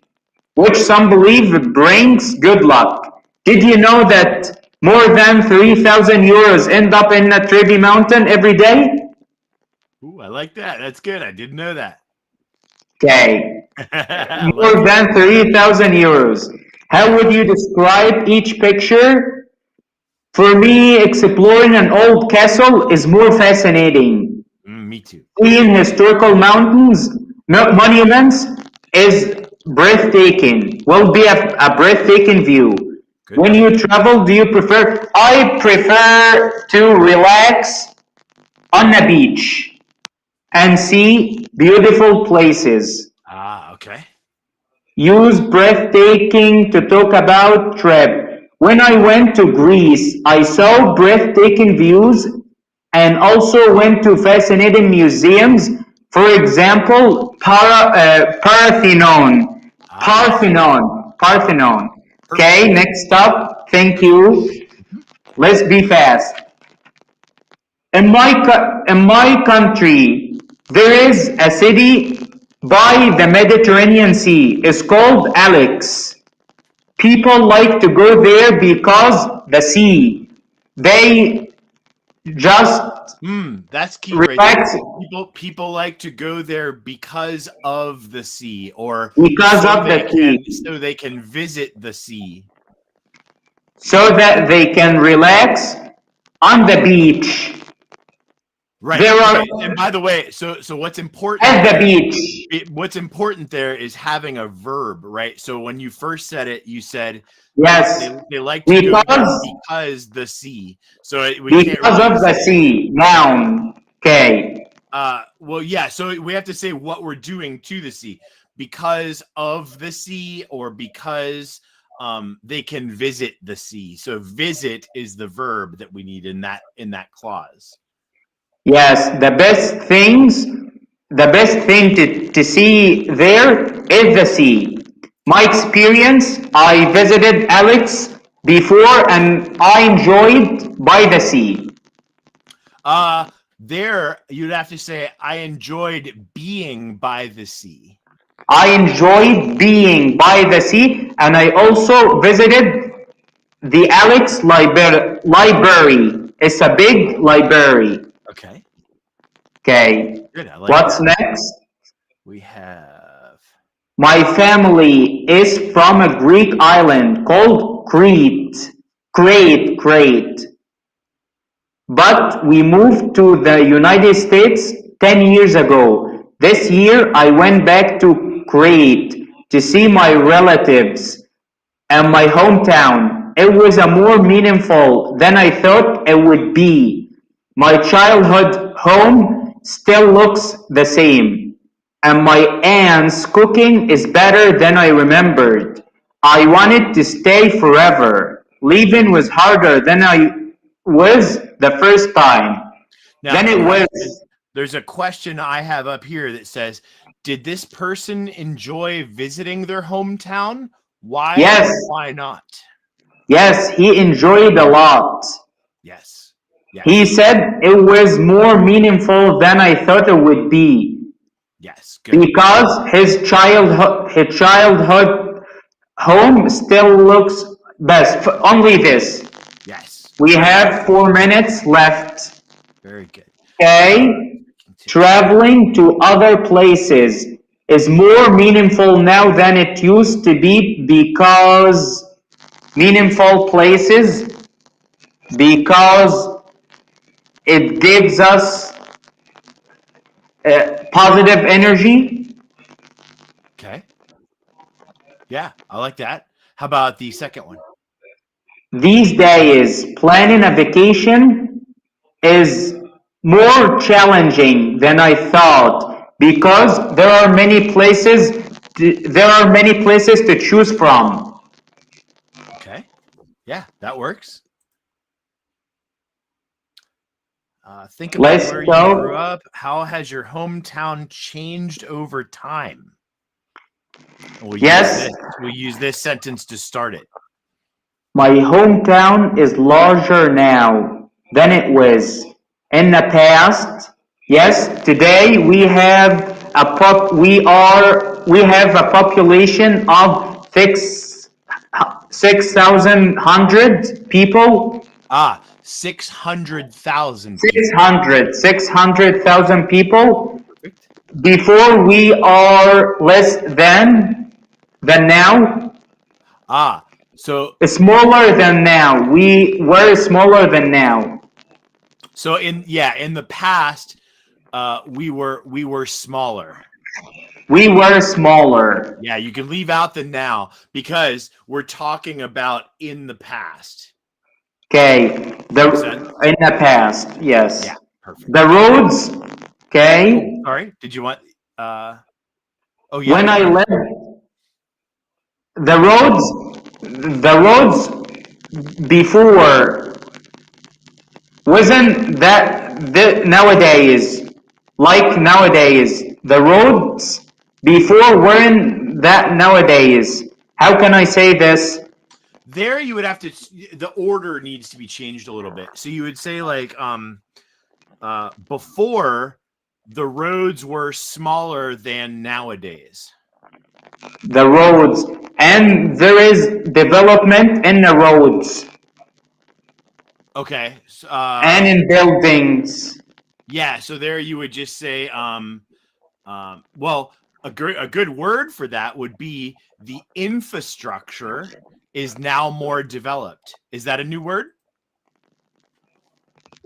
which some believe brings good luck. Did you know that more than 3,000 euros end up in the Trevi Mountain every day? Ooh, I like that. That's good. I didn't know that. Okay. More than 3,000 euros. How would you describe each picture? For me, exploring an old castle is more fascinating. Me too. Seeing historical monuments is breathtaking. Will be a breathtaking view. Good. When you travel, do you prefer? I prefer to relax on the beach and see beautiful places. Okay. Use breathtaking to talk about trip. When I went to Greece, I saw breathtaking views and also went to fascinating museums. For example, Parthenon. Okay, next up. Thank you. Let's be fast. In my country, there is a city by the Mediterranean Sea. It's called Alex. People like to go there because the sea. They just that's key relax. Right there. People like to go there because of the sea, or because of the sea, so they can visit the sea, so that they can relax on the beach. Right. There are And by the way, so what's important at the beach. what's important there is having a verb, right? So when you first said it, you said Yes, they like to go because the sea. So we because can't really of the sea. Noun. Okay. well, yeah. So we have to say what we're doing to the sea because of the sea, or because they can visit the sea. So visit is the verb that we need in that clause. Yes, the best thing to see there is the sea. My experience, I visited Alex before and I enjoyed by the sea. There you'd have to say I enjoyed being by the sea. I enjoyed being by the sea, and I also visited the Alex library. It's a big library. Okay. Okay. Good. I like What's that. next? We have My family is from a Greek island called Crete. Crete. But we moved to the United States 10 years ago. This year I went back to Crete to see my relatives and my hometown. It was a more meaningful than I thought it would be. My childhood home still looks the same, and my aunt's cooking is better than I remembered. I wanted to stay forever. Leaving was harder than I was the first time. now. Then it was. There's a question I have up here that says, "Did this person enjoy visiting their hometown? Why? Yes. Or why not?" Yes, he enjoyed a lot. Yes. He said it was more meaningful than I thought it would be. Yes. Good. Because his childhood home still looks best. Only this. Yes. We have 4 minutes left. Very good. Okay. Traveling to other places is more meaningful now than it used to be because it gives us positive energy. Okay. Yeah, I like that. How about the second one? These days, planning a vacation is more challenging than I thought because there are many places to choose from. Okay. Yeah, that works. Think about where you grew up. How has your hometown changed over time? We'll use this sentence to start it. My hometown is larger now than it was in the past. Yes, today we have a population of 6,100 people. 600,000. 600,000 people. Before we are less than now. So smaller than now. We were smaller than now. So in the past, we were smaller. We were smaller. Yeah, you can leave out the now because we're talking about in the past. Okay, in the past, yes. Yeah, perfect. The roads, okay. Oh, sorry, did you want? Oh yeah. When I left, the roads before wasn't that nowadays. Like nowadays, the roads before weren't that nowadays. How can I say this? There you would have to, the order needs to be changed a little bit. So you would say like, before the roads were smaller than nowadays. The roads, and there is development in the roads. Okay. And in buildings. Yeah. So there you would just say, well, a good word for that would be the infrastructure is now more developed. Is that a new word?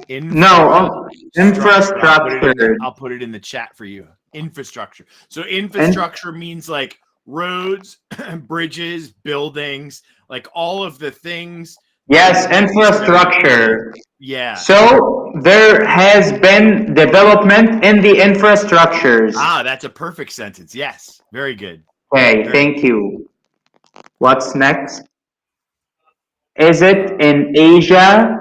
No, infrastructure. I'll put it in the chat for you. Infrastructure. So infrastructure means like roads, bridges, buildings, like all of the things. Yes, infrastructure. Yeah. So there has been development in the infrastructures. Ah, that's a perfect sentence. Yes. Very good. Okay, thank you. What's next? Is it in Asia?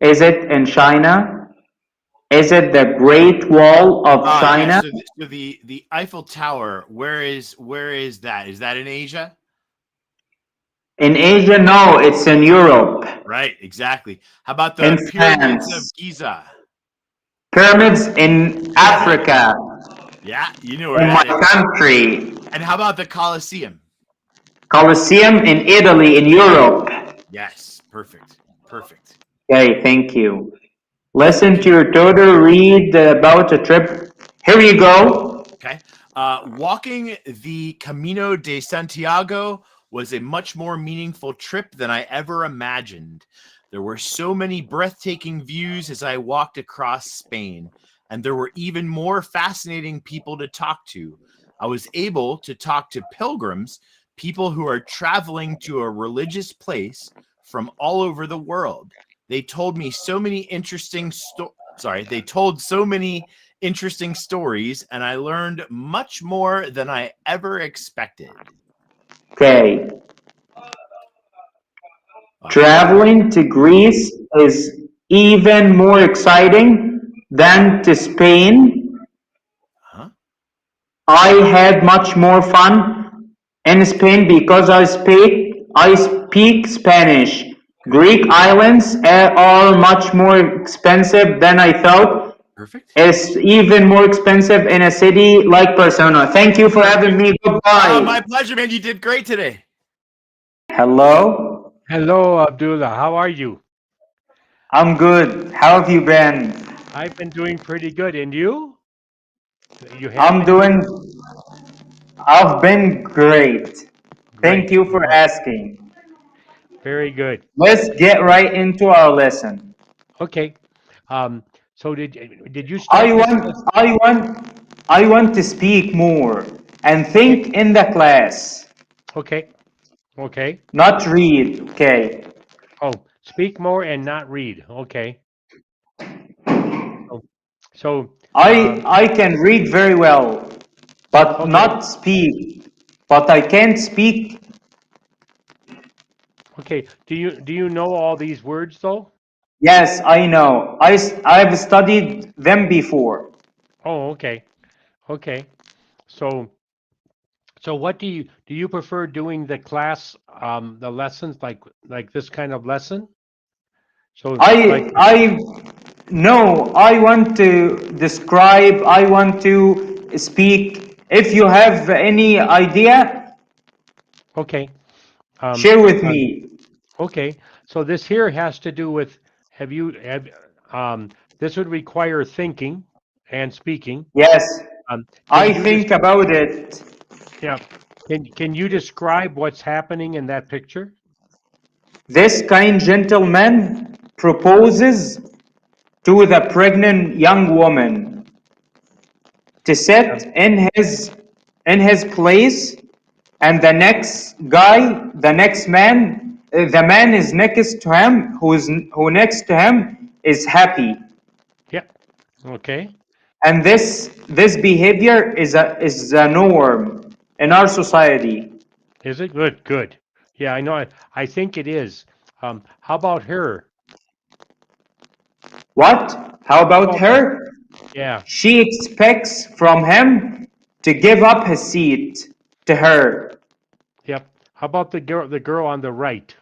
Is it in China? Is it the Great Wall of China? Yeah, so the Eiffel Tower, where is that? Is that in Asia? In Asia, no, it's in Europe. Right, exactly. How about the pyramids of Giza? Pyramids in Africa. Yeah, you know where in that my is. country. And how about the Colosseum? Colosseum in Italy, in Europe. Yes, perfect. Perfect. Okay, thank you. Listen to your tutor read about a trip. Here you go. Okay. Walking the Camino de Santiago was a much more meaningful trip than I ever imagined. There were so many breathtaking views as I walked across Spain, and there were even more fascinating people to talk to. I was able to talk to pilgrims, people who are traveling to a religious place from all over the world. They told me so many interesting stories, and I learned much more than I ever expected. Okay. Traveling to Greece is even more exciting than to Spain. Huh? I had much more fun in Spain because I speak Spanish. Greek islands are much more expensive than I thought. Perfect. It's even more expensive in a city like Barcelona. Thank you for having me. Goodbye. My pleasure, man. You did great today. Hello. Hello, Abdullah. How are you? I'm good. How have you been? I've been doing pretty good. And you? I've been great. Thank you for asking. Very good. Let's get right into our lesson. Okay. So did you start? I want to speak more and think in the class. Okay. Okay. Not read. Okay. Oh, speak more and not read. Okay. So I can read very well, but not speak. But I can't speak. Okay. Do you know all these words though? Yes, I know. I've studied them before. Oh, okay. Okay. So what do you prefer doing the class the lessons like this kind of lesson? So I want to describe, I want to speak. If you have any idea, okay. Share with me. Okay. So this here has to do with this would require thinking and speaking. Yes. I think about it. Yeah. Can you describe what's happening in that picture? This kind gentleman proposes to the pregnant young woman to sit in his place, and the next man, the man is next to him, who next to him is happy. Yeah. Okay. And this behavior is a norm in our society. Is it good? Good. Yeah, I know. I think it is. How about her? What? How about her? Yeah. She expects from him to give up his seat to her. Yep. How about the girl on the right?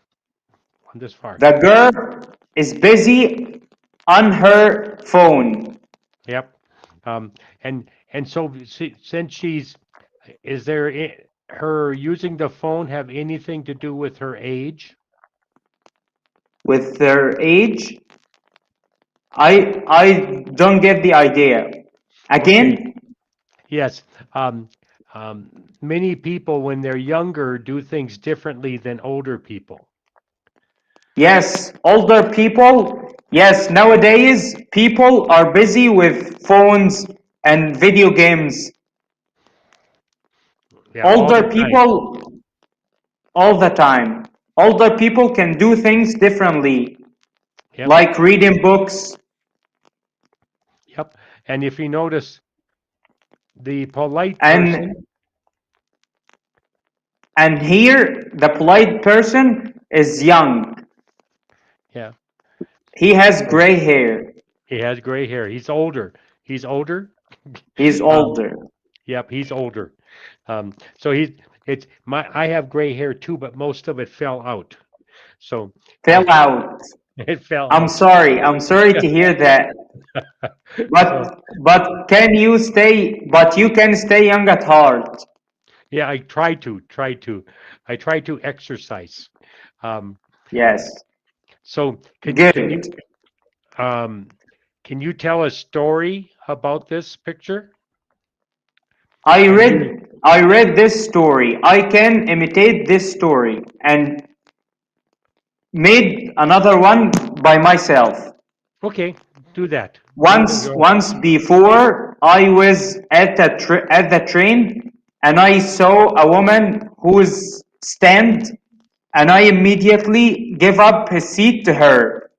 On this far. The girl is busy on her phone. Yep. And so since her using the phone have anything to do with her age? With her age? I don't get the idea. Again? Okay. Yes. Many people, when they're younger, do things differently than older people. Yes, older people Yes, nowadays people are busy with phones and video games. Yeah, all Older the time. people, all the time. Older people can do things differently, Yep. like reading books. Yep. And if you notice, the polite person. And here, the polite person is young. Yeah. He has gray hair. He has gray hair. He's older. He's older. He's older. Yep, he's older. So I have gray hair too, but most of it fell out. So Fell out. it fell I'm out. sorry. I'm sorry to hear that. But can you stay? But you can stay young at heart. Yeah, I try to. I try to exercise. Yes. So Good. can you tell a story about this picture? I read this story. I can imitate this story and made another one by myself. Okay, do that. Once before, I was at the train and I saw a woman who's stand, and I immediately give up his seat to her.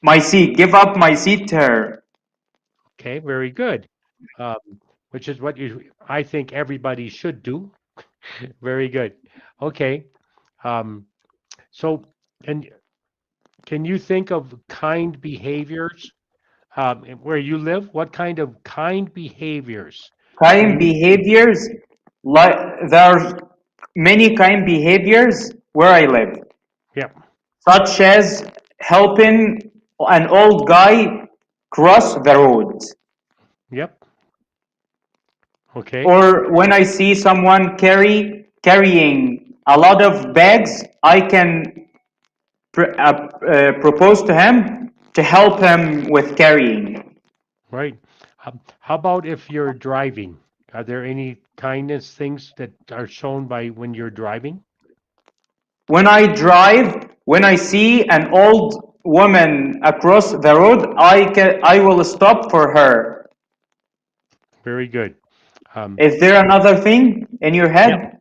Give up my seat to her. Okay, very good. Which is what I think everybody should do. Very good. Okay. So, and can you think of kind behaviors where you live? What kind of kind behaviors? Kind behaviors, like there are many kind behaviors where I live. Yep. Such as helping an old guy cross the road. Yep. Okay. Or when I see someone carrying a lot of bags, I can propose to him to help him with carrying. Right. How about if you're driving? Are there any kindness things that are shown by when you're driving? When I drive, when I see an old woman across the road, I will stop for her. Very good. Is there another thing in your head?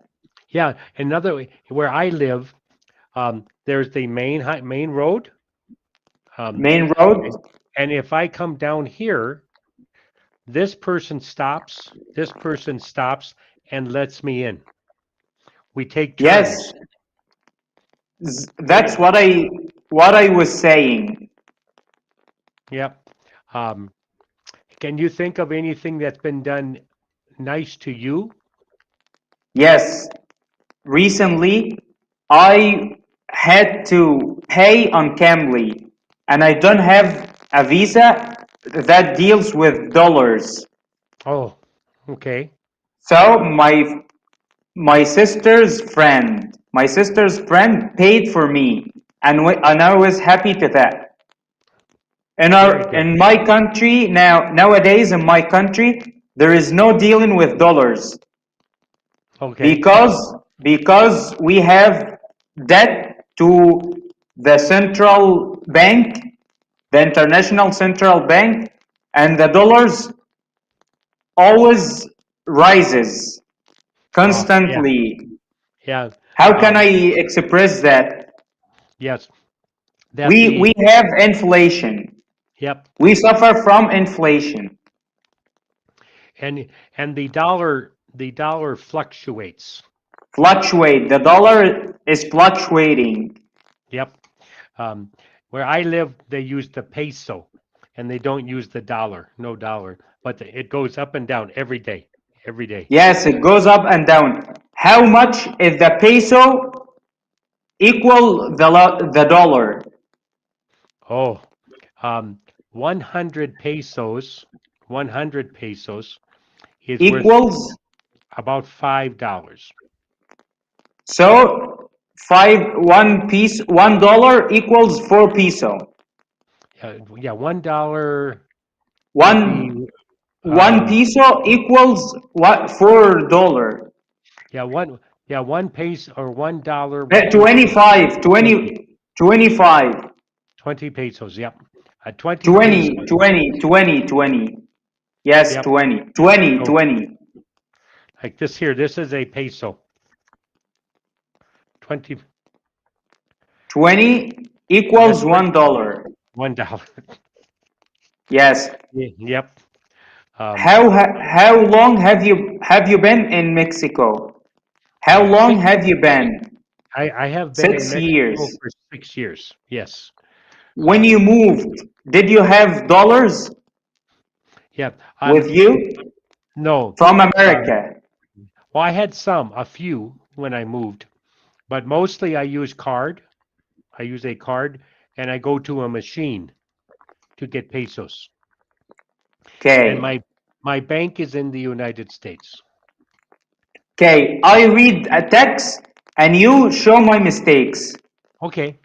Yeah. Another way, where I live, there's the main road. Main road. And if I come down here, this person stops and lets me in. We take turns. Yes. That's what I was saying. Yep. Can you think of anything that's been done nice to you? Yes. Recently, I had to pay on Cambly, and I don't have a visa that deals with dollars. Oh, okay. So my sister's friend paid for me, and I was happy to that. In my country nowadays in my country, there is no dealing with dollars. Okay. Because we have debt to the central bank, the international central bank, and the dollars always rises constantly. Yeah. How can I express that? Yes. We have inflation. Yep. We suffer from inflation. And the dollar fluctuates. The dollar is fluctuating. Yep. Where I live, they use the peso, and they don't use the dollar. No dollar, but it goes up and down every day. Every day. Yes, it goes up and down. How much is the peso equal the dollar? Oh, 100 pesos. 100 pesos is equals worth about $5. So $1 equals 4 peso. Yeah, $1. One peso equals what? $4. Yeah, one peso or $1. 25. 20 pesos. Yep. 20 20, pesos. 20, 20, 20. Yes, Yep. 20, 20, So, 20. like this here, this is a peso. 20. 20 equals That's right. $1. $1. Yes. Yep. How long have you been in Mexico? How long have you been? I have been in 6 Mexico years. for 6 years. Yes. When you moved, did you have dollars Yeah. with you No. from America? Well, I had a few when I moved, but mostly I use card. I use a card, and I go to a machine to get pesos. Okay. And my bank is in the United States. Okay, I read a text and you show my mistakes. Okay.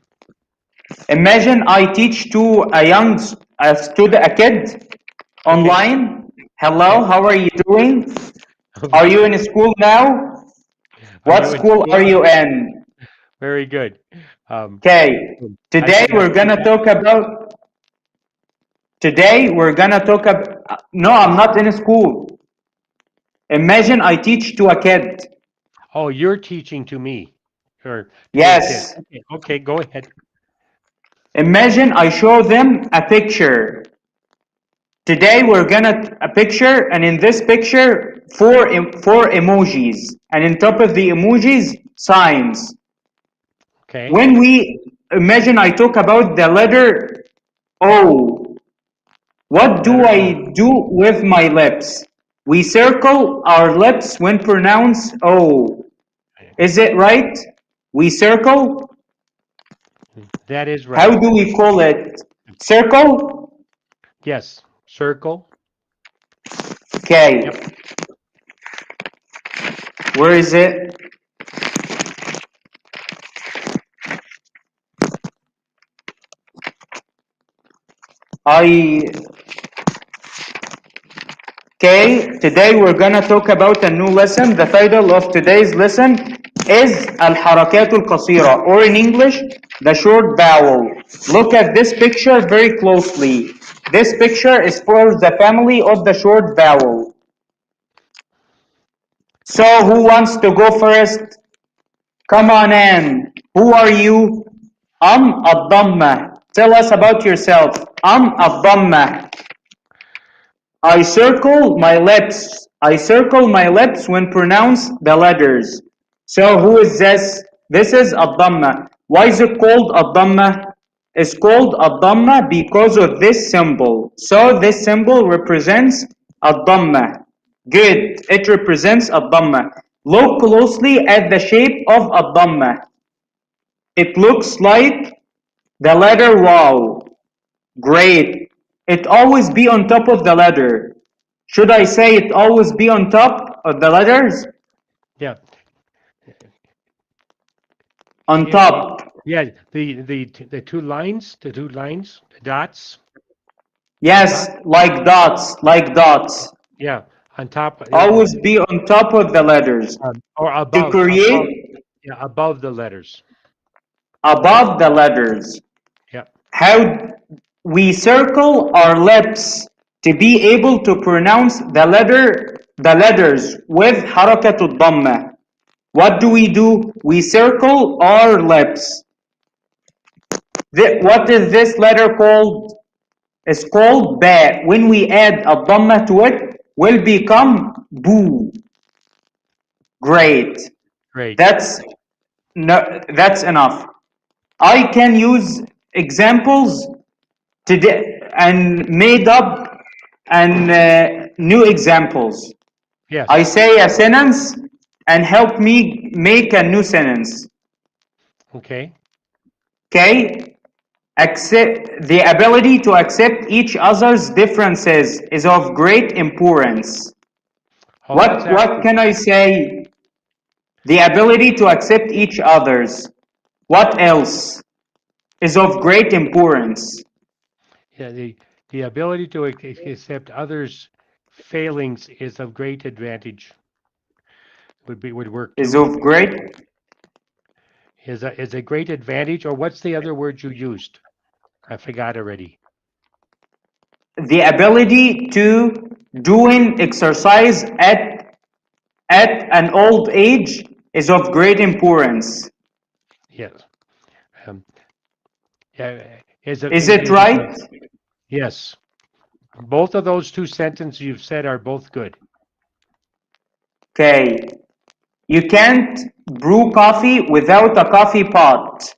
Imagine I teach to a kid online. Hello, how are you doing? Are you in school now? What school are you in? Very good. Okay, today we're gonna talk about. No, I'm not in school. Imagine I teach to a kid. Oh, you're teaching to me. Or Yes. Okay, go ahead. Imagine I show them a picture. Today we're gonna a picture, and in this picture, four emojis, and in top of the emojis, signs. Okay. When we imagine I talk about the letter O, what do I do with my lips? We circle our lips when pronounce O. Is it right? We circle? That is right. How do we call it? Circle? Yes. Circle. Okay. Yep. Where is it? Okay, today we're gonna talk about a new lesson. The title of today's lesson is الحركات القصيرة, or in English, the short vowel. Look at this picture very closely. This picture is for the family of the short vowel. So who wants to go first? Come on in. Who are you? الضمة. Tell us about yourself. الضمة. I circle my lips. I circle my lips when pronounce the letters. So who is this? This is الضمة. Why is it called الضمة? It's called الضمة because of this symbol. So this symbol represents الضمة. Good. It represents الضمة. Look closely at the shape of الضمة. It looks like the letter wow. Great. It always be on top of the letter. Should I say it always be on top of the letters? Yeah. On top. Yeah. The two lines, the dots. Yes, like dots. Yeah. On top. Always be on top of the letters. Or above. To create. Above the letters. Above the letters. Yeah. How we circle our lips to be able to pronounce the letters with حركة الضمة. What do? We circle our lips. What is this letter called? It's called ba. When we add a dhamma to it, will become boo. Great. That's enough. I can use examples today and made up and new examples. Yes. I say a sentence and help me make a new sentence. Okay. Okay. The ability to accept each other's differences is of great importance. What can I say? The ability to accept each other's. What else is of great importance? Yeah, the ability to accept others' failings is of great advantage. Would work too. Is of great? Is a great advantage, or what's the other word you used? I forgot already. the ability to doing exercise at an old age is of great importance. Yes. Is it right? Yes. Both of those two sentences you've said are both good. Okay. You can't brew coffee without a coffee pot.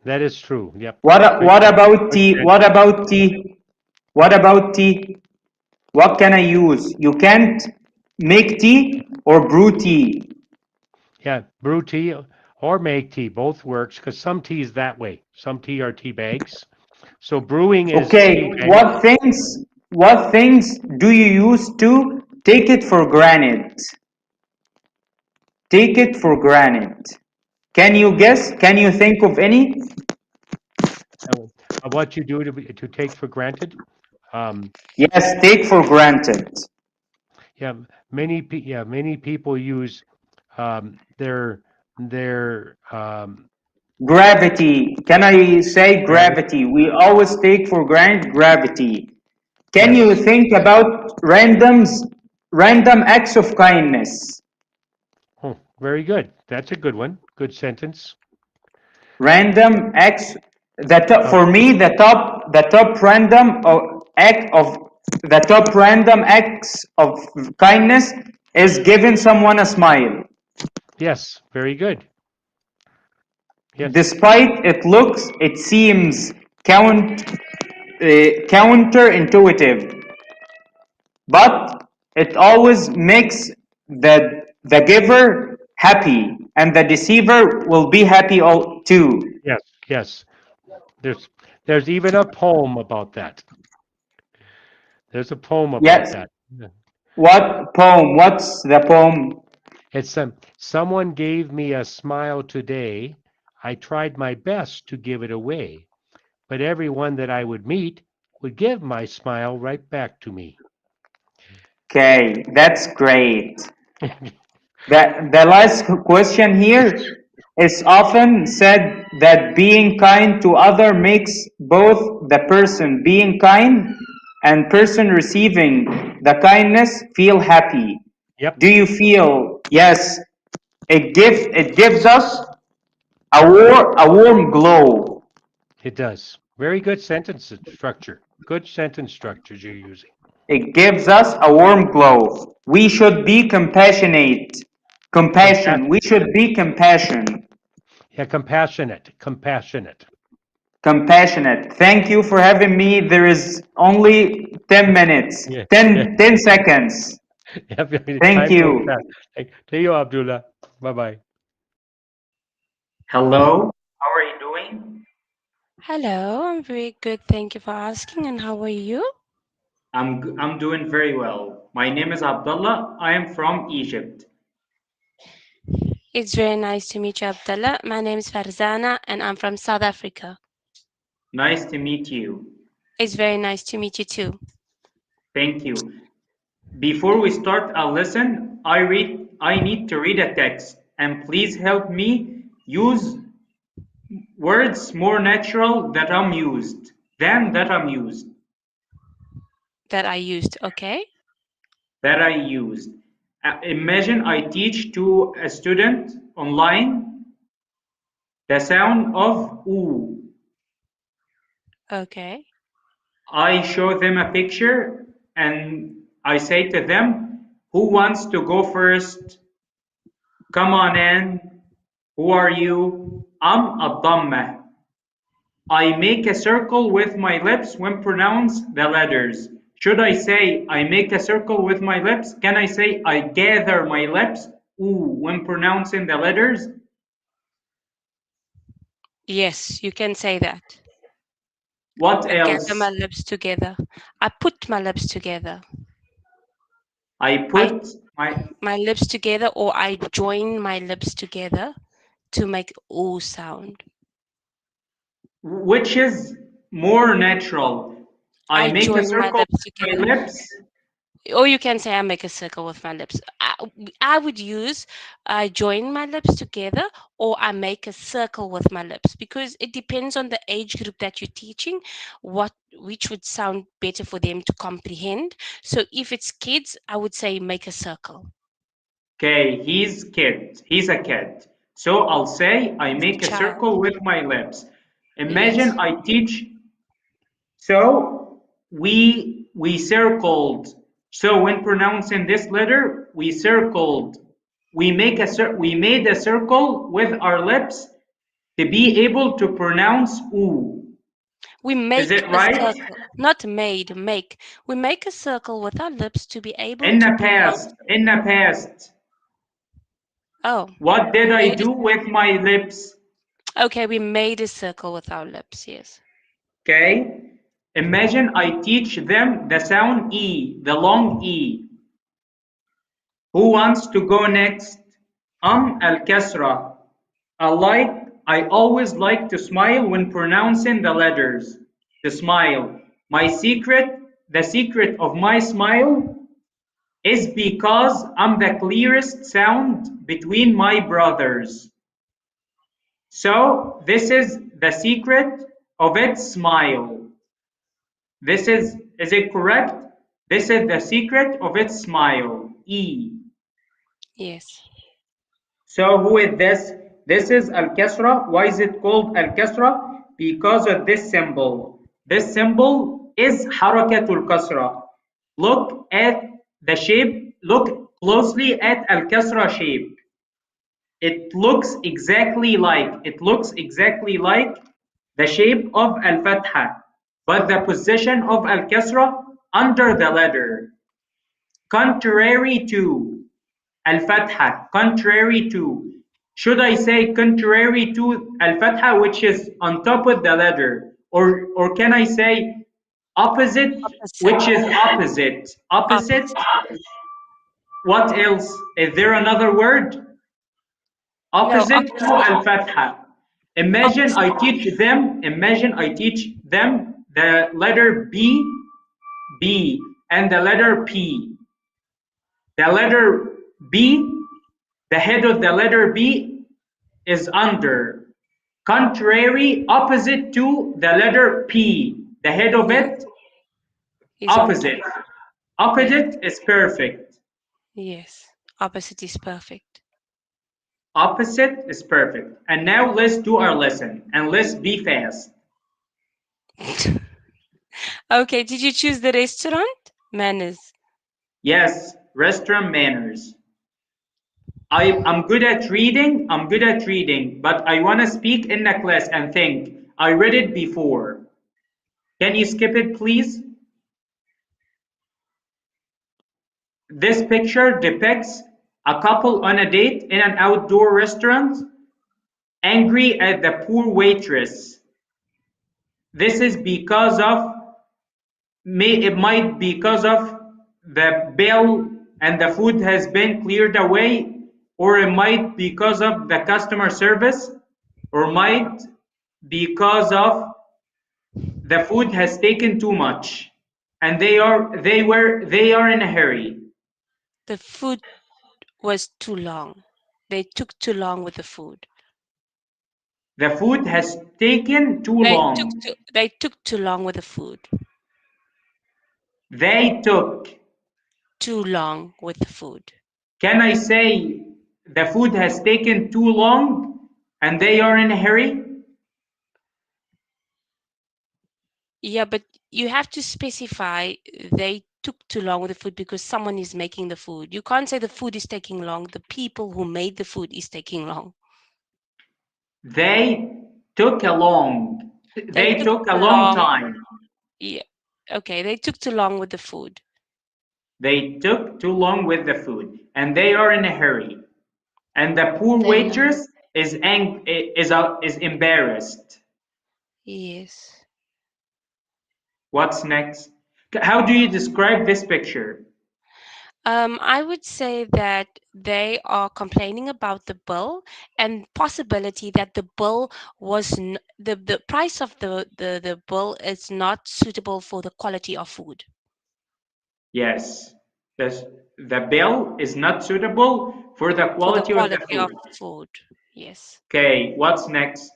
That is true. Yep. What about tea? What about tea? What about tea? What can I use? You can't make tea or brew tea. Yeah, brew tea or make tea, both works, because some tea is that way. Some tea are tea bags. So brewing is okay. What things do you use to take it for granted? Take it for granted. Can you guess? Can you think of any? What you do to take for granted? Yes, take for granted. Yeah, many people use their gravity. Can I say gravity? We always take for granted gravity. Can you think about random acts of kindness? Oh, very good. That's a good one. Good sentence. Random acts. For me, the top random acts of kindness is giving someone a smile. Yes, very good. Yes. Despite it seems counterintuitive, but it always makes the giver happy, and the deceiver will be happy too. Yes, yes. There's even a poem about that. There's a poem about that. What poem? What's the poem? It's someone gave me a smile today. I tried my best to give it away, but everyone that I would meet would give my smile right back to me. Okay, that's great. The last question here is often said that being kind to other makes both the person being kind and person receiving the kindness feel happy. Yep. Do you feel? Yes. It gives us a warm glow. It does. Very good sentence structure. Good sentence structures you're using. It gives us a warm glow. We should be compassionate. Compassion. We should be compassion. Yeah, compassionate. Compassionate. Compassionate. Thank you for having me. There is only 10 minutes. Yeah. 10 seconds. Thank you. Thank you, Abdullah. Bye-bye. Hello. How are you doing? Hello, I'm very good. Thank you for asking. And how are you? I'm doing very well. My name is Abdullah. I am from Egypt. It's very nice to meet you, Abdullah. My name is Farzana and I'm from South Africa. Nice to meet you. It's very nice to meet you too. Thank you. Before we start our lesson, I need to read a text, and please help me use words more natural that I'm used. That I used, okay? That I used. Imagine I teach to a student online the sound of oo. Okay. I show them a picture and I say to them, who wants to go first? Come on in. Who are you? I'm Abdullah. I make a circle with my lips when pronounce the letters. Should I say I make a circle with my lips? Can I say I gather my lips when pronouncing the letters? Yes, you can say that. What else? I gather my lips together. I put my lips together. I put my lips together, or I join my lips together to make oo sound. Which is more natural? I make a circle with my lips, Or you can say I make a circle with my lips. I would use I join my lips together, or I make a circle with my lips, because it depends on the age group that you're teaching, which would sound better for them to comprehend. So if it's kids, I would say make a circle. Okay, he's a kid. So I'll say I make a circle with my lips. Imagine I teach. So we circled. So when pronouncing this letter, we circled. We made a circle with our lips to be able to pronounce oo. We make Is it right? circle, not made, make. We make a circle with our lips to be able in to the past. In the past. Oh. What did I do with my lips? Okay, we made a circle with our lips, yes. Okay. Imagine I teach them the sound E, the long E. Who wants to go next? Al-Kasra. I always like to smile when pronouncing the letters. To smile. The secret of my smile is because I'm the clearest sound between my brothers. So this is the secret of its smile. Is it correct? This is the secret of its smile. E. Yes. So who is this? This is Al-Kasra. Why is it called Al-Kasra? Because of this symbol. This symbol is Harakatul Kasra. Look at the shape. Look closely at Al-Kasra shape. It looks exactly like the shape of Al-Fatha, but the position of Al-Kasra under the letter. Contrary to Al-Fatha, should I say contrary to Al-Fatha, which is on top of the letter, or can I say opposite, which is opposite? Opposite. What else? Is there another word? Opposite to Al-Fatha. Imagine I teach them the letter B, and the letter P. The letter B, the head of the letter B is under. Contrary, opposite to the letter P. The head of it, opposite. Opposite is perfect. Yes, opposite is perfect. Opposite is perfect. And now let's do our lesson, and let's be fast. Okay, did you choose the restaurant? Manners. Yes, restaurant manners. I'm good at reading, but I want to speak in the class and think. I read it before. Can you skip it, please? This picture depicts a couple on a date in an outdoor restaurant, angry at the poor waitress. This is because of the bill and the food has been cleared away, or it might because of the customer service, or might because of the food has taken too much and they are in a hurry. The food was too long. They took too long with the food. The food has taken too long. They took too long with the food. They took too long with the food. Can I say the food has taken too long and they are in a hurry? Yeah, but you have to specify they took too long with the food because someone is making the food. You can't say the food is taking long. The people who made the food is taking long. They took a long. They took a long time. Yeah. Okay, they took too long with the food. They took too long with the food and they are in a hurry. And the poor waitress is embarrassed. Yes. What's next? How do you describe this picture? I would say that they are complaining about the bill and possibility that the bill was the price of the bill is not suitable for the quality of food. Yes. The bill is not suitable for the quality, of the food. Yes. Okay, what's next?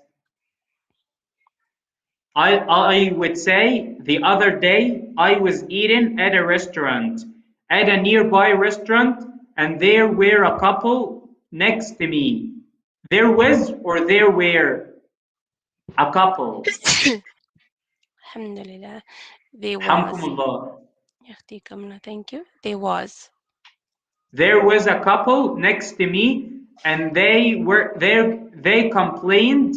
I would say the other day I was eating at a restaurant, at a nearby restaurant, and there were a couple next to me. There was or there were a couple. Alhamdulillah. There was. Alhamdulillah. Thank you. There was. There was a couple next to me, and they were there. They complained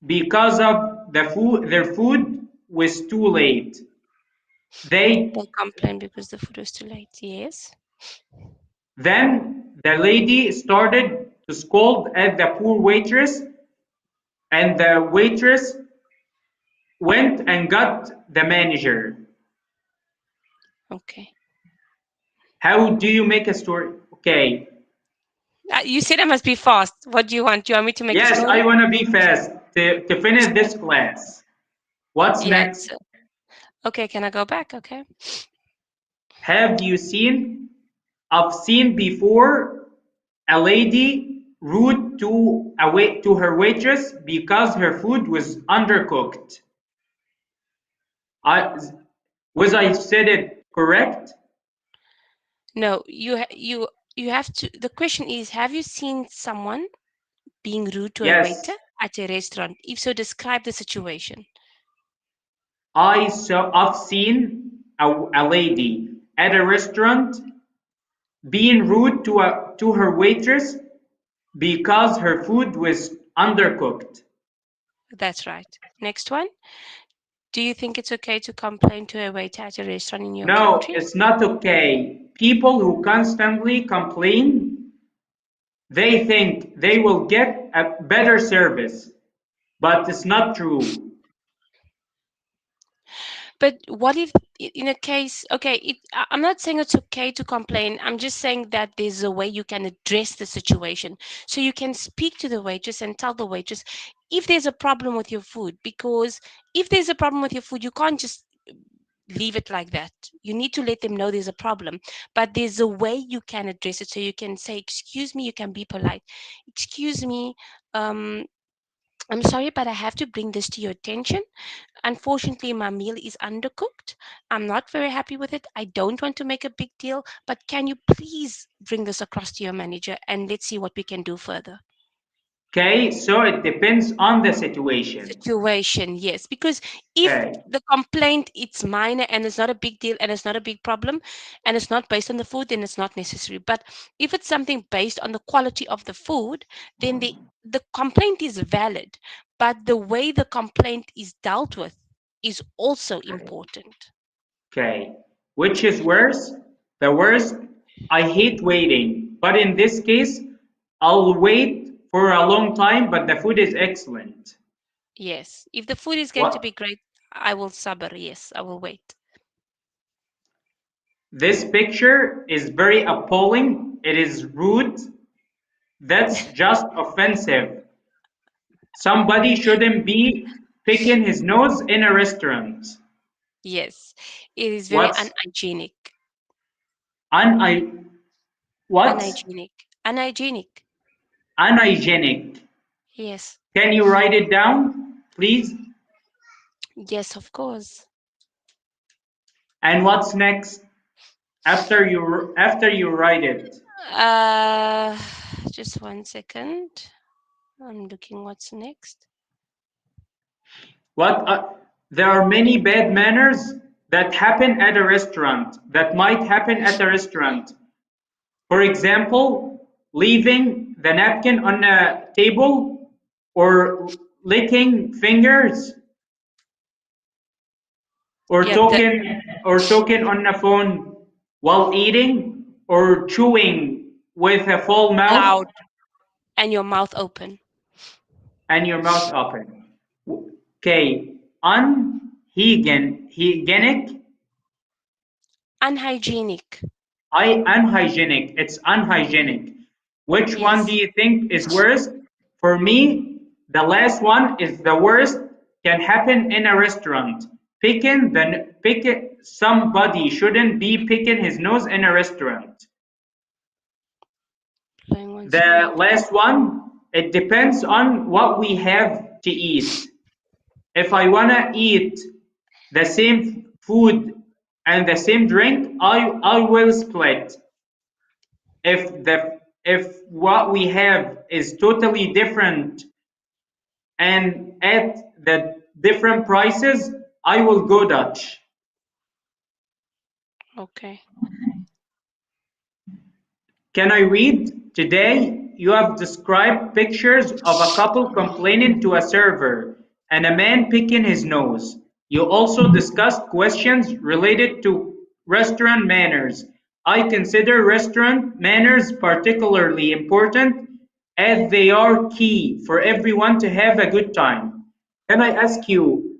because of the food. Their food was too late. They complained because the food was too late. Yes. Then the lady started to scold at the poor waitress, and the waitress went and got the manager. Okay. How do you make a story? Okay. You said I must be fast. What do you want? Do you want me to make a story? Yes, I want to be fast to finish this class. What's next? Okay, can I go back? Okay. Have you seen? I've seen before a lady rude to her waitress because her food was undercooked. Was I said it correct? No, you have to. The question is, have you seen someone being rude to a waiter at a restaurant? If so, describe the situation. I've seen a lady at a restaurant being rude to her waitress because her food was undercooked. That's right. Next one. Do you think it's okay to complain to a waiter at a restaurant in your country? No, it's not okay. People who constantly complain, they think they will get a better service, but it's not true. But what if in a case, okay, I'm not saying it's okay to complain. I'm just saying that there's a way you can address the situation. So you can speak to the waitress and tell the waitress if there's a problem with your food, because if there's a problem with your food, you can't just leave it like that. You need to let them know there's a problem, but there's a way you can address it. So you can say, excuse me, you can be polite. Excuse me, I'm sorry, but I have to bring this to your attention. Unfortunately, my meal is undercooked. I'm not very happy with it. I don't want to make a big deal, but can you please bring this across to your manager and let's see what we can do further. Okay, so it depends on the situation. Yes, because if the complaint it's minor and it's not a big deal and it's not a big problem and it's not based on the food, then it's not necessary. But if it's something based on the quality of the food, then the complaint is valid, but the way the complaint is dealt with is also important. Okay, which is worse? The worst, I hate waiting, but in this case, I'll wait for a long time, but the food is excellent. Yes, if the food is going to be great, I will sabr. Yes, I will wait. This picture is very appalling. It is rude. That's just offensive. Somebody shouldn't be picking his nose in a restaurant. Yes, it is very unhygienic. What? Unhygienic. Unhygienic. Yes. Can you write it down, please? Yes, of course. And what's next after you write it? Just 1 second. I'm looking what's next. There are many bad manners that happen at a restaurant, that might happen at a restaurant. For example, leaving the napkin on a table or licking fingers or talking on the phone while eating or chewing with a full mouth. Loud. And your mouth open. Okay. Unhygienic. Unhygienic. It's unhygienic. Which one do you think is worse? For me, the last one is the worst. Can happen in a restaurant. somebody shouldn't be picking his nose in a restaurant. The last one, it depends on what we have to eat. If I want to eat the same food and the same drink, I will split. If what we have is totally different and at the different prices, I will go Dutch. Okay. Can I read? Today, you have described pictures of a couple complaining to a server and a man picking his nose. You also discussed questions related to restaurant manners. I consider restaurant manners particularly important as they are key for everyone to have a good time. Can I ask you,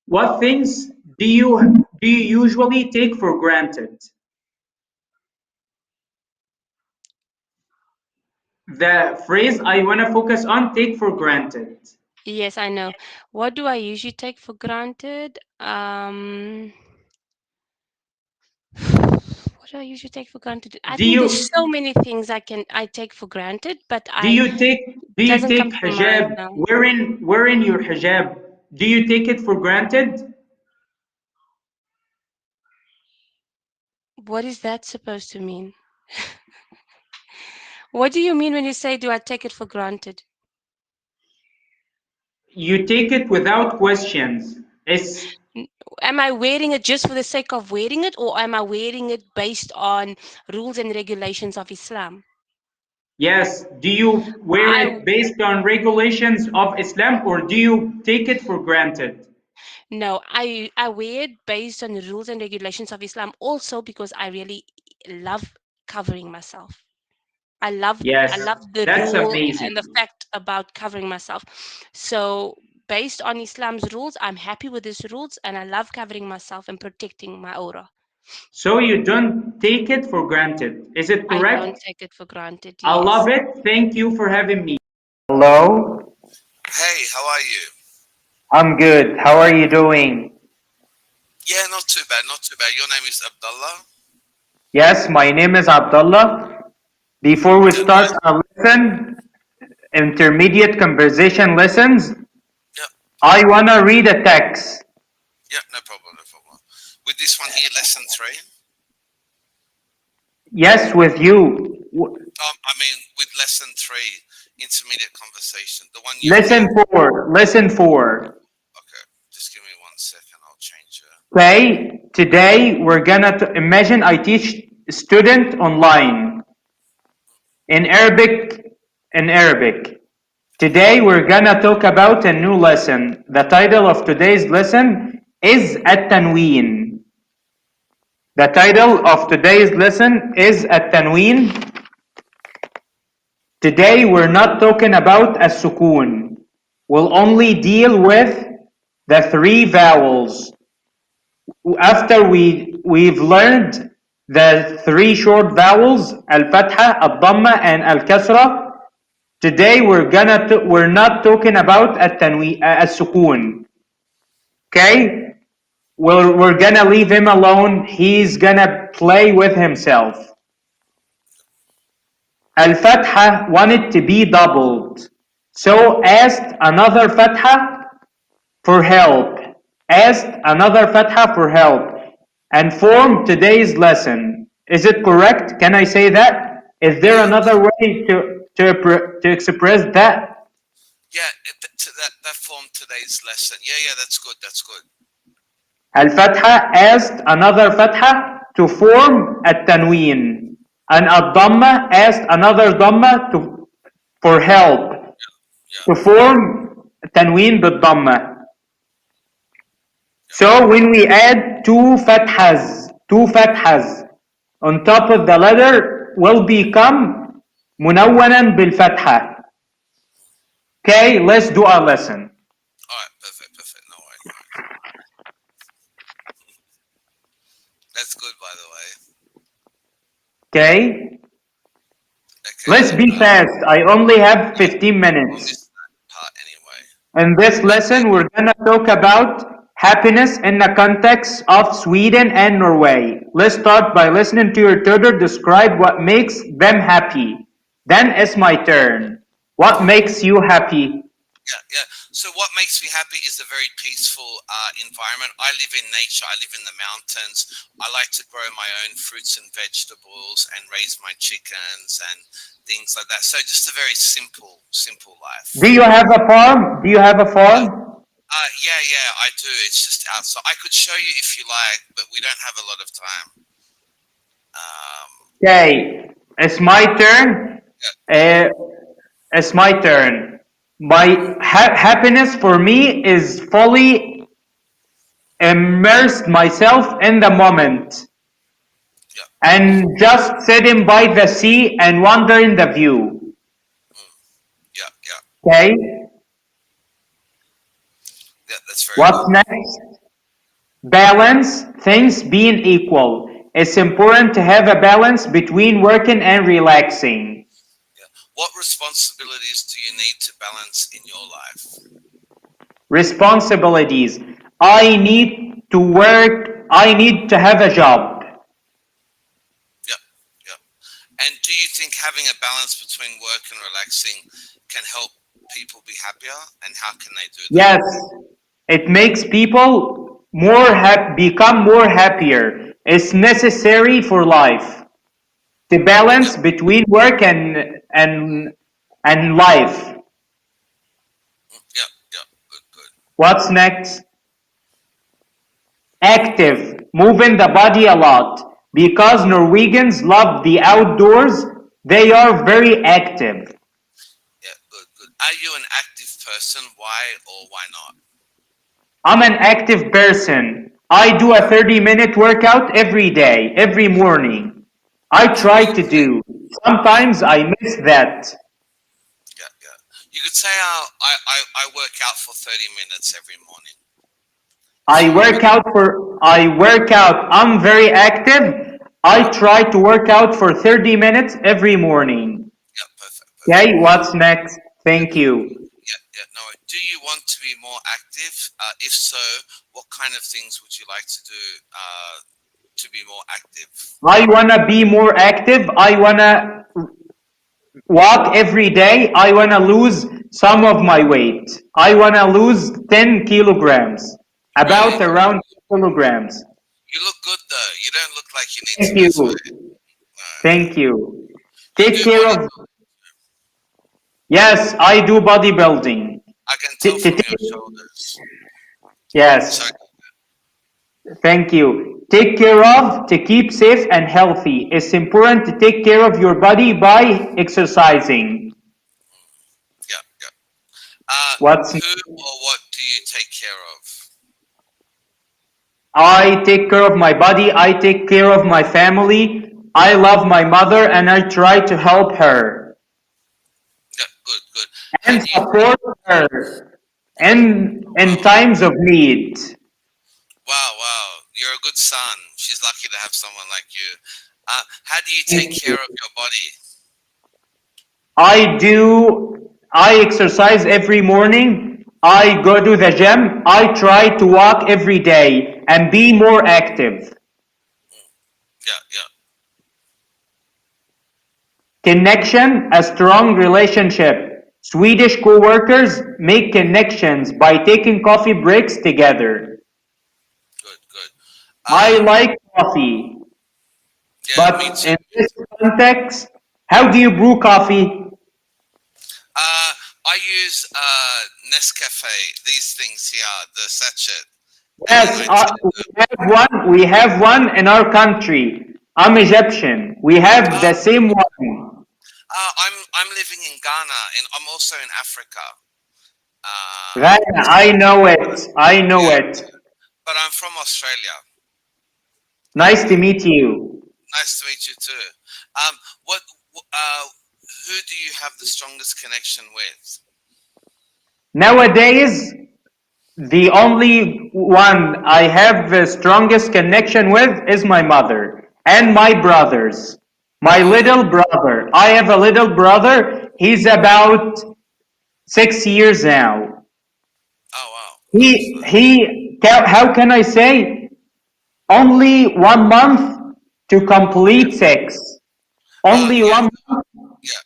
what things do you usually take for granted? The phrase I want to focus on, take for granted. Yes, I know. What do I usually take for granted? What do I usually take for granted? I think there's so many things I take for granted, but do you take hijab, wearing your hijab? Do you take it for granted? What is that supposed to mean? What do you mean when you say, do I take it for granted? You take it without questions. Am I wearing it just for the sake of wearing it, or am I wearing it based on rules and regulations of Islam? Yes. Do you wear it based on regulations of Islam, or do you take it for granted? No, I wear it based on the rules and regulations of Islam, also because I really love covering myself. I love the rule and the fact about covering myself. So based on Islam's rules, I'm happy with these rules, and I love covering myself and protecting my aura. So you don't take it for granted. Is it correct? I don't take it for granted. I love it. Thank you for having me. Hello. Hey, how are you? I'm good. How are you doing? Yeah, not too bad, not too bad. Your name is Abdullah? Yes, my name is Abdullah. Before we start our lesson, intermediate conversation lessons, I want to read a text. Yeah, no problem, no problem. With this one here, lesson 3? Yes, with you. I mean, with lesson 3, intermediate conversation. The one you Lesson 4. Okay, just give me 1 second, I'll change it. Okay, today we're gonna imagine I teach student online in Arabic. Today we're gonna talk about a new lesson. The title of today's lesson is التنوين. The title of today's lesson is التنوين. Today we're not talking about السكون. We'll only deal with the 3 vowels. After we've learned the 3 short vowels, al-fatha, al-dhamma, and al-kasra, today we're not talking about al-sukun. Okay? We're gonna leave him alone. He's gonna play with himself. Al-fatha wanted to be doubled, so asked another fatha for help. And formed today's lesson. Is it correct? Can I say that? Is there another way to express that? Yeah, that formed today's lesson. Yeah, that's good, that's good. Al-Fatha asked another Fatha to form al-Tanween. And al-Dhamma asked another Dhamma for help. To form Tanween bil-Dhamma. So when we add two fathas on top of the letter will become munawwanan bil fatha. Okay, let's do our lesson. Alright, perfect, no worries. That's good, by the way. Okay. Let's be fast. I only have 15 minutes. In this lesson, we're gonna talk about happiness in the context of Sweden and Norway. Let's start by listening to your tutor describe what makes them happy. Then it's my turn. What makes you happy? Yeah. So what makes me happy is a very peaceful environment. I live in nature. I live in the mountains. I like to grow my own fruits and vegetables and raise my chickens and things like that. So just a very simple life. Do you have a farm? Yeah, I do. It's just outside. I could show you if you like, but we don't have a lot of time. Okay, it's my turn. It's my turn. My happiness for me is fully immersed myself in the moment and just sitting by the sea and wondering the view. Okay. Yeah, that's very What's next? Balance, things being equal. It's important to have a balance between working and relaxing. What responsibilities do you need to balance in your life? Responsibilities. I need to work. I need to have a job. Yeah. And do you think having a balance between work and relaxing can help people be happier? And how can they do that? Yes, it makes people become more happier. It's necessary for life. The balance between work and life. Yeah, good. What's next? Active, moving the body a lot. Because Norwegians love the outdoors, they are very active. Yeah, good. Are you an active person? Why or why not? I'm an active person. I do a 30-minute workout every day, every morning. I try to do. Sometimes I miss that. Yeah. You could say I work out for 30 minutes every morning. I work out. I'm very active. I try to work out for 30 minutes every morning. Yeah, perfect. Okay, what's next? Thank you. Yeah, no. Do you want to be more active? If so, what kind of things would you like to do to be more active? I want to be more active. I want to walk every day. I want to lose some of my weight. I want to lose 10 kilograms, around kilograms. You look good though. You don't look like you need to lose weight. Thank you. Take care of. Yes, I do bodybuilding. I can tell from your shoulders. Yes. Thank you. Take care of, to keep safe and healthy. It's important to take care of your body by exercising. Yeah. Who or what do you take care of? I take care of my body. I take care of my family. I love my mother and I try to help her. Yeah, good. And support her in times of need. Wow. You're a good son. She's lucky to have someone like you. How do you take care of your body? I exercise every morning. I go to the gym. I try to walk every day and be more active. Yeah. Connection, a strong relationship. Swedish co-workers make connections by taking coffee breaks together. Good. I like coffee. Yeah, but in this context, how do you brew coffee? I use Nescafe, these things here, the sachet. Yes, we have one in our country. I'm Egyptian. We have the same one. I'm living in Ghana, and I'm also in Africa. Ghana, I know it. But I'm from Australia. Nice to meet you. Nice to meet you too. Who do you have the strongest connection with? Nowadays, the only one I have the strongest connection with is my mother and my brothers. My little brother. I have a little brother. He's about 6 years now. Oh wow. He how can I say only 1 month to complete 6? Only 1 month? Yeah,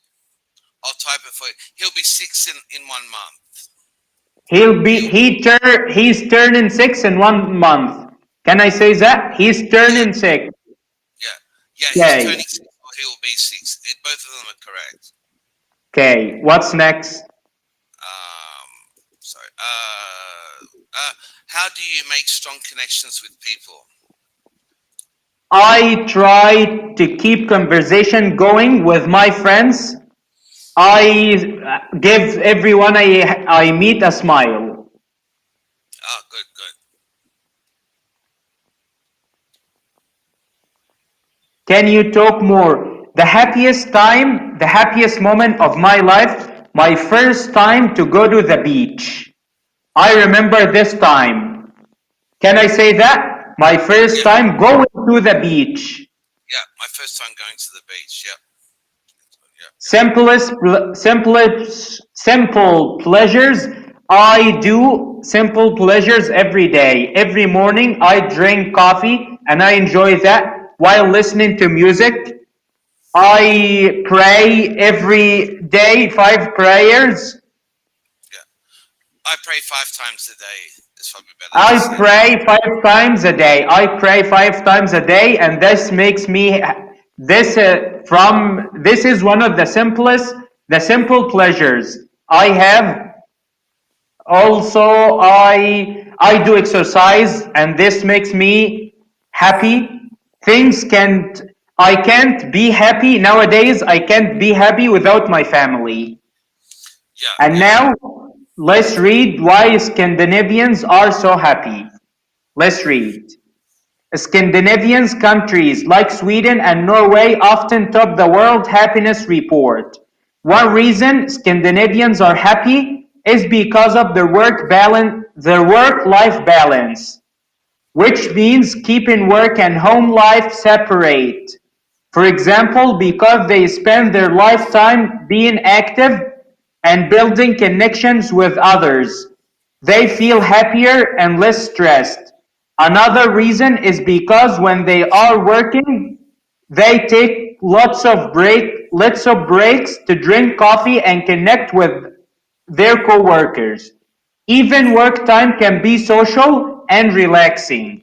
I'll type it for you. He'll be 6 in 1 month. He's turning 6 in 1 month. Can I say that? He's turning 6. Yeah, he's turning 6 or he'll be 6. Both of them are correct. Okay, what's next? Sorry. How do you make strong connections with people? I try to keep conversation going with my friends. I give everyone I meet a smile. Oh, good, good. Can you talk more? The happiest moment of my life, my first time to go to the beach. I remember this time. Can I say that? My first time going to the beach. Yeah, my first time going to the beach. Yeah. Simple pleasures. I do simple pleasures every day. Every morning I drink coffee and I enjoy that while listening to music. I pray every day 5 prayers. Yeah. I pray 5 times a day. It's probably better. I pray 5 times a day. I pray 5 times a day, and this makes me this is one of the simple pleasures I have. Also, I do exercise, and this makes me happy. I can't be happy nowadays. I can't be happy without my family. And now, let's read why Scandinavians are so happy. Let's read. Scandinavian countries like Sweden and Norway often top the World Happiness Report. One reason Scandinavians are happy is because of their work-life balance, which means keeping work and home life separate. For example, because they spend their lifetime being active and building connections with others, they feel happier and less stressed. Another reason is because when they are working, they take lots of breaks to drink coffee and connect with their coworkers. Even work time can be social and relaxing.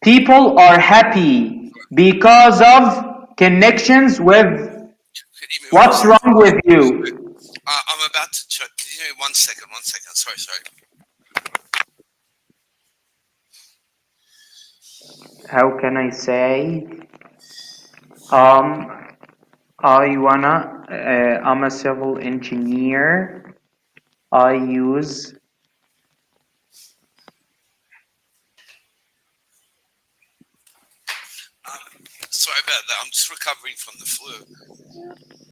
People are happy because of connections with. What's wrong with you? I'm about to check. Can you give me 1 second? 1 second. Sorry. How can I say? I'm a civil engineer. I use. Sorry about that. I'm just recovering from the flu.